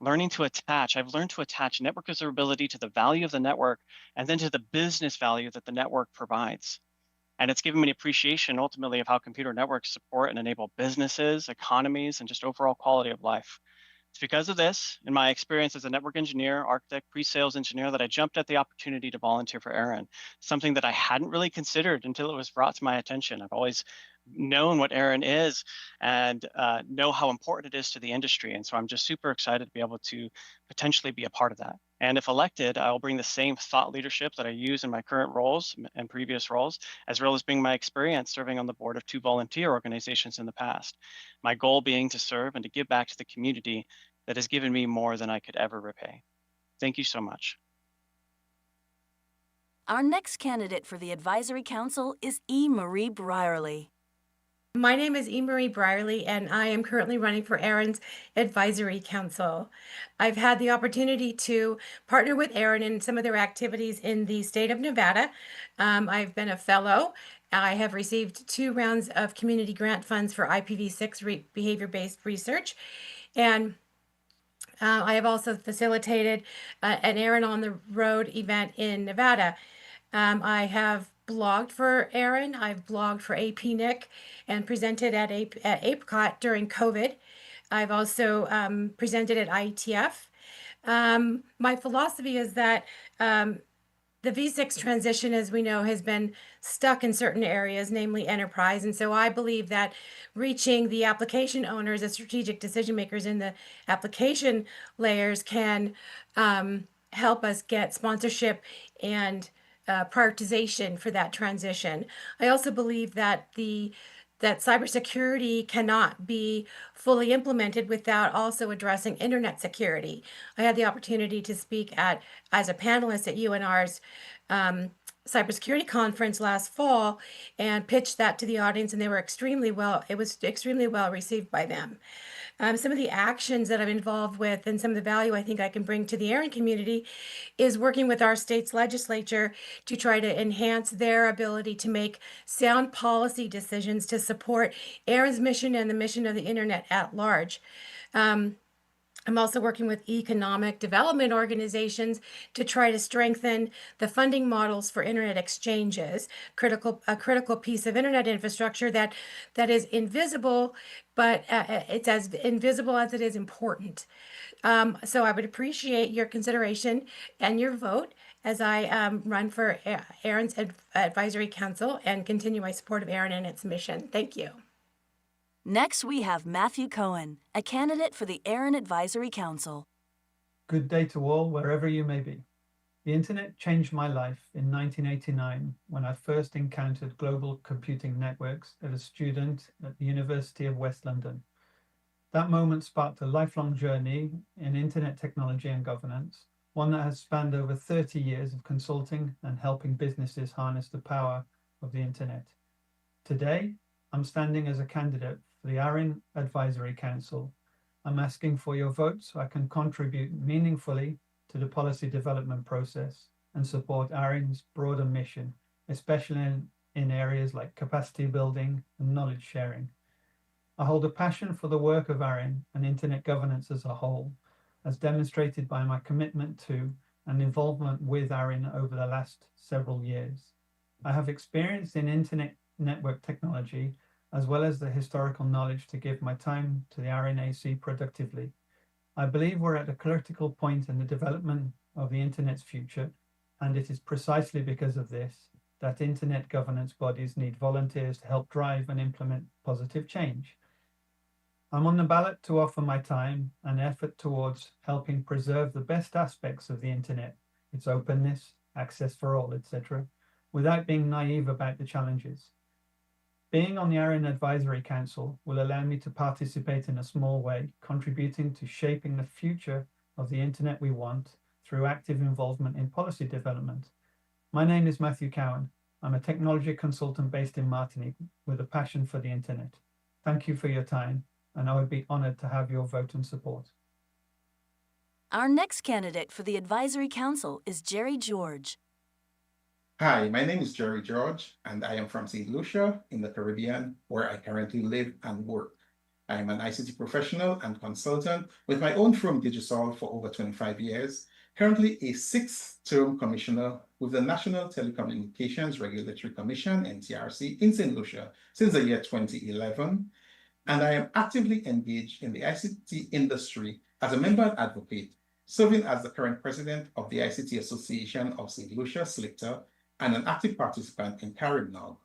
I've learned to attach network observability to the value of the network and then to the business value that the network provides. And it's given me an appreciation ultimately of how computer networks support and enable businesses, economies, and just overall quality of life. It's because of this, in my experience as a network engineer, architect, pre-sales engineer, that I jumped at the opportunity to volunteer for ARIN, something that I hadn't really considered until it was brought to my attention. I've always known what ARIN is and know how important it is to the industry. And so I'm just super excited to be able to potentially be a part of that. And if elected, I will bring the same thought leadership that I use in my current roles and previous roles, as well as bring my experience serving on the board of 2 volunteer organizations in the past. My goal being to serve and to give back to the community that has given me more than I could ever repay. Thank you so much. Our next candidate for the Advisory Council is E. Marie Brierly. My name is E. Marie Brierly, and I am currently running for ARIN's Advisory Council. I've had the opportunity to partner with ARIN in some of their activities in the state of Nevada. I've been a fellow. I have received 2 rounds of community grant funds for IPv6 behavior-based research, and I have also facilitated an ARIN on the Road event in Nevada. I have blogged for ARIN, I've blogged for APNIC, and presented at APCOT during COVID. I've also presented at IETF. My philosophy is that the V6 transition, as we know, has been stuck in certain areas, namely enterprise. And so I believe that reaching the application owners as strategic decision makers in the application layers can help us get sponsorship and prioritization for that transition. I also believe that that cybersecurity cannot be fully implemented without also addressing internet security. I had the opportunity to speak as a panelist at UNR's cybersecurity conference last fall and pitched that to the audience, and it was extremely well received by them. Some of the actions that I'm involved with and some of the value I think I can bring to the ARIN community is working with our state's legislature to try to enhance their ability to make sound policy decisions to support ARIN's mission and the mission of the internet at large. I'm also working with economic development organizations to try to strengthen the funding models for internet exchanges, a critical piece of internet infrastructure that is invisible, but it's as invisible as it is important. So I would appreciate your consideration and your vote as I run for ARIN's Advisory Council and continue my support of ARIN and its mission. Thank you. Next, we have Matthew Cohen, a candidate for the ARIN Advisory Council. Good day to all, wherever you may be. The internet changed my life in 1989 when I first encountered global computing networks as a student at the University of West London. That moment sparked a lifelong journey in internet technology and governance, one that has spanned over 30 years of consulting and helping businesses harness the power of the internet. Today, I'm standing as a candidate for the ARIN Advisory Council. I'm asking for your vote so I can contribute meaningfully to the policy development process and support ARIN's broader mission, especially in areas like capacity building and knowledge sharing. I hold a passion for the work of ARIN and internet governance as a whole, as demonstrated by my commitment to and involvement with ARIN over the last several years. I have experience in internet network technology, as well as the historical knowledge to give my time to the ARIN AC productively. I believe we're at a critical point in the development of the internet's future, and it is precisely because of this that internet governance bodies need volunteers to help drive and implement positive change. I'm on the ballot to offer my time and effort towards helping preserve the best aspects of the internet, its openness, access for all, etc., without being naive about the challenges. Being on the ARIN Advisory Council will allow me to participate in a small way, contributing to shaping the future of the internet we want through active involvement in policy development. My name is Matthew Cohen. I'm a technology consultant based in Martinique with a passion for the internet. Thank you for your time, and I would be honored to have your vote and support. Our next candidate for the Advisory Council is Jerry George. Hi, my name is Jerry George, and I am from St. Lucia in the Caribbean, where I currently live and work. I am an ICT professional and consultant with my own firm Digisol for over 25 years, currently a 6th-term commissioner with the National Telecommunications Regulatory Commission, NTRC, in St. Lucia since the year 2011, and I am actively engaged in the ICT industry as a member and advocate, serving as the current president of the ICT Association of St. Lucia, SLICTA, and an active participant in NANOG.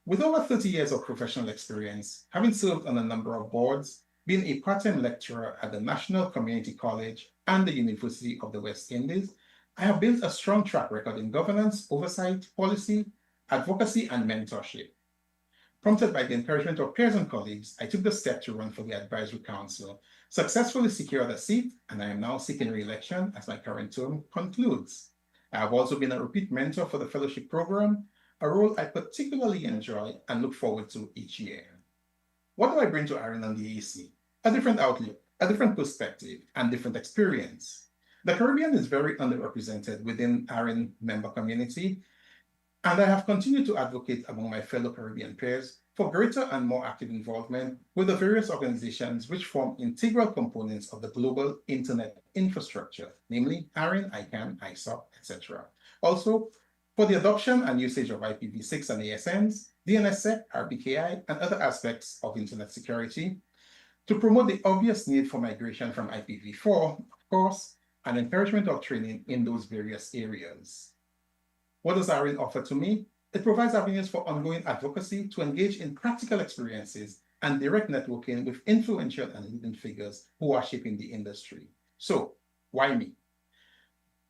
With over 30 years of professional experience, having served on a number of boards, being a part-time lecturer at the National Community College and the University of the West Indies, I have built a strong track record in governance, oversight, policy, advocacy, and mentorship. Prompted by the encouragement of peers and colleagues, I took the step to run for the Advisory Council, successfully secured a seat, and I am now seeking re-election as my current term concludes. I have also been a repeat mentor for the fellowship program, a role I particularly enjoy and look forward to each year. What do I bring to ARIN and the AEC? A different outlook, a different perspective, and different experience. The Caribbean is very underrepresented within ARIN member community, and I have continued to advocate among my fellow Caribbean peers for greater and more active involvement with the various organizations which form integral components of the global internet infrastructure, namely ARIN, ICANN, ISOC, etc. Also, for the adoption and usage of IPv6 and ASNs, DNSSEC, RBKI, and other aspects of internet security, to promote the obvious need for migration from IPv4, of course, and encouragement of training in those various areas. What does ARIN offer to me? It provides avenues for ongoing advocacy to engage in practical experiences and direct networking with influential and leading figures who are shaping the industry. So, why me?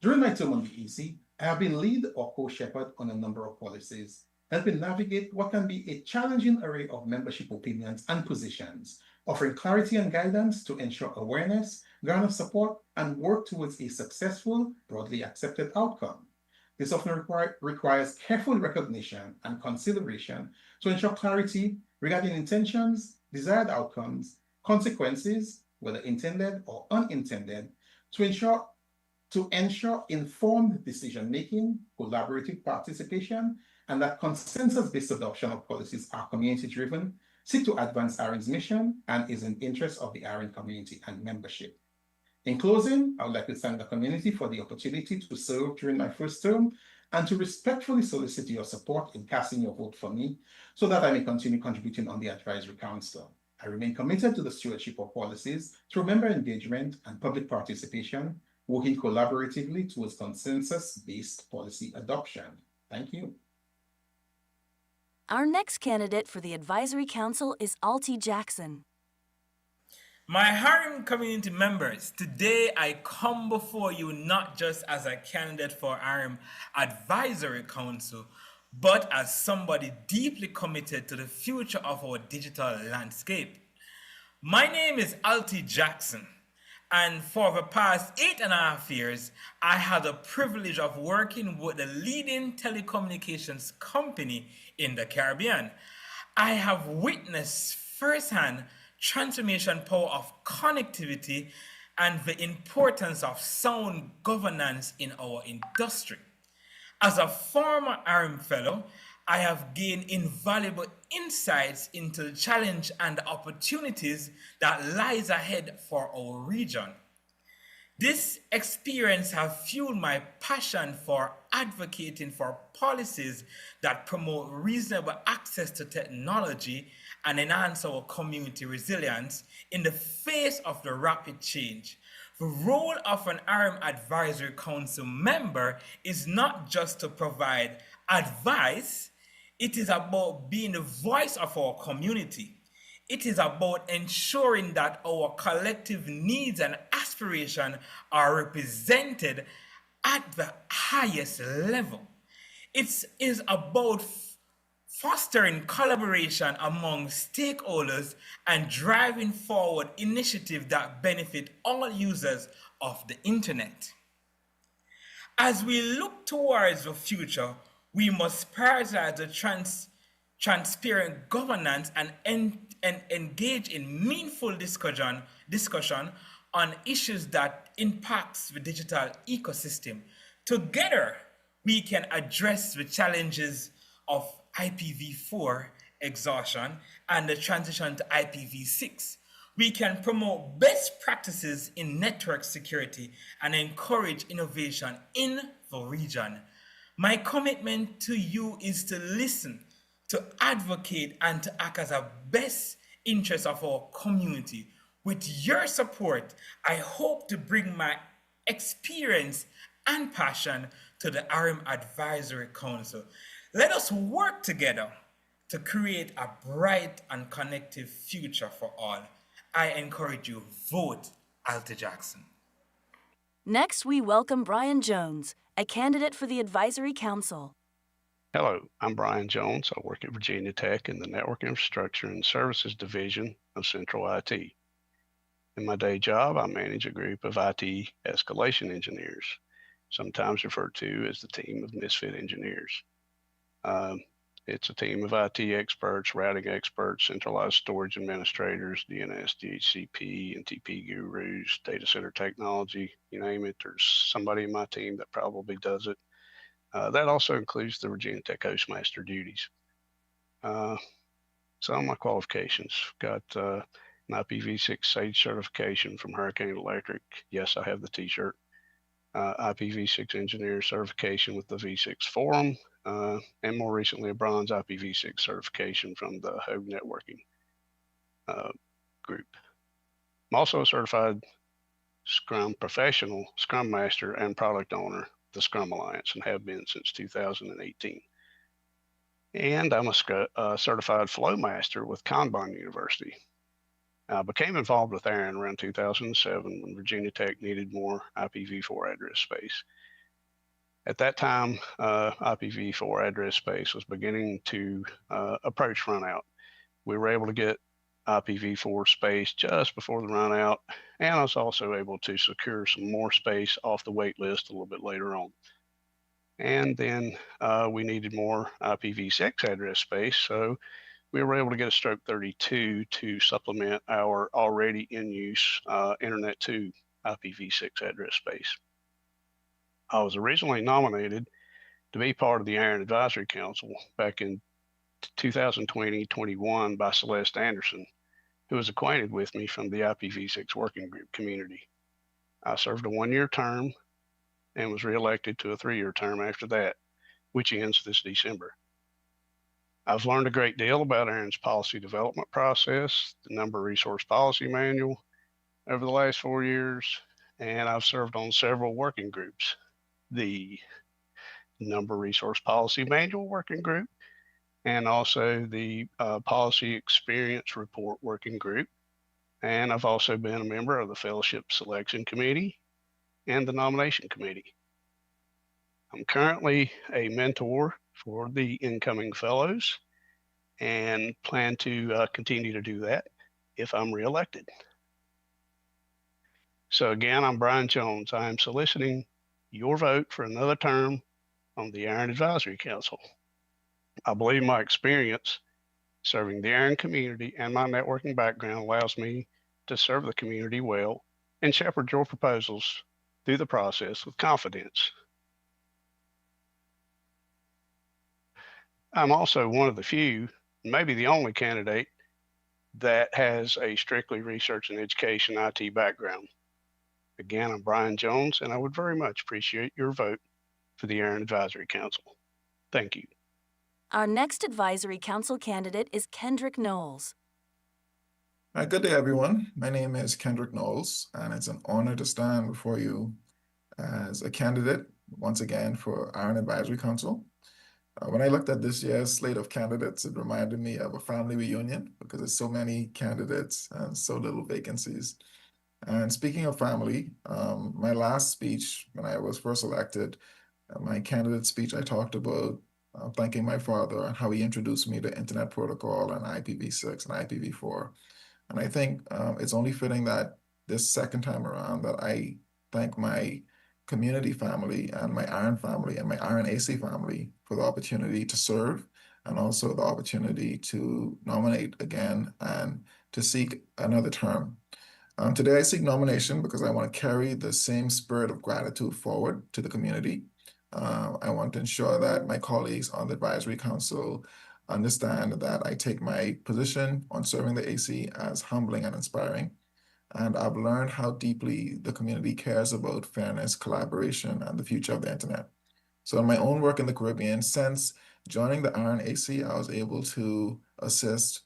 During my term on the EC, I have been lead or co-shepherd on a number of policies, helping navigate what can be a challenging array of membership opinions and positions, offering clarity and guidance to ensure awareness, garner support, and work towards a successful, broadly accepted outcome. This often requires careful recognition and consideration to ensure clarity regarding intentions, desired outcomes, consequences, whether intended or unintended, to ensure informed decision-making, collaborative participation, and that consensus-based adoption of policies are community-driven, seek to advance ARIN's mission, and is in interest of the ARIN community and membership. In closing, I would like to thank the community for the opportunity to serve during my first term and to respectfully solicit your support in casting your vote for me so that I may continue contributing on the Advisory Council. I remain committed to the stewardship of policies through member engagement and public participation, working collaboratively towards consensus-based policy adoption. Thank you. Our next candidate for the Advisory Council is Alti Jackson. My ARIN community members, today I come before you not just as a candidate for ARIN Advisory Council, but as somebody deeply committed to the future of our digital landscape. My name is Alti Jackson, and for the past 8.5 years, I had the privilege of working with the leading telecommunications company in the Caribbean. I have witnessed firsthand transformation power of connectivity and the importance of sound governance in our industry. As a former ARIN fellow, I have gained invaluable insights into the challenge and the opportunities that lies ahead for our region. This experience has fueled my passion for advocating for policies that promote reasonable access to technology and enhance our community resilience in the face of the rapid change. The role of an ARIN Advisory Council member is not just to provide advice, it is about being the voice of our community. It is about ensuring that our collective needs and aspirations are represented at the highest level. It is about fostering collaboration among stakeholders and driving forward initiatives that benefit all users of the internet. As we look towards the future, we must prioritize the transparent governance and engage in meaningful discussion on issues that impacts the digital ecosystem. Together, we can address the challenges of IPv4 exhaustion and the transition to IPv6. We can promote best practices in network security and encourage innovation in the region. My commitment to you is to listen, to advocate, and to act as a best interest of our community. With your support, I hope to bring my experience and passion to the ARIN Advisory Council. Let us work together to create a bright and connective future for all. I encourage you, vote Alta Jackson. Next, we welcome Brian Jones, a candidate for the Advisory Council. Hello, I'm Brian Jones. I work at Virginia Tech in the Network Infrastructure and Services Division of Central IT. In my day job, I manage a group of IT escalation engineers, sometimes referred to as the team of misfit engineers. It's a team of IT experts, routing experts, centralized storage administrators, DNS, DHCP, and TP gurus, data center technology, you name it. There's somebody in my team that probably does it. That also includes the Virginia Tech Hostmaster duties. Some of my qualifications, got an IPv6 SAGE certification from Hurricane Electric. Yes, I have the t-shirt. IPv6 engineer certification with the V6 Forum, and more recently a bronze IPv6 certification from the Hogue Networking group. I'm also a certified Scrum professional, Scrum Master, and product owner, the Scrum Alliance, and have been since 2018. And I'm a certified Flow Master with Kanban University. I became involved with ARIN around 2007 when Virginia Tech needed more IPv4 address space. At that time, IPv4 address space was beginning to approach runout. We were able to get IPv4 space just before the runout, and I was also able to secure some more space off the wait list a little bit later on. And then we needed more IPv6 address space, so we were able to get a stroke 32 to supplement our already in use Internet 2 IPv6 address space. I was originally nominated to be part of the ARIN Advisory Council back in 2020-21 by Celeste Anderson, who was acquainted with me from the IPv6 working group community. I served a one-year term and was reelected to a 3-year term after that, which ends this December. I've learned a great deal about ARIN's policy development process, the Number Resource Policy Manual over the last 4 years, and I've served on several working groups. The Number Resource Policy Manual Working Group, and also the Policy Experience Report Working Group. And I've also been a member of the Fellowship Selection Committee and the Nomination Committee. I'm currently a mentor for the incoming fellows and plan to continue to do that if I'm reelected. So again, I'm Brian Jones. I am soliciting your vote for another term on the ARIN Advisory Council. I believe my experience serving the ARIN community and my networking background allows me to serve the community well and shepherd your proposals through the process with confidence. I'm also one of the few, maybe the only candidate that has a strictly research and education IT background. Again, I'm Brian Jones, and I would very much appreciate your vote for the ARIN Advisory Council. Thank you. Our next Advisory Council candidate is Kendrick Knowles. Good day, everyone. My name is Kendrick Knowles, and it's an honor to stand before you as a candidate once again for ARIN Advisory Council. When I looked at this year's slate of candidates, it reminded me of a family reunion because there's so many candidates and so little vacancies. And speaking of family, my last speech when I was first elected, my candidate speech, I talked about thanking my father and how he introduced me to Internet Protocol and IPv6 and IPv4. And I think it's only fitting that this second time around that I thank my community family and my ARIN family and my ARIN AC family for the opportunity to serve and also the opportunity to nominate again and to seek another term. Today I seek nomination because I want to carry the same spirit of gratitude forward to the community. I want to ensure that my colleagues on the Advisory Council understand that I take my position on serving the AC as humbling and inspiring. And I've learned how deeply the community cares about fairness, collaboration, and the future of the internet. So in my own work in the Caribbean, since joining the ARIN AC, I was able to assist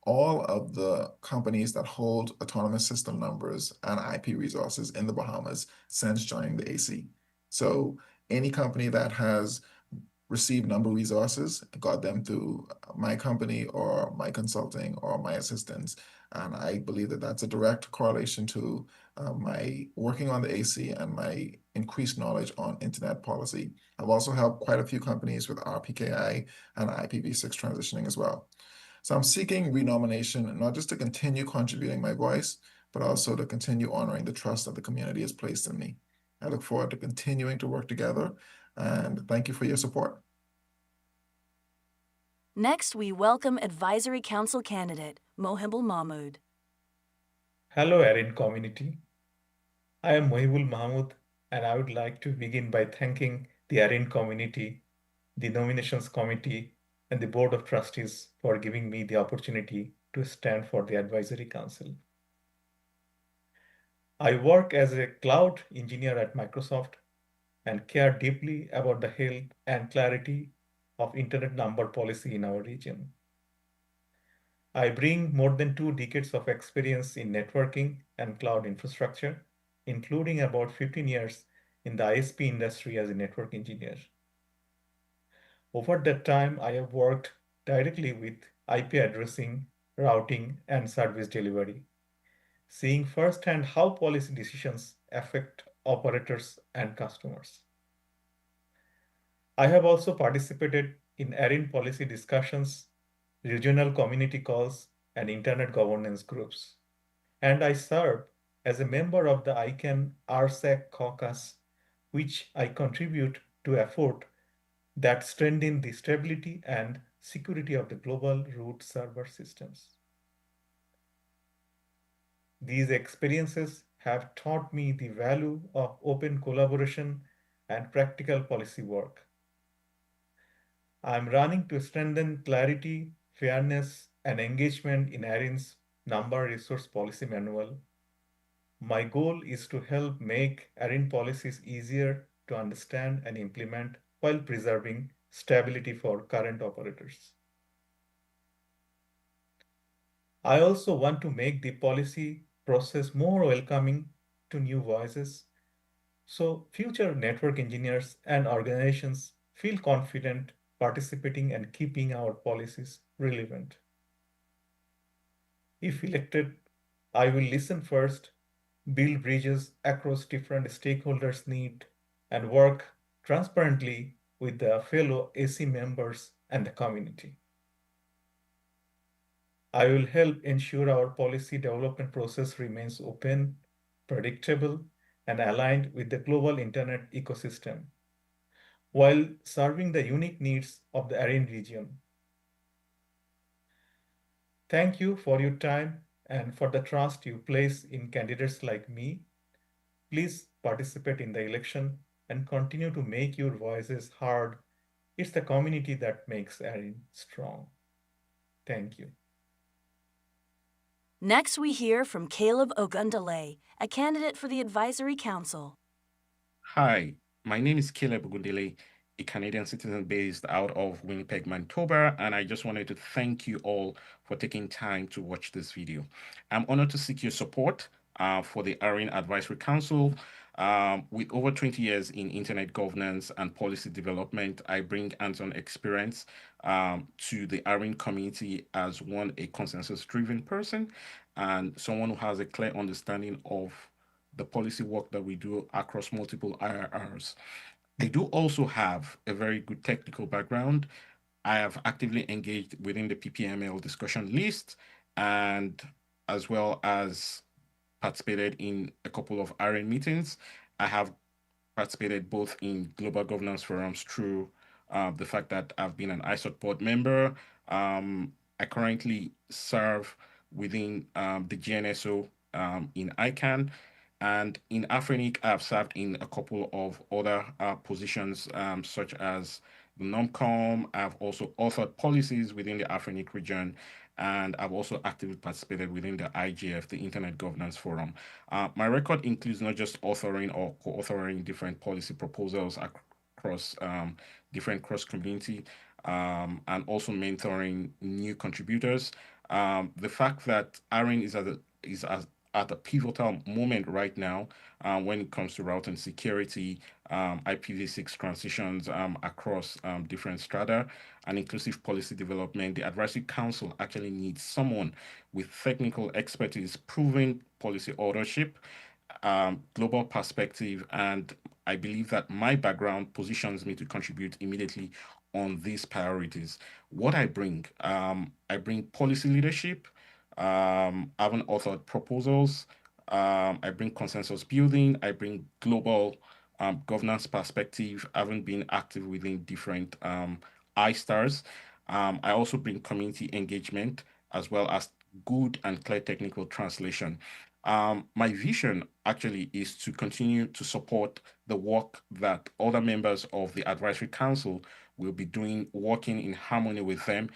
all of the companies that hold autonomous system numbers and IP resources in the Bahamas since joining the AC. So any company that has received number resources, got them through my company or my consulting or my assistance. And I believe that that's a direct correlation to my working on the AC and my increased knowledge on internet policy. I've also helped quite a few companies with RPKI and IPv6 transitioning as well. So I'm seeking renomination, not just to continue contributing my voice, but also to continue honoring the trust that the community has placed in me. I look forward to continuing to work together, and thank you for your support. Next, we welcome Advisory Council candidate Mohibul Mahmood. Hello, ARIN community. I am Mohibul Mahmood, and I would like to begin by thanking the ARIN community, the Nominations Committee, and the Board of Trustees for giving me the opportunity to stand for the Advisory Council. I work as a cloud engineer at Microsoft and care deeply about the health and clarity of Internet number policy in our region. I bring more than 2 decades of experience in networking and cloud infrastructure, including about 15 years in the ISP industry as a network engineer. Over that time, I have worked directly with IP addressing, routing, and service delivery, seeing firsthand how policy decisions affect operators and customers. I have also participated in ARIN policy discussions, regional community calls, and internet governance groups. And I serve as a member of the ICANN RSAC caucus, which I contribute to effort that strengthen the stability and security of the global root server systems. These experiences have taught me the value of open collaboration and practical policy work. I'm running to strengthen clarity, fairness, and engagement in ARIN's Number Resource Policy Manual. My goal is to help make ARIN policies easier to understand and implement while preserving stability for current operators. I also want to make the policy process more welcoming to new voices, so future network engineers and organizations feel confident participating and keeping our policies relevant. If elected, I will listen first, build bridges across different stakeholders' needs, and work transparently with the fellow AC members and the community. I will help ensure our policy development process remains open, predictable, and aligned with the global internet ecosystem, while serving the unique needs of the ARIN region. Thank you for your time and for the trust you place in candidates like me. Please participate in the election and continue to make your voices heard. It's the community that makes ARIN strong. Thank you. Next, we hear from Caleb Ogundele, a candidate for the Advisory Council. Hi, my name is Caleb Ogundele, a Canadian citizen based out of Winnipeg, Manitoba, and I just wanted to thank you all for taking time to watch this video. I'm honored to seek your support for the ARIN Advisory Council. With over 20 years in internet governance and policy development, I bring hands-on experience to the ARIN community as a consensus-driven person and someone who has a clear understanding of the policy work that we do across multiple IRRs. I do also have a very good technical background. I have actively engaged within the PPML discussion list and as well as participated in a couple of ARIN meetings. I have participated both in global governance forums through the fact that I've been an ISOT board member. I currently serve within the GNSO in ICANN. And in AFRINIC, I've served in a couple of other positions, such as the NOMCOM. I've also authored policies within the AFRINIC region, and I've also actively participated within the IGF, the Internet Governance Forum. My record includes not just authoring or co-authoring different policy proposals across different cross-community, and also mentoring new contributors. The fact that ARIN is at a pivotal moment right now when it comes to routing security, IPv6 transitions across different strata, and inclusive policy development. The Advisory Council actually needs someone with technical expertise, proven policy authorship, global perspective, and I believe that my background positions me to contribute immediately on these priorities. What I bring policy leadership. I haven't authored proposals. I bring consensus building. I bring global governance perspective. I haven't been active within different ISTARs. I also bring community engagement as well as good and clear technical translation. My vision actually is to continue to support the work that other members of the Advisory Council will be doing, working in harmony with them,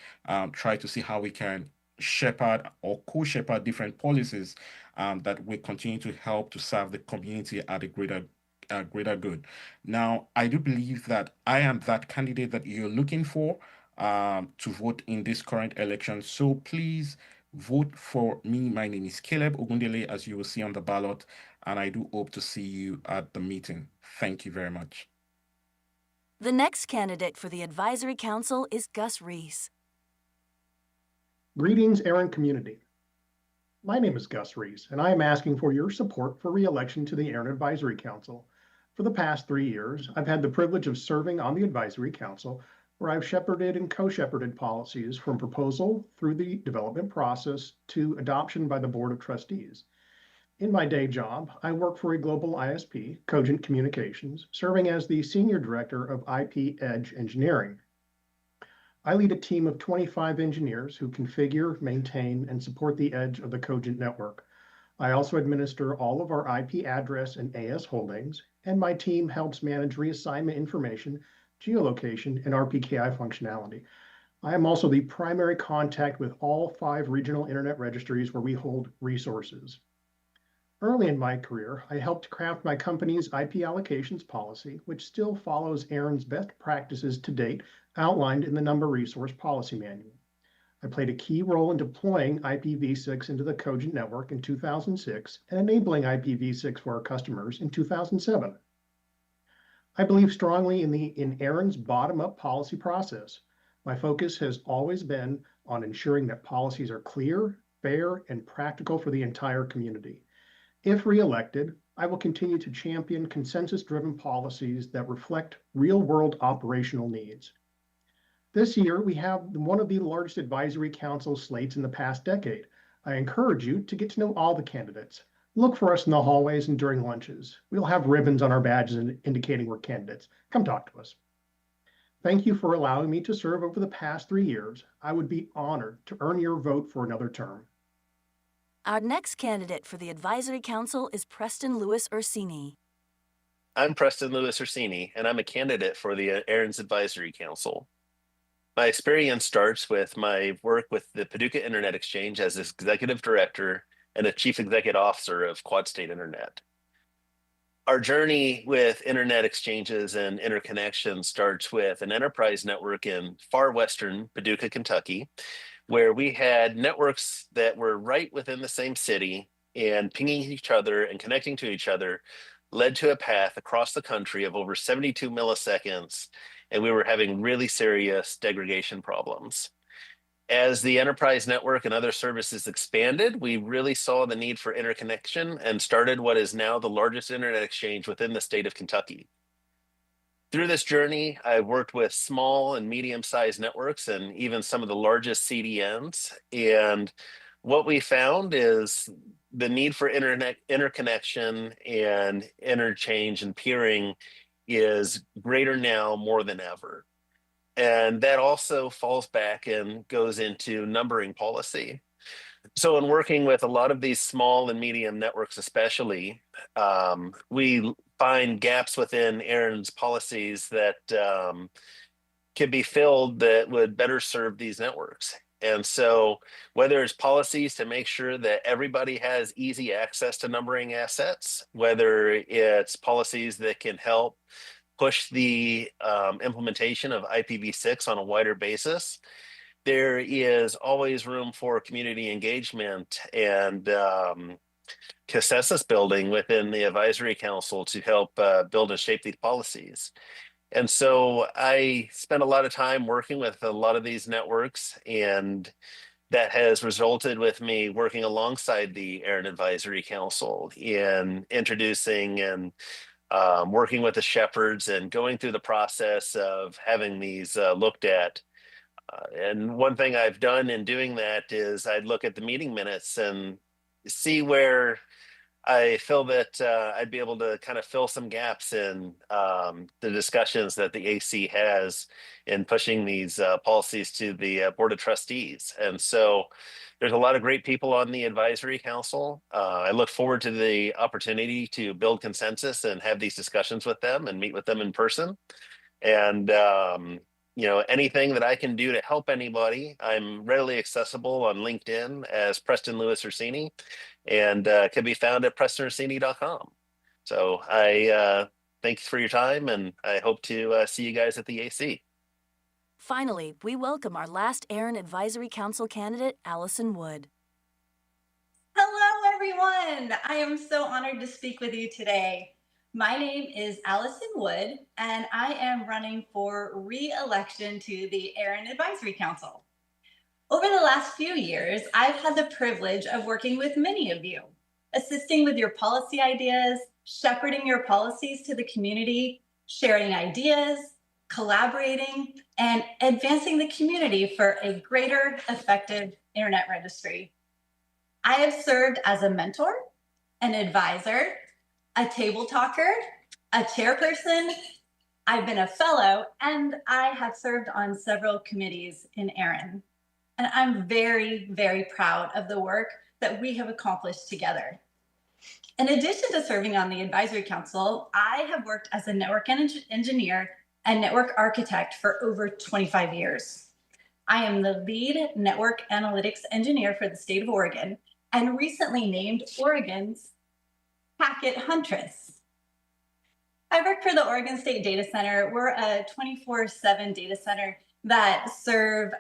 try to see how we can shepherd or co-shepherd different policies that will continue to help to serve the community at a greater good. Now, I do believe that I am that candidate that you're looking for to vote in this current election. So please vote for me. My name is Caleb Ogundele, as you will see on the ballot, and I do hope to see you at the meeting. Thank you very much. The next candidate for the Advisory Council is Gus Reese. Greetings, ARIN community. My name is Gus Reese, and I am asking for your support for re-election to the ARIN Advisory Council. For the past 3 years, I've had the privilege of serving on the Advisory Council, where I've shepherded and co-shepherded policies from proposal through the development process to adoption by the Board of Trustees. In my day job, I work for a global ISP, Cogent Communications, serving as the Senior Director of IP Edge Engineering. I lead a team of 25 engineers who configure, maintain, and support the edge of the Cogent network. I also administer all of our IP address and AS holdings, and my team helps manage reassignment information, geolocation, and RPKI functionality. I am also the primary contact with all 5 regional internet registries where we hold resources. Early in my career, I helped craft my company's IP allocations policy, which still follows ARIN's best practices to date outlined in the Number Resource Policy Manual. I played a key role in deploying IPv6 into the Cogent network in 2006 and enabling IPv6 for our customers in 2007. I believe strongly in ARIN's bottom-up policy process. My focus has always been on ensuring that policies are clear, fair, and practical for the entire community. If re-elected, I will continue to champion consensus-driven policies that reflect real-world operational needs. This year, we have one of the largest advisory council slates in the past decade. I encourage you to get to know all the candidates. Look for us in the hallways and during lunches. We'll have ribbons on our badges indicating we're candidates. Come talk to us. Thank you for allowing me to serve over the past 3 years. I would be honored to earn your vote for another term. Our next candidate for the Advisory Council is Preston Lewis Ursini. I'm Preston Lewis Ursini, and I'm a candidate for the ARIN's Advisory Council. My experience starts with my work with the Paducah Internet Exchange as Executive Director and a Chief Executive Officer of Quad State Internet. Our journey with internet exchanges and interconnection starts with an enterprise network in far western Paducah, Kentucky, where we had networks that were right within the same city, and pinging each other and connecting to each other led to a path across the country of over 72 milliseconds, and we were having really serious degradation problems. As the enterprise network and other services expanded, we really saw the need for interconnection and started what is now the largest internet exchange within the state of Kentucky. Through this journey, I worked with small and medium-sized networks and even some of the largest CDNs. And what we found is the need for interconnection and interchange and peering is greater now more than ever. And that also falls back and goes into numbering policy. So in working with a lot of these small and medium networks especially, we find gaps within ARIN's policies that can be filled that would better serve these networks. And so whether it's policies to make sure that everybody has easy access to numbering assets, whether it's policies that can help push the implementation of IPv6 on a wider basis, there is always room for community engagement and consensus building within the advisory council to help build and shape these policies. And so I spent a lot of time working with a lot of these networks, and that has resulted with me working alongside the ARIN Advisory Council in introducing and working with the shepherds and going through the process of having these looked at. And one thing I've done in doing that is I'd look at the meeting minutes and see where I feel that I'd be able to kind of fill some gaps in the discussions that the AC has in pushing these policies to the Board of Trustees. And so there's a lot of great people on the advisory council. I look forward to the opportunity to build consensus and have these discussions with them and meet with them in person. And you know, anything that I can do to help anybody, I'm readily accessible on LinkedIn as Preston Lewis Orsini, and can be found at prestonorsini.com. So I thank you for your time, and I hope to see you guys at the AC. Finally, we welcome our last ARIN Advisory Council candidate, Allison Wood. Hello, everyone. I am so honored to speak with you today. My name is Allison Wood, and I am running for re-election to the ARIN Advisory Council. Over the last few years, I've had the privilege of working with many of you, assisting with your policy ideas, shepherding your policies to the community, sharing ideas, collaborating, and advancing the community for a greater effective internet registry. I have served as a mentor, an advisor, a table talker, a chairperson. I've been a fellow, and I have served on several committees in ARIN. And I'm very, very proud of the work that we have accomplished together. In addition to serving on the Advisory Council, I have worked as a network engineer and network architect for over 25 years. I am the lead network analytics engineer for the state of Oregon and recently named Oregon's Packet Huntress. I work for the Oregon State Data Center. We're a 24/7 data center that serve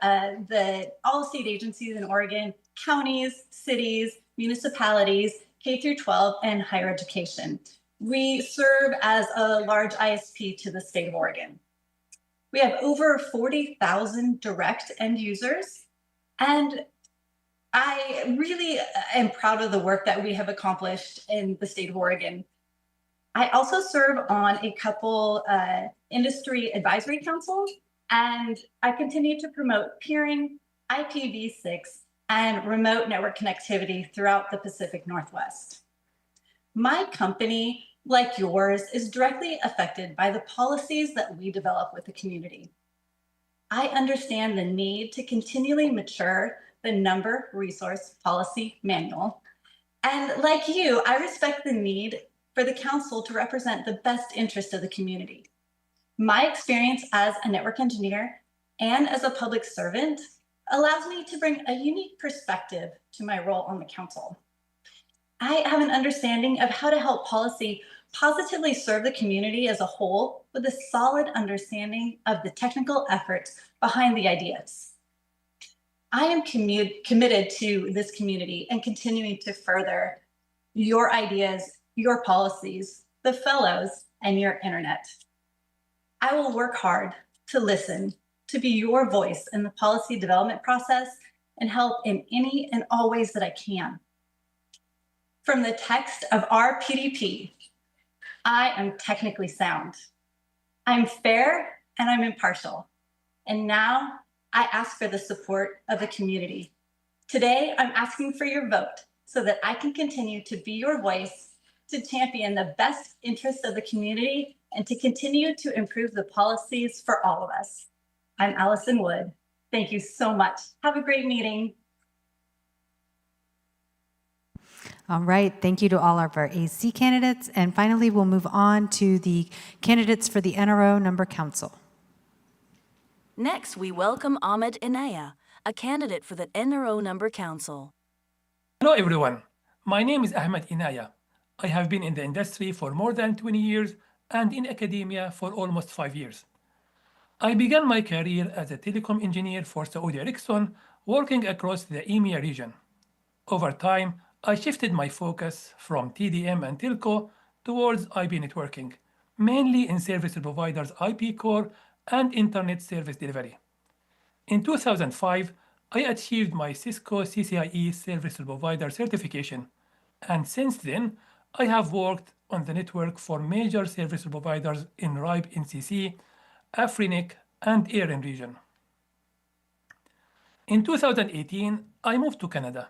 all state agencies in Oregon, counties, cities, municipalities, K through 12, and higher education. We serve as a large ISP to the state of Oregon. We have over 40,000 direct end users, and I really am proud of the work that we have accomplished in the state of Oregon. I also serve on a couple industry advisory councils, and I continue to promote peering, IPv6, and remote network connectivity throughout the Pacific Northwest. My company, like yours, is directly affected by the policies that we develop with the community. I understand the need to continually mature the Number Resource Policy Manual. And like you, I respect the need for the council to represent the best interest of the community. My experience as a network engineer and as a public servant allows me to bring a unique perspective to my role on the council. I have an understanding of how to help policy positively serve the community as a whole with a solid understanding of the technical efforts behind the ideas. I am committed to this community and continuing to further your ideas, your policies, the fellows, and your internet. I will work hard to listen, to be your voice in the policy development process, and help in any and all ways that I can. From the text of our PDP, I am technically sound. I'm fair and I'm impartial. And now I ask for the support of the community. Today, I'm asking for your vote so that I can continue to be your voice, to champion the best interests of the community, and to continue to improve the policies for all of us. I'm Allison Wood. Thank you so much. Have a great meeting. All right, thank you to all of our AC candidates. And finally, we'll move on to the candidates for the NRO Number Council. Next, we welcome Ahmed Inaya, a candidate for the NRO Number Council. Hello, everyone. My name is Ahmed Inaya. I have been in the industry for more than 20 years and in academia for almost 5 years. I began my career as a telecom engineer for Saudi Ericsson, working across the EMEA region. Over time, I shifted my focus from TDM and telco towards IP networking, mainly in service providers' IP core and internet service delivery. In 2005, I achieved my Cisco CCIE service provider certification, and since then, I have worked on the network for major service providers in RIPE NCC, Afrinic, and ARIN region. In 2018, I moved to Canada,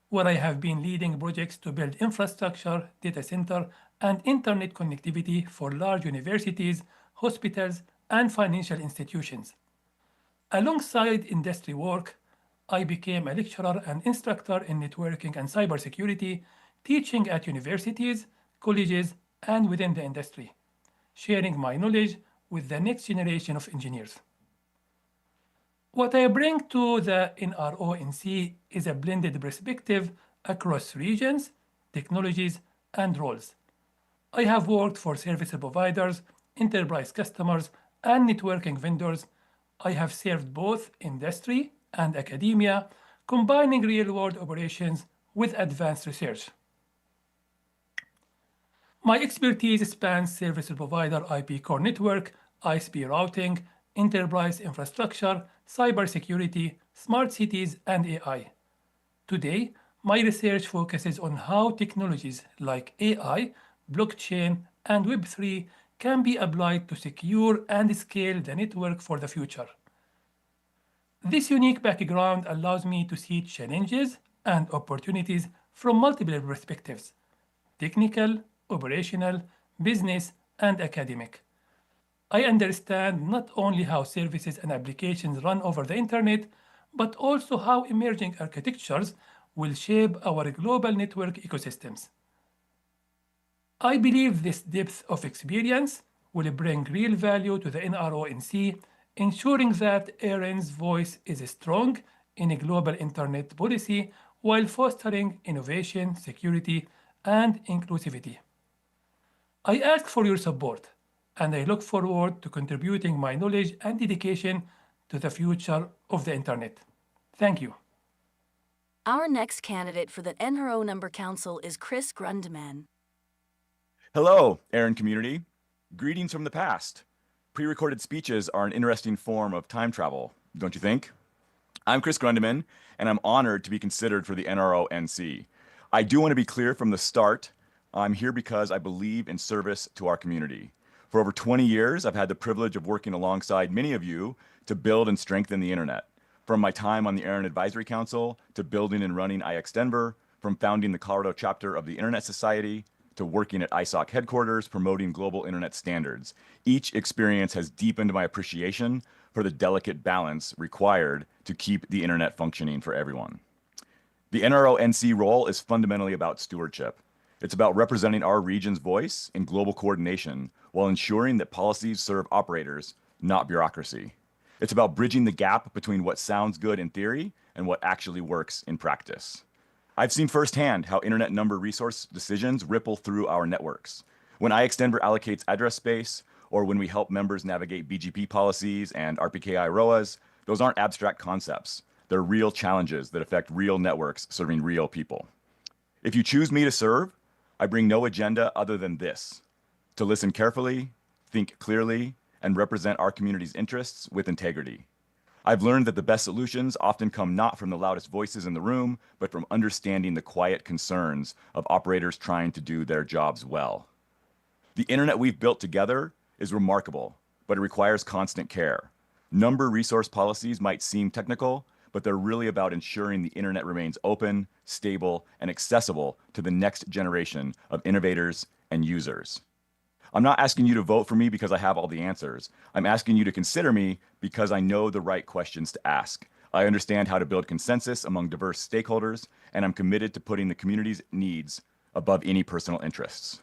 where I have been leading projects to build infrastructure, data center, and internet connectivity for large universities, hospitals, and financial institutions. Alongside industry work, I became a lecturer and instructor in networking and cybersecurity, teaching at universities, colleges, and within the industry, sharing my knowledge with the next generation of engineers. What I bring to the NRO-NC is a blended perspective across regions, technologies, and roles. I have worked for service providers, enterprise customers, and networking vendors. I have served both industry and academia, combining real-world operations with advanced research. My expertise spans service provider IP core network, ISP routing, enterprise infrastructure, cybersecurity, smart cities, and AI. Today, my research focuses on how technologies like AI, blockchain, and Web3 can be applied to secure and scale the network for the future. This unique background allows me to see challenges and opportunities from multiple perspectives: technical, operational, business, and academic. I understand not only how services and applications run over the internet, but also how emerging architectures will shape our global network ecosystems. I believe this depth of experience will bring real value to the NRO-NC, ensuring that ARIN's voice is strong in a global internet policy while fostering innovation, security, and inclusivity. I ask for your support, and I look forward to contributing my knowledge and dedication to the future of the internet. Thank you. Our next candidate for the NRO Number Council is Chris Grundman. Hello, ARIN community. Greetings from the past. Pre-recorded speeches are an interesting form of time travel, don't you think? I'm Chris Grundman, and I'm honored to be considered for the NRO-NC. I do want to be clear from the start, I'm here because I believe in service to our community. For over 20 years, I've had the privilege of working alongside many of you to build and strengthen the internet. From my time on the ARIN Advisory Council, to building and running IX Denver, from founding the Colorado chapter of the Internet Society, to working at ISOC headquarters promoting global internet standards. Each experience has deepened my appreciation for the delicate balance required to keep the internet functioning for everyone. The NRO-NC role is fundamentally about stewardship. It's about representing our region's voice in global coordination while ensuring that policies serve operators, not bureaucracy. It's about bridging the gap between what sounds good in theory and what actually works in practice. I've seen firsthand how internet number resource decisions ripple through our networks. When IX Denver allocates address space, or when we help members navigate BGP policies and RPKI ROAs, those aren't abstract concepts. They're real challenges that affect real networks serving real people. If you choose me to serve, I bring no agenda other than this: to listen carefully, think clearly, and represent our community's interests with integrity. I've learned that the best solutions often come not from the loudest voices in the room, but from understanding the quiet concerns of operators trying to do their jobs well. The internet we've built together is remarkable, but it requires constant care. Number resource policies might seem technical, but they're really about ensuring the internet remains open, stable, and accessible to the next generation of innovators and users. I'm not asking you to vote for me because I have all the answers. I'm asking you to consider me because I know the right questions to ask. I understand how to build consensus among diverse stakeholders, and I'm committed to putting the community's needs above any personal interests.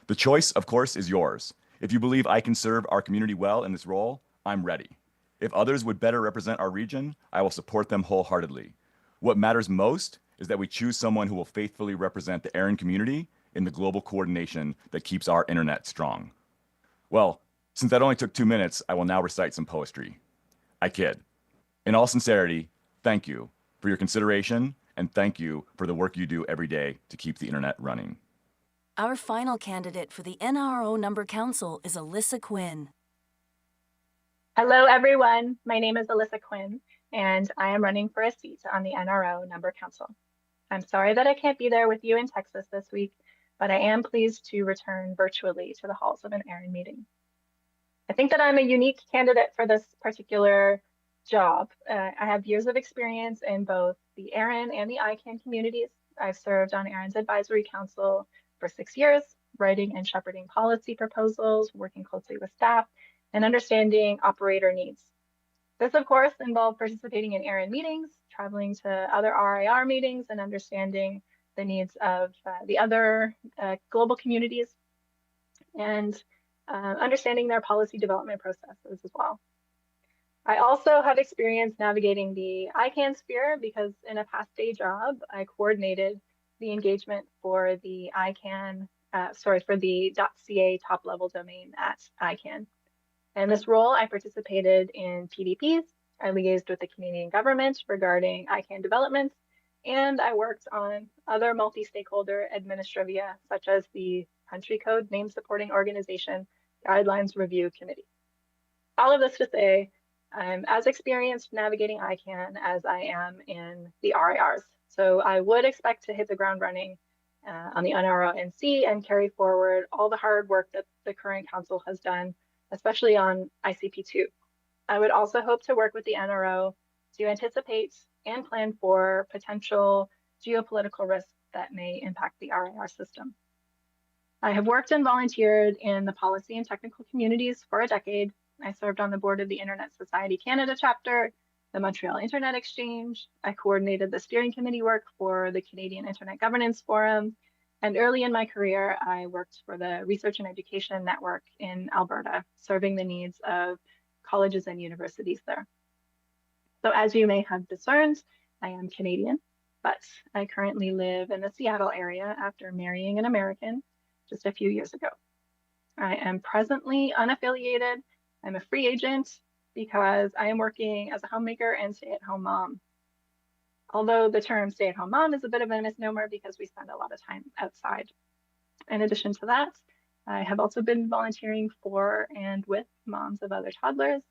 The choice, of course, is yours. If you believe I can serve our community well in this role, I'm ready. If others would better represent our region, I will support them wholeheartedly. What matters most is that we choose someone who will faithfully represent the ARIN community in the global coordination that keeps our internet strong. Well, Since that only took 2 minutes, I will now recite some poetry. I kid. In all sincerity, thank you for your consideration, and thank you for the work you do every day to keep the internet running. Our final candidate for the NRO Number Council is Alyssa Quinn. Hello, everyone. My name is Alyssa Quinn, and I am running for a seat on the NRO Number Council. I'm sorry that I can't be there with you in Texas this week, but I am pleased to return virtually to the halls of an ARIN meeting. I think that I'm a unique candidate for this particular job. I have years of experience in both the ARIN and the ICANN communities. I've served on ARIN's advisory council for 6 years, writing and shepherding policy proposals, working closely with staff, and understanding operator needs. This, of course, involved participating in ARIN meetings, traveling to other RIR meetings, and understanding the needs of the other global communities, and understanding their policy development processes as well. I also have experience navigating the ICANN sphere because in a past day job, I coordinated the engagement for the for the .ca top level domain at ICANN. In this role, I participated in PDPs, I liaised with the Canadian government regarding ICANN developments, and I worked on other multi-stakeholder administrivia, such as the Country Code Name Supporting Organization Guidelines Review Committee. All of this to say, I'm as experienced navigating ICANN as I am in the RIRs. So I would expect to hit the ground running on the NRO-NC and carry forward all the hard work that the current council has done, especially on ICP2. I would also hope to work with the NRO to anticipate and plan for potential geopolitical risks that may impact the RIR system. I have worked and volunteered in the policy and technical communities for a decade. I served on the board of the Internet Society Canada chapter, the Montreal Internet Exchange. I coordinated the steering committee work for the Canadian Internet Governance Forum. And early in my career, I worked for the Research and Education Network in Alberta, serving the needs of colleges and universities there. So as you may have discerned, I am Canadian, but I currently live in the Seattle area after marrying an American just a few years ago. I am presently unaffiliated. I'm a free agent because I am working as a homemaker and stay-at-home mom. Although the term stay-at-home mom is a bit of a misnomer because we spend a lot of time outside. In addition to that, I have also been volunteering for and with moms of other toddlers,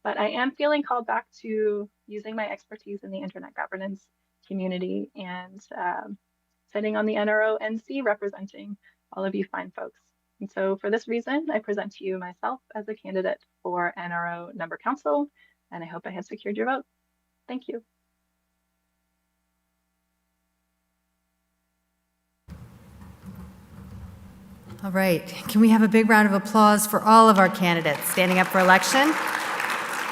but I am feeling called back to using my expertise in the internet governance community and sitting on the NRO-NC representing all of you fine folks. And so for this reason, I present to you myself as a candidate for NRO Number Council, and I hope I have secured your vote. Thank you. All right, can we have a big round of applause for all of our candidates standing up for election?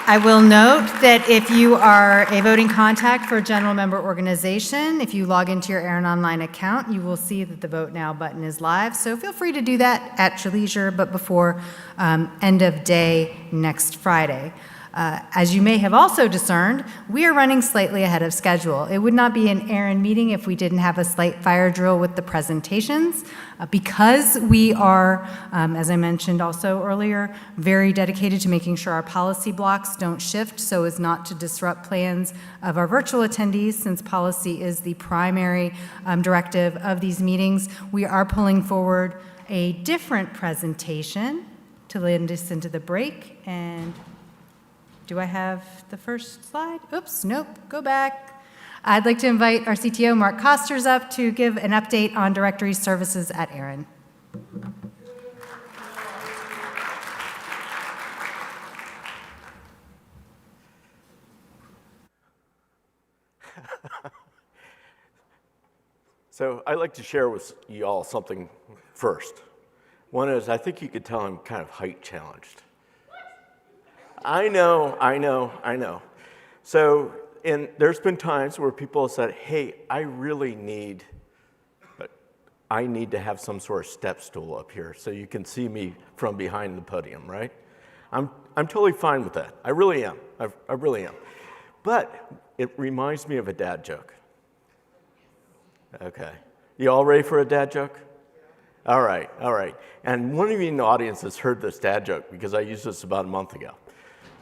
I will note that if you are a voting contact for a general member organization, if you log into your ARIN Online account, you will see that the Vote Now button is live. So feel free to do that at your leisure, but before end of day next Friday. As you may have also discerned, we are running slightly ahead of schedule. It would not be an ARIN meeting if we didn't have a slight fire drill with the presentations. Because we are, as I mentioned also earlier, very dedicated to making sure our policy blocks don't shift so as not to disrupt plans of our virtual attendees, since policy is the primary directive of these meetings, we are pulling forward a different presentation to lead us into the break. And do I have the first slide? Oops, nope, go back. I'd like to invite our CTO, Mark Costers, up to give an update on directory services at ARIN. So I'd like to share with you all something first. One is, I think you could tell I'm kind of height challenged. I know. So, and there's been times where people have said, hey, I need to have some sort of step stool up here so you can see me from behind the podium, right? I'm totally fine with that. I really am. I really am. But it reminds me of a dad joke. Okay. You all ready for a dad joke? All right, all right. And one of you in the audience has heard this dad joke because I used this about a month ago.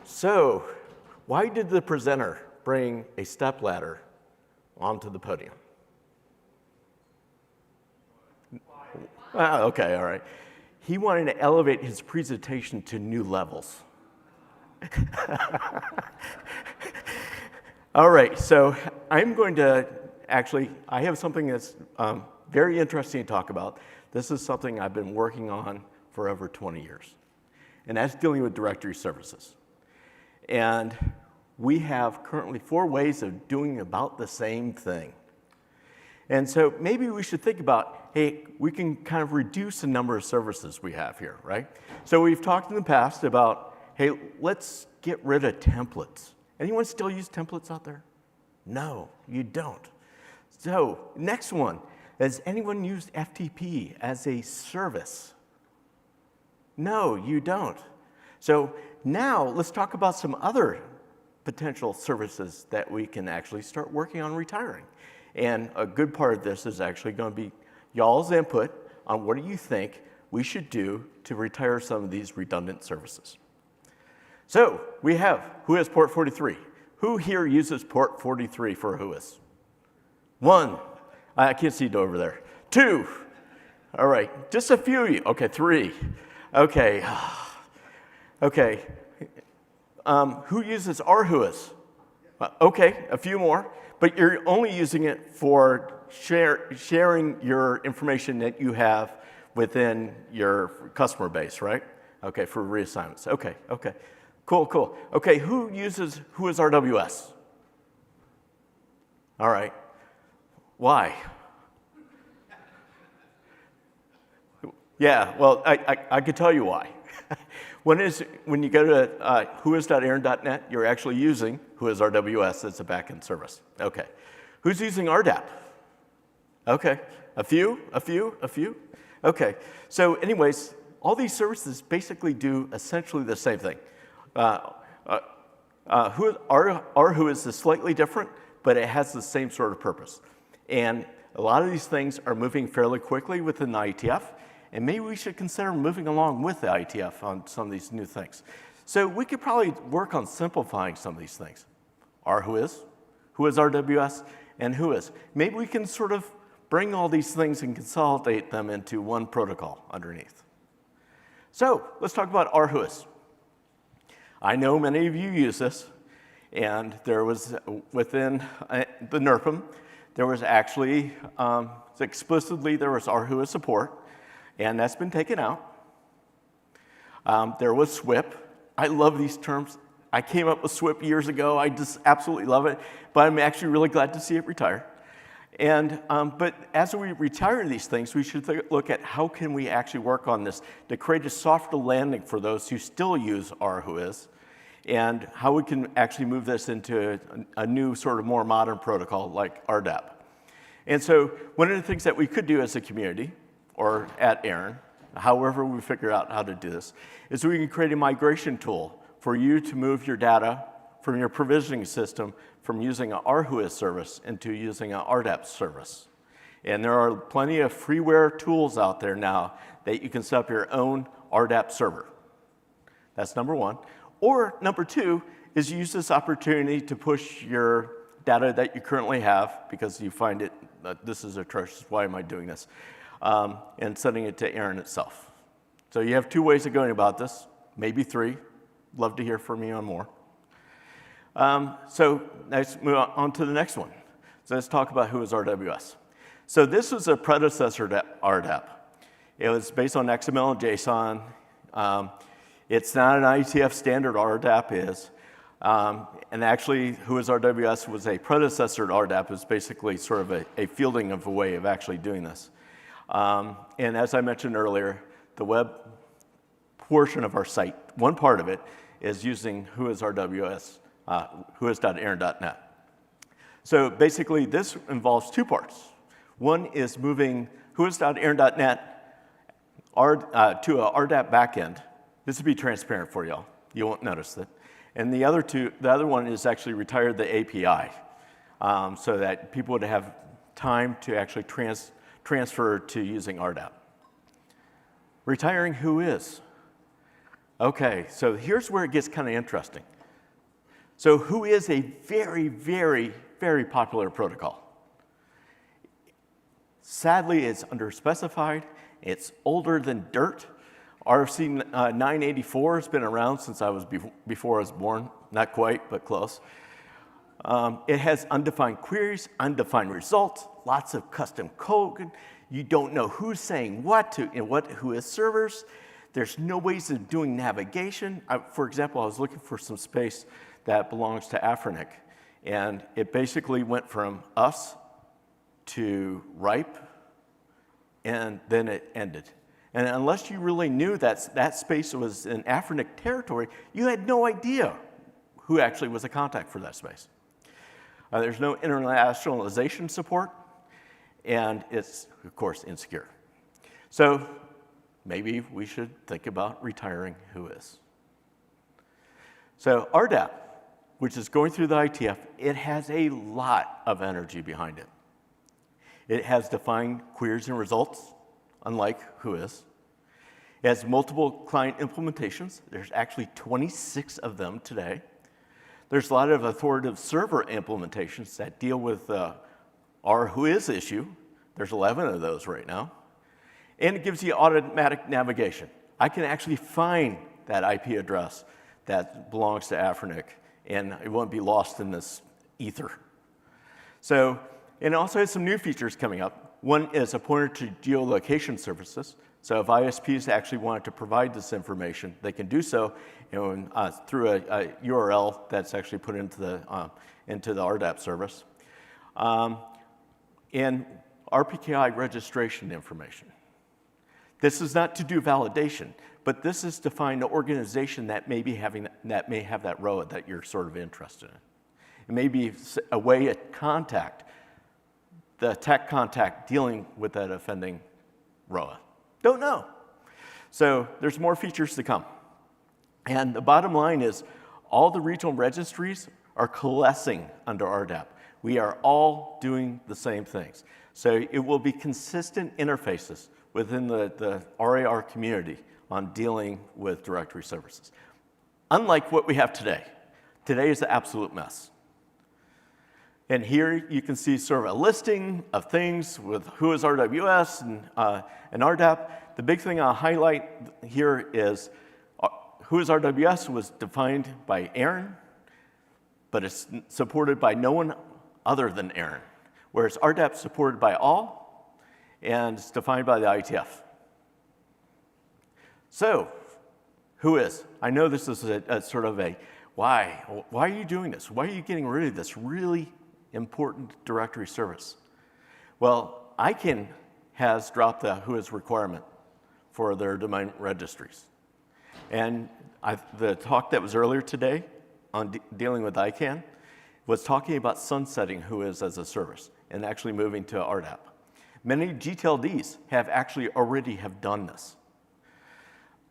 So, why did the presenter bring a stepladder onto the podium? Okay, all right. He wanted to elevate his presentation to new levels. All right, so I'm going to I have something that's very interesting to talk about. This is something I've been working on for over 20 years, and that's dealing with directory services. And we have currently 4 ways of doing about the same thing. And so maybe we should think about, hey, we can kind of reduce the number of services we have here, right? So we've talked in the past about, hey, let's get rid of templates. Anyone still use templates out there? No, you don't. So next one, has anyone used FTP as a service? No, you don't. So now let's talk about some other potential services that we can actually start working on retiring. And a good part of this is actually going to be y'all's input on what do you think we should do to retire some of these redundant services. So we have, who has port 43? Who here uses port 43 for whois? 1. I can't see it over there. 2. All right, just a few of you. Okay, 3. Okay. Okay. Who uses rwhois? Okay, a few more, but you're only using it for sharing your information that you have within your customer base, right? Okay, for reassignments. Okay, okay. Cool, cool. Okay, who is RWS? All right. Why? Yeah, well, I could tell you why. When you go to whois.arin.net, you're actually using whois.rws as a backend service. Okay. Who's using RDAP? Okay. A few? Okay. So anyways, all these services basically do essentially the same thing. rwhois is slightly different, but it has the same sort of purpose. And a lot of these things are moving fairly quickly within the IETF, and maybe we should consider moving along with the IETF on some of these new things. So we could probably work on simplifying some of these things. rwhois, whois.rws, and whois. Maybe we can sort of bring all these things and consolidate them into one protocol underneath. So let's talk about rwhois. I know many of you use this, and there was within the NRPM, there was actually, explicitly there was rwhois support, and that's been taken out. There was SWIP. I love these terms. I came up with SWIP years ago. I just absolutely love it, but I'm actually really glad to see it retire. And, but as we retire these things, we should look at how can we actually work on this to create a softer landing for those who still use rwhois, and how we can actually move this into a new sort of more modern protocol like RDAP. And so one of the things that we could do as a community, or at ARIN, however we figure out how to do this, is we can create a migration tool for you to move your data from your provisioning system from using an rwhois service into using an RDAP service. And there are plenty of freeware tools out there now that you can set up your own RDAP server. That's number 1. Or number 2 is use this opportunity to push your data that you currently have, because you find it, this is atrocious, why am I doing this? And sending it to ARIN itself. So you have 2 ways of going about this, maybe 3. Love to hear from you on more. So let's move on to the next one. So let's talk about who is RWS. So this was a predecessor to RDAP. It was based on XML and JSON. It's not an IETF standard, RDAP is. And actually, whois RWS was a predecessor to RDAP. It was basically sort of a fielding of a way of actually doing this. And as I mentioned earlier, the web portion of our site, one part of it, is using whois RWS, whois.arin.net. So basically, this involves 2 parts. One is moving whois.arin.net to a RDAP backend. This would be transparent for y'all. You won't notice it. And the other one is actually retire the API, so that people would have time to actually transfer to using RDAP. Retiring who is? Okay, so here's where it gets kind of interesting. So who is a very, very, very popular protocol. Sadly, it's underspecified. It's older than dirt. RFC 984 has been around since I was before I was born. Not quite, but close. It has undefined queries, undefined results, lots of custom code. You don't know who's saying what to and who is servers. There's no ways of doing navigation. For example, I was looking for some space that belongs to Afrinic, and it basically went from us to ripe, and then it ended. And unless you really knew that space was in Afrinic territory, you had no idea who actually was a contact for that space. There's no internationalization support, and it's, of course, insecure. So maybe we should think about retiring who is. So RDAP, which is going through the ITF, it has a lot of energy behind it. It has defined queries and results, unlike who is. It has multiple client implementations. There's actually 26 of them today. There's a lot of authoritative server implementations that deal with our who is issue. There's 11 of those right now. And it gives you automatic navigation. I can actually find that IP address that belongs to Afrinic, and it won't be lost in this ether. So, and it also has some new features coming up. One is a pointer to geolocation services. So if ISPs actually wanted to provide this information, they can do so through a URL that's actually put into the RDAP service. And RPKI registration information. This is not to do validation, but this is to find an organization that may have that ROA that you're sort of interested in. It may be a way to contact the tech contact dealing with that offending ROA. Don't know. So there's more features to come. And the bottom line is all the regional registries are coalescing under RDAP. We are all doing the same things. So it will be consistent interfaces within the RAR community on dealing with directory services. Unlike what we have today. Today is an absolute mess. And here you can see sort of a listing of things with who is RWS and RDAP. The big thing I'll highlight here is who is RWS was defined by ARIN, but it's supported by no one other than ARIN, whereas RDAP is supported by all, and it's defined by the ITF. So, who is? I know this is a sort of a why? Why are you doing this? Why are you getting rid of this really important directory service? Well, ICANN has dropped the who is requirement for their domain registries. And the talk that was earlier today on dealing with ICANN was talking about sunsetting who is as a service and actually moving to RDAP. Many GTLDs have actually already have done this.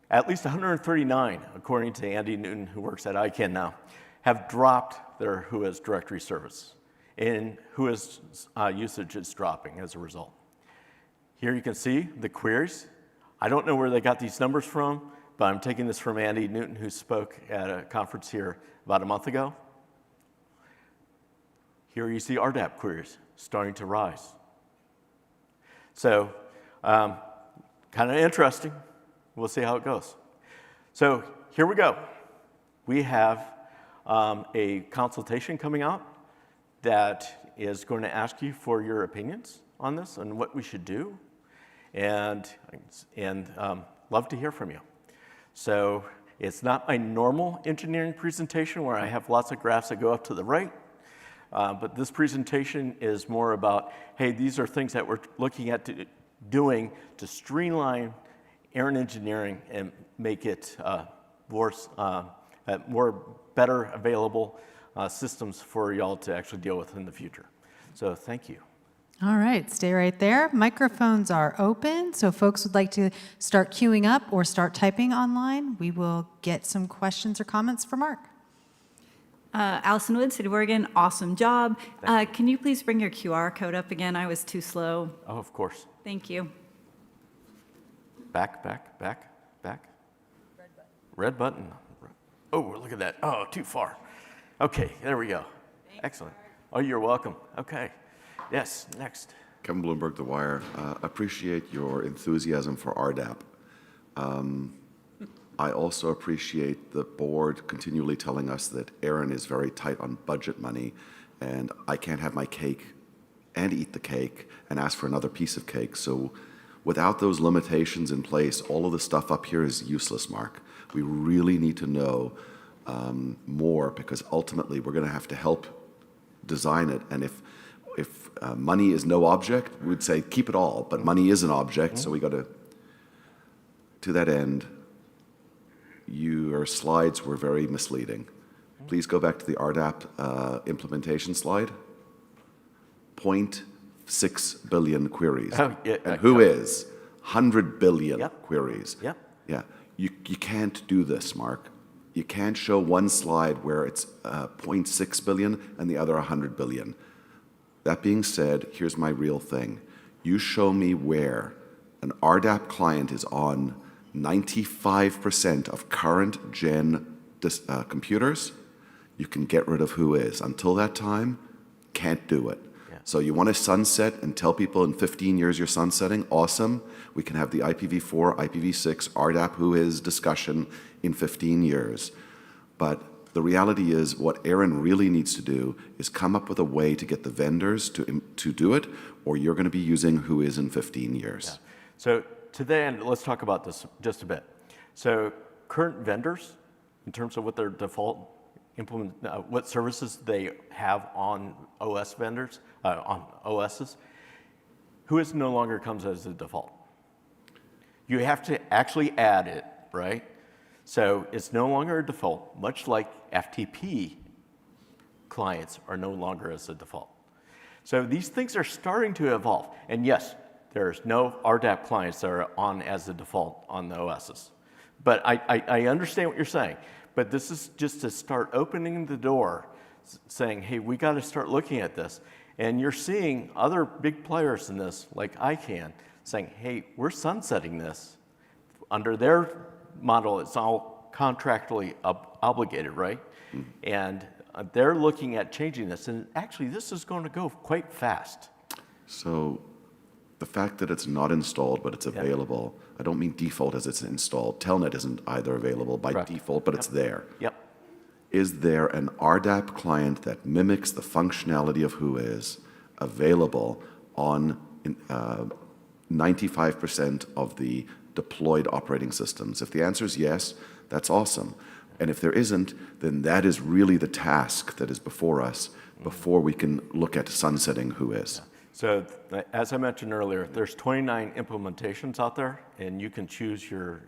At least 139, according to Andy Newton, who works at ICANN now, have dropped their who is directory service. And who is usage is dropping as a result. Here you can see the queries. I don't know where they got these numbers from, but I'm taking this from Andy Newton, who spoke at a conference here about a month ago. Here you see RDAP queries starting to rise. So, kind of interesting. We'll see how it goes. So here we go. We have a consultation coming out that is going to ask you for your opinions on this and what we should do, and love to hear from you. So it's not my normal engineering presentation where I have lots of graphs that go up to the right, but this presentation is more about, hey, these are things that we're looking at doing to streamline ARIN engineering and make it more better available systems for y'all to actually deal with in the future. So thank you. All right, stay right there. Microphones are open, so folks would like to start queuing up or start typing online. We will get some questions or comments for Mark. Allison Wood, City of Oregon, awesome job. Can you please bring your QR code up again? I was too slow. Oh, of course. Thank you. Back. Red button. Oh, look at that. Oh, too far. Okay, there we go. Excellent. Oh, you're welcome. Okay. Yes, next. Kevin Bloomberg, The Wire. Appreciate your enthusiasm for RDAP. I also appreciate the board continually telling us that ARIN is very tight on budget money, and I can't have my cake and eat the cake and ask for another piece of cake. So without those limitations in place, all of the stuff up here is useless, Mark. We really need to know more, because ultimately we're going to have to help design it. And if money is no object, we'd say keep it all, but money is an object, so we got to that end, your slides were very misleading. Please go back to the RDAP implementation slide. 0.6 billion queries. Oh, yeah, and who is 100 billion queries. Yep. Yeah. You can't do this, Mark. You can't show one slide where it's 0.6 billion and the other 100 billion. That being said, here's my real thing. You show me where an RDAP client is on 95% of current gen computers, you can get rid of who is. Until that time, can't do it. Yeah. So you want to sunset and tell people in 15 years you're sunsetting? Awesome. We can have the IPv4, IPv6, RDAP who is discussion in 15 years. But the reality is what ARIN really needs to do is come up with a way to get the vendors to do it, or you're going to be using who is in 15 years. Yeah. So to that end, let's talk about this just a bit. So current vendors, in terms of what their default what services they have on OS vendors, on OSs, who is no longer comes as a default. You have to actually add it, right? So it's no longer a default, much like FTP clients are no longer as a default. So these things are starting to evolve. And yes, there's no RDAP clients that are on as a default on the OSs. But I understand what you're saying. But this is just to start opening the door, saying, hey, we got to start looking at this. And you're seeing other big players in this, like ICANN, saying, hey, we're sunsetting this. Under their model, it's all contractually obligated, right? Mm-hmm. And they're looking at changing this. And actually, this is going to go quite fast. So the fact that it's not installed, but it's available, I don't mean default as it's installed. Telnet isn't either available by default, but it's there. Yep. Is there an RDAP client that mimics the functionality of who is available on 95% of the deployed operating systems? If the answer is yes, that's awesome. And if there isn't, then that is really the task that is before us before we can look at sunsetting who is. Yeah. So as I mentioned earlier, there's 29 implementations out there, and you can choose your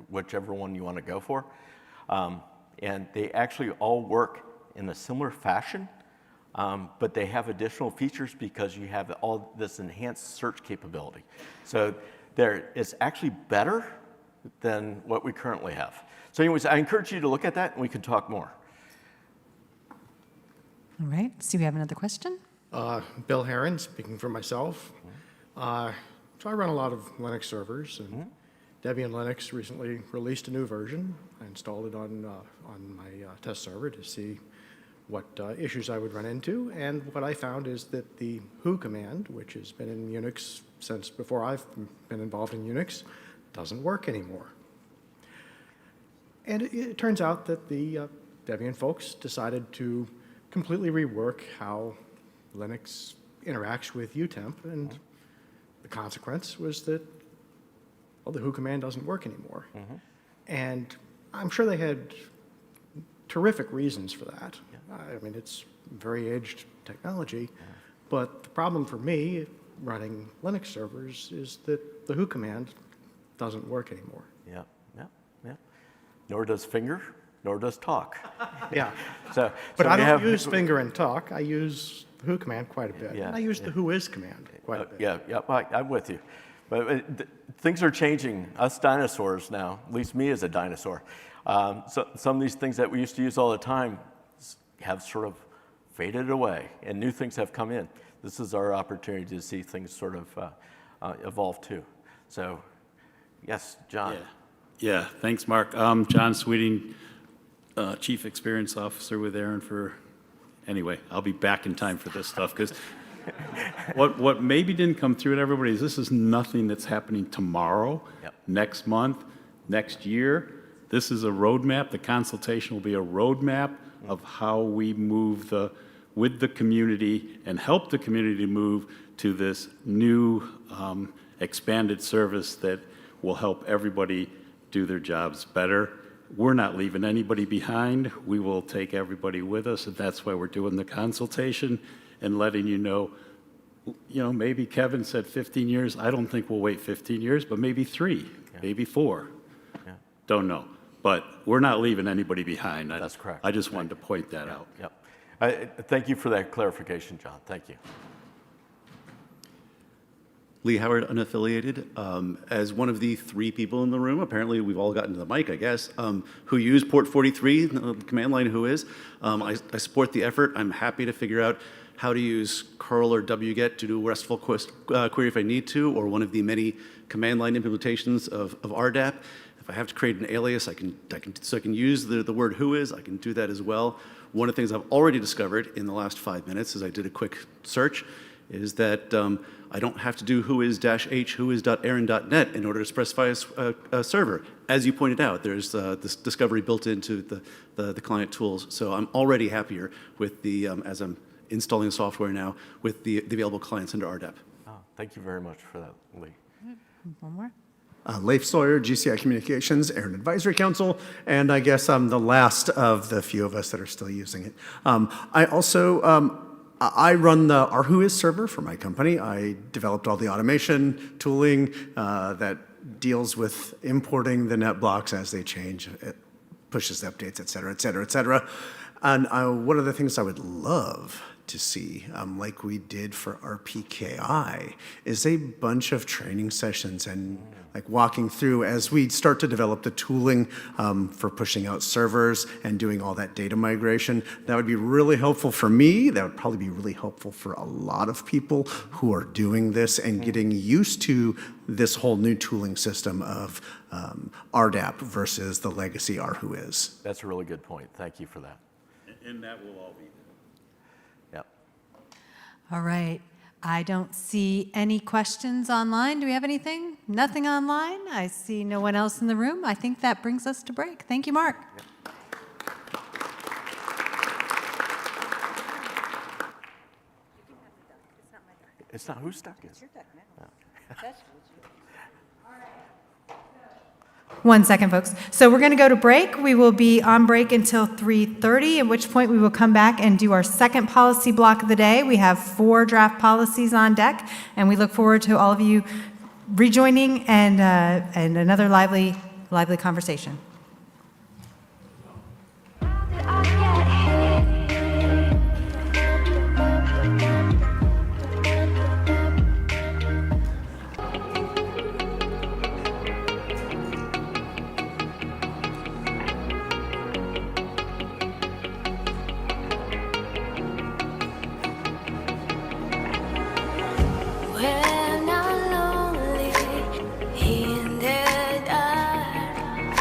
whichever one you want to go for. And they actually all work in a similar fashion, but they have additional features because you have all this enhanced search capability. So it's actually better than what we currently have. So anyways, I encourage you to look at that, and we can talk more. All right, so we have another question. Bill Herron, speaking for myself. So I run a lot of Linux servers, and Debian Linux recently released a new version. I installed it on my test server to see what issues I would run into, and what I found is that the who command, which has been in Unix since before I've been involved in Unix, doesn't work anymore. And it turns out that the Debian folks decided to completely rework how Linux interacts with utemp, and the consequence was that, well, the who command doesn't work anymore. Mm-hmm. And I'm sure they had terrific reasons for that. Yeah. I mean, it's very aged technology, but the problem for me running Linux servers is that the who command doesn't work anymore. Yeah. Nor does finger, nor does talk. Yeah. But I don't use finger and talk. I use the who command quite a bit. Yeah, and I use the who is command quite a bit. Yeah, I'm with you. But things are changing. Us dinosaurs now, at least me as a dinosaur. So some of these things that we used to use all the time have sort of faded away, and new things have come in. This is our opportunity to see things sort of evolve too. So Yes, John. Yeah, thanks, Mark. John Sweeting, Chief Experience Officer with ARIN anyway, I'll be back in time for this stuff, because what maybe didn't come through to everybody is this is nothing that's happening tomorrow, next month, next year. This is a roadmap. The consultation will be a roadmap of how we move with the community and help the community move to this new expanded service that will help everybody do their jobs better. We're not leaving anybody behind. We will take everybody with us, and that's why we're doing the consultation and letting you know, maybe Kevin said 15 years. I don't think we'll wait 15 years, but maybe 3, maybe 4. Don't know. But we're not leaving anybody behind. That's correct. I just wanted to point that out. Thank you for that clarification, John. Thank you. Lee Howard, unaffiliated. As one of the 3 people in the room, apparently we've all gotten to the mic, I guess, who use port 43, the command line who is. I support the effort. I'm happy to figure out how to use curl or wget to do a RESTful query if I need to, or one of the many command line implementations of RDAP. If I have to create an alias, I can use the word who is, I can do that as well. One of the things I've already discovered in the last 5 minutes as I did a quick search is that I don't have to do whois-h whois.arin.net in order to specify a server. As you pointed out, there's this discovery built into the client tools. So I'm already happier with the, as I'm installing the software now, with the available clients under RDAP. Thank you very much for that, Lee. One more. Leif Sawyer, GCI Communications, ARIN Advisory Council, and I guess I'm the last of the few of us that are still using it. I also, I run the RWhois server for my company. I developed all the automation tooling that deals with importing the net blocks as they change. It pushes updates, et cetera, et cetera, et cetera. And one of the things I would love to see, like we did for RPKI, is a bunch of training sessions and like walking through as we start to develop the tooling for pushing out servers and doing all that data migration. That would be really helpful for me. That would probably be really helpful for a lot of people who are doing this and getting used to this whole new tooling system of RDAP versus the legacy RWhois. That's a really good point. Thank you for that. And that will all be. All right. I don't see any questions online. Do we have anything? Nothing online? I see no one else in the room. I think that brings us to break. Thank you, Mark. It's not whose duck is it? One second, folks. So we're going to go to break. We will be on break until 3:30, at which point we will come back and do our second policy block of the day. We have 4 draft policies on deck, and we look forward to all of you rejoining and another lively conversation. When I'm lonely in the dark,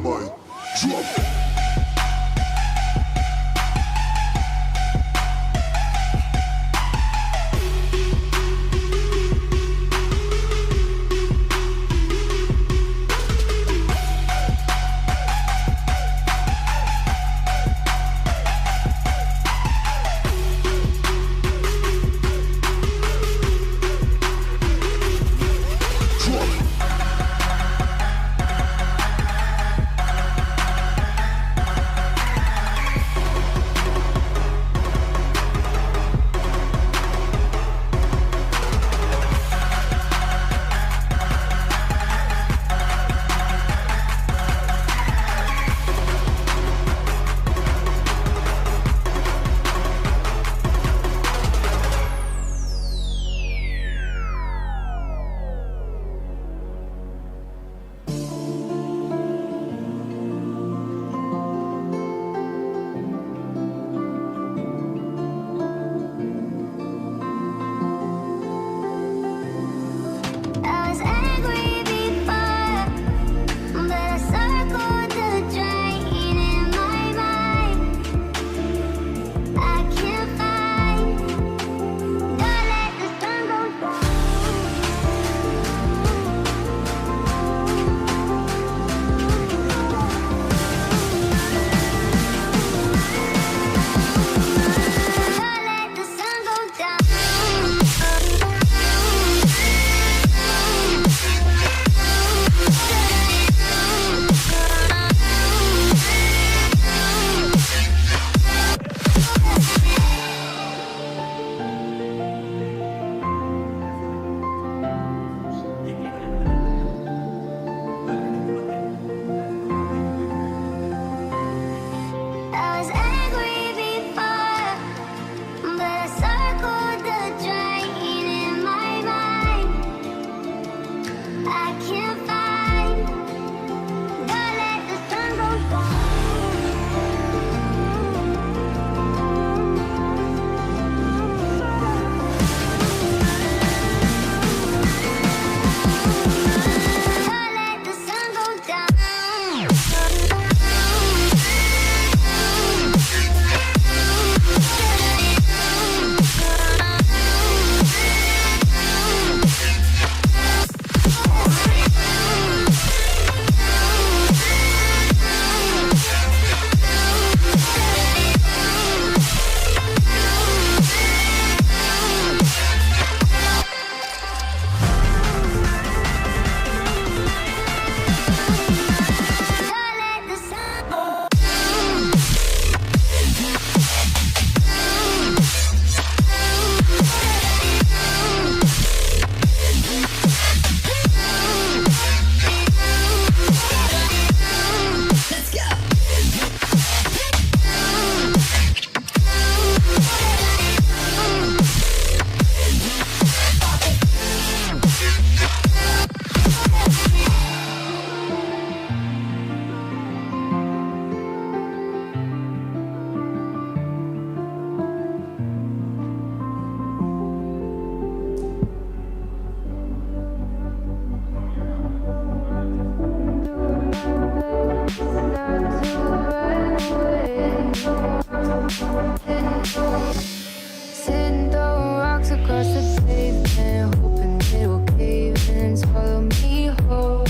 Everybody, drop it. Sitting throwing rocks across the pavement, hoping it'll cave in and swallow me whole.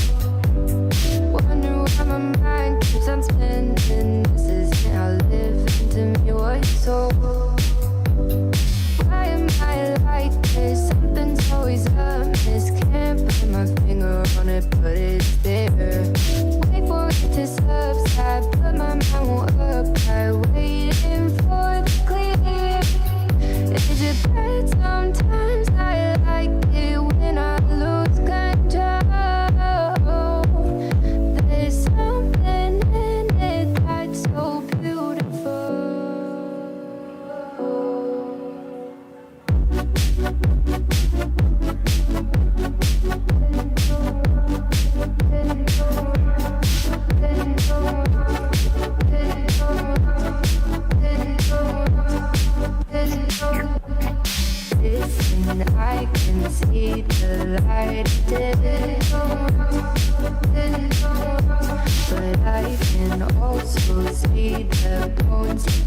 Wonder why my mind keeps on spinning. This isn't how living to me was told. Why am I like this? Something's always amiss. Can't put my finger on it, but it's there. Wait for it to subside, but my mind won't apply. Waiting for the clear. Is it bad sometimes? I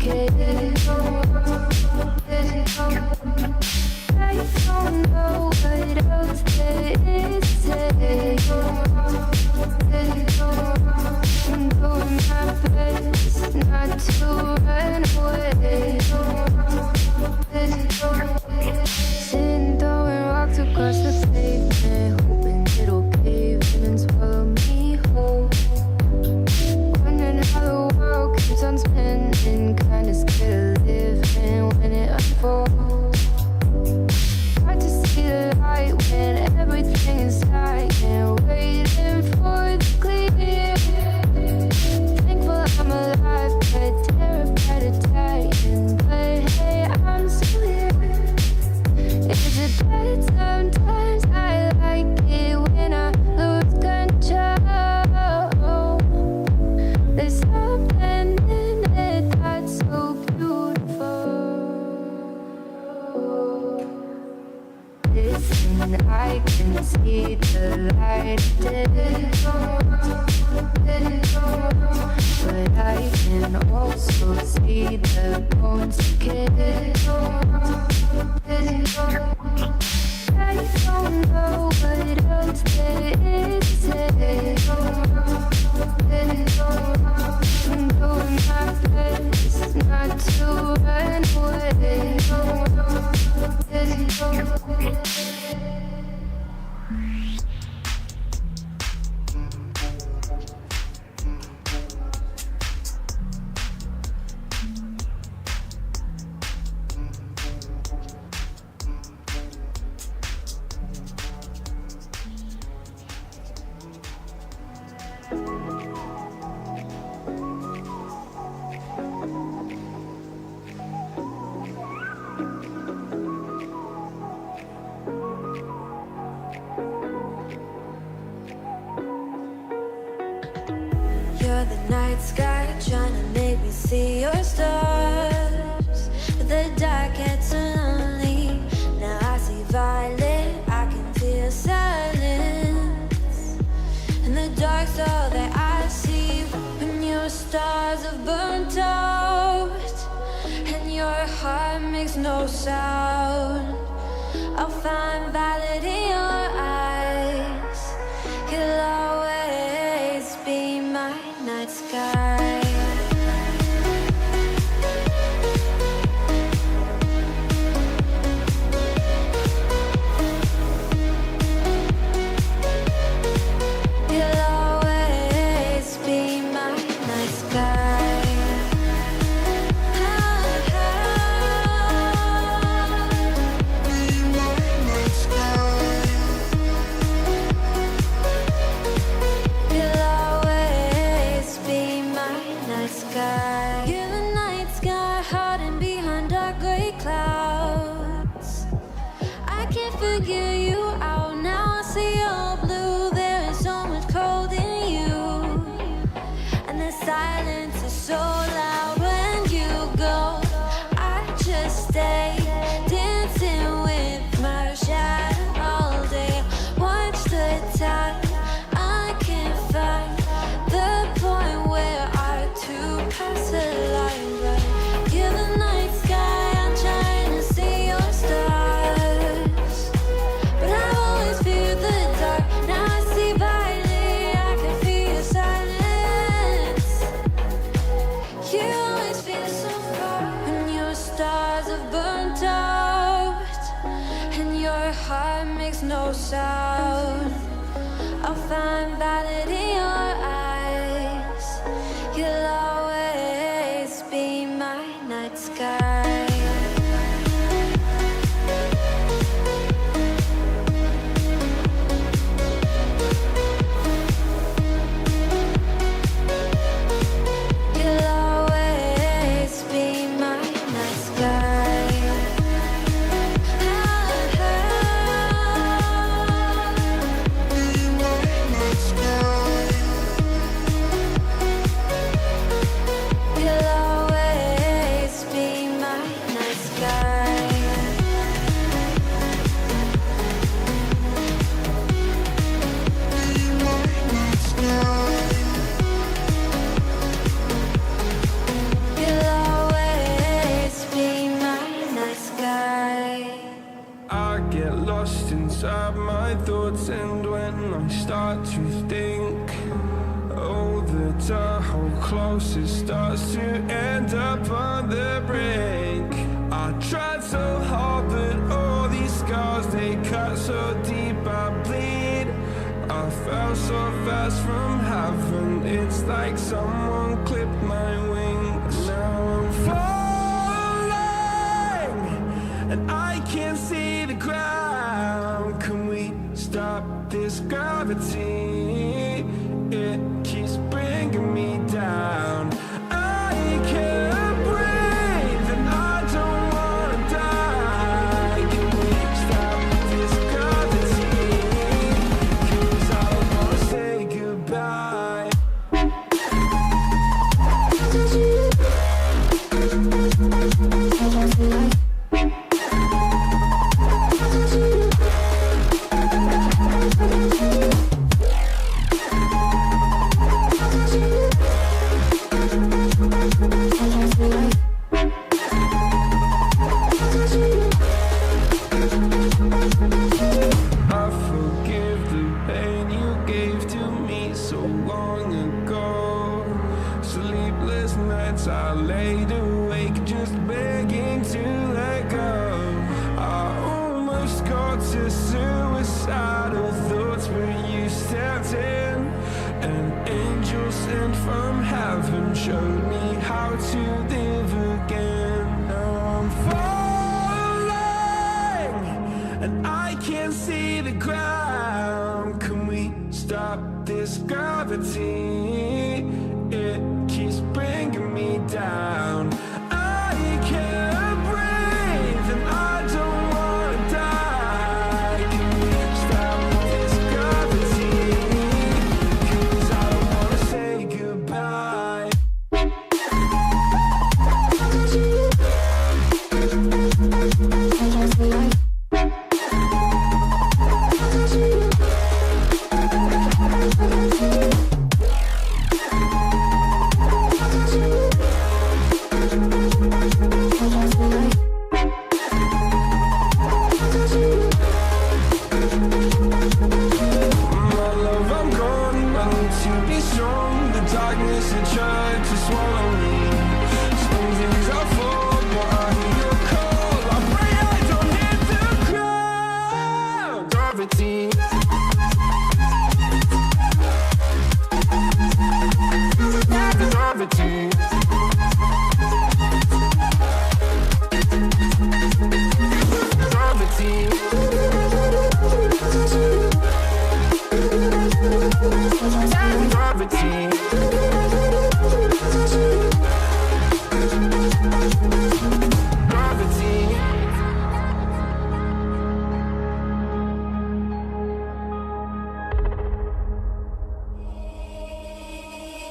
ticket. I don't know what else there is to say. I'm doing my best not to run away. Sitting throwing rocks across the pavement, hoping it'll cave in and swallow me whole. Wondering how the world keeps on spinning, kinda scared of living when it unfolds. Hard to see the light when everything is dying, waiting for the clear. Thankful I'm alive, but terrified of dying. But hey, I'm still here. Is it bad sometimes? I like it when I lose control. There's something in it that's so beautiful. Listen, I can see the light, but I can also see the bones decay. I don't know what else there is to say. I'm doing my best not to run away. You're the night sky trying to make me see your stars, but the dark gets so lonely. Now I see violet, I can feel silence, and the dark's all that I see. When your stars have burnt out and your heart makes no sound, I'll find violet in your eyes. You'll always be my night sky. You'll always be my night sky. Be my night sky. You'll always be my night sky. You're the night sky hiding behind dark gray clouds. I can't figure you out now. I see your blue. There is so much cold in you, and the silence is so loud when you go. I just stay dancing with my shadow all day. Watch the time. I can't find the point where our two paths align. But you're the night sky. I'm trying to see your stars, but I've always feared the dark. Now I see violet. I can feel your silence. You always feel so far when your stars have burnt out and your heart makes no sound. I'll find violet in your eyes. You'll always be my night sky. You'll always be my night sky. Be my night sky. closest starts to end up on the brink. I tried so hard, but all these scars, they cut so deep I bleed. I fell so fast from heaven, it's like someone clipped my wings. Now I'm falling, and I can't see the ground. Can we stop this gravity? It keeps bringing me down. I can't breathe, and I don't wanna die. Can we stop this gravity? 'Cause I wanna say goodbye. I forgive the pain you gave to me so long ago. Sleepless nights I laid awake just begging to let go. I almost got to suicidal thoughts, but you stepped in. An angel sent from heaven showed me how to live again. Now I'm falling, and I can't see the ground. Can we stop this gravity? It keeps bringing me down. I can't breathe, and I don't wanna die. Can we stop this gravity? 'Cause I don't wanna say goodbye. My love, I'm gone. I need to be strong. The darkness had tried to swallow me. Some things I fall, but I hear your call. I pray I don't hit the ground. Gravity. Gravity.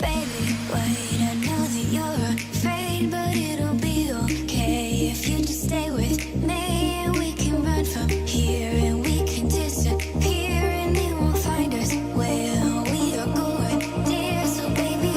Baby, wait, I know that you're afraid, but it'll be okay if you just stay with me. And we can run from here, and we can disappear, and they won't find us where we are going, dear. So baby,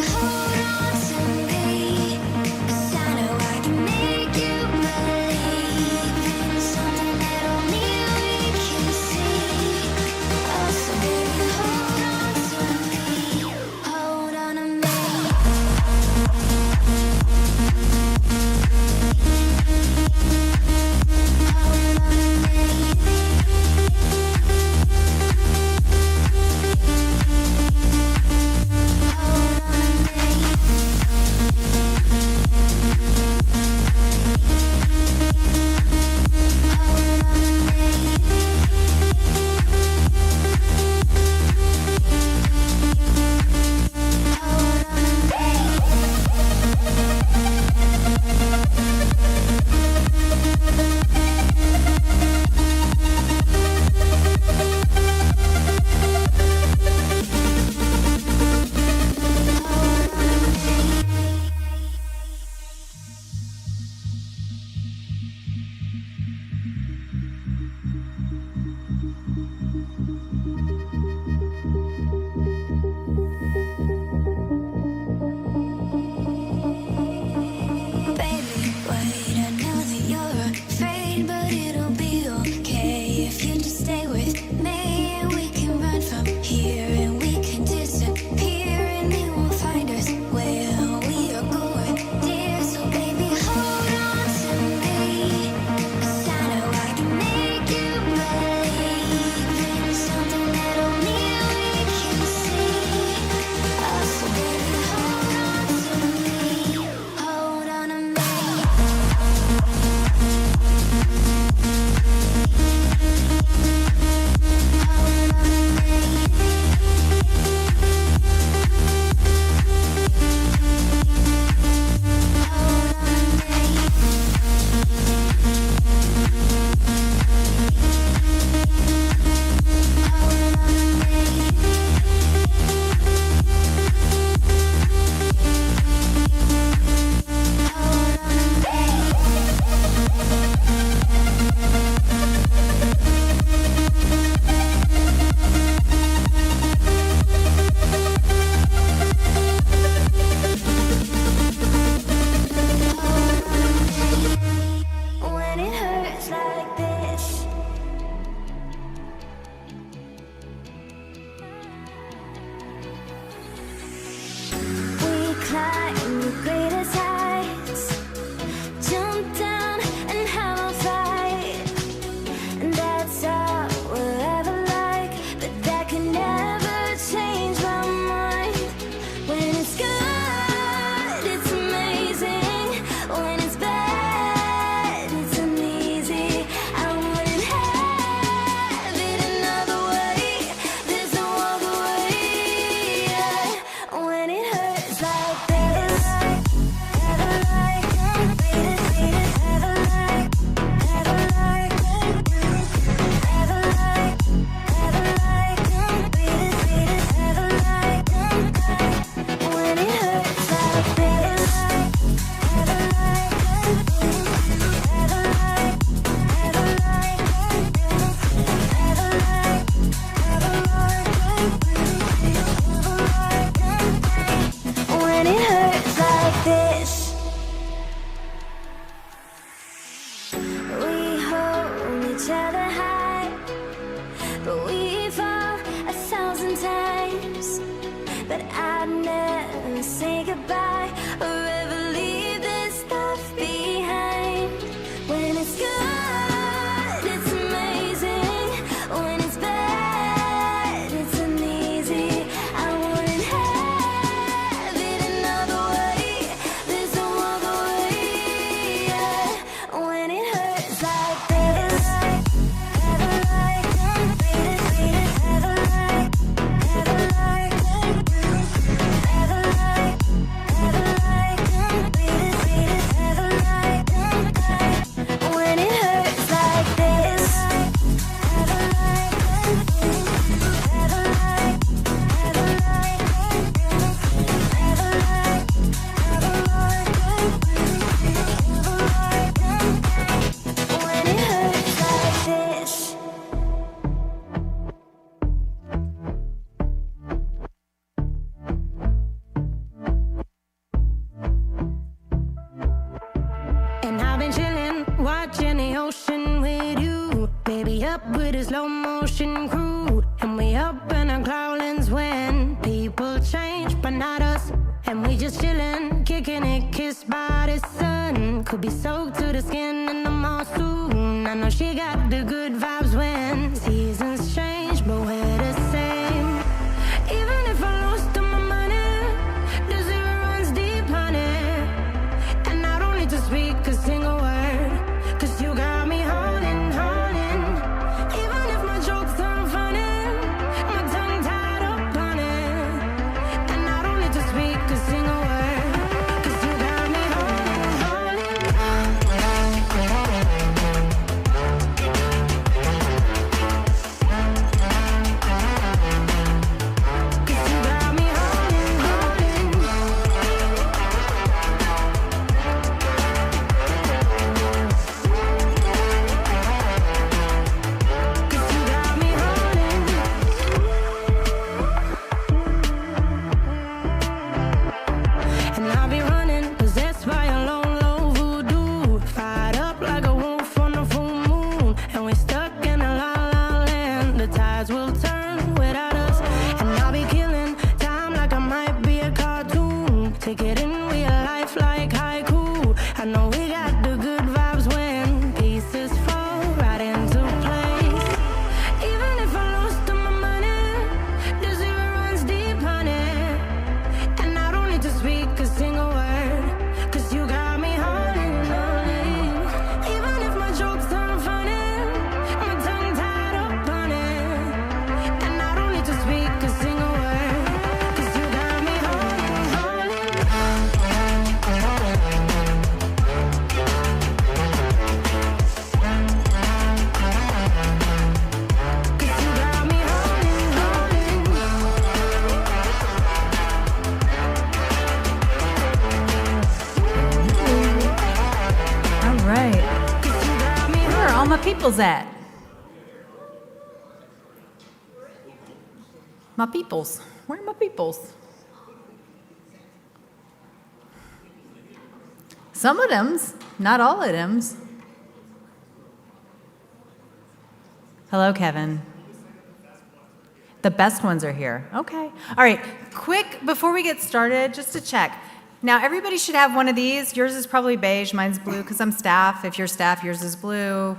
sadness, say goodbye, or ever leave this stuff behind. When it's good, it's amazing. When it's bad, it's uneasy. I wouldn't have it another way. There's no other way. Yeah. When it hurts like this, have a light, read it, have a light, have a light, have a light, have a light, read it, have a light. When it hurts like this, have a light, have a light, have a light, have a light, have a light, when it hurts like this. And I've been chillin', watching the ocean with you. Baby, up with a slow motion crew. And we up in our cloudlands when people change, but not us. And we just chillin', kicking it, kissed by the sun. Could be soaked to the skin in the monsoon. I know she got the good vibes when seasons change, but we're the same. Even if I lost all my money, the zero runs deep, honey. And I don't need to speak a single word, 'cause you got me holding, holding. Even if my jokes aren't funny, my tongue tied up on it. And I don't need to speak a single word, 'cause you got me holding, holding. 'Cause you got me holding, holding. And I'll be running, possessed by a lone, low voodoo. Fired up like a wolf on the full moon. And we're stuck in a la-la land. The tides will turn without us. And I'll be killing time like I might be a cartoon. Take it in real life like haiku. I know we got the good vibes when pieces fall right into place. Even if I lost all my money, the zero runs deep, honey. And I don't need to speak a single word, 'cause you got me holding, holding. Even if my jokes aren't funny, my tongue tied up on it. And I don't need to speak a single word, 'cause you got me holding, holding. 'Cause you got me All right. Where are all my peoples at? My peoples. Where are my peoples? Some of them's, not all of them's. Hello, Kevin. The best ones are here. Okay. All right. Quick, before we get started, just to check. Now, everybody should have one of these. Yours is probably beige. Mine's blue because I'm staff. If you're staff, yours is blue,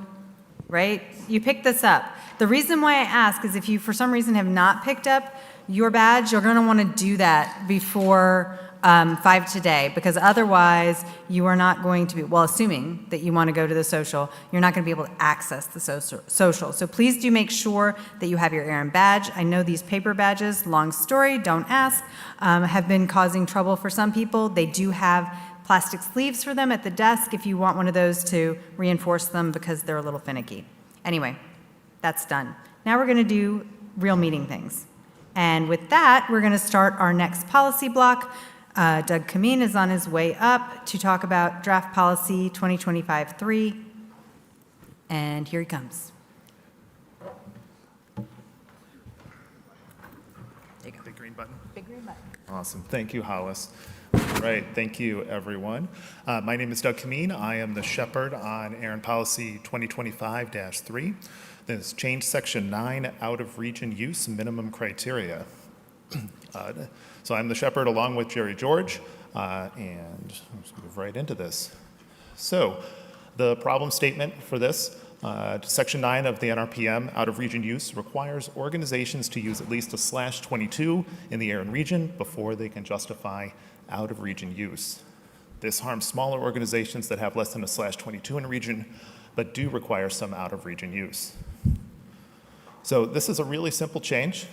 right? You picked this up. The reason why I ask is if you, for some reason, have not picked up your badge, you're going to want to do that before 5 today, because otherwise you are not going to be, well, assuming that you want to go to the social, you're not going to be able to access the social. So please do make sure that you have your ARIN badge. I know these paper badges, long story, don't ask, have been causing trouble for some people. They do have plastic sleeves for them at the desk if you want one of those to reinforce them because they're a little finicky. Anyway, that's done. Now we're going to do real meeting things. And with that, we're going to start our next policy block. Doug Kameen is on his way up to talk about draft policy 2025-3. And here he comes. Big green button. Big green button. Awesome. Thank you, Hollis. All right. Thank you, everyone. My name is Doug Kameen. I am the shepherd on ARIN policy 2025-3. This changed section 9, out of region use minimum criteria. So I'm the Shepherd along with Jerry George, and let's move right into this. So the problem statement for this, Section 9 of the NRPM, out-of-region use, requires organizations to use at least a /22 in the ARIN region before they can justify out-of-region use. This harms smaller organizations that have less than a /22 in a region, but do require some out-of-region use. So this is a really simple change.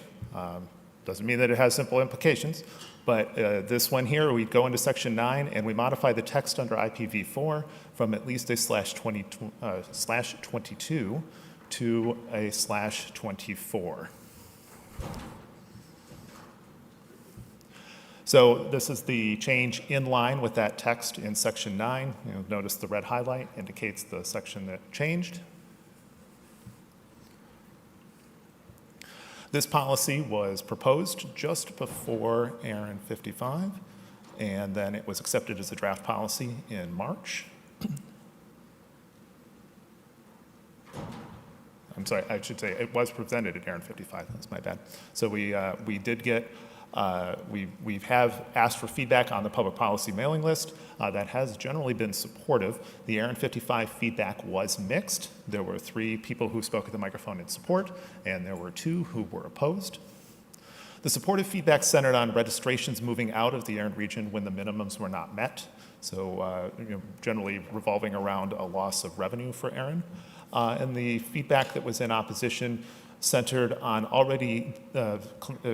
Doesn't mean that it has simple implications, but this one here, we go into Section 9 and we modify the text under IPv4 from at least a /22 to a /24. So this is the change in line with that text in Section 9. You'll notice the red highlight indicates the section that changed. This policy was proposed just before ARIN 55, and then it was accepted as a draft policy in March. I'm sorry, I should say it was presented at ARIN 55. That's my bad. So we did get, we have asked for feedback on the public policy mailing list. That has generally been supportive. The ARIN 55 feedback was mixed. There were 3 people who spoke at the microphone in support, and there were 2 who were opposed. The supportive feedback centered on registrations moving out of the ARIN region when the minimums were not met. So generally revolving around a loss of revenue for ARIN. And the feedback that was in opposition centered on already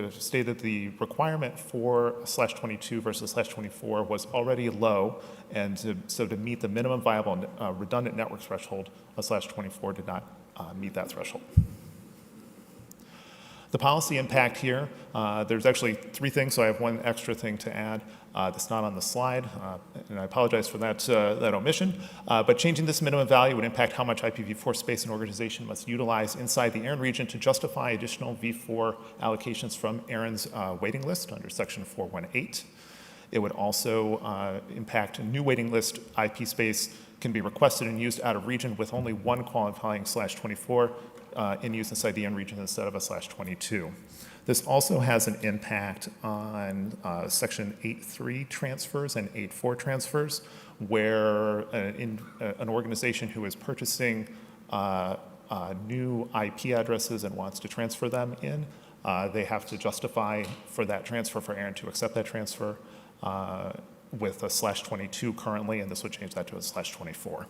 stated the requirement for /22 versus /24 was already low, and so to meet the minimum viable redundant network threshold, a /24 did not meet that threshold. The policy impact here, there's actually 3 things, so I have 1 extra thing to add that's not on the slide, and I apologize for that, that omission. But changing this minimum value would impact how much IPv4 space an organization must utilize inside the ARIN region to justify additional v4 allocations from ARIN's waiting list under Section 418. It would also impact new waiting list IP space can be requested and used out of region with only 1 qualifying /24 in use inside the ARIN region instead of a /22. This also has an impact on Section 8.3 transfers and 8.4 transfers, where an organization who is purchasing new IP addresses and wants to transfer them in, they have to justify for that transfer for ARIN to accept that transfer with a /22 currently, and this would change that to a /24.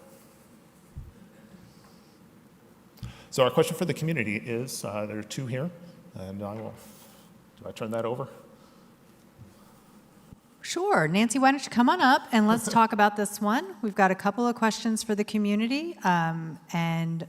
So our question for the community is, there are 2 here, and do I turn that over? Sure. Nancy, why don't you come on up and let's talk about this one. We've got a couple of questions for the community, and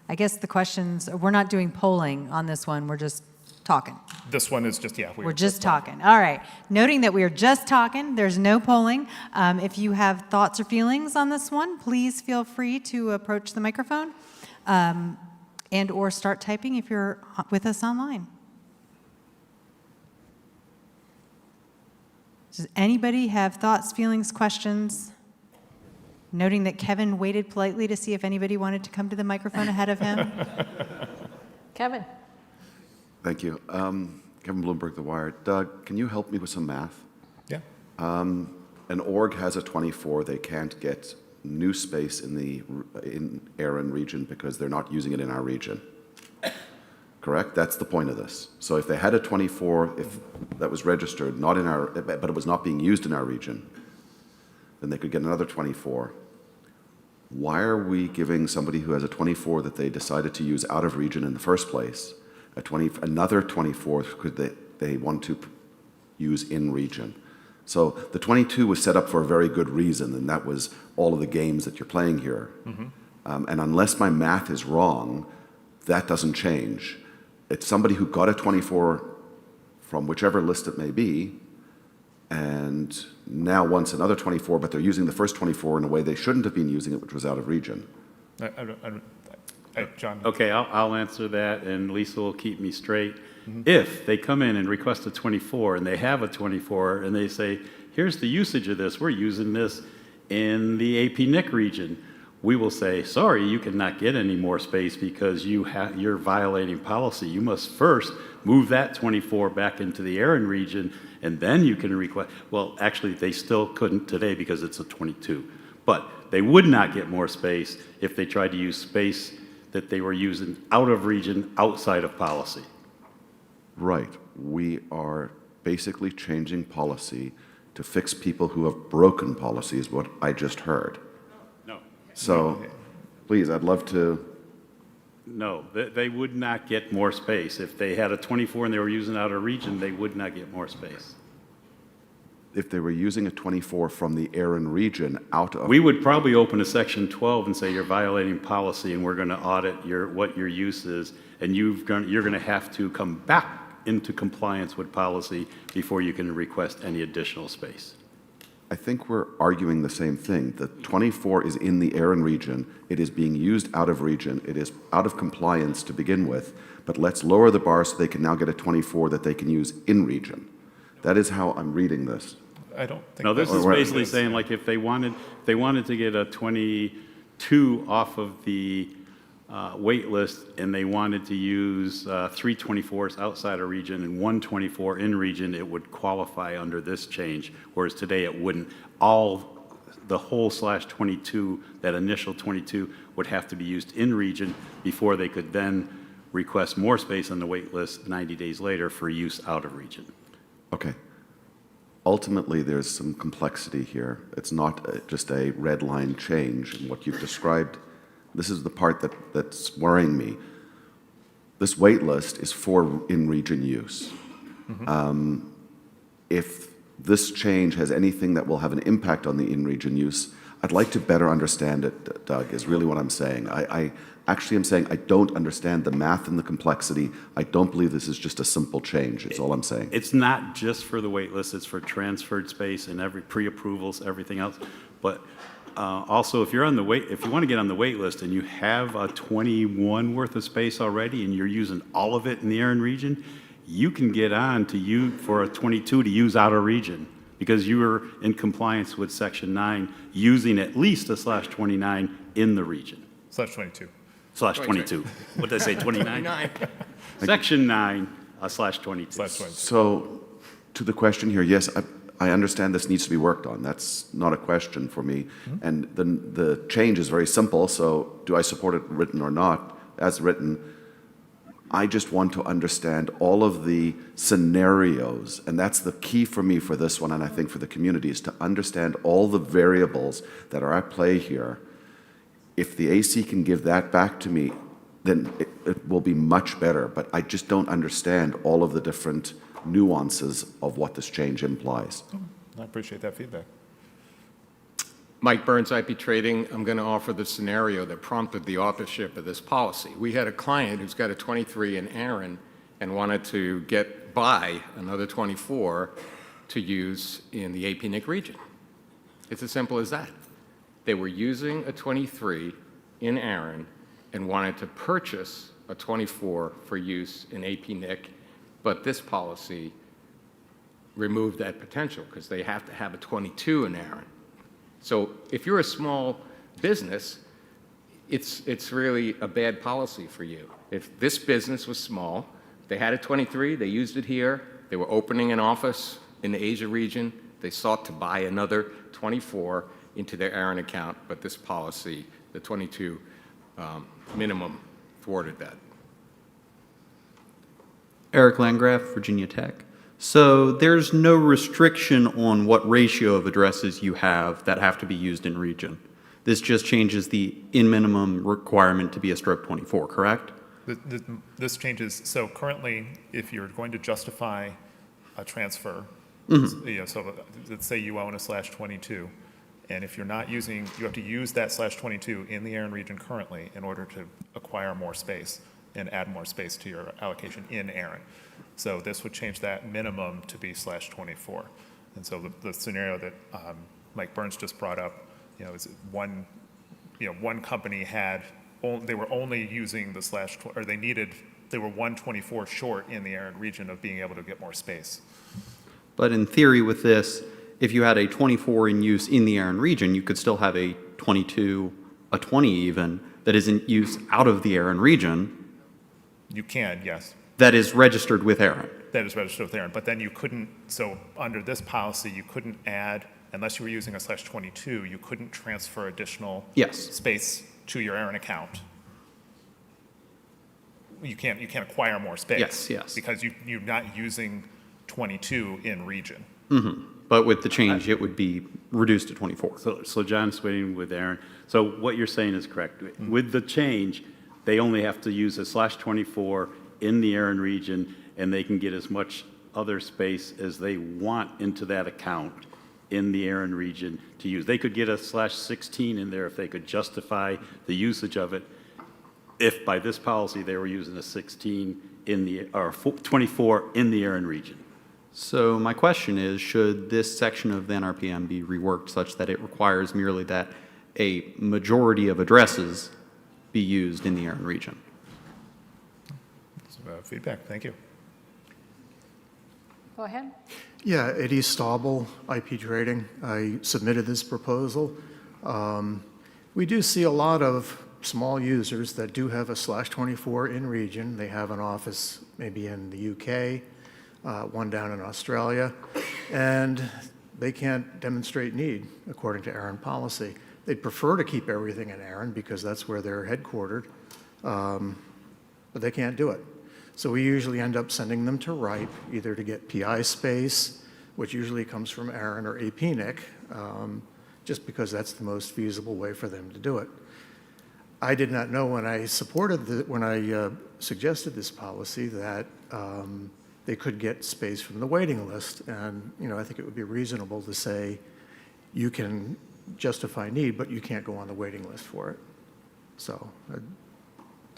I guess the questions, we're not doing polling on this one, we're just talking. This one is just, yeah. We're just talking. All right. Noting that we are just talking, there's no polling. If you have thoughts or feelings on this one, please feel free to approach the microphone and or start typing if you're with us online. Does anybody have thoughts, feelings, questions? Noting that Kevin waited politely to see if anybody wanted to come to the microphone ahead of him. Kevin. Thank you. Kevin Bloomberg, The Wire. Doug, can you help me with some math? Yeah. An org has a 24. They can't get new space in ARIN region because they're not using it in our region. Correct? That's the point of this. So if they had a 24, if that was registered, not in our, but it was not being used in our region, then they could get another 24. Why are we giving somebody who has a 24 that they decided to use out of region in the first place another 24 could they want to use in region? So the 22 was set up for a very good reason, and that was all of the games that you're playing here. And unless my math is wrong, that doesn't change. It's somebody who got a 24 from whichever list it may be, and now wants another 24, but they're using the first 24 in a way they shouldn't have been using it, which was out of region. John. Okay, I'll answer that, and Lisa will keep me straight. If they come in and request a 24, and they have a 24, and they say, here's the usage of this, we're using this in the AP NIC region, we will say, sorry, you cannot get any more space because you're violating policy. You must first move that 24 back into the ARIN region, and then you can request. Well, actually, they still couldn't today because it's a 22. But they would not get more space if they tried to use space that they were using out of region, outside of policy. Right. We are basically changing policy to fix people who have broken policy, is what I just heard. No. So, please, I'd love to. No, they would not get more space. If they had a 24 and they were using out of region, they would not get more space. If they were using a 24 from the ARIN region out of. We would probably open a section 12 and say you're violating policy and we're going to audit what your use is, and you're going to have to come back into compliance with policy before you can request any additional space. I think we're arguing the same thing. The 24 is in the ARIN region. It is being used out of region. It is out of compliance to begin with, but let's lower the bar so they can now get a 24 that they can use in region. That is how I'm reading this. I don't think. No, this is basically saying, like, if they wanted to get a 22 off of the wait list and they wanted to use 3 24s outside of region and 1 24 in region, it would qualify under this change, whereas today it wouldn't. The whole /22, that initial 22, would have to be used in region before they could then request more space on the wait list 90 days later for use out of region. Okay. Ultimately, there's some complexity here. It's not just a red line change in what you've described. This is the part that's worrying me. This wait list is for in-region use. Mm-hmm. If this change has anything that will have an impact on the in-region use, I'd like to better understand it, Doug, is really what I'm saying. I actually am saying I don't understand the math and the complexity. I don't believe this is just a simple change, is all I'm saying. It's not just for the wait list, it's for transferred space and every pre-approvals, everything else. But also, if you want to get on the wait list and you have a 21 worth of space already and you're using all of it in the ARIN region, you can get on to you for a 22 to use out of region because you were in compliance with Section 9 using at least a /29 in the region. /22. /22. What did I say, 29? Section 9 /22. So, to the question here, yes, I understand this needs to be worked on. That's not a question for me. Mm-hmm. And the change is very simple, so do I support it written or not? As written, I just want to understand all of the scenarios, and that's the key for me for this one, and I think for the community, is to understand all the variables that are at play here. If the AC can give that back to me, then it will be much better, but I just don't understand all of the different nuances of what this change implies. I appreciate that feedback. Mike Burns, IP Trading. I'm going to offer the scenario that prompted the authorship of this policy. We had a client who's got a 23 in ARIN and wanted to buy another 24 to use in the APNIC region. It's as simple as that. They were using a 23 in ARIN and wanted to purchase a 24 for use in APNIC, but this policy removed that potential because they have to have a 22 in ARIN. So if you're a small business, it's really a bad policy for you. If this business was small, they had a 23, they used it here, they were opening an office in the Asia region, they sought to buy another 24 into their ARIN account, but this policy, the 22 minimum, thwarted that. Eric Landgraf, Virginia Tech. So there's no restriction on what ratio of addresses you have that have to be used in region. This just changes the in-minimum requirement to be a stroke 24, correct? This changes, so currently, if you're going to justify a transfer, so let's say you own a /22, and if you're not using, you have to use that /22 in the ARIN region currently in order to acquire more space and add more space to your allocation in ARIN. So this would change that minimum to be /24. And so the scenario that Mike Burns just brought up, is one company they were only using the they were 124 short in the ARIN region of being able to get more space. But in theory with this, if you had a 24 in use in the ARIN region, you could still have a 22 a 20 even, that is in use out of the ARIN region You can, yes. that is registered with ARIN. That is registered with ARIN, but then you couldn't, so under this policy, you couldn't add, unless you were using a /22, you couldn't transfer additional Yes. space to your ARIN account. You can't acquire more space. Yes, yes. Because you're not using 22 in region. But with the change, it would be reduced to 24. So John Sweeting with Aaron. So what you're saying is correct. With the change, they only have to use a /24 in the ARIN region, and they can get as much other space as they want into that account in the ARIN region to use. They could get a /16 in there if they could justify the usage of it. If by this policy they were using a 16 in the, or 24 in the ARIN region. So my question is, should this section of the NRPM be reworked such that it requires merely that a majority of addresses be used in the ARIN region? Feedback, thank you. Go ahead. Yeah, Eddie Staubel, IP Trading. I submitted this proposal. We do see a lot of small users that do have a /24 in region. They have an office maybe in the UK, one down in Australia, and they can't demonstrate need according to ARIN policy. They'd prefer to keep everything in ARIN because that's where they're headquartered, but they can't do it. So we usually end up sending them to RIPE, either to get PI space, which usually comes from ARIN or APNIC, just because that's the most feasible way for them to do it. I did not know when I suggested this policy that they could get space from the waiting list, and I think it would be reasonable to say you can justify need, but you can't go on the waiting list for it. So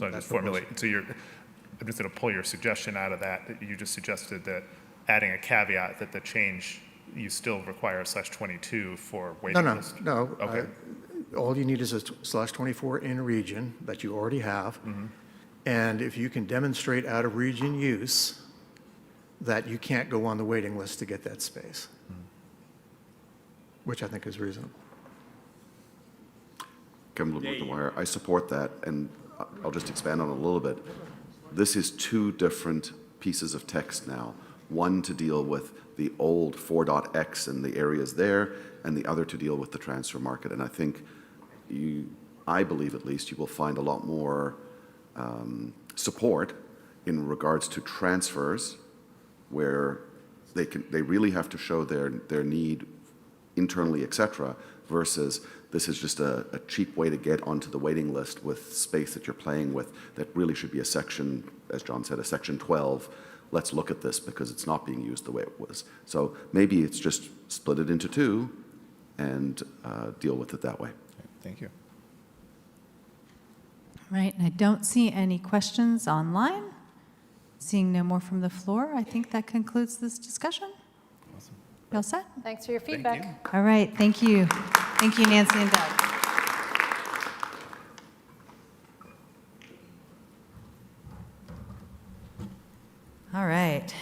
I just formulate. So I'm just going to pull your suggestion out of that. You just suggested that adding a caveat that the change, you still require a /22 for waiting list. No. Okay. All you need is a /24 in region that you already have. And if you can demonstrate out of region use, that you can't go on the waiting list to get that space, which I think is reasonable. Kevin Wire, I support that, and I'll just expand on it a little bit. This is two different pieces of text now. One to deal with the old 4.x and the areas there, and the other to deal with the transfer market. And I think I believe at least, you will find a lot more support in regards to transfers where they really have to show their need internally, et cetera, versus this is just a cheap way to get onto the waiting list with space that you're playing with that really should be a section, as John said, a section 12. Let's look at this because it's not being used the way it was. So maybe it's just split it into two and deal with it that way. Thank you. All right, and I don't see any questions online. Seeing no more from the floor, I think that concludes this discussion. Awesome. You all set? Thanks for your feedback. All right, thank you. Thank you, Nancy and Doug. All right.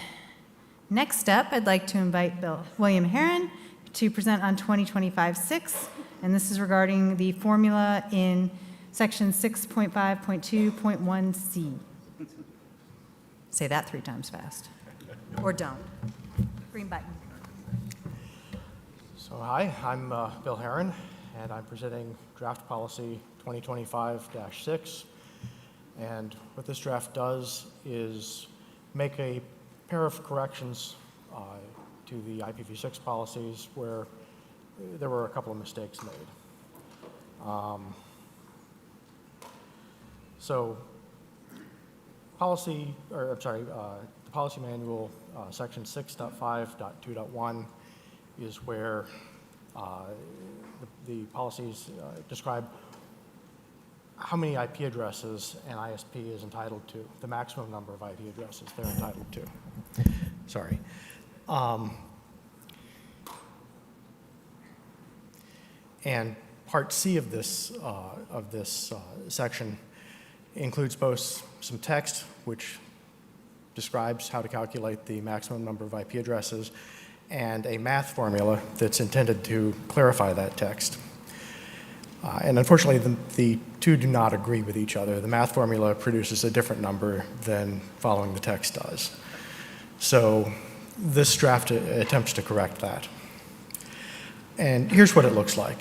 Next up, I'd like to invite William Herron to present on 2025-6, and this is regarding the formula in section 6.5.2.1C. Say that 3 times fast, or don't. Green button. So hi, I'm Bill Herron, and I'm presenting draft policy 2025-6. And what this draft does is make a pair of corrections to the IPv6 policies where there were a couple of mistakes made. So the policy manual, section 6.5.2.1 is where the policies describe how many IP addresses an ISP is entitled to, the maximum number of IP addresses they're entitled to. Sorry. And Part C of this section includes both some text, which describes how to calculate the maximum number of IP addresses, and a math formula that's intended to clarify that text. And unfortunately, the two do not agree with each other. The math formula produces a different number than following the text does. So this draft attempts to correct that. And here's what it looks like.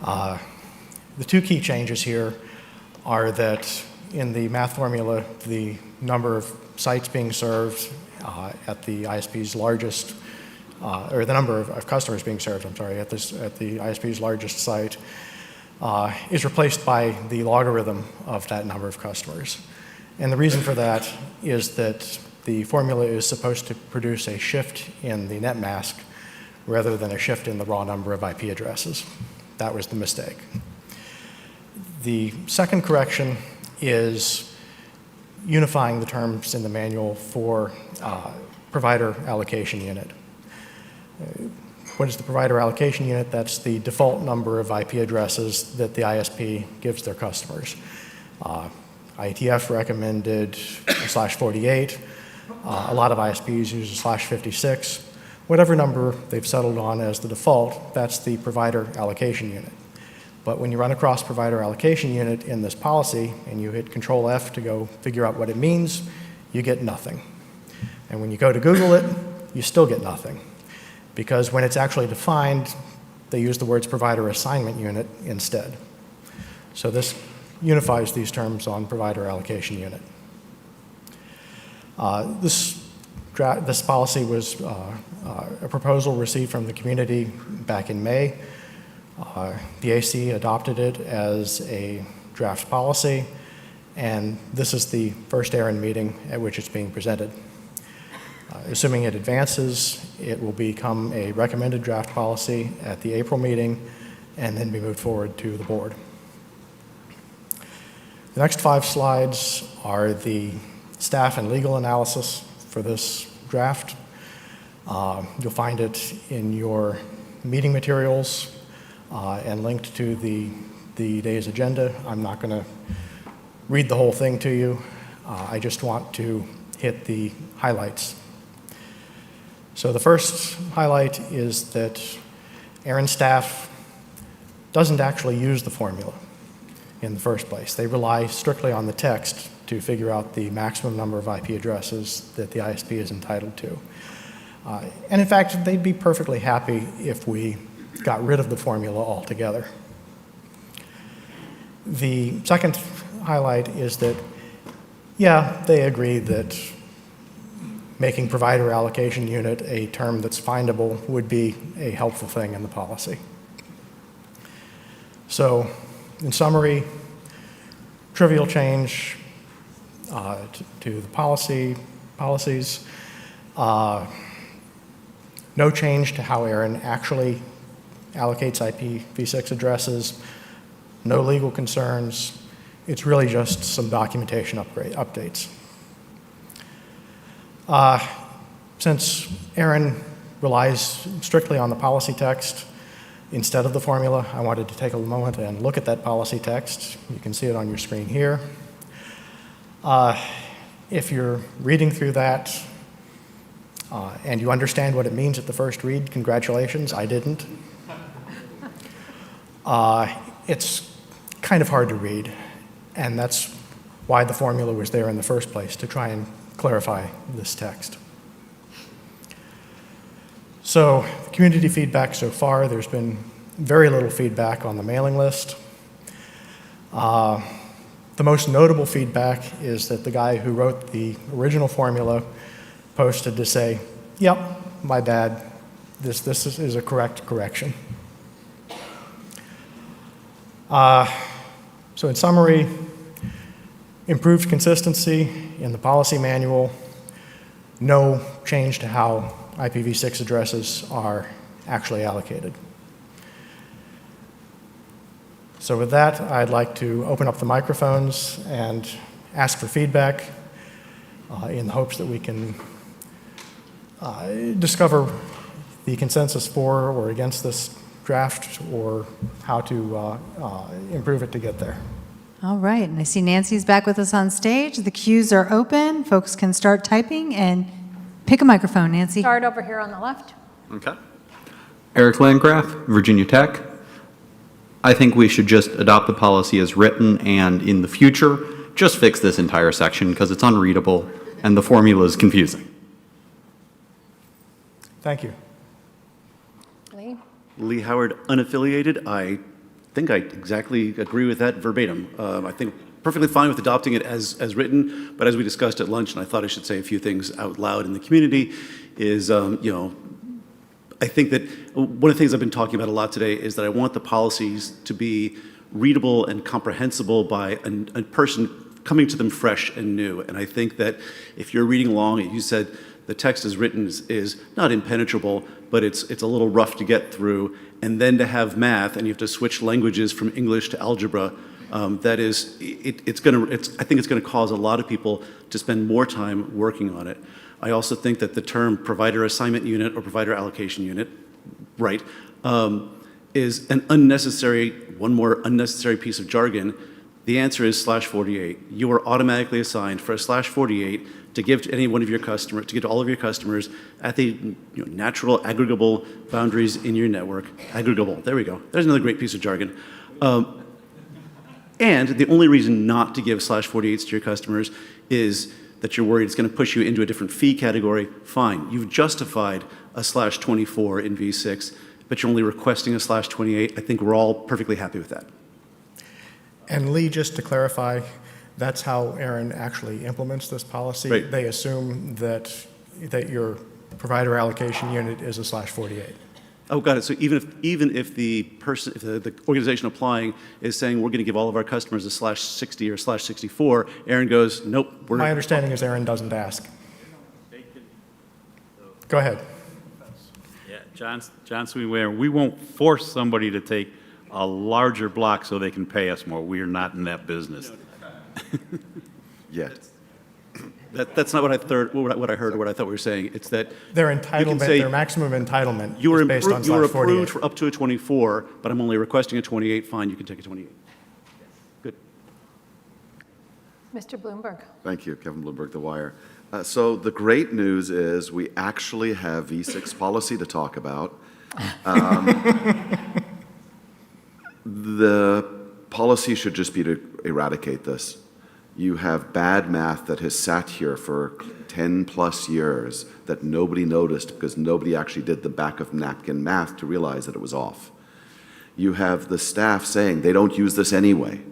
The two key changes here are that in the math formula, the number of sites being served at the ISP's largest, or the number of customers being served, I'm sorry, at the ISP's largest site is replaced by the logarithm of that number of customers. And the reason for that is that the formula is supposed to produce a shift in the net mask rather than a shift in the raw number of IP addresses. That was the mistake. The second correction is unifying the terms in the manual for provider allocation unit. What is the provider allocation unit? That's the default number of IP addresses that the ISP gives their customers. IETF recommended /48. A lot of ISPs use /56. Whatever number they've settled on as the default, that's the provider allocation unit. But when you run across provider allocation unit in this policy and you hit Control F to go figure out what it means, you get nothing. And when you go to Google it, you still get nothing. Because when it's actually defined, they use the words provider assignment unit instead. So this unifies these terms on provider allocation unit. This policy was a proposal received from the community back in May. The AC adopted it as a draft policy, and this is the first ARIN meeting at which it's being presented. Assuming it advances, it will become a recommended draft policy at the April meeting and then be moved forward to the board. The next 5 slides are the staff and legal analysis for this draft. You'll find it in your meeting materials and linked to the day's agenda. I'm not going to read the whole thing to you. I just want to hit the highlights. So the first highlight is that ARIN staff doesn't actually use the formula in the first place. They rely strictly on the text to figure out the maximum number of IP addresses that the ISP is entitled to. And in fact, they'd be perfectly happy if we got rid of the formula altogether. The second highlight is that, yeah, they agree that making provider allocation unit a term that's findable would be a helpful thing in the policy. So, in summary, trivial change to the policies, no change to how ARIN actually allocates IPv6 addresses, no legal concerns. It's really just some documentation updates. Since ARIN relies strictly on the policy text instead of the formula, I wanted to take a moment and look at that policy text. You can see it on your screen here. If you're reading through that and you understand what it means at the first read, congratulations, I didn't. It's kind of hard to read, and that's why the formula was there in the first place, to try and clarify this text. So, community feedback so far, there's been very little feedback on the mailing list. The most notable feedback is that the guy who wrote the original formula posted to say, yep, my bad, this is a correct correction. So in summary, improved consistency in the policy manual, no change to how IPv6 addresses are actually allocated. So with that, I'd like to open up the microphones and ask for feedback in the hopes that we can discover the consensus for or against this draft, or how to improve it to get there. All right, and I see Nancy's back with us on stage. The queues are open. Folks can start typing and pick a microphone, Nancy. Start over here on the left. Okay. Eric Landgraf, Virginia Tech. I think we should just adopt the policy as written, and in the future, just fix this entire section because it's unreadable and the formula is confusing. Thank you. Lee? Lee Howard, unaffiliated. I think I exactly agree with that verbatim. I think perfectly fine with adopting it as written, but as we discussed at lunch, and I thought I should say a few things out loud in the community, is, I think that one of the things I've been talking about a lot today is that I want the policies to be readable and comprehensible by a person coming to them fresh and new. And I think that if you're reading along, you said the text as written is not impenetrable, but it's a little rough to get through. And then to have math, and you have to switch languages from English to algebra, I think it's going to cause a lot of people to spend more time working on it. I also think that the term provider assignment unit or provider allocation unit, right, is one more unnecessary piece of jargon. The answer is /48. You are automatically assigned for a /48 to give to any one of your customers, to give to all of your customers at the natural aggregable boundaries in your network. Aggregable, there we go. There's another great piece of jargon. And the only reason not to give /48s to your customers is that you're worried it's going to push you into a different fee category. Fine, you've justified a /24 in V6, but you're only requesting a /28. I think we're all perfectly happy with that. And Lee, just to clarify, that's how ARIN actually implements this policy. Right. They assume that your provider allocation unit is a /48. Oh, got it. So even if the person, if the organization applying is saying we're going to give all of our customers a /60 or /64, ARIN goes, nope. My understanding is ARIN doesn't ask. Go ahead. Yeah, John Sweeney, we won't force somebody to take a larger block so they can pay us more. We are not in that business. Yet. That's not what I heard or what I thought we were saying. It's that Their entitlement, their maximum entitlement is based on you were /48. approved for up to a 24, but I'm only requesting a 28. Fine, you can take a 28. Good. Mr. Bloomberg. Thank you, Kevin Bloomberg, The Wire. So the great news is we actually have V6 policy to talk about. The policy should just be to eradicate this. You have bad math that has sat here for 10 plus years that nobody noticed because nobody actually did the back of napkin math to realize that it was off. You have the staff saying they don't use this anyway.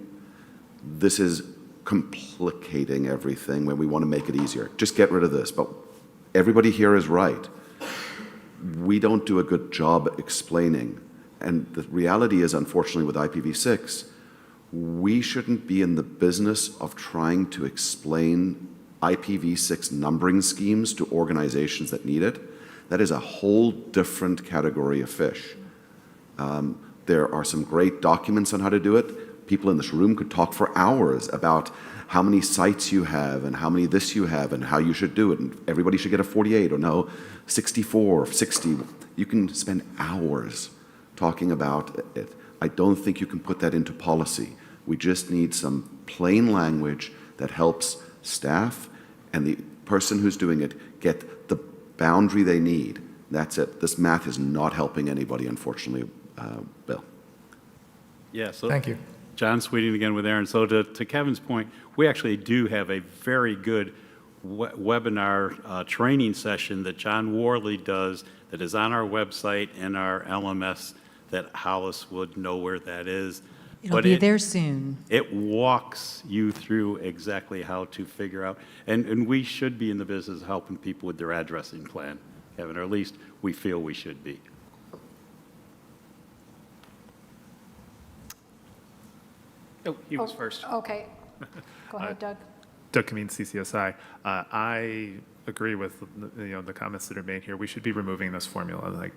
This is complicating everything when we want to make it easier. Just get rid of this. But everybody here is right. We don't do a good job explaining. And the reality is, unfortunately, with IPv6, we shouldn't be in the business of trying to explain IPv6 numbering schemes to organizations that need it. That is a whole different category of fish. There are some great documents on how to do it. People in this room could talk for hours about how many sites you have and how many this you have and how you should do it. And everybody should get a 48 or no, 64 or 60. You can spend hours talking about it. I don't think you can put that into policy. We just need some plain language that helps staff and the person who's doing it get the boundary they need. That's it. This math is not helping anybody, unfortunately, Bill. Yeah, so Thank you. John Sweeting again with ARIN. So to Kevin's point, we actually do have a very good webinar training session that John Worley does that is on our website and our LMS that Hollis would know where that is. It'll be there soon. It walks you through exactly how to figure out, and we should be in the business of helping people with their addressing plan, Kevin, or at least we feel we should be. Oh, he was first. Okay. Go ahead, Doug. Doug Kameen, CCSI. I agree with the comments that are made here. We should be removing this formula. Like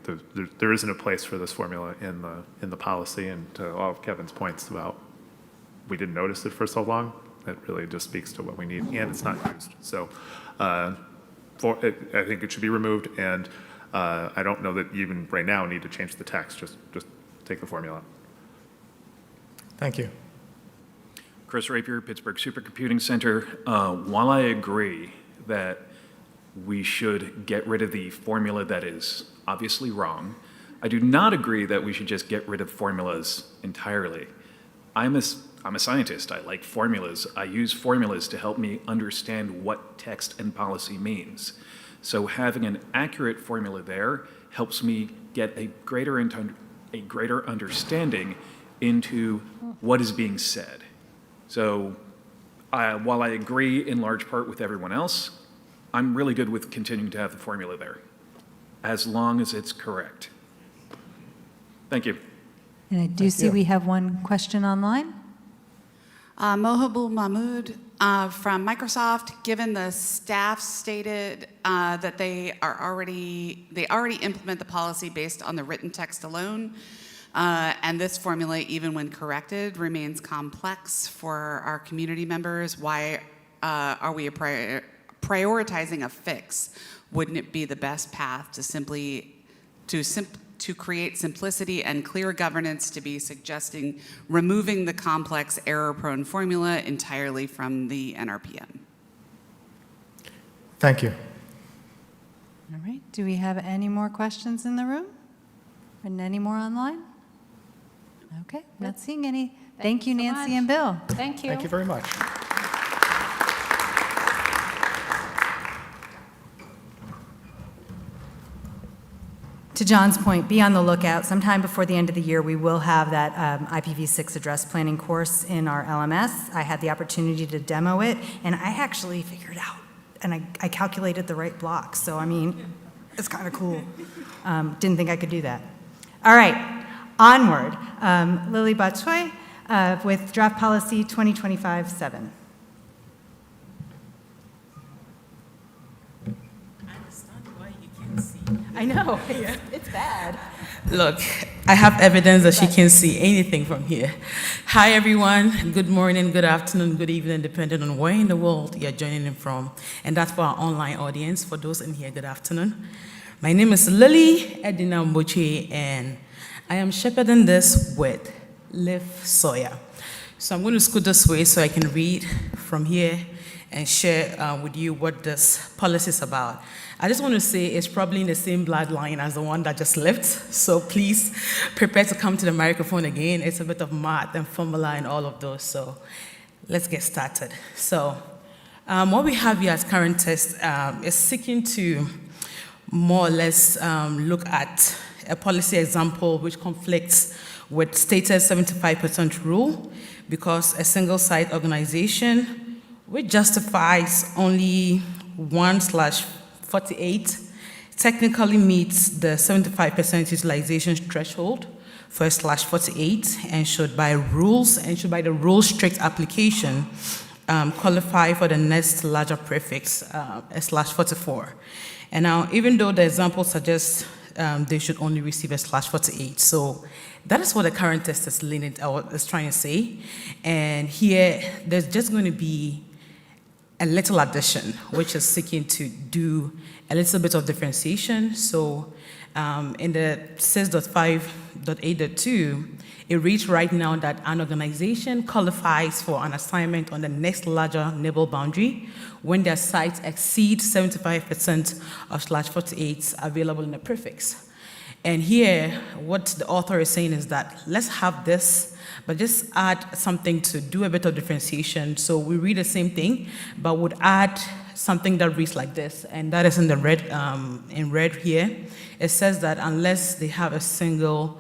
there isn't a place for this formula in the policy. And to all of Kevin's points about we didn't notice it for so long, that really just speaks to what we need, and it's not used. So I think it should be removed, and I don't know that you even right now need to change the text. Just take the formula. Thank you. Chris Rapier, Pittsburgh Supercomputing Center. While I agree that we should get rid of the formula that is obviously wrong, I do not agree that we should just get rid of formulas entirely. I'm a scientist. I like formulas. I use formulas to help me understand what text and policy means. So having an accurate formula there helps me get a greater understanding into what is being said. So while I agree in large part with everyone else, I'm really good with continuing to have the formula there, as long as it's correct. Thank you. And I do see we have one question online. Mohibul Mahmood from Microsoft. Given the staff stated that they already implement the policy based on the written text alone, and this formula, even when corrected, remains complex for our community members, why are we prioritizing a fix? Wouldn't it be the best path to create simplicity and clear governance to be suggesting removing the complex error-prone formula entirely from the NRPM? Thank you. All right, do we have any more questions in the room? And any more online? Okay, not seeing any. Thank you, Nancy and Bill. Thank you. Thank you very much. To John's point, be on the lookout. Sometime before the end of the year, we will have that IPv6 address planning course in our LMS. I had the opportunity to demo it, and I actually figured out, and I calculated the right blocks. So, I mean, it's kind of cool. Didn't think I could do that. All right, onward. Lily Batchoy with Draft Policy 2025-7. I know, it's bad. Look, I have evidence that she can see anything from here. Hi, everyone. Good morning, good afternoon, good evening, depending on where in the world you're joining in from. And that's for our online audience. For those in here, good afternoon. My name is Lily Edina Mboche, and I am shepherding this with Liv Sawyer. So I'm going to scoot this way so I can read from here and share with you what this policy is about. I just want to say it's probably in the same bloodline as the one that just left, so please prepare to come to the microphone again. It's a bit of math and formula and all of those, so let's get started. So what we have here as current test is seeking to more or less look at a policy example which conflicts with stated 75% rule, because a single site organization which justifies only 1/48 technically meets the 75% utilization threshold for /48 and should by the rules strict application qualify for the next larger prefix, /44. And now, even though the example suggests they should only receive a /48, so that is what the current test is leaning or is trying to say. And here, there's just going to be a little addition, which is seeking to do a little bit of differentiation. So in the 6.5.8.2, it reads right now that an organization qualifies for an assignment on the next larger neighbor boundary when their sites exceed 75% of /48 available in the prefix. And here, what the author is saying is that let's have this, but just add something to do a bit of differentiation. So we read the same thing, but would add something that reads like this, and that is in the red, in red here. It says that unless they have a single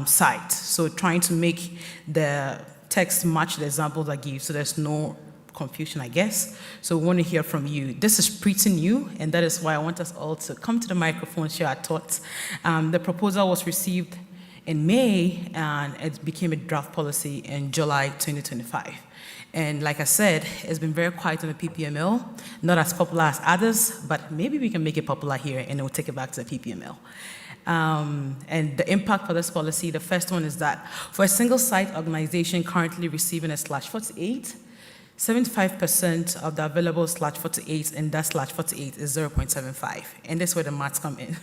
site, so trying to make the text match the examples I give, so there's no confusion, I guess. So we want to hear from you. This is pretty new, and that is why I want us all to come to the microphone, share our thoughts. The proposal was received in May, and it became a draft policy in July 2025. And like I said, it's been very quiet on the PPML, not as popular as others, but maybe we can make it popular here and we'll take it back to the PPML. And the impact for this policy, the first one is that for a single site organization currently receiving a /48, 75% of the available /48 in that /48 is 0.75. And that's where the maths come in.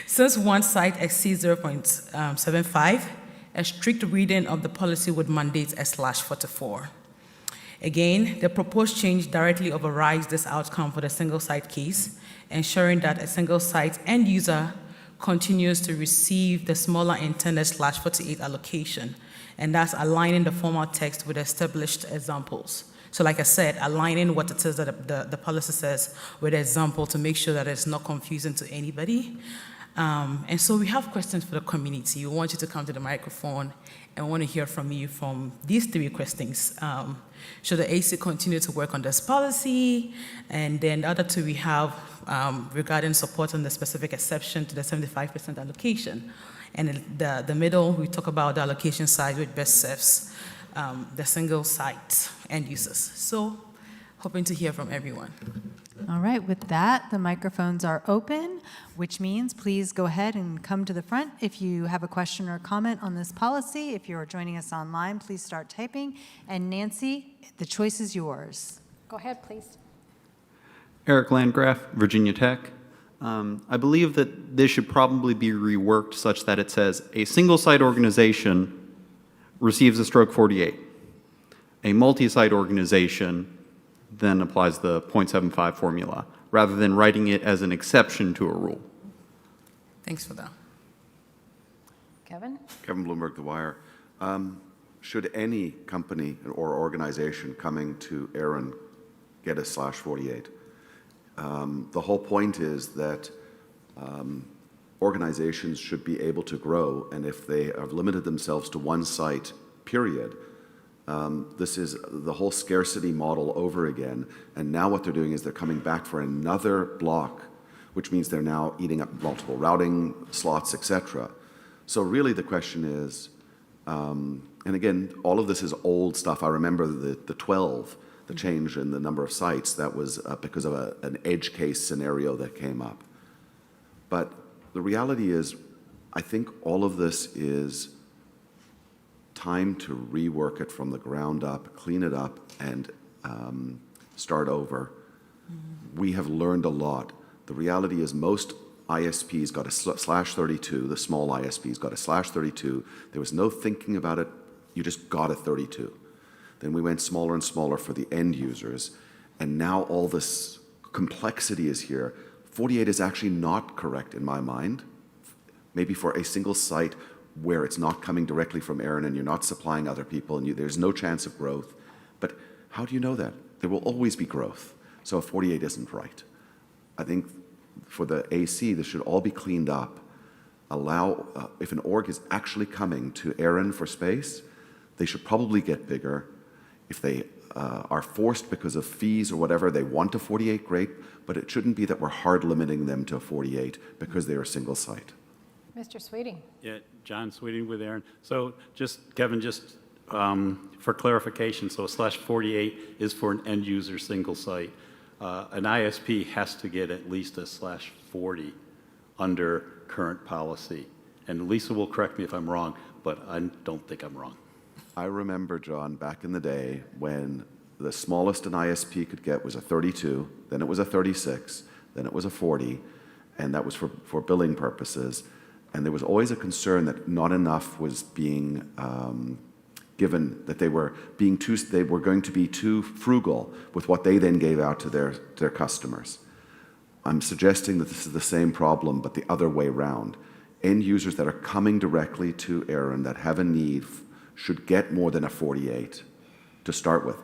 Since one site exceeds 0.75, a strict reading of the policy would mandate a /44. Again, the proposed change directly overrides this outcome for the single site case, ensuring that a single site end user continues to receive the smaller intended /48 allocation, and that's aligning the formal text with established examples. So like I said, aligning what it says that the policy says with the example to make sure that it's not confusing to anybody. And so we have questions for the community. We want you to come to the microphone and we want to hear from you from these three questions. Should the AC continue to work on this policy? And then the other two we have regarding support on the specific exception to the 75% allocation. And in the middle, we talk about the allocation side, which best serves the single site end users. So hoping to hear from everyone. All right, with that, the microphones are open, which means please go ahead and come to the front if you have a question or comment on this policy. If you're joining us online, please start typing. And Nancy, the choice is yours. Go ahead, please. Eric Landgraf, Virginia Tech. I believe that this should probably be reworked such that it says a single site organization receives a stroke 48. A multi-site organization then applies the 0.75 formula, rather than writing it as an exception to a rule. Thanks for that. Kevin? Kevin Bloomberg, The Wire. Should any company or organization coming to ARIN get a /48? The whole point is that organizations should be able to grow, and if they have limited themselves to one site, period, this is the whole scarcity model over again. And now what they're doing is they're coming back for another block, which means they're now eating up multiple routing slots, etc. So really the question is, and again, all of this is old stuff. I remember the 12, the change in the number of sites, that was because of an edge case scenario that came up. But the reality is, I think all of this is time to rework it from the ground up, clean it up, and start over. We have learned a lot. The reality is most ISPs got a /32, the small ISPs got a /32. There was no thinking about it, you just got a 32. Then we went smaller and smaller for the end users, and now all this complexity is here. 48 is actually not correct in my mind. Maybe for a single site where it's not coming directly from ARIN and you're not supplying other people and there's no chance of growth. But how do you know that? There will always be growth. So 48 isn't right. I think for the AC, this should all be cleaned up. Allow, if an org is actually coming to ARIN for space, they should probably get bigger. If they are forced because of fees or whatever, they want a 48, great, but it shouldn't be that we're hard limiting them to a 48 because they're a single site. Mr. Sweeting. Yeah, John Sweeting with ARIN. So just, Kevin, just for clarification, so /48 is for an end user single site. An ISP has to get at least a /40 under current policy. And Lisa will correct me if I'm wrong, but I don't think I'm wrong. I remember, John, back in the day when the smallest an ISP could get was a 32, then it was a 36, then it was a 40, and that was for billing purposes. And there was always a concern that not enough was being given, that they were going to be too frugal with what they then gave out to their customers. I'm suggesting that this is the same problem, but the other way around. End users that are coming directly to ARIN that have a need should get more than a 48 to start with.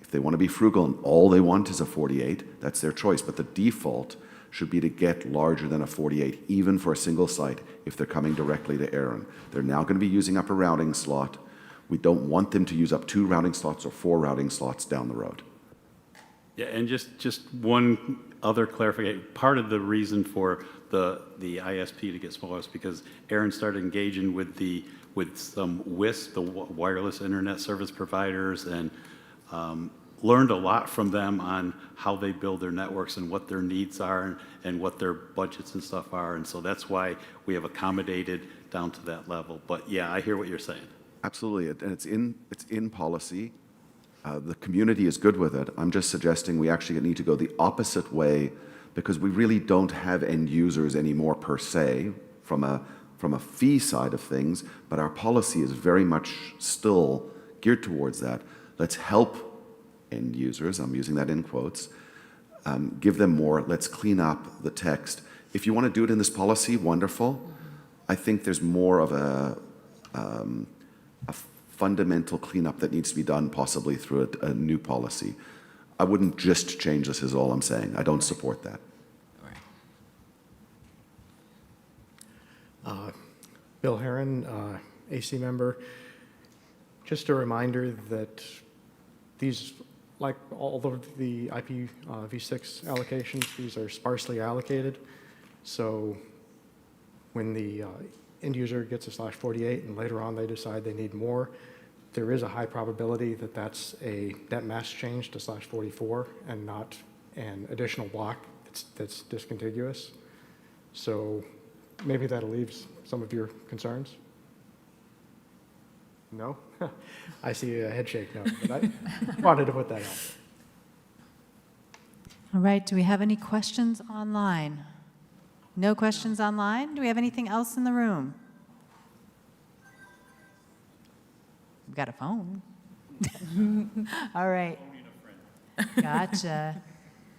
If they want to be frugal and all they want is a 48, that's their choice. But the default should be to get larger than a 48, even for a single site, if they're coming directly to ARIN. They're now going to be using up a routing slot. We don't want them to use up 2 routing slots or 4 routing slots down the road. Yeah, and just one other clarification. Part of the reason for the ISP to get smaller is because ARIN started engaging with some WISP, the wireless internet service providers, and learned a lot from them on how they build their networks and what their needs are and what their budgets and stuff are. And so that's why we have accommodated down to that level. But yeah, I hear what you're saying. Absolutely, and it's in policy. The community is good with it. I'm just suggesting we actually need to go the opposite way because we really don't have end users anymore per se from a fee side of things, but our policy is very much still geared towards that. Let's help end users, I'm using that in quotes, give them more, let's clean up the text. If you want to do it in this policy, wonderful. I think there's more of a fundamental cleanup that needs to be done, possibly through a new policy. I wouldn't just change this, is all I'm saying. I don't support that. Bill Herron, AC member. Just a reminder that these, like all of the IPv6 allocations, these are sparsely allocated. So when the end user gets a /48 and later on they decide they need more, there is a high probability that that's a net mass change to /44 and not an additional block that's discontiguous. So maybe that alleviates some of your concerns. No? I see a head shake no, but I wanted to put that out. All right, do we have any questions online? No questions online? Do we have anything else in the room? We've got a phone. All right. Gotcha.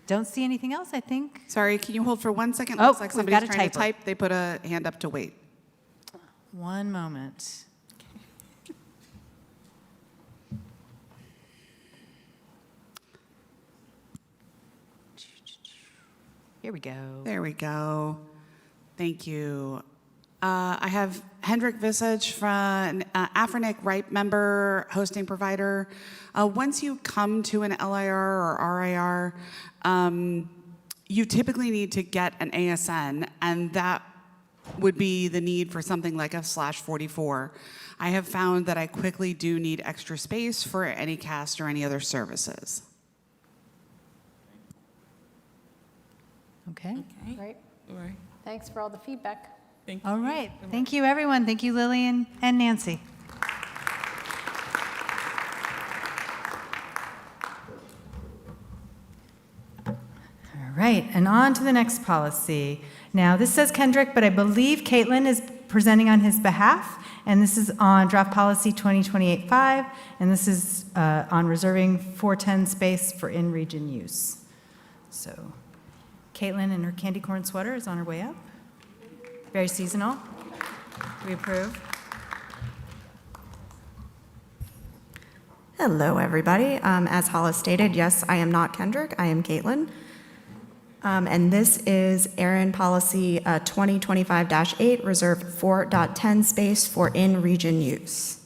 Don't see anything else, I think. Sorry, can you hold for 1 second? Oh, Looks like we've somebody's got a trying to typer. type. They put a hand up to wait. One moment. Here we go. There we go. Thank you. I have Hendrik Visage from Afrinic RIPE member, hosting provider. Once you come to an LIR or RIR, you typically need to get an ASN, and that would be the need for something like a /44. I have found that I quickly do need extra space for Anycast or any other services. Okay. Great. Thanks for all the feedback. All right. Thank you, everyone. Thank you, Lillian and Nancy. All right, and on to the next policy. Now, this says Kendrick, but I believe Caitlin is presenting on his behalf, and this is on Draft Policy 2028-5, and this is on reserving 410 space for in-region use. So, Caitlin in her candy corn sweater is on her way up. Very seasonal. We approve. Hello, everybody. As Hollis stated, yes, I am not Kendrick. I am Caitlin. And this is ARIN Policy 2025-8, reserved 4.10 space for in-region use.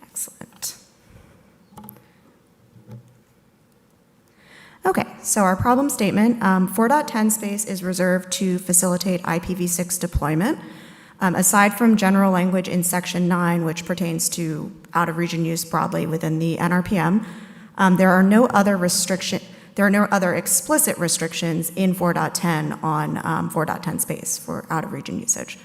Excellent. Okay, so our problem statement, 4.10 space is reserved to facilitate IPv6 deployment. Aside from general language in Section 9, which pertains to out-of-region use broadly within the NRPM, there are no other explicit restrictions in 4.10 on 4.10 space for out-of-region usage.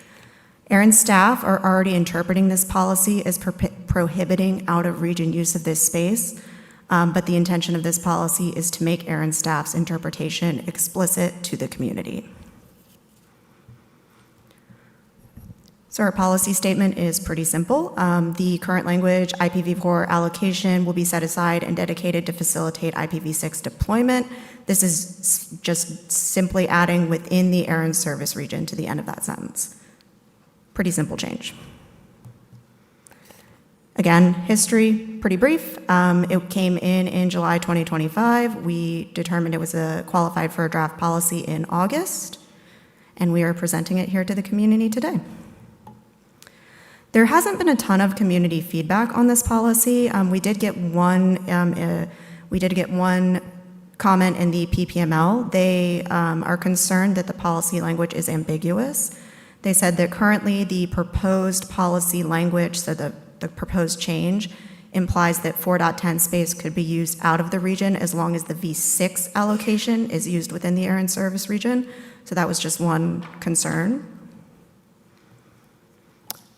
ARIN staff are already interpreting this policy as prohibiting out-of-region use of this space. But the intention of this policy is to make ARIN staff's interpretation explicit to the community. So our policy statement is pretty simple. The current language IPv4 allocation will be set aside and dedicated to facilitate IPv6 deployment. This is just simply adding within the ARIN service region to the end of that sentence. Pretty simple change. Again, history, pretty brief. It came in July 2025. We determined it was qualified for a draft policy in August, and we are presenting it here to the community today. There hasn't been a ton of community feedback on this policy. We did get one comment in the PPML. They are concerned that the policy language is ambiguous. They said that currently the proposed policy language, so the proposed change, implies that 4.10 space could be used out of the region as long as the V6 allocation is used within the ARIN service region. So that was just one concern.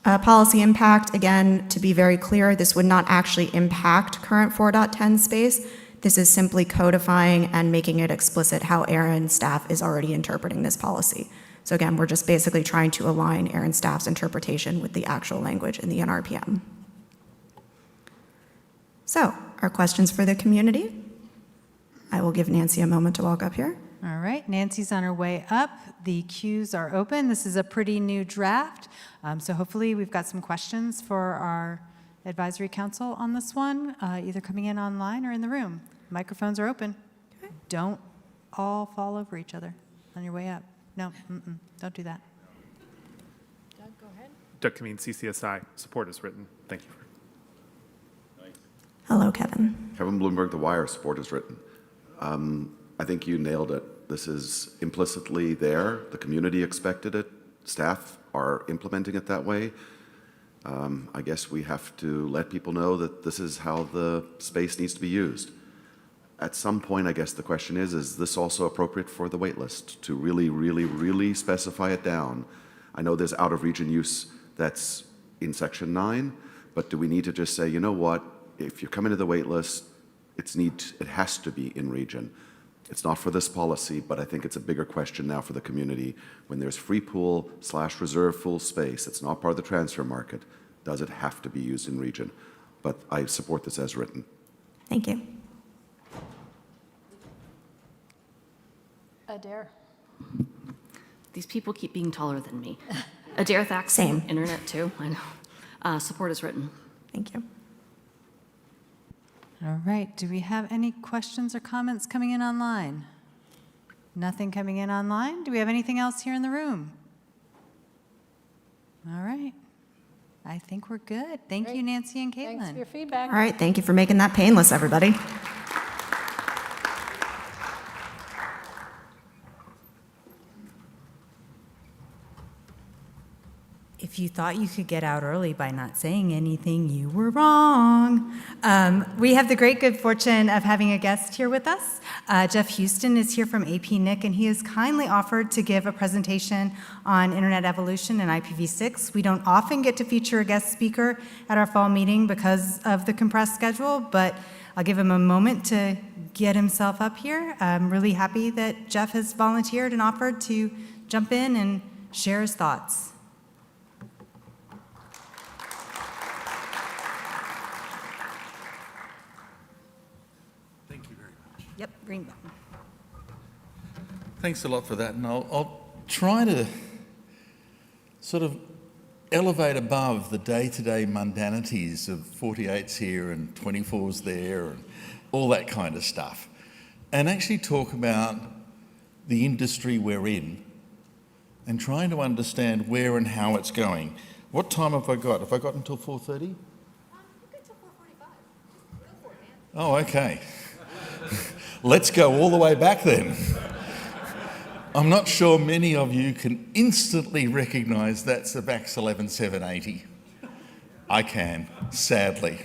Policy impact, again, to be very clear, this would not actually impact current 4.10 space. This is simply codifying and making it explicit how ARIN staff is already interpreting this policy. So again, we're just basically trying to align ARIN staff's interpretation with the actual language in the NRPM. So, our questions for the community? I will give Nancy a moment to walk up here. All right, Nancy's on her way up. The queues are open. This is a pretty new draft, so hopefully we've got some questions for our advisory council on this one, either coming in online or in the room. Microphones are open. Don't all fall over each other on your way up. No, don't do that. Doug, go ahead. Doug Kameen, CCSI. Support is written. Thank you. Hello, Kevin. Kevin Bloomberg, The Wire, support is written. I think you nailed it. This is implicitly there. The community expected it. Staff are implementing it that way. I guess we have to let people know that this is how the space needs to be used. At some point, I guess the question is this also appropriate for the wait list to really, really, really specify it down? I know there's out-of-region use that's in Section 9, but do we need to just say, you know what, if you come into the wait list, it has to be in region. It's not for this policy, but I think it's a bigger question now for the community. When there's free pool / reserve pool space, it's not part of the transfer market, does it have to be used in region? But I support this as written. Thank you. Adair. These people keep being taller than me. Adair Thax, Same. Internet too, I know. Support is written. Thank you. All right, do we have any questions or comments coming in online? Nothing coming in online? Do we have anything else here in the room? All right. I think we're good. Thank you, Nancy and Caitlin. Thanks for your feedback. All right, thank you for making that painless, everybody. If you thought you could get out early by not saying anything, you were wrong. We have the great good fortune of having a guest here with us. Jeff Houston is here from AP NIC, and he has kindly offered to give a presentation on Internet evolution and IPv6. We don't often get to feature a guest speaker at our fall meeting because of the compressed schedule, but I'll give him a moment to get himself up here. I'm really happy that Jeff has volunteered and offered to jump in and share his thoughts. Yep, green button. Thanks a lot for that, and I'll try to sort of elevate above the day-to-day mundanities of 48's here and 24's there and all that kind of stuff, and actually talk about the industry we're in and trying to understand where and how it's going. What time have I got? Have I got until 4:30? Oh, okay. Let's go all the way back then. I'm not sure many of you can instantly recognise that's a VAX 11780. I can, sadly.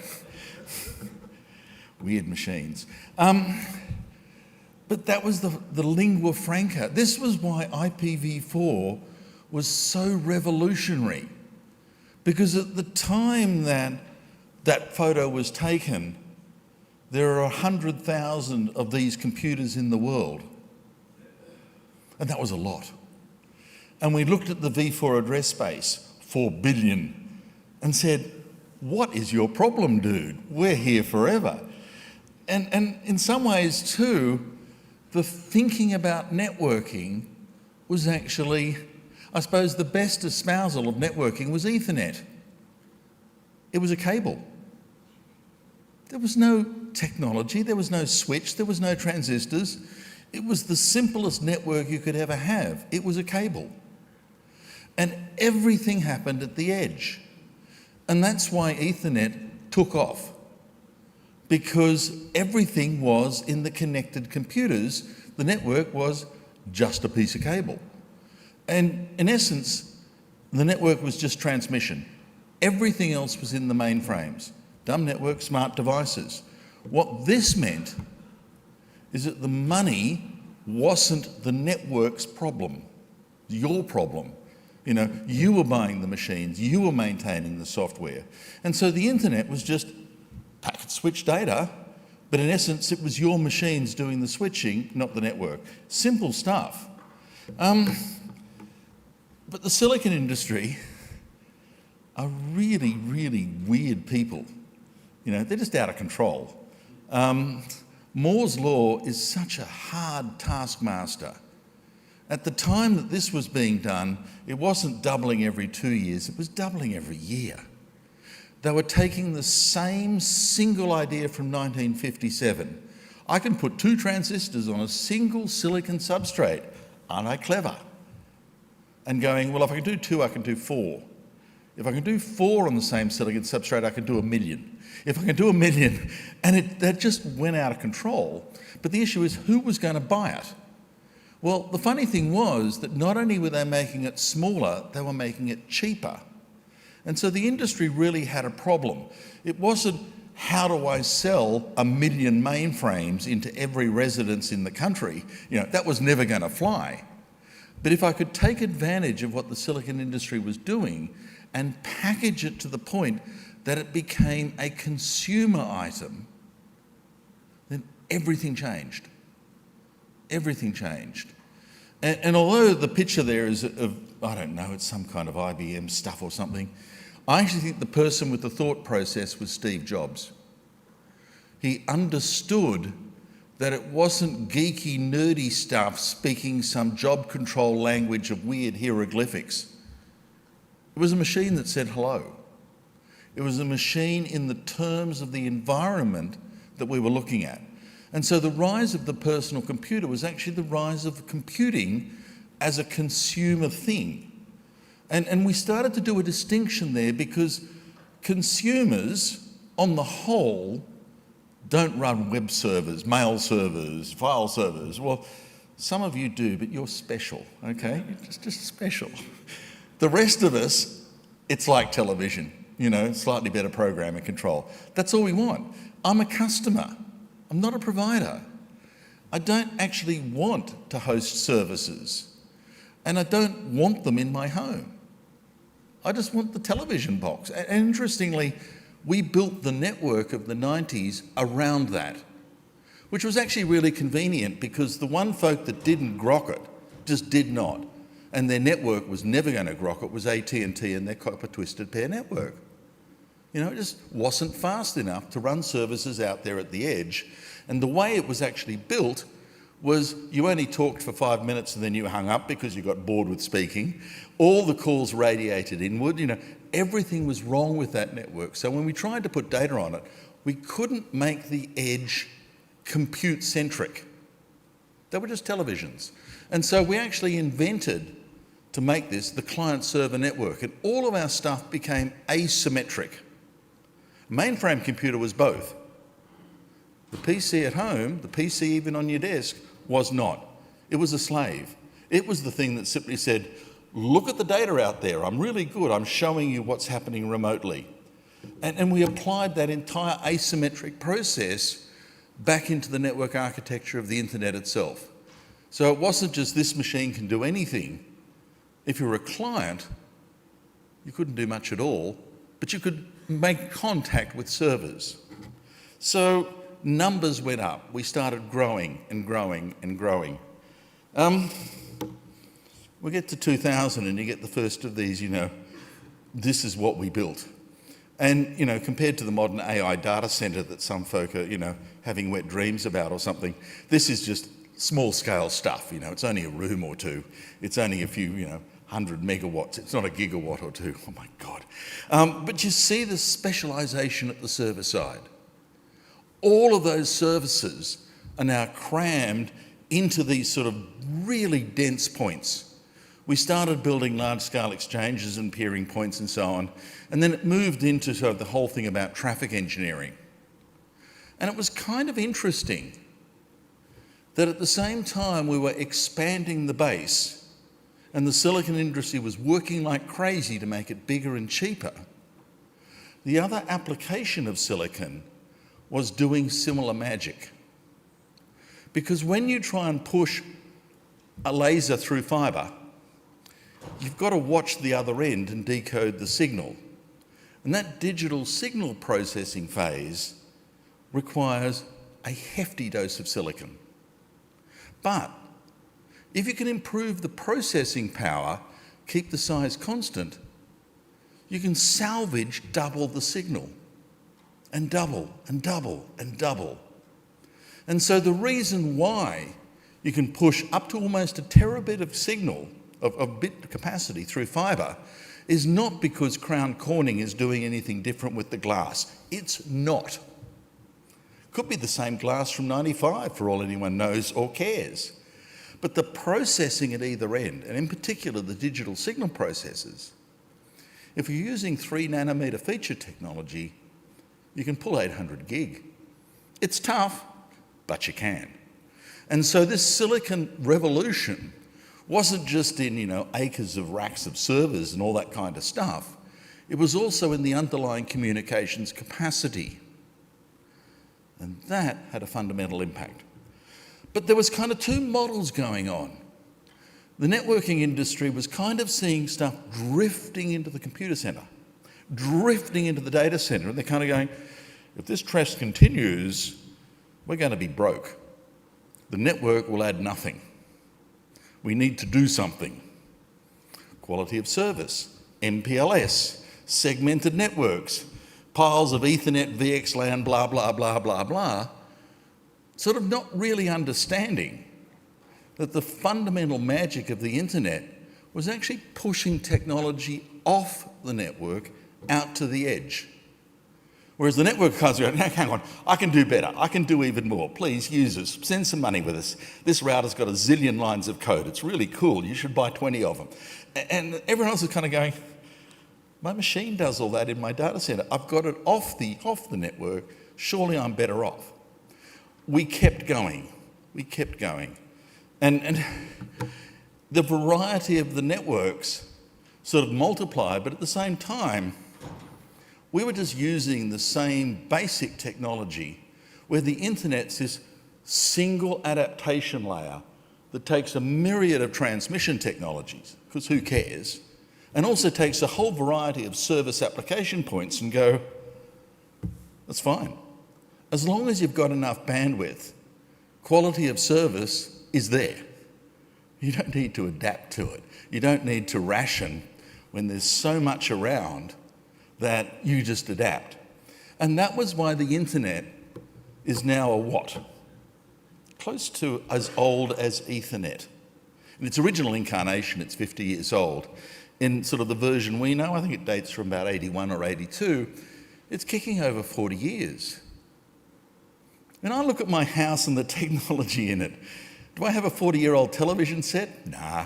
Weird machines. But that was the lingua franca. This was why IPv4 was so revolutionary. Because at the time that photo was taken, there are 100,000 of these computers in the world. And that was a lot. And we looked at the V4 address space, 4 billion, and said, what is your problem, dude? We're here forever. And in some ways, too, the thinking about networking was actually, I suppose, the best espousal of networking was Ethernet. It was a cable. There was no technology, there was no switch, there was no transistors. It was the simplest network you could ever have. It was a cable. And everything happened at the edge. And that's why Ethernet took off. Because everything was in the connected computers. The network was just a piece of cable. And in essence, the network was just transmission. Everything else was in the mainframes. Dumb network, smart devices. What this meant is that the money wasn't the network's problem, your problem. You know, you were buying the machines, you were maintaining the software. And so the internet was just packet switch data, but in essence it was your machines doing the switching, not the network. Simple stuff. But the silicon industry are really, really weird people. You know, they're just out of control. Moore's law is such a hard taskmaster. At the time that this was being done, it wasn't doubling every 2 years, it was doubling every year. They were taking the same single idea from 1957. I can put 2 transistors on a single silicon substrate. Aren't I clever? And going, well, if I can do 2, I can do 4. If I can do 4 on the same silicon substrate, I can do 1 million. If I can do 1 million, and that just went out of control. But the issue is, who was going to buy it? Well, the funny thing was that not only were they making it smaller, they were making it cheaper. And so the industry really had a problem. It wasn't, how do I sell 1 million mainframes into every residence in the country? That was never going to fly. But if I could take advantage of what the silicon industry was doing and package it to the point that it became a consumer item, then everything changed. Everything changed. And although the picture there is of, I don't know, it's some kind of IBM stuff or something, I actually think the person with the thought process was Steve Jobs. He understood that it wasn't geeky, nerdy stuff speaking some job control language of weird hieroglyphics. It was a machine that said hello. It was a machine in the terms of the environment that we were looking at. And so the rise of the personal computer was actually the rise of computing as a consumer thing. And we started to do a distinction there because consumers, on the whole, don't run web servers, mail servers, file servers. Well, some of you do, but you're special, okay? You're just special. The rest of us, it's like television, slightly better program and control. That's all we want. I'm a customer. I'm not a provider. I don't actually want to host services, and I don't want them in my home. I just want the television box. And interestingly, we built the network of the 90s around that, which was actually really convenient because the one folk that didn't grok it just did not, and their network was never going to grok it, was AT&T and their copper twisted pair network. It just wasn't fast enough to run services out there at the edge. And the way it was actually built was you only talked for 5 minutes and then you hung up because you got bored with speaking. All the calls radiated inward. Everything was wrong with that network. So when we tried to put data on it, we couldn't make the edge compute-centric. They were just televisions. And so we actually invented, to make this, the client-server network. And all of our stuff became asymmetric. Mainframe computer was both. The PC at home, the PC even on your desk, was not. It was a slave. It was the thing that simply said, look at the data out there. I'm really good. I'm showing you what's happening remotely. And we applied that entire asymmetric process back into the network architecture of the internet itself. So it wasn't just this machine can do anything. If you were a client, you couldn't do much at all, but you could make contact with servers. So numbers went up. We started growing and growing and growing. We get to 2000 and you get the first of these, this is what we built. And, compared to the modern AI data center that some folk are, having wet dreams about or something, this is just small scale stuff, it's only a room or two. It's only a few, 100 megawatts. It's not a gigawatt or two. Oh my God. But you see the specialization at the server side. All of those services are now crammed into these sort of really dense points. We started building large-scale exchanges and peering points and so on, and then it moved into sort of the whole thing about traffic engineering. And it was kind of interesting that at the same time we were expanding the base and the silicon industry was working like crazy to make it bigger and cheaper, the other application of silicon was doing similar magic. Because when you try and push a laser through fibre, you've got to watch the other end and decode the signal. And that digital signal processing phase requires a hefty dose of silicon. But if you can improve the processing power, keep the size constant, you can salvage double the signal, and double, and double, and double. And so the reason why you can push up to almost a terabit of signal, of bit capacity through fibre, is not because Crown Corning is doing anything different with the glass. It's not. Could be the same glass from 95 for all anyone knows or cares. But the processing at either end, and in particular the digital signal processors, if you're using 3 nanometer feature technology, you can pull 800 gig. It's tough, but you can. And so this silicon revolution wasn't just in, acres of racks of servers and all that kind of stuff. It was also in the underlying communications capacity. And that had a fundamental impact. But there was kind of 2 models going on. The networking industry was kind of seeing stuff drifting into the computer center, drifting into the data center, and they're kind of going, if this trend continues, we're going to be broke. The network will add nothing. We need to do something. Quality of service, MPLS, segmented networks, piles of Ethernet, VXLAN, blah, blah, blah, blah, blah, sort of not really understanding that the fundamental magic of the internet was actually pushing technology off the network out to the edge. Whereas the network guys are going, no, hang on, I can do better. I can do even more. Please use us. Send some money with us. This router's got a zillion lines of code. It's really cool. You should buy 20 of them. And everyone else is kind of going, my machine does all that in my data center. I've got it off the network. Surely I'm better off. We kept going. We kept going. And the variety of the networks sort of multiplied, but at the same time, we were just using the same basic technology where the internet's this single adaptation layer that takes a myriad of transmission technologies, because who cares, and also takes a whole variety of service application points and go, that's fine. As long as you've got enough bandwidth, quality of service is there. You don't need to adapt to it. You don't need to ration when there's so much around that you just adapt. And that was why the internet is now a what? Close to as old as Ethernet. In its original incarnation, it's 50 years old. In sort of the version we know, I think it dates from about 81 or 82, it's kicking over 40 years. When I look at my house and the technology in it, do I have a 40-year-old television set? Nah.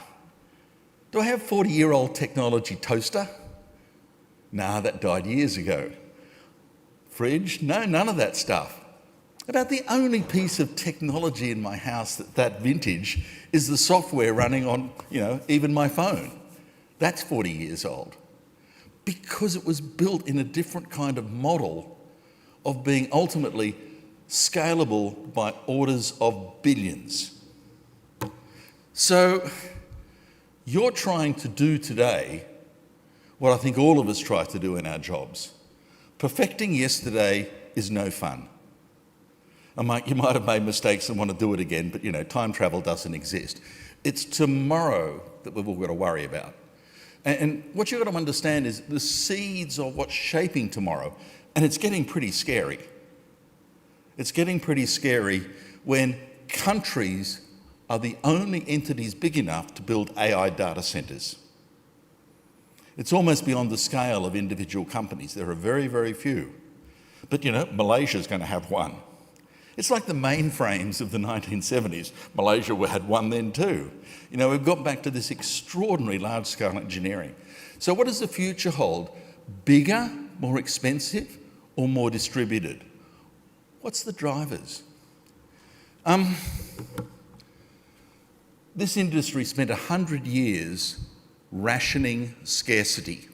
Do I have a 40-year-old technology toaster? Nah, that died years ago. Fridge? No, none of that stuff. About the only piece of technology in my house that vintage is the software running on, even my phone. That's 40 years old. Because it was built in a different kind of model of being ultimately scalable by orders of billions. So you're trying to do today what I think all of us try to do in our jobs. Perfecting yesterday is no fun. You might have made mistakes and want to do it again, but time travel doesn't exist. It's tomorrow that we've all got to worry about. And what you've got to understand is the seeds of what's shaping tomorrow, and it's getting pretty scary. It's getting pretty scary when countries are the only entities big enough to build AI data centers. It's almost beyond the scale of individual companies. There are very, very few. But Malaysia's going to have one. It's like the mainframes of the 1970s. Malaysia had one then too. We've got back to this extraordinary large-scale engineering. So what does the future hold? Bigger, more expensive, or more distributed? What's the drivers? This industry spent 100 years rationing scarcity.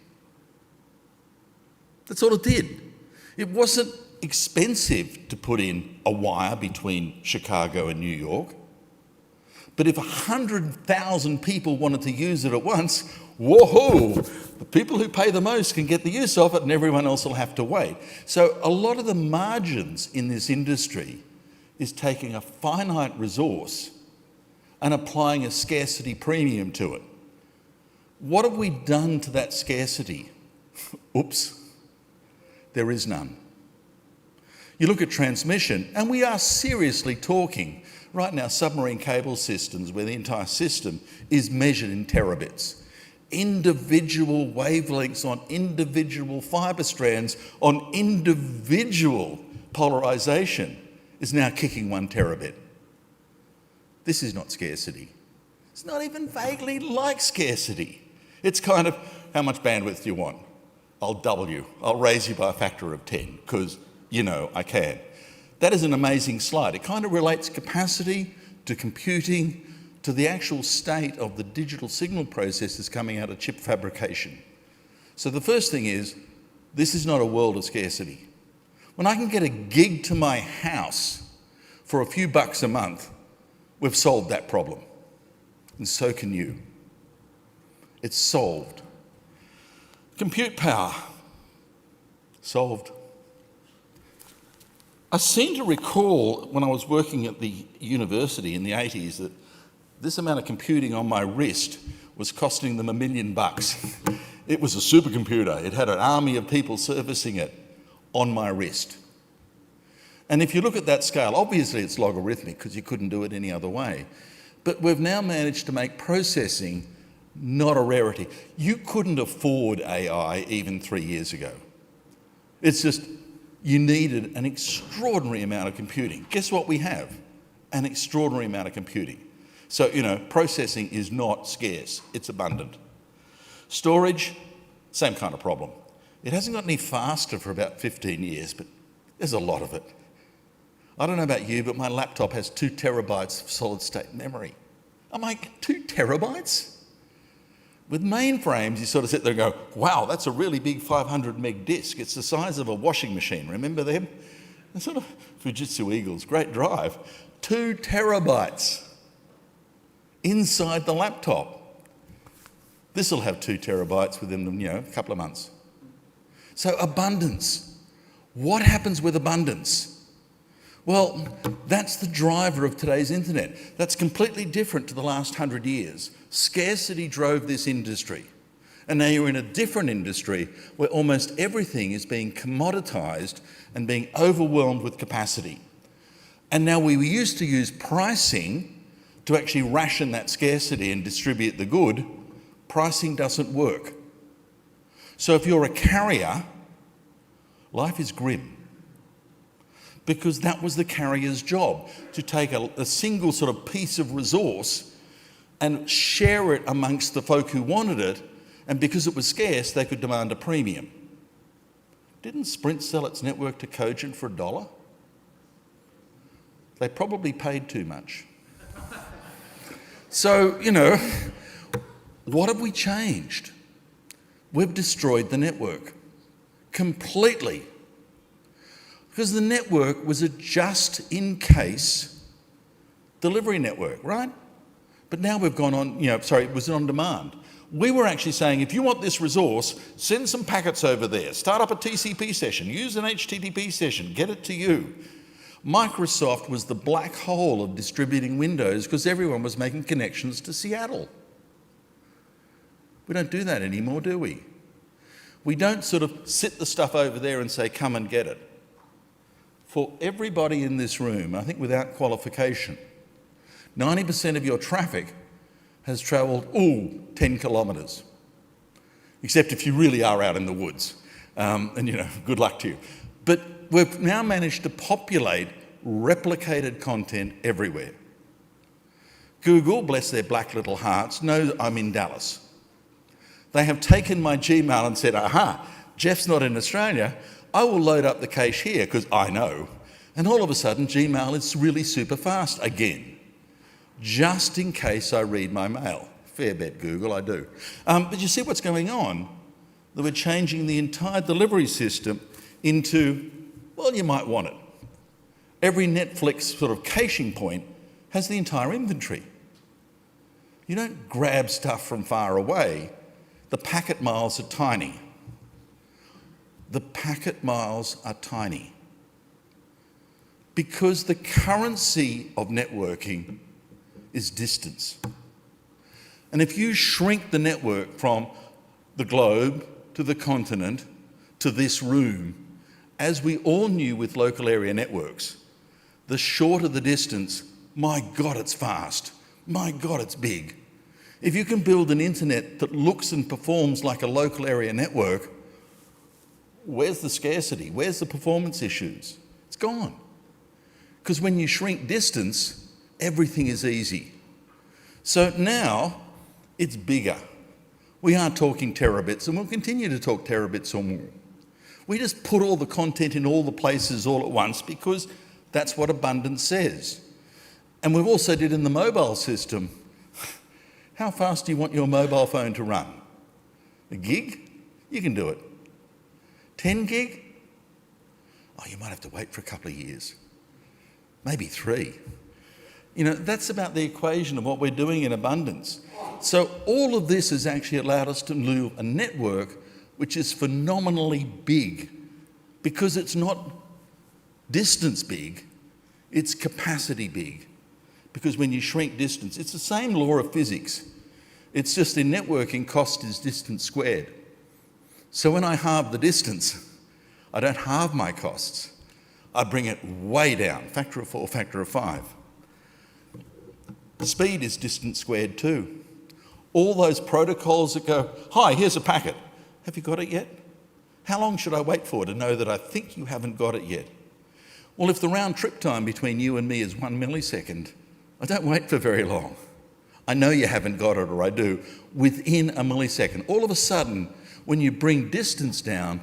That's all it did. It wasn't expensive to put in a wire between Chicago and New York. But if 100,000 people wanted to use it at once, whoa, the people who pay the most can get the use of it and everyone else will have to wait. So a lot of the margins in this industry is taking a finite resource and applying a scarcity premium to it. What have we done to that scarcity? Oops, there is none. You look at transmission, and we are seriously talking right now submarine cable systems where the entire system is measured in terabits. Individual wavelengths on individual fibre strands on individual polarisation is now kicking 1 terabit. This is not scarcity. It's not even vaguely like scarcity. It's kind of, how much bandwidth do you want? I'll double you. I'll raise you by a factor of 10 because, you know, I can. That is an amazing slide. It kind of relates capacity to computing to the actual state of the digital signal processes coming out of chip fabrication. So the first thing is, this is not a world of scarcity. When I can get a gig to my house for a few bucks a month, we've solved that problem. And so can you. It's solved. Compute power, solved. I seem to recall when I was working at the university in the 80s that this amount of computing on my wrist was costing them $1 million. It was a supercomputer. It had an army of people servicing it on my wrist. And if you look at that scale, obviously it's logarithmic because you couldn't do it any other way. But we've now managed to make processing not a rarity. You couldn't afford AI even 3 years ago. It's just, you needed an extraordinary amount of computing. Guess what we have? An extraordinary amount of computing. So, you know, processing is not scarce, it's abundant. Storage, same kind of problem. It hasn't got any faster for about 15 years, but there's a lot of it. I don't know about you, but my laptop has 2 terabytes of solid state memory. I'm like, 2 terabytes? With mainframes, you sort of sit there and go, wow, that's a really big 500 meg disk. It's the size of a washing machine. Remember them? And sort of Fujitsu Eagles, great drive. 2 terabytes inside the laptop. This will have 2 terabytes within, a couple of months. So abundance. What happens with abundance? Well, that's the driver of today's internet. That's completely different to the last 100 years. Scarcity drove this industry. And now you're in a different industry where almost everything is being commoditized and being overwhelmed with capacity. And now we used to use pricing to actually ration that scarcity and distribute the good. Pricing doesn't work. So if you're a carrier, life is grim. Because that was the carrier's job, to take a single sort of piece of resource and share it amongst the folk who wanted it, and because it was scarce, they could demand a premium. Didn't Sprint sell its network to Cogent for $1? They probably paid too much. So, what have we changed? We've destroyed the network completely. Because the network was a just-in-case delivery network, right? But now we've gone on, it was on demand. We were actually saying, if you want this resource, send some packets over there, start up a TCP session, use an HTTP session, get it to you. Microsoft was the black hole of distributing Windows because everyone was making connections to Seattle. We don't do that anymore, do we? We don't sort of sit the stuff over there and say, come and get it. For everybody in this room, I think without qualification, 90% of your traffic has travelled, 10 kilometres. Except if you really are out in the woods. Good luck to you. But we've now managed to populate replicated content everywhere. Google, bless their black little hearts, knows I'm in Dallas. They have taken my Gmail and said, aha, Jeff's not in Australia, I will load up the cache here because I know. And all of a sudden, Gmail is really super fast again, just in case I read my mail. Fair bet, Google, I do. But you see what's going on? That we're changing the entire delivery system into, well, you might want it. Every Netflix sort of caching point has the entire inventory. You don't grab stuff from far away. The packet miles are tiny. The packet miles are tiny. Because the currency of networking is distance. And if you shrink the network from the globe to the continent to this room, as we all knew with local area networks, the shorter the distance, my God, it's fast. My God, it's big. If you can build an internet that looks and performs like a local area network, where's the scarcity? Where's the performance issues? It's gone. Because when you shrink distance, everything is easy. So now it's bigger. We are talking terabits, and we'll continue to talk terabits or more. We just put all the content in all the places all at once because that's what abundance says. And we've also did in the mobile system. How fast do you want your mobile phone to run? A gig? You can do it. 10 gig? Oh, you might have to wait for a couple of years. Maybe 3. You know, that's about the equation of what we're doing in abundance. So all of this has actually allowed us to move a network which is phenomenally big, because it's not distance big, it's capacity big. Because when you shrink distance, it's the same law of physics. It's just in networking, cost is distance squared. So when I halve the distance, I don't halve my costs. I bring it way down, factor of 4, factor of 5. Speed is distance squared too. All those protocols that go, hi, here's a packet. Have you got it yet? How long should I wait for to know that I think you haven't got it yet? Well, if the round trip time between you and me is 1 millisecond, I don't wait for very long. I know you haven't got it, or I do, within a millisecond. All of a sudden, when you bring distance down,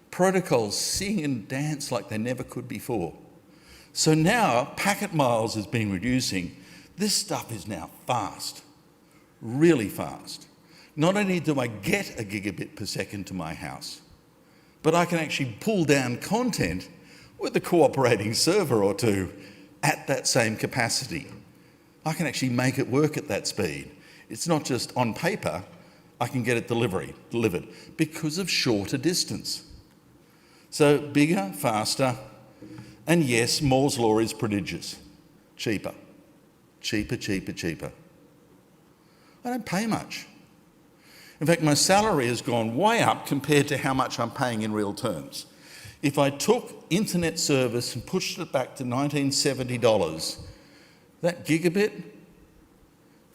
protocols sing and dance like they never could before. So now, packet miles has been reducing. This stuff is now fast, really fast. Not only do I get a gigabit per second to my house, but I can actually pull down content with a cooperating server or two at that same capacity. I can actually make it work at that speed. It's not just on paper, I can get it delivered because of shorter distance. So bigger, faster, and yes, Moore's law is prodigious. Cheaper, cheaper, cheaper, cheaper. I don't pay much. In fact, my salary has gone way up compared to how much I'm paying in real terms. If I took internet service and pushed it back to $1970, that gigabit,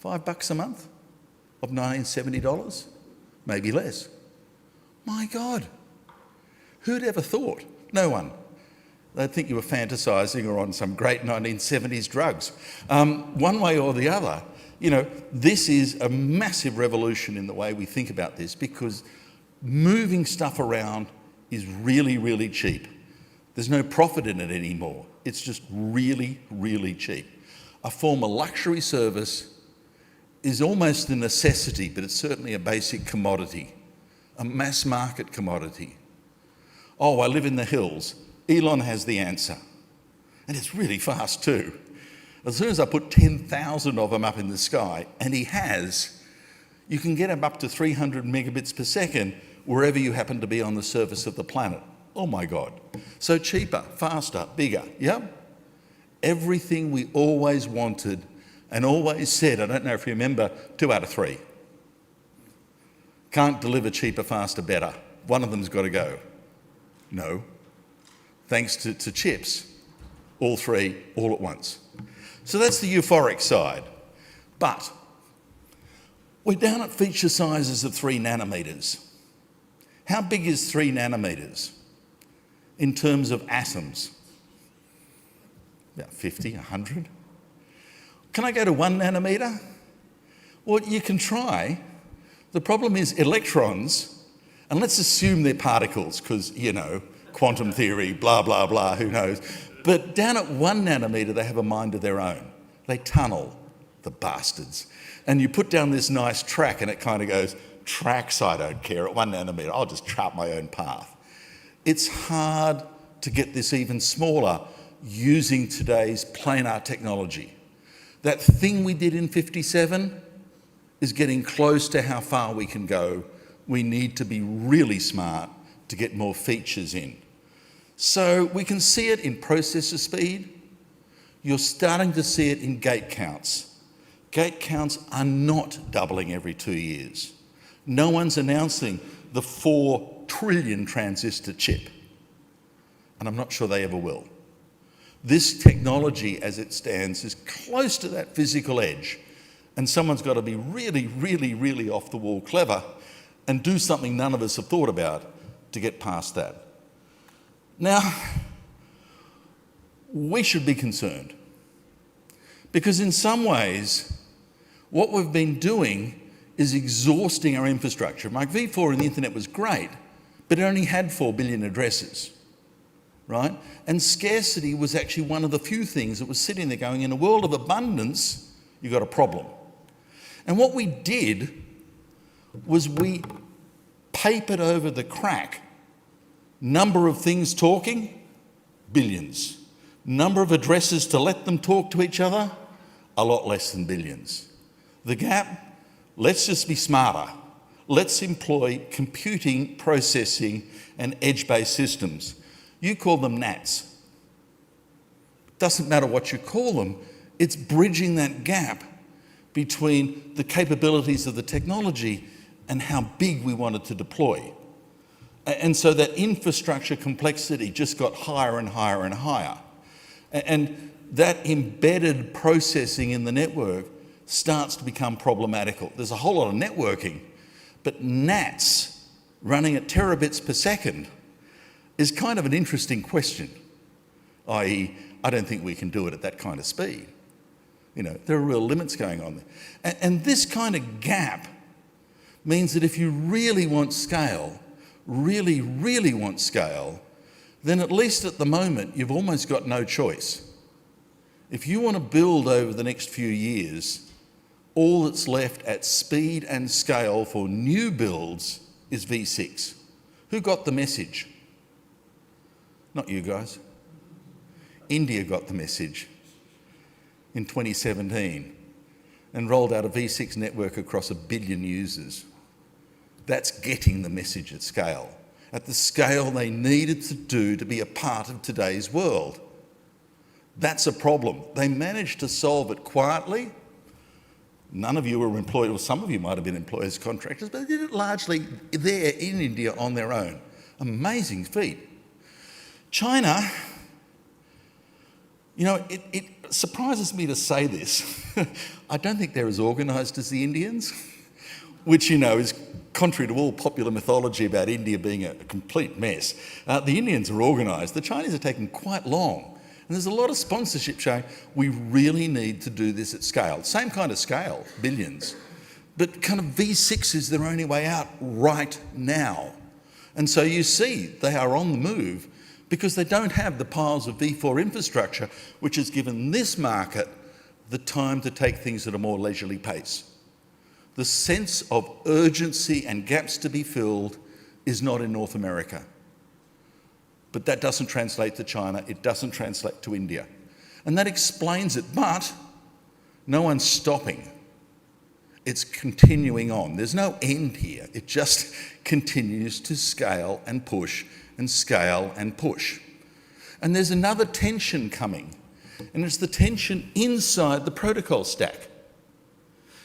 $5 a month of $1970, maybe less. My God, who'd ever thought? No one. They'd think you were fantasizing or on some great 1970s drugs. One way or the other, you know, this is a massive revolution in the way we think about this, because moving stuff around is really, really cheap. There's no profit in it anymore. It's just really, really cheap. A former luxury service is almost a necessity, but it's certainly a basic commodity, a mass market commodity. Oh, I live in the hills. Elon has the answer. And it's really fast too. As soon as I put 10,000 of them up in the sky, and he has, you can get them up to 300 megabits per second wherever you happen to be on the surface of the planet. Oh my God. So cheaper, faster, bigger, yep? Everything we always wanted and always said, I don't know if you remember, 2 out of 3. Can't deliver cheaper, faster, better. One of them's got to go. No. Thanks to chips, all 3, all at once. So that's the euphoric side. But we're down at feature sizes of 3 nanometers. How big is 3 nanometers in terms of atoms? About 50, 100. Can I go to 1 nanometer? Well, you can try. The problem is electrons, and let's assume they're particles, because, you know, quantum theory, blah, blah, blah, who knows. But down at 1 nanometer, they have a mind of their own. They tunnel, the bastards. And you put down this nice track and it kind of goes, tracks, I don't care, at 1 nanometer, I'll just chart my own path. It's hard to get this even smaller using today's planar technology. That thing we did in 57 is getting close to how far we can go. We need to be really smart to get more features in. So we can see it in processor speed. You're starting to see it in gate counts. Gate counts are not doubling every 2 years. No one's announcing the 4 trillion transistor chip. and I'm not sure they ever will. This technology, as it stands, is close to that physical edge, and someone's got to be really, really, really off the wall clever and do something none of us have thought about to get past that. Now, we should be concerned, because in some ways, what we've been doing is exhausting our infrastructure. Like V4 and the internet was great, but it only had 4 billion addresses, right? And scarcity was actually one of the few things that was sitting there going, in a world of abundance, you've got a problem. And what we did was we papered over the crack. Number of things talking, billions. Number of addresses to let them talk to each other, a lot less than billions. The gap, let's just be smarter. Let's employ computing, processing, and edge-based systems. You call them NATs. Doesn't matter what you call them, it's bridging that gap between the capabilities of the technology and how big we wanted to deploy. And so that infrastructure complexity just got higher and higher and higher. And that embedded processing in the network starts to become problematical. There's a whole lot of networking, but NATs running at terabits per second is kind of an interesting question, i.e., I don't think we can do it at that kind of speed. You know, there are real limits going on there. And this kind of gap means that if you really want scale, really, really want scale, then at least at the moment, you've almost got no choice. If you want to build over the next few years, all that's left at speed and scale for new builds is V6. Who got the message? Not you guys. India got the message in 2017 and rolled out a V6 network across 1 billion users. That's getting the message at scale, at the scale they needed to do to be a part of today's world. That's a problem. They managed to solve it quietly. None of you were employed, or some of you might have been employed as contractors, but they did it largely there in India on their own. Amazing feat. China, you know, it surprises me to say this. I don't think they're as organised as the Indians, which, you know, is contrary to all popular mythology about India being a complete mess. The Indians are organised. The Chinese are taking quite long. And there's a lot of sponsorship showing we really need to do this at scale. Same kind of scale, billions. But kind of V6 is their only way out right now. And so you see they are on the move because they don't have the piles of V4 infrastructure, which has given this market the time to take things at a more leisurely pace. The sense of urgency and gaps to be filled is not in North America. But that doesn't translate to China, it doesn't translate to India. And that explains it, but no one's stopping. It's continuing on. There's no end here. It just continues to scale and push and scale and push. And there's another tension coming, and it's the tension inside the protocol stack.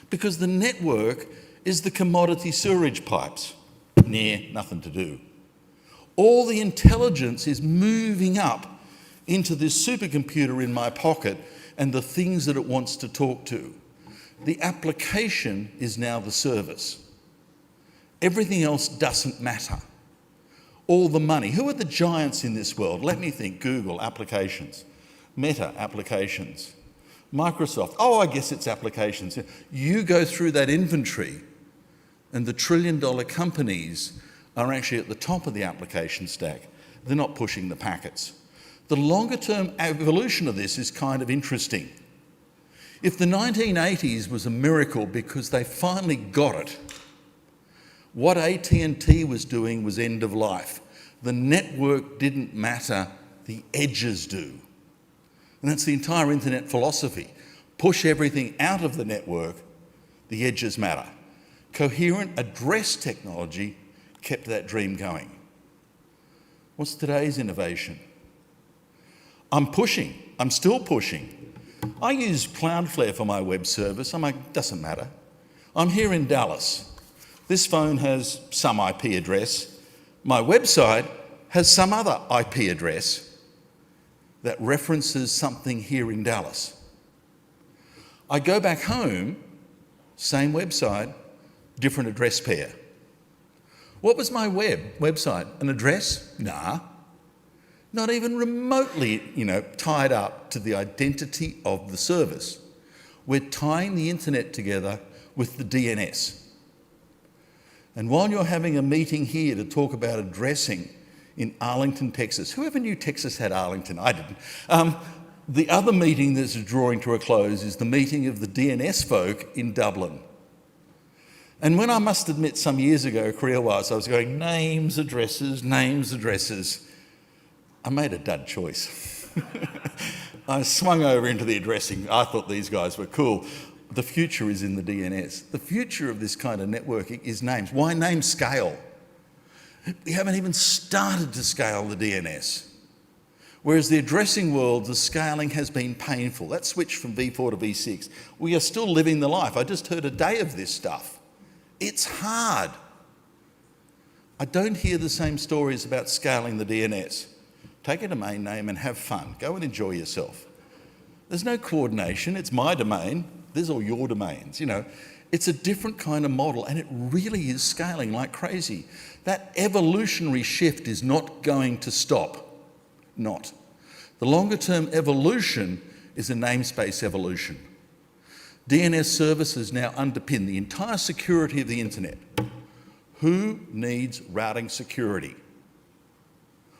Because the network is the commodity sewerage pipes. Nothing to do. All the intelligence is moving up into this supercomputer in my pocket and the things that it wants to talk to. The application is now the service. Everything else doesn't matter. All the money. Who are the giants in this world? Let me think. Google, applications. Meta, applications. Microsoft, I guess it's applications. You go through that inventory and the trillion-dollar companies are actually at the top of the application stack. They're not pushing the packets. The longer-term evolution of this is kind of interesting. If the 1980s was a miracle because they finally got it, what AT&T was doing was end of life. The network didn't matter, the edges do. And that's the entire internet philosophy. Push everything out of the network, the edges matter. Coherent address technology kept that dream going. What's today's innovation? I'm still pushing. I use Cloudflare for my web service. I'm like, doesn't matter. I'm here in Dallas. This phone has some IP address. My website has some other IP address that references something here in Dallas. I go back home, same website, different address pair. What was my website? An address? Nah. Not even remotely, tied up to the identity of the service. We're tying the internet together with the DNS. And while you're having a meeting here to talk about addressing in Arlington, Texas, whoever knew Texas had Arlington? I didn't. The other meeting that's drawing to a close is the meeting of the DNS folk in Dublin. And when I must admit some years ago, career-wise, I was going names, addresses, I made a dud choice. I swung over into the addressing. I thought these guys were cool. The future is in the DNS. The future of this kind of networking is names. Why name scale? We haven't even started to scale the DNS. Whereas the addressing world, the scaling has been painful. That switch from V4 to V6. We are still living the life. I just heard a day of this stuff. It's hard. I don't hear the same stories about scaling the DNS. Take a domain name and have fun. Go and enjoy yourself. There's no coordination. It's my domain. There's all your domains. It's a different kind of model, and it really is scaling like crazy. That evolutionary shift is not going to stop. Not. The longer-term evolution is a namespace evolution. DNS services now underpin the entire security of the internet. Who needs routing security?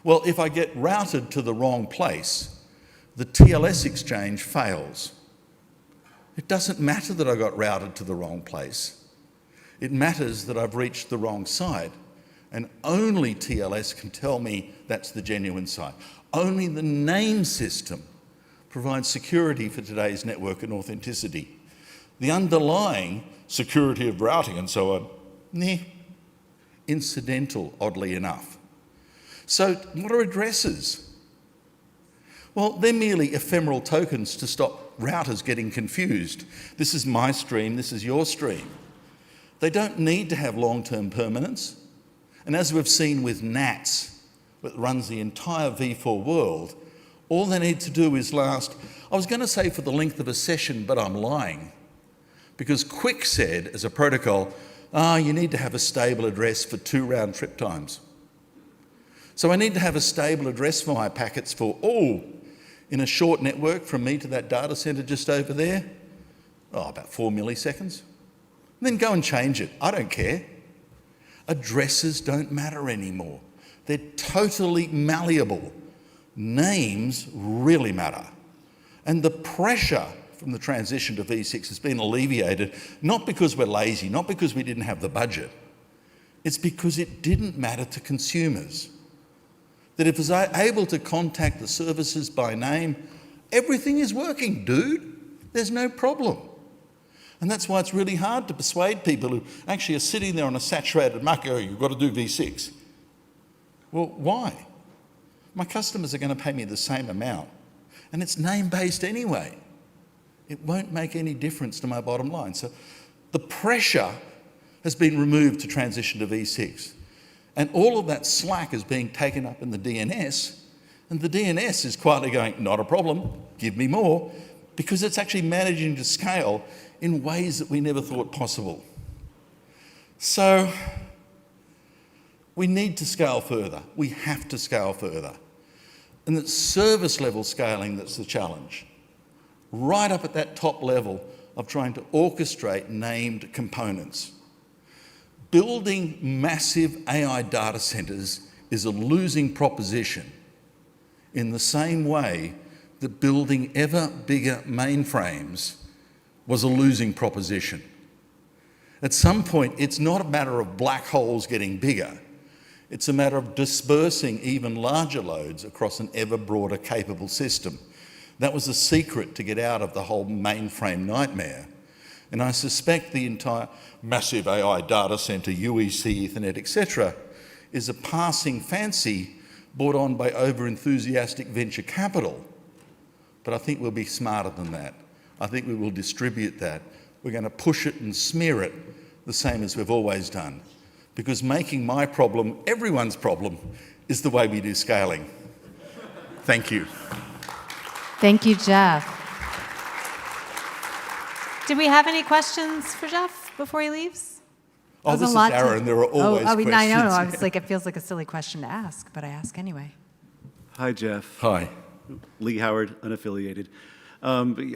Well, if I get routed to the wrong place, the TLS exchange fails. It doesn't matter that I got routed to the wrong place. It matters that I've reached the wrong site, and only TLS can tell me that's the genuine site. Only the name system provides security for today's network and authenticity. The underlying security of routing and so on, incidental, oddly enough. So what are addresses? Well, they're merely ephemeral tokens to stop routers getting confused. This is my stream, this is your stream. They don't need to have long-term permanence. And as we've seen with NATS, that runs the entire V4 world, all they need to do is last, I was going to say for the length of a session, but I'm lying. Because Quick said, as a protocol, you need to have a stable address for 2 round trip times. So I need to have a stable address for my packets for, in a short network from me to that data center just over there, about 4 milliseconds. And then go and change it. I don't care. Addresses don't matter anymore. They're totally malleable. Names really matter. And the pressure from the transition to V6 has been alleviated, not because we're lazy, not because we didn't have the budget. It's because it didn't matter to consumers. That if I was able to contact the services by name, everything is working, dude. There's no problem. And that's why it's really hard to persuade people who actually are sitting there on a saturated market, you've got to do V6. Well, why? My customers are going to pay me the same amount, and it's name-based anyway. It won't make any difference to my bottom line. So the pressure has been removed to transition to V6. And all of that slack is being taken up in the DNS, and the DNS is quietly going, not a problem, give me more, because it's actually managing to scale in ways that we never thought possible. So we need to scale further. We have to scale further. And it's service level scaling that's the challenge. Right up at that top level of trying to orchestrate named components. Building massive AI data centers is a losing proposition in the same way that building ever bigger mainframes was a losing proposition. At some point, it's not a matter of black holes getting bigger. It's a matter of dispersing even larger loads across an ever broader capable system. That was the secret to get out of the whole mainframe nightmare. And I suspect the entire massive AI data center, UEC, Ethernet, etc., is a passing fancy brought on by over-enthusiastic venture capital. But I think we'll be smarter than that. I think we will distribute that. We're going to push it and smear it the same as we've always done. Because making my problem everyone's problem is the way we do scaling. Thank you. Thank you, Jeff. Did we have any questions for Jeff before he leaves? Oh, this is Aaron. There are always questions. I know. I was like, it feels like a silly question to ask, but I ask anyway. Hi, Jeff. Hi. Lee Howard, unaffiliated.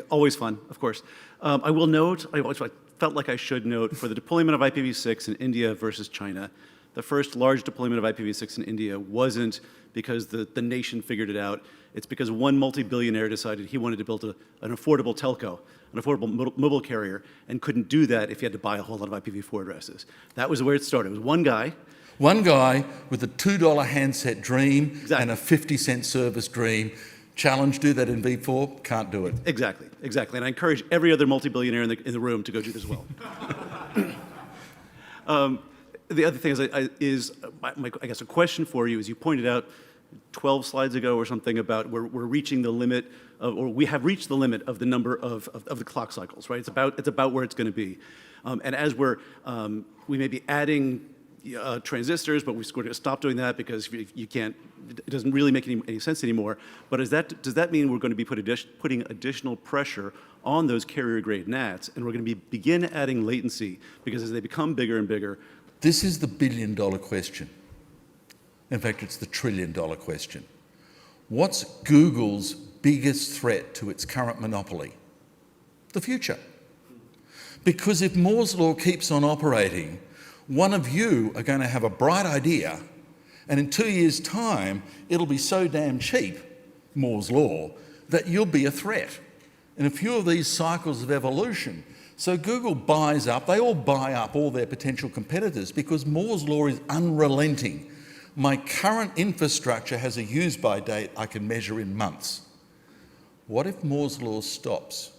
Always fun, of course. I will note, I felt like I should note, for the deployment of IPv6 in India versus China, the first large deployment of IPv6 in India wasn't because the nation figured it out. It's because one multi-billionaire decided he wanted to build an affordable telco, an affordable mobile carrier, and couldn't do that if he had to buy a whole lot of IPv4 addresses. That was where it started. It was one guy. One guy with a $2 handset dream and a 50-cent service dream. Challenge, do that in V4, can't do it. Exactly. And I encourage every other multi-billionaire in the room to go do this as well. The other thing is I guess a question for you is you pointed out 12 slides ago or something about we're reaching the limit or we have reached the limit of the number of the clock cycles, right? It's about where it's going to be. And as we may be adding transistors, but we're going to stop doing that because you can't, it doesn't really make any sense anymore. But does that mean we're going to be putting additional pressure on those carrier-grade NATs, and we're going to begin adding latency because as they become bigger and bigger? This is the billion-dollar question. In fact, it's the trillion-dollar question. What's Google's biggest threat to its current monopoly? The future. Because if Moore's law keeps on operating, one of you are going to have a bright idea, and in 2 years' time, it'll be so damn cheap, Moore's law, that you'll be a threat. In a few of these cycles of evolution, so Google buys up, they all buy up all their potential competitors because Moore's law is unrelenting. My current infrastructure has a use-by date I can measure in months. What if Moore's law stops?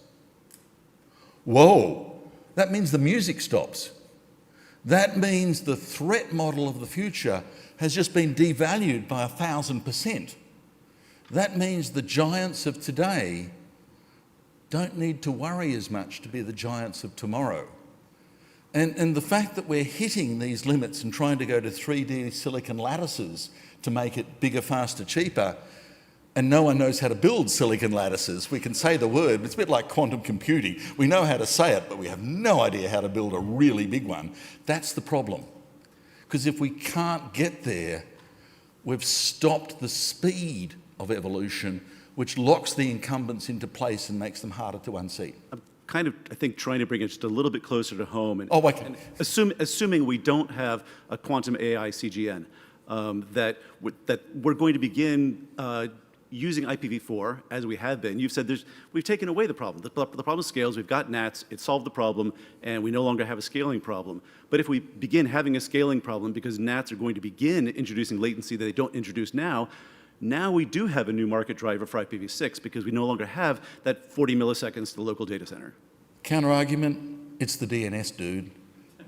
Whoa, that means the music stops. That means the threat model of the future has just been devalued by 1,000%. That means the giants of today don't need to worry as much to be the giants of tomorrow. And the fact that we're hitting these limits and trying to go to 3D silicon lattices to make it bigger, faster, cheaper, and no one knows how to build silicon lattices. We can say the word, but it's a bit like quantum computing. We know how to say it, but we have no idea how to build a really big one. That's the problem. Because if we can't get there, we've stopped the speed of evolution, which locks the incumbents into place and makes them harder to unseat. I'm kind of, I think, trying to bring it just a little bit closer to home. And, and assuming we don't have a quantum AI CGN, that we're going to begin using IPv4 as we have been. You've said we've taken away the problem. The problem scales. We've got NATs. It solved the problem, and we no longer have a scaling problem. But if we begin having a scaling problem because NATs are going to begin introducing latency that they don't introduce now we do have a new market driver for IPv6 because we no longer have that 40 milliseconds to the local data center. Counter-argument, it's the DNS, dude.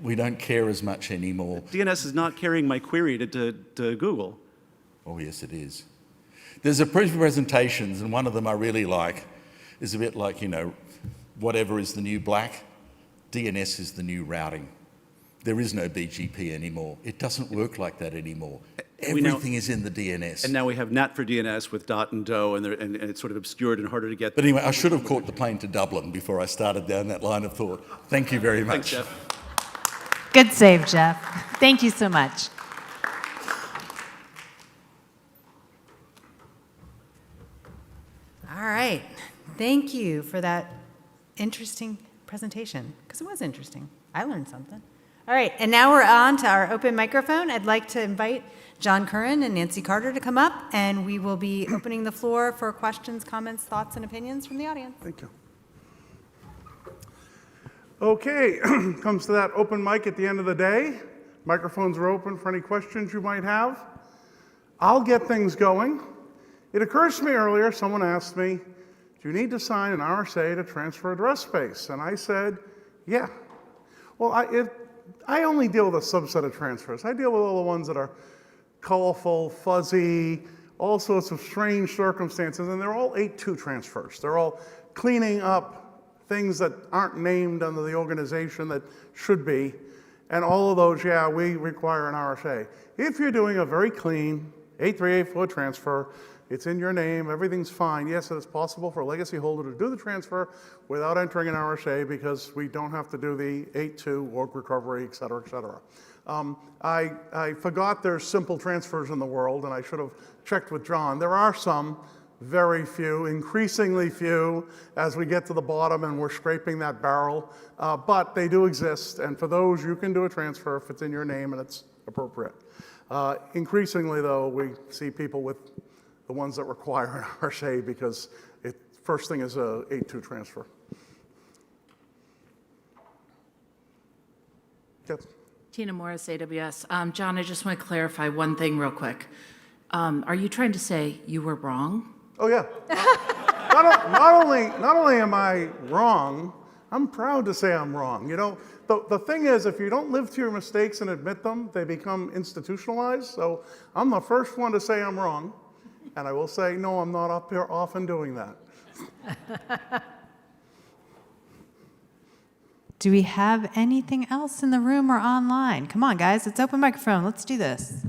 We don't care as much anymore. DNS is not carrying my query to Google. Oh, yes, it is. There's a presentations, and one of them I really like is a bit like, whatever is the new black, DNS is the new routing. There is no BGP anymore. It doesn't work like that anymore. Everything is in the DNS. And now we have NAT for DNS with dot and do, and it's sort of obscured and harder to get. But anyway, I should have caught the plane to Dublin before I started down that line of thought. Thank you very much. Thanks, Jeff. Good save, Jeff. Thank you so much. All right. Thank you for that interesting presentation, because it was interesting. I learned something. All right, and now we're on to our open microphone. I'd like to invite John Curran and Nancy Carter to come up, and we will be opening the floor for questions, comments, thoughts, and opinions from the audience. Thank you. Okay, comes to that open mic at the end of the day. Microphones are open for any questions you might have. I'll get things going. It occurs to me earlier, someone asked me, do you need to sign an RSA to transfer address space? And I said, yeah. Well, I only deal with a subset of transfers. I deal with all the ones that are colorful, fuzzy, all sorts of strange circumstances, and they're all 8.2 transfers. They're all cleaning up things that aren't named under the organization that should be, and all of those, yeah, we require an RSA. If you're doing a very clean 8384 transfer. It's in your name, everything's fine. Yes, it's possible for a legacy holder to do the transfer without entering an RSA because we don't have to do the 8.2 work recovery, et cetera, et cetera. I forgot there's simple transfers in the world, and I should have checked with John. There are some, very few, increasingly few as we get to the bottom and we're scraping that barrel, but they do exist, and for those you can do a transfer if it's in your name and it's appropriate. Increasingly though, we see people with the ones that require an RSA because first thing is a 8.2 transfer. Yes. Tina Morris, AWS. John, I just want to clarify one thing real quick. Are you trying to say you were wrong? Oh yeah. Not only am I wrong, I'm proud to say I'm wrong. You know, the thing is, if you don't live to your mistakes and admit them, they become institutionalized. So I'm the first one to say I'm wrong. And I will say, no, I'm not up here often doing that. Do we have anything else in the room or online? Come on, guys, it's open microphone. Let's do this.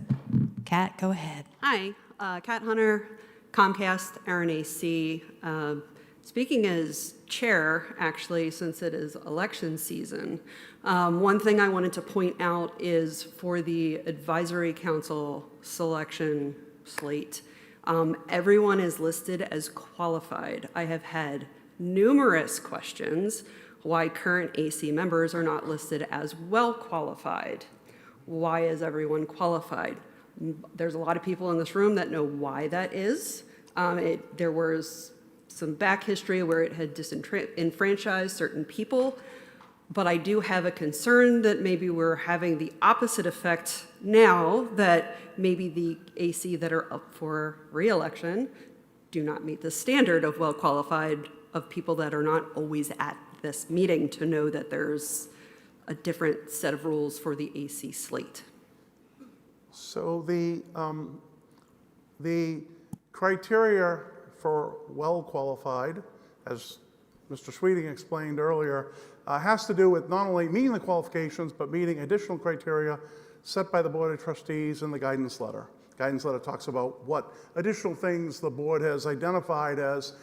Kat, go ahead. Hi, Kat Hunter, Comcast, ARIN AC. Speaking as chair, actually, since it is election season, one thing I wanted to point out is for the advisory council selection slate, everyone is listed as qualified. I have had numerous questions why current AC members are not listed as well qualified. Why is everyone qualified? There's a lot of people in this room that know why that is. There was some back history where it had disenfranchised certain people, but I do have a concern that maybe we're having the opposite effect now, that maybe the AC that are up for re-election do not meet the standard of well-qualified of people that are not always at this meeting to know that there's a different set of rules for the AC slate. So the criteria for well-qualified, as Mr. Sweeting explained earlier, has to do with not only meeting the qualifications, but meeting additional criteria set by the Board of Trustees in the guidance letter. Guidance letter talks about what additional things the board has identified as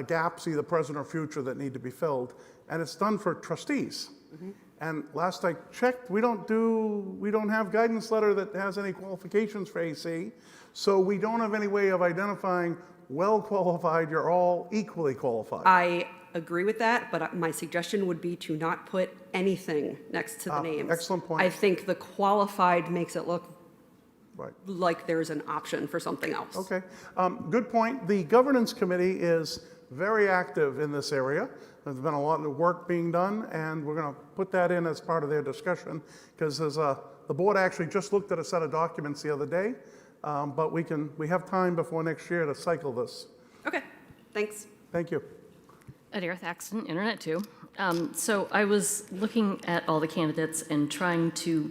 gaps, either present or future, that need to be filled. And it's done for trustees. Mm-hmm. And last I checked, we don't have guidance letter that has any qualifications for AC, so we don't have any way of identifying well qualified, you're all equally qualified. I agree with that, but my suggestion would be to not put anything next to the names. Excellent point. I think the qualified makes it look like there's an option for something else. Okay, good point. The governance committee is very active in this area. There's been a lot of work being done, and we're going to put that in as part of their discussion, because the board actually just looked at a set of documents the other day, but we have time before next year to cycle this. Okay, thanks. Thank you. Adira Thaxton, Internet 2. So I was looking at all the candidates and trying to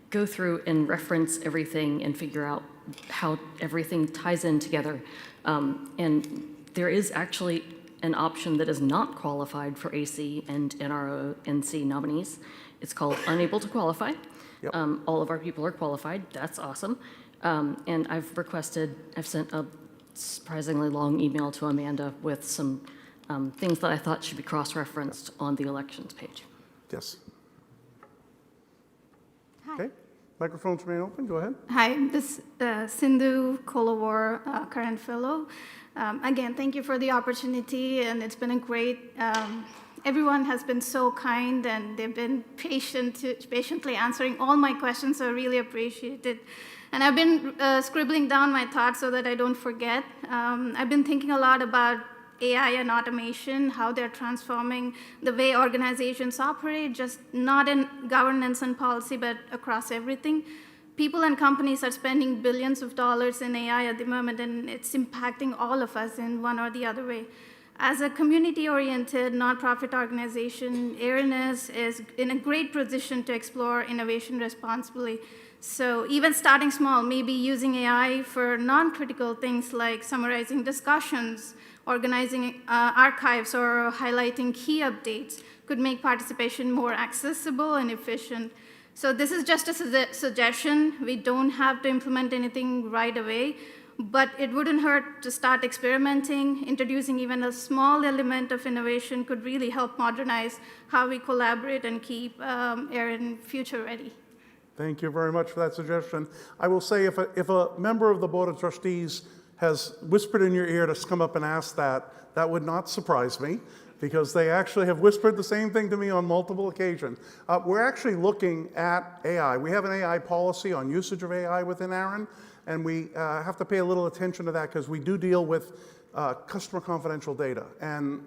go through and reference everything and figure out how everything ties in together. And there is actually an option that is not qualified for AC and NRO-NC nominees. It's called unable to qualify. Yep. All of our people are qualified. That's awesome. And I've sent a surprisingly long email to Amanda with some things that I thought should be cross-referenced on the elections page. Yes. Okay, microphones remain open, go ahead. Hi, this is Sindhu Kolawar, current fellow. Again, thank you for the opportunity, and it's been a great, everyone has been so kind, and they've been patiently answering all my questions, so I really appreciate it. And I've been scribbling down my thoughts so that I don't forget. I've been thinking a lot about AI and automation, how they're transforming the way organizations operate, just not in governance and policy, but across everything. People and companies are spending billions of dollars in AI at the moment, and it's impacting all of us in one or the other way. As a community-oriented nonprofit organization, ARIN is in a great position to explore innovation responsibly. So even starting small, maybe using AI for non-critical things like summarizing discussions, organizing archives, or highlighting key updates could make participation more accessible and efficient. So this is just a suggestion. We don't have to implement anything right away, but it wouldn't hurt to start experimenting. Introducing even a small element of innovation could really help modernize how we collaborate and keep ARIN future ready. Thank you very much for that suggestion. I will say if a member of the Board of Trustees has whispered in your ear to come up and ask that, that would not surprise me, because they actually have whispered the same thing to me on multiple occasions. We're actually looking at AI. We have an AI policy on usage of AI within ARIN, and we have to pay a little attention to that because we do deal with customer confidential data. And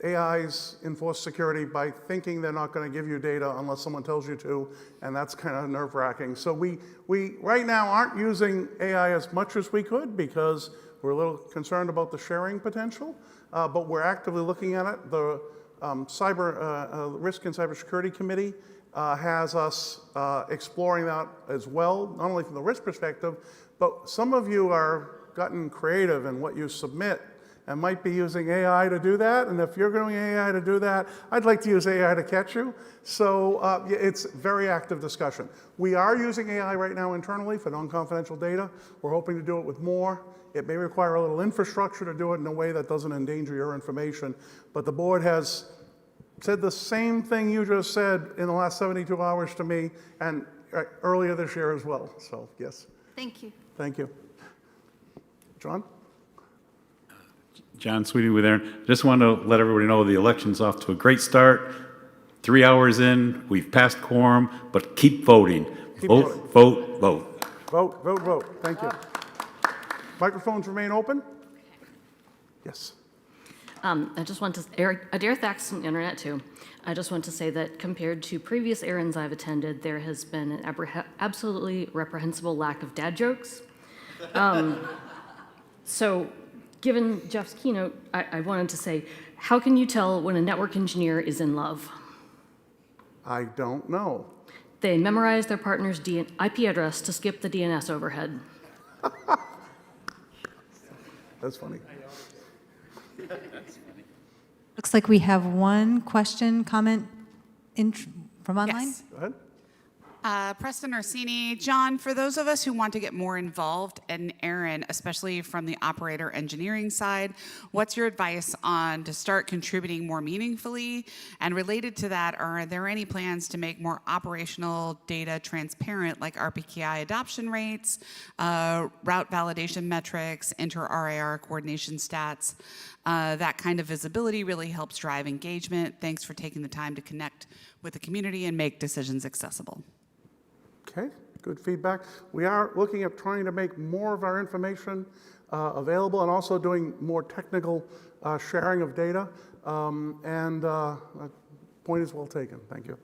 AIs enforce security by thinking they're not going to give you data unless someone tells you to, and that's kind of nerve-wracking. So we right now aren't using AI as much as we could because we're a little concerned about the sharing potential, but we're actively looking at it. The Risk and Cybersecurity Committee has us exploring that as well, not only from the risk perspective, but some of you are gotten creative in what you submit and might be using AI to do that. And if you're going AI to do that, I'd like to use AI to catch you. So it's very active discussion. We are using AI right now internally for non-confidential data. We're hoping to do it with more. It may require a little infrastructure to do it in a way that doesn't endanger your information. But the board has said the same thing you just said in the last 72 hours to me and earlier this year as well. So yes. Thank you. Thank you. John? John Sweeting with Aaron. Just want to let everybody know the election's off to a great start. 3 hours in, we've passed quorum, but keep voting. Vote, vote, vote. Vote, vote, vote. Thank you. Microphones remain open? Yes. I just want to, Adair Thaxton, Internet too. I just want to say that compared to previous ARINs I've attended, there has been an absolutely reprehensible lack of dad jokes. So given Jeff's keynote, I wanted to say, how can you tell when a network engineer is in love? I don't know. They memorize their partner's IP address to skip the DNS overhead. That's funny. Looks like we have one question, comment from online. Yes. Go ahead. Preston Orsini, John, for those of us who want to get more involved in ARIN, especially from the operator engineering side, what's your advice on to start contributing more meaningfully? And related to that, are there any plans to make more operational data transparent, like RPKI adoption rates, route validation metrics, inter-RAR coordination stats? That kind of visibility really helps drive engagement. Thanks for taking the time to connect with the community and make decisions accessible. Okay, good feedback. We are looking at trying to make more of our information available and also doing more technical sharing of data. Point is well taken. Thank you.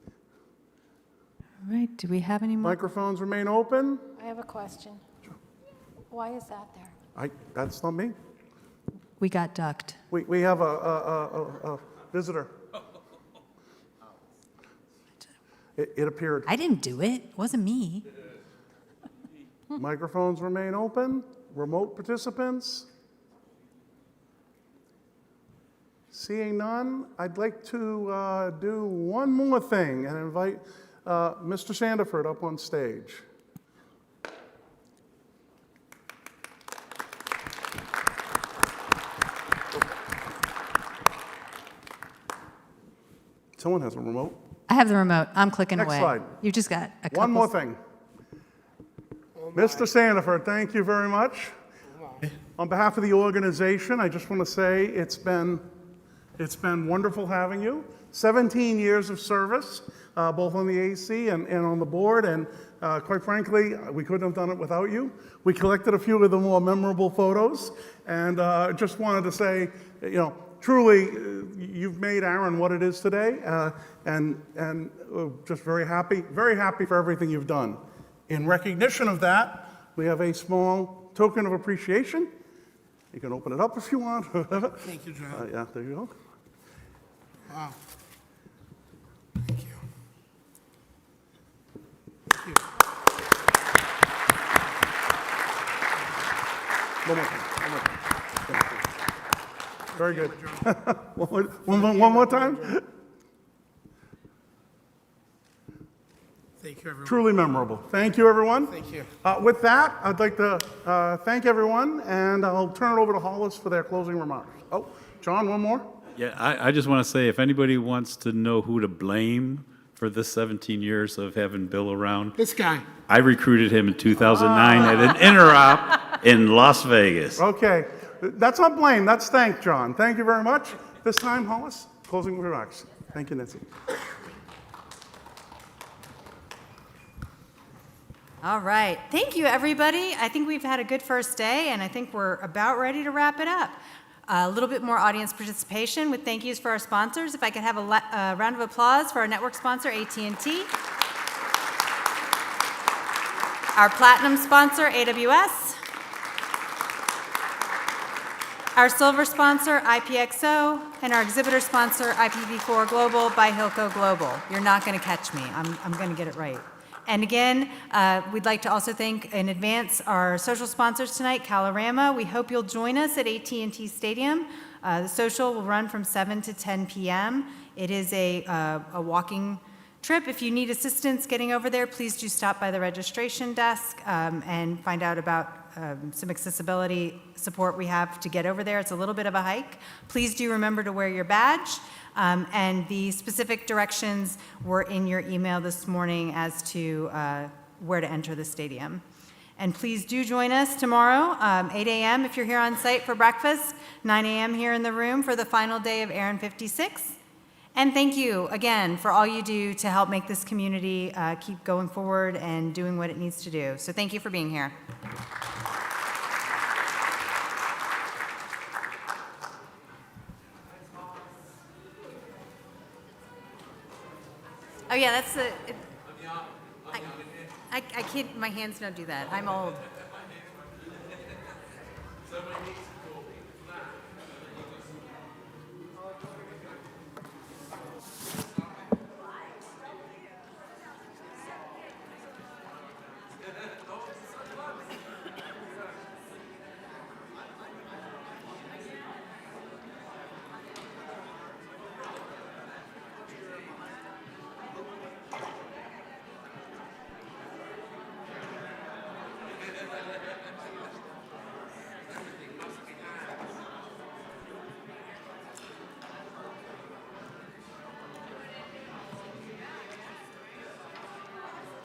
All right, do we have any more? Microphones remain open. I have a question. Why is that there? That's not me. We got ducked. We have a visitor. It appeared. I didn't do it. It wasn't me. Microphones remain open. Remote participants? Seeing none, I'd like to do one more thing and invite Mr. Sandiford up on stage. Someone has a remote. I have the remote. I'm clicking Next away. slide. You just got a couple. One more thing. Mr. Sandiford, thank you very much. On behalf of the organization, I just want to say it's been wonderful having you. 17 years of service, both on the AC and on the board, and quite frankly, we couldn't have done it without you. We collected a few of the more memorable photos, and just wanted to say, truly, you've made ARIN what it is today, and just very happy for everything you've done. In recognition of that, we have a small token of appreciation. You can open it up if you want. Thank you, John. Yeah, there you go. Wow. Thank you. Thank you. One more time. Very good. One more time. Thank you, everyone. Truly memorable. Thank you, everyone. Thank you. With that, I'd like to thank everyone, and I'll turn it over to Hollis for their closing remarks. Oh, John, one more? Yeah, I just want to say, if anybody wants to know who to blame for this 17 years of having Bill around, This guy. I recruited him in 2009 at an interop in Las Vegas. Okay. That's not blame. That's thank, John. Thank you very much. This time, Hollis, closing remarks. Thank you, Nancy. All right. Thank you, everybody. I think we've had a good first day, and I think we're about ready to wrap it up. A little bit more audience participation with thank yous for our sponsors. If I could have a round of applause for our network sponsor, AT&T. Our platinum sponsor, AWS. Our silver sponsor, IPXO. And our exhibitor sponsor, IPv4 Global by Hilco Global. You're not going to catch me. I'm going to get it right. And again, we'd like to also thank in advance our social sponsors tonight, Calorama. We hope you'll join us at AT&T Stadium. The social will run from 7 to 10 p.m. It is a walking trip. If you need assistance getting over there, please do stop by the registration desk and find out about some accessibility support we have to get over there. It's a little bit of a hike. Please do remember to wear your badge. And the specific directions were in your email this morning as to where to enter the stadium. And please do join us tomorrow, 8 a.m. if you're here on site for breakfast, 9 a.m. here in the room for the final day of ARIN 56. And thank you again for all you do to help make this community keep going forward and doing what it needs to do. So thank you for being here. Oh yeah, that's the. I can't. My hands don't do that. I'm old.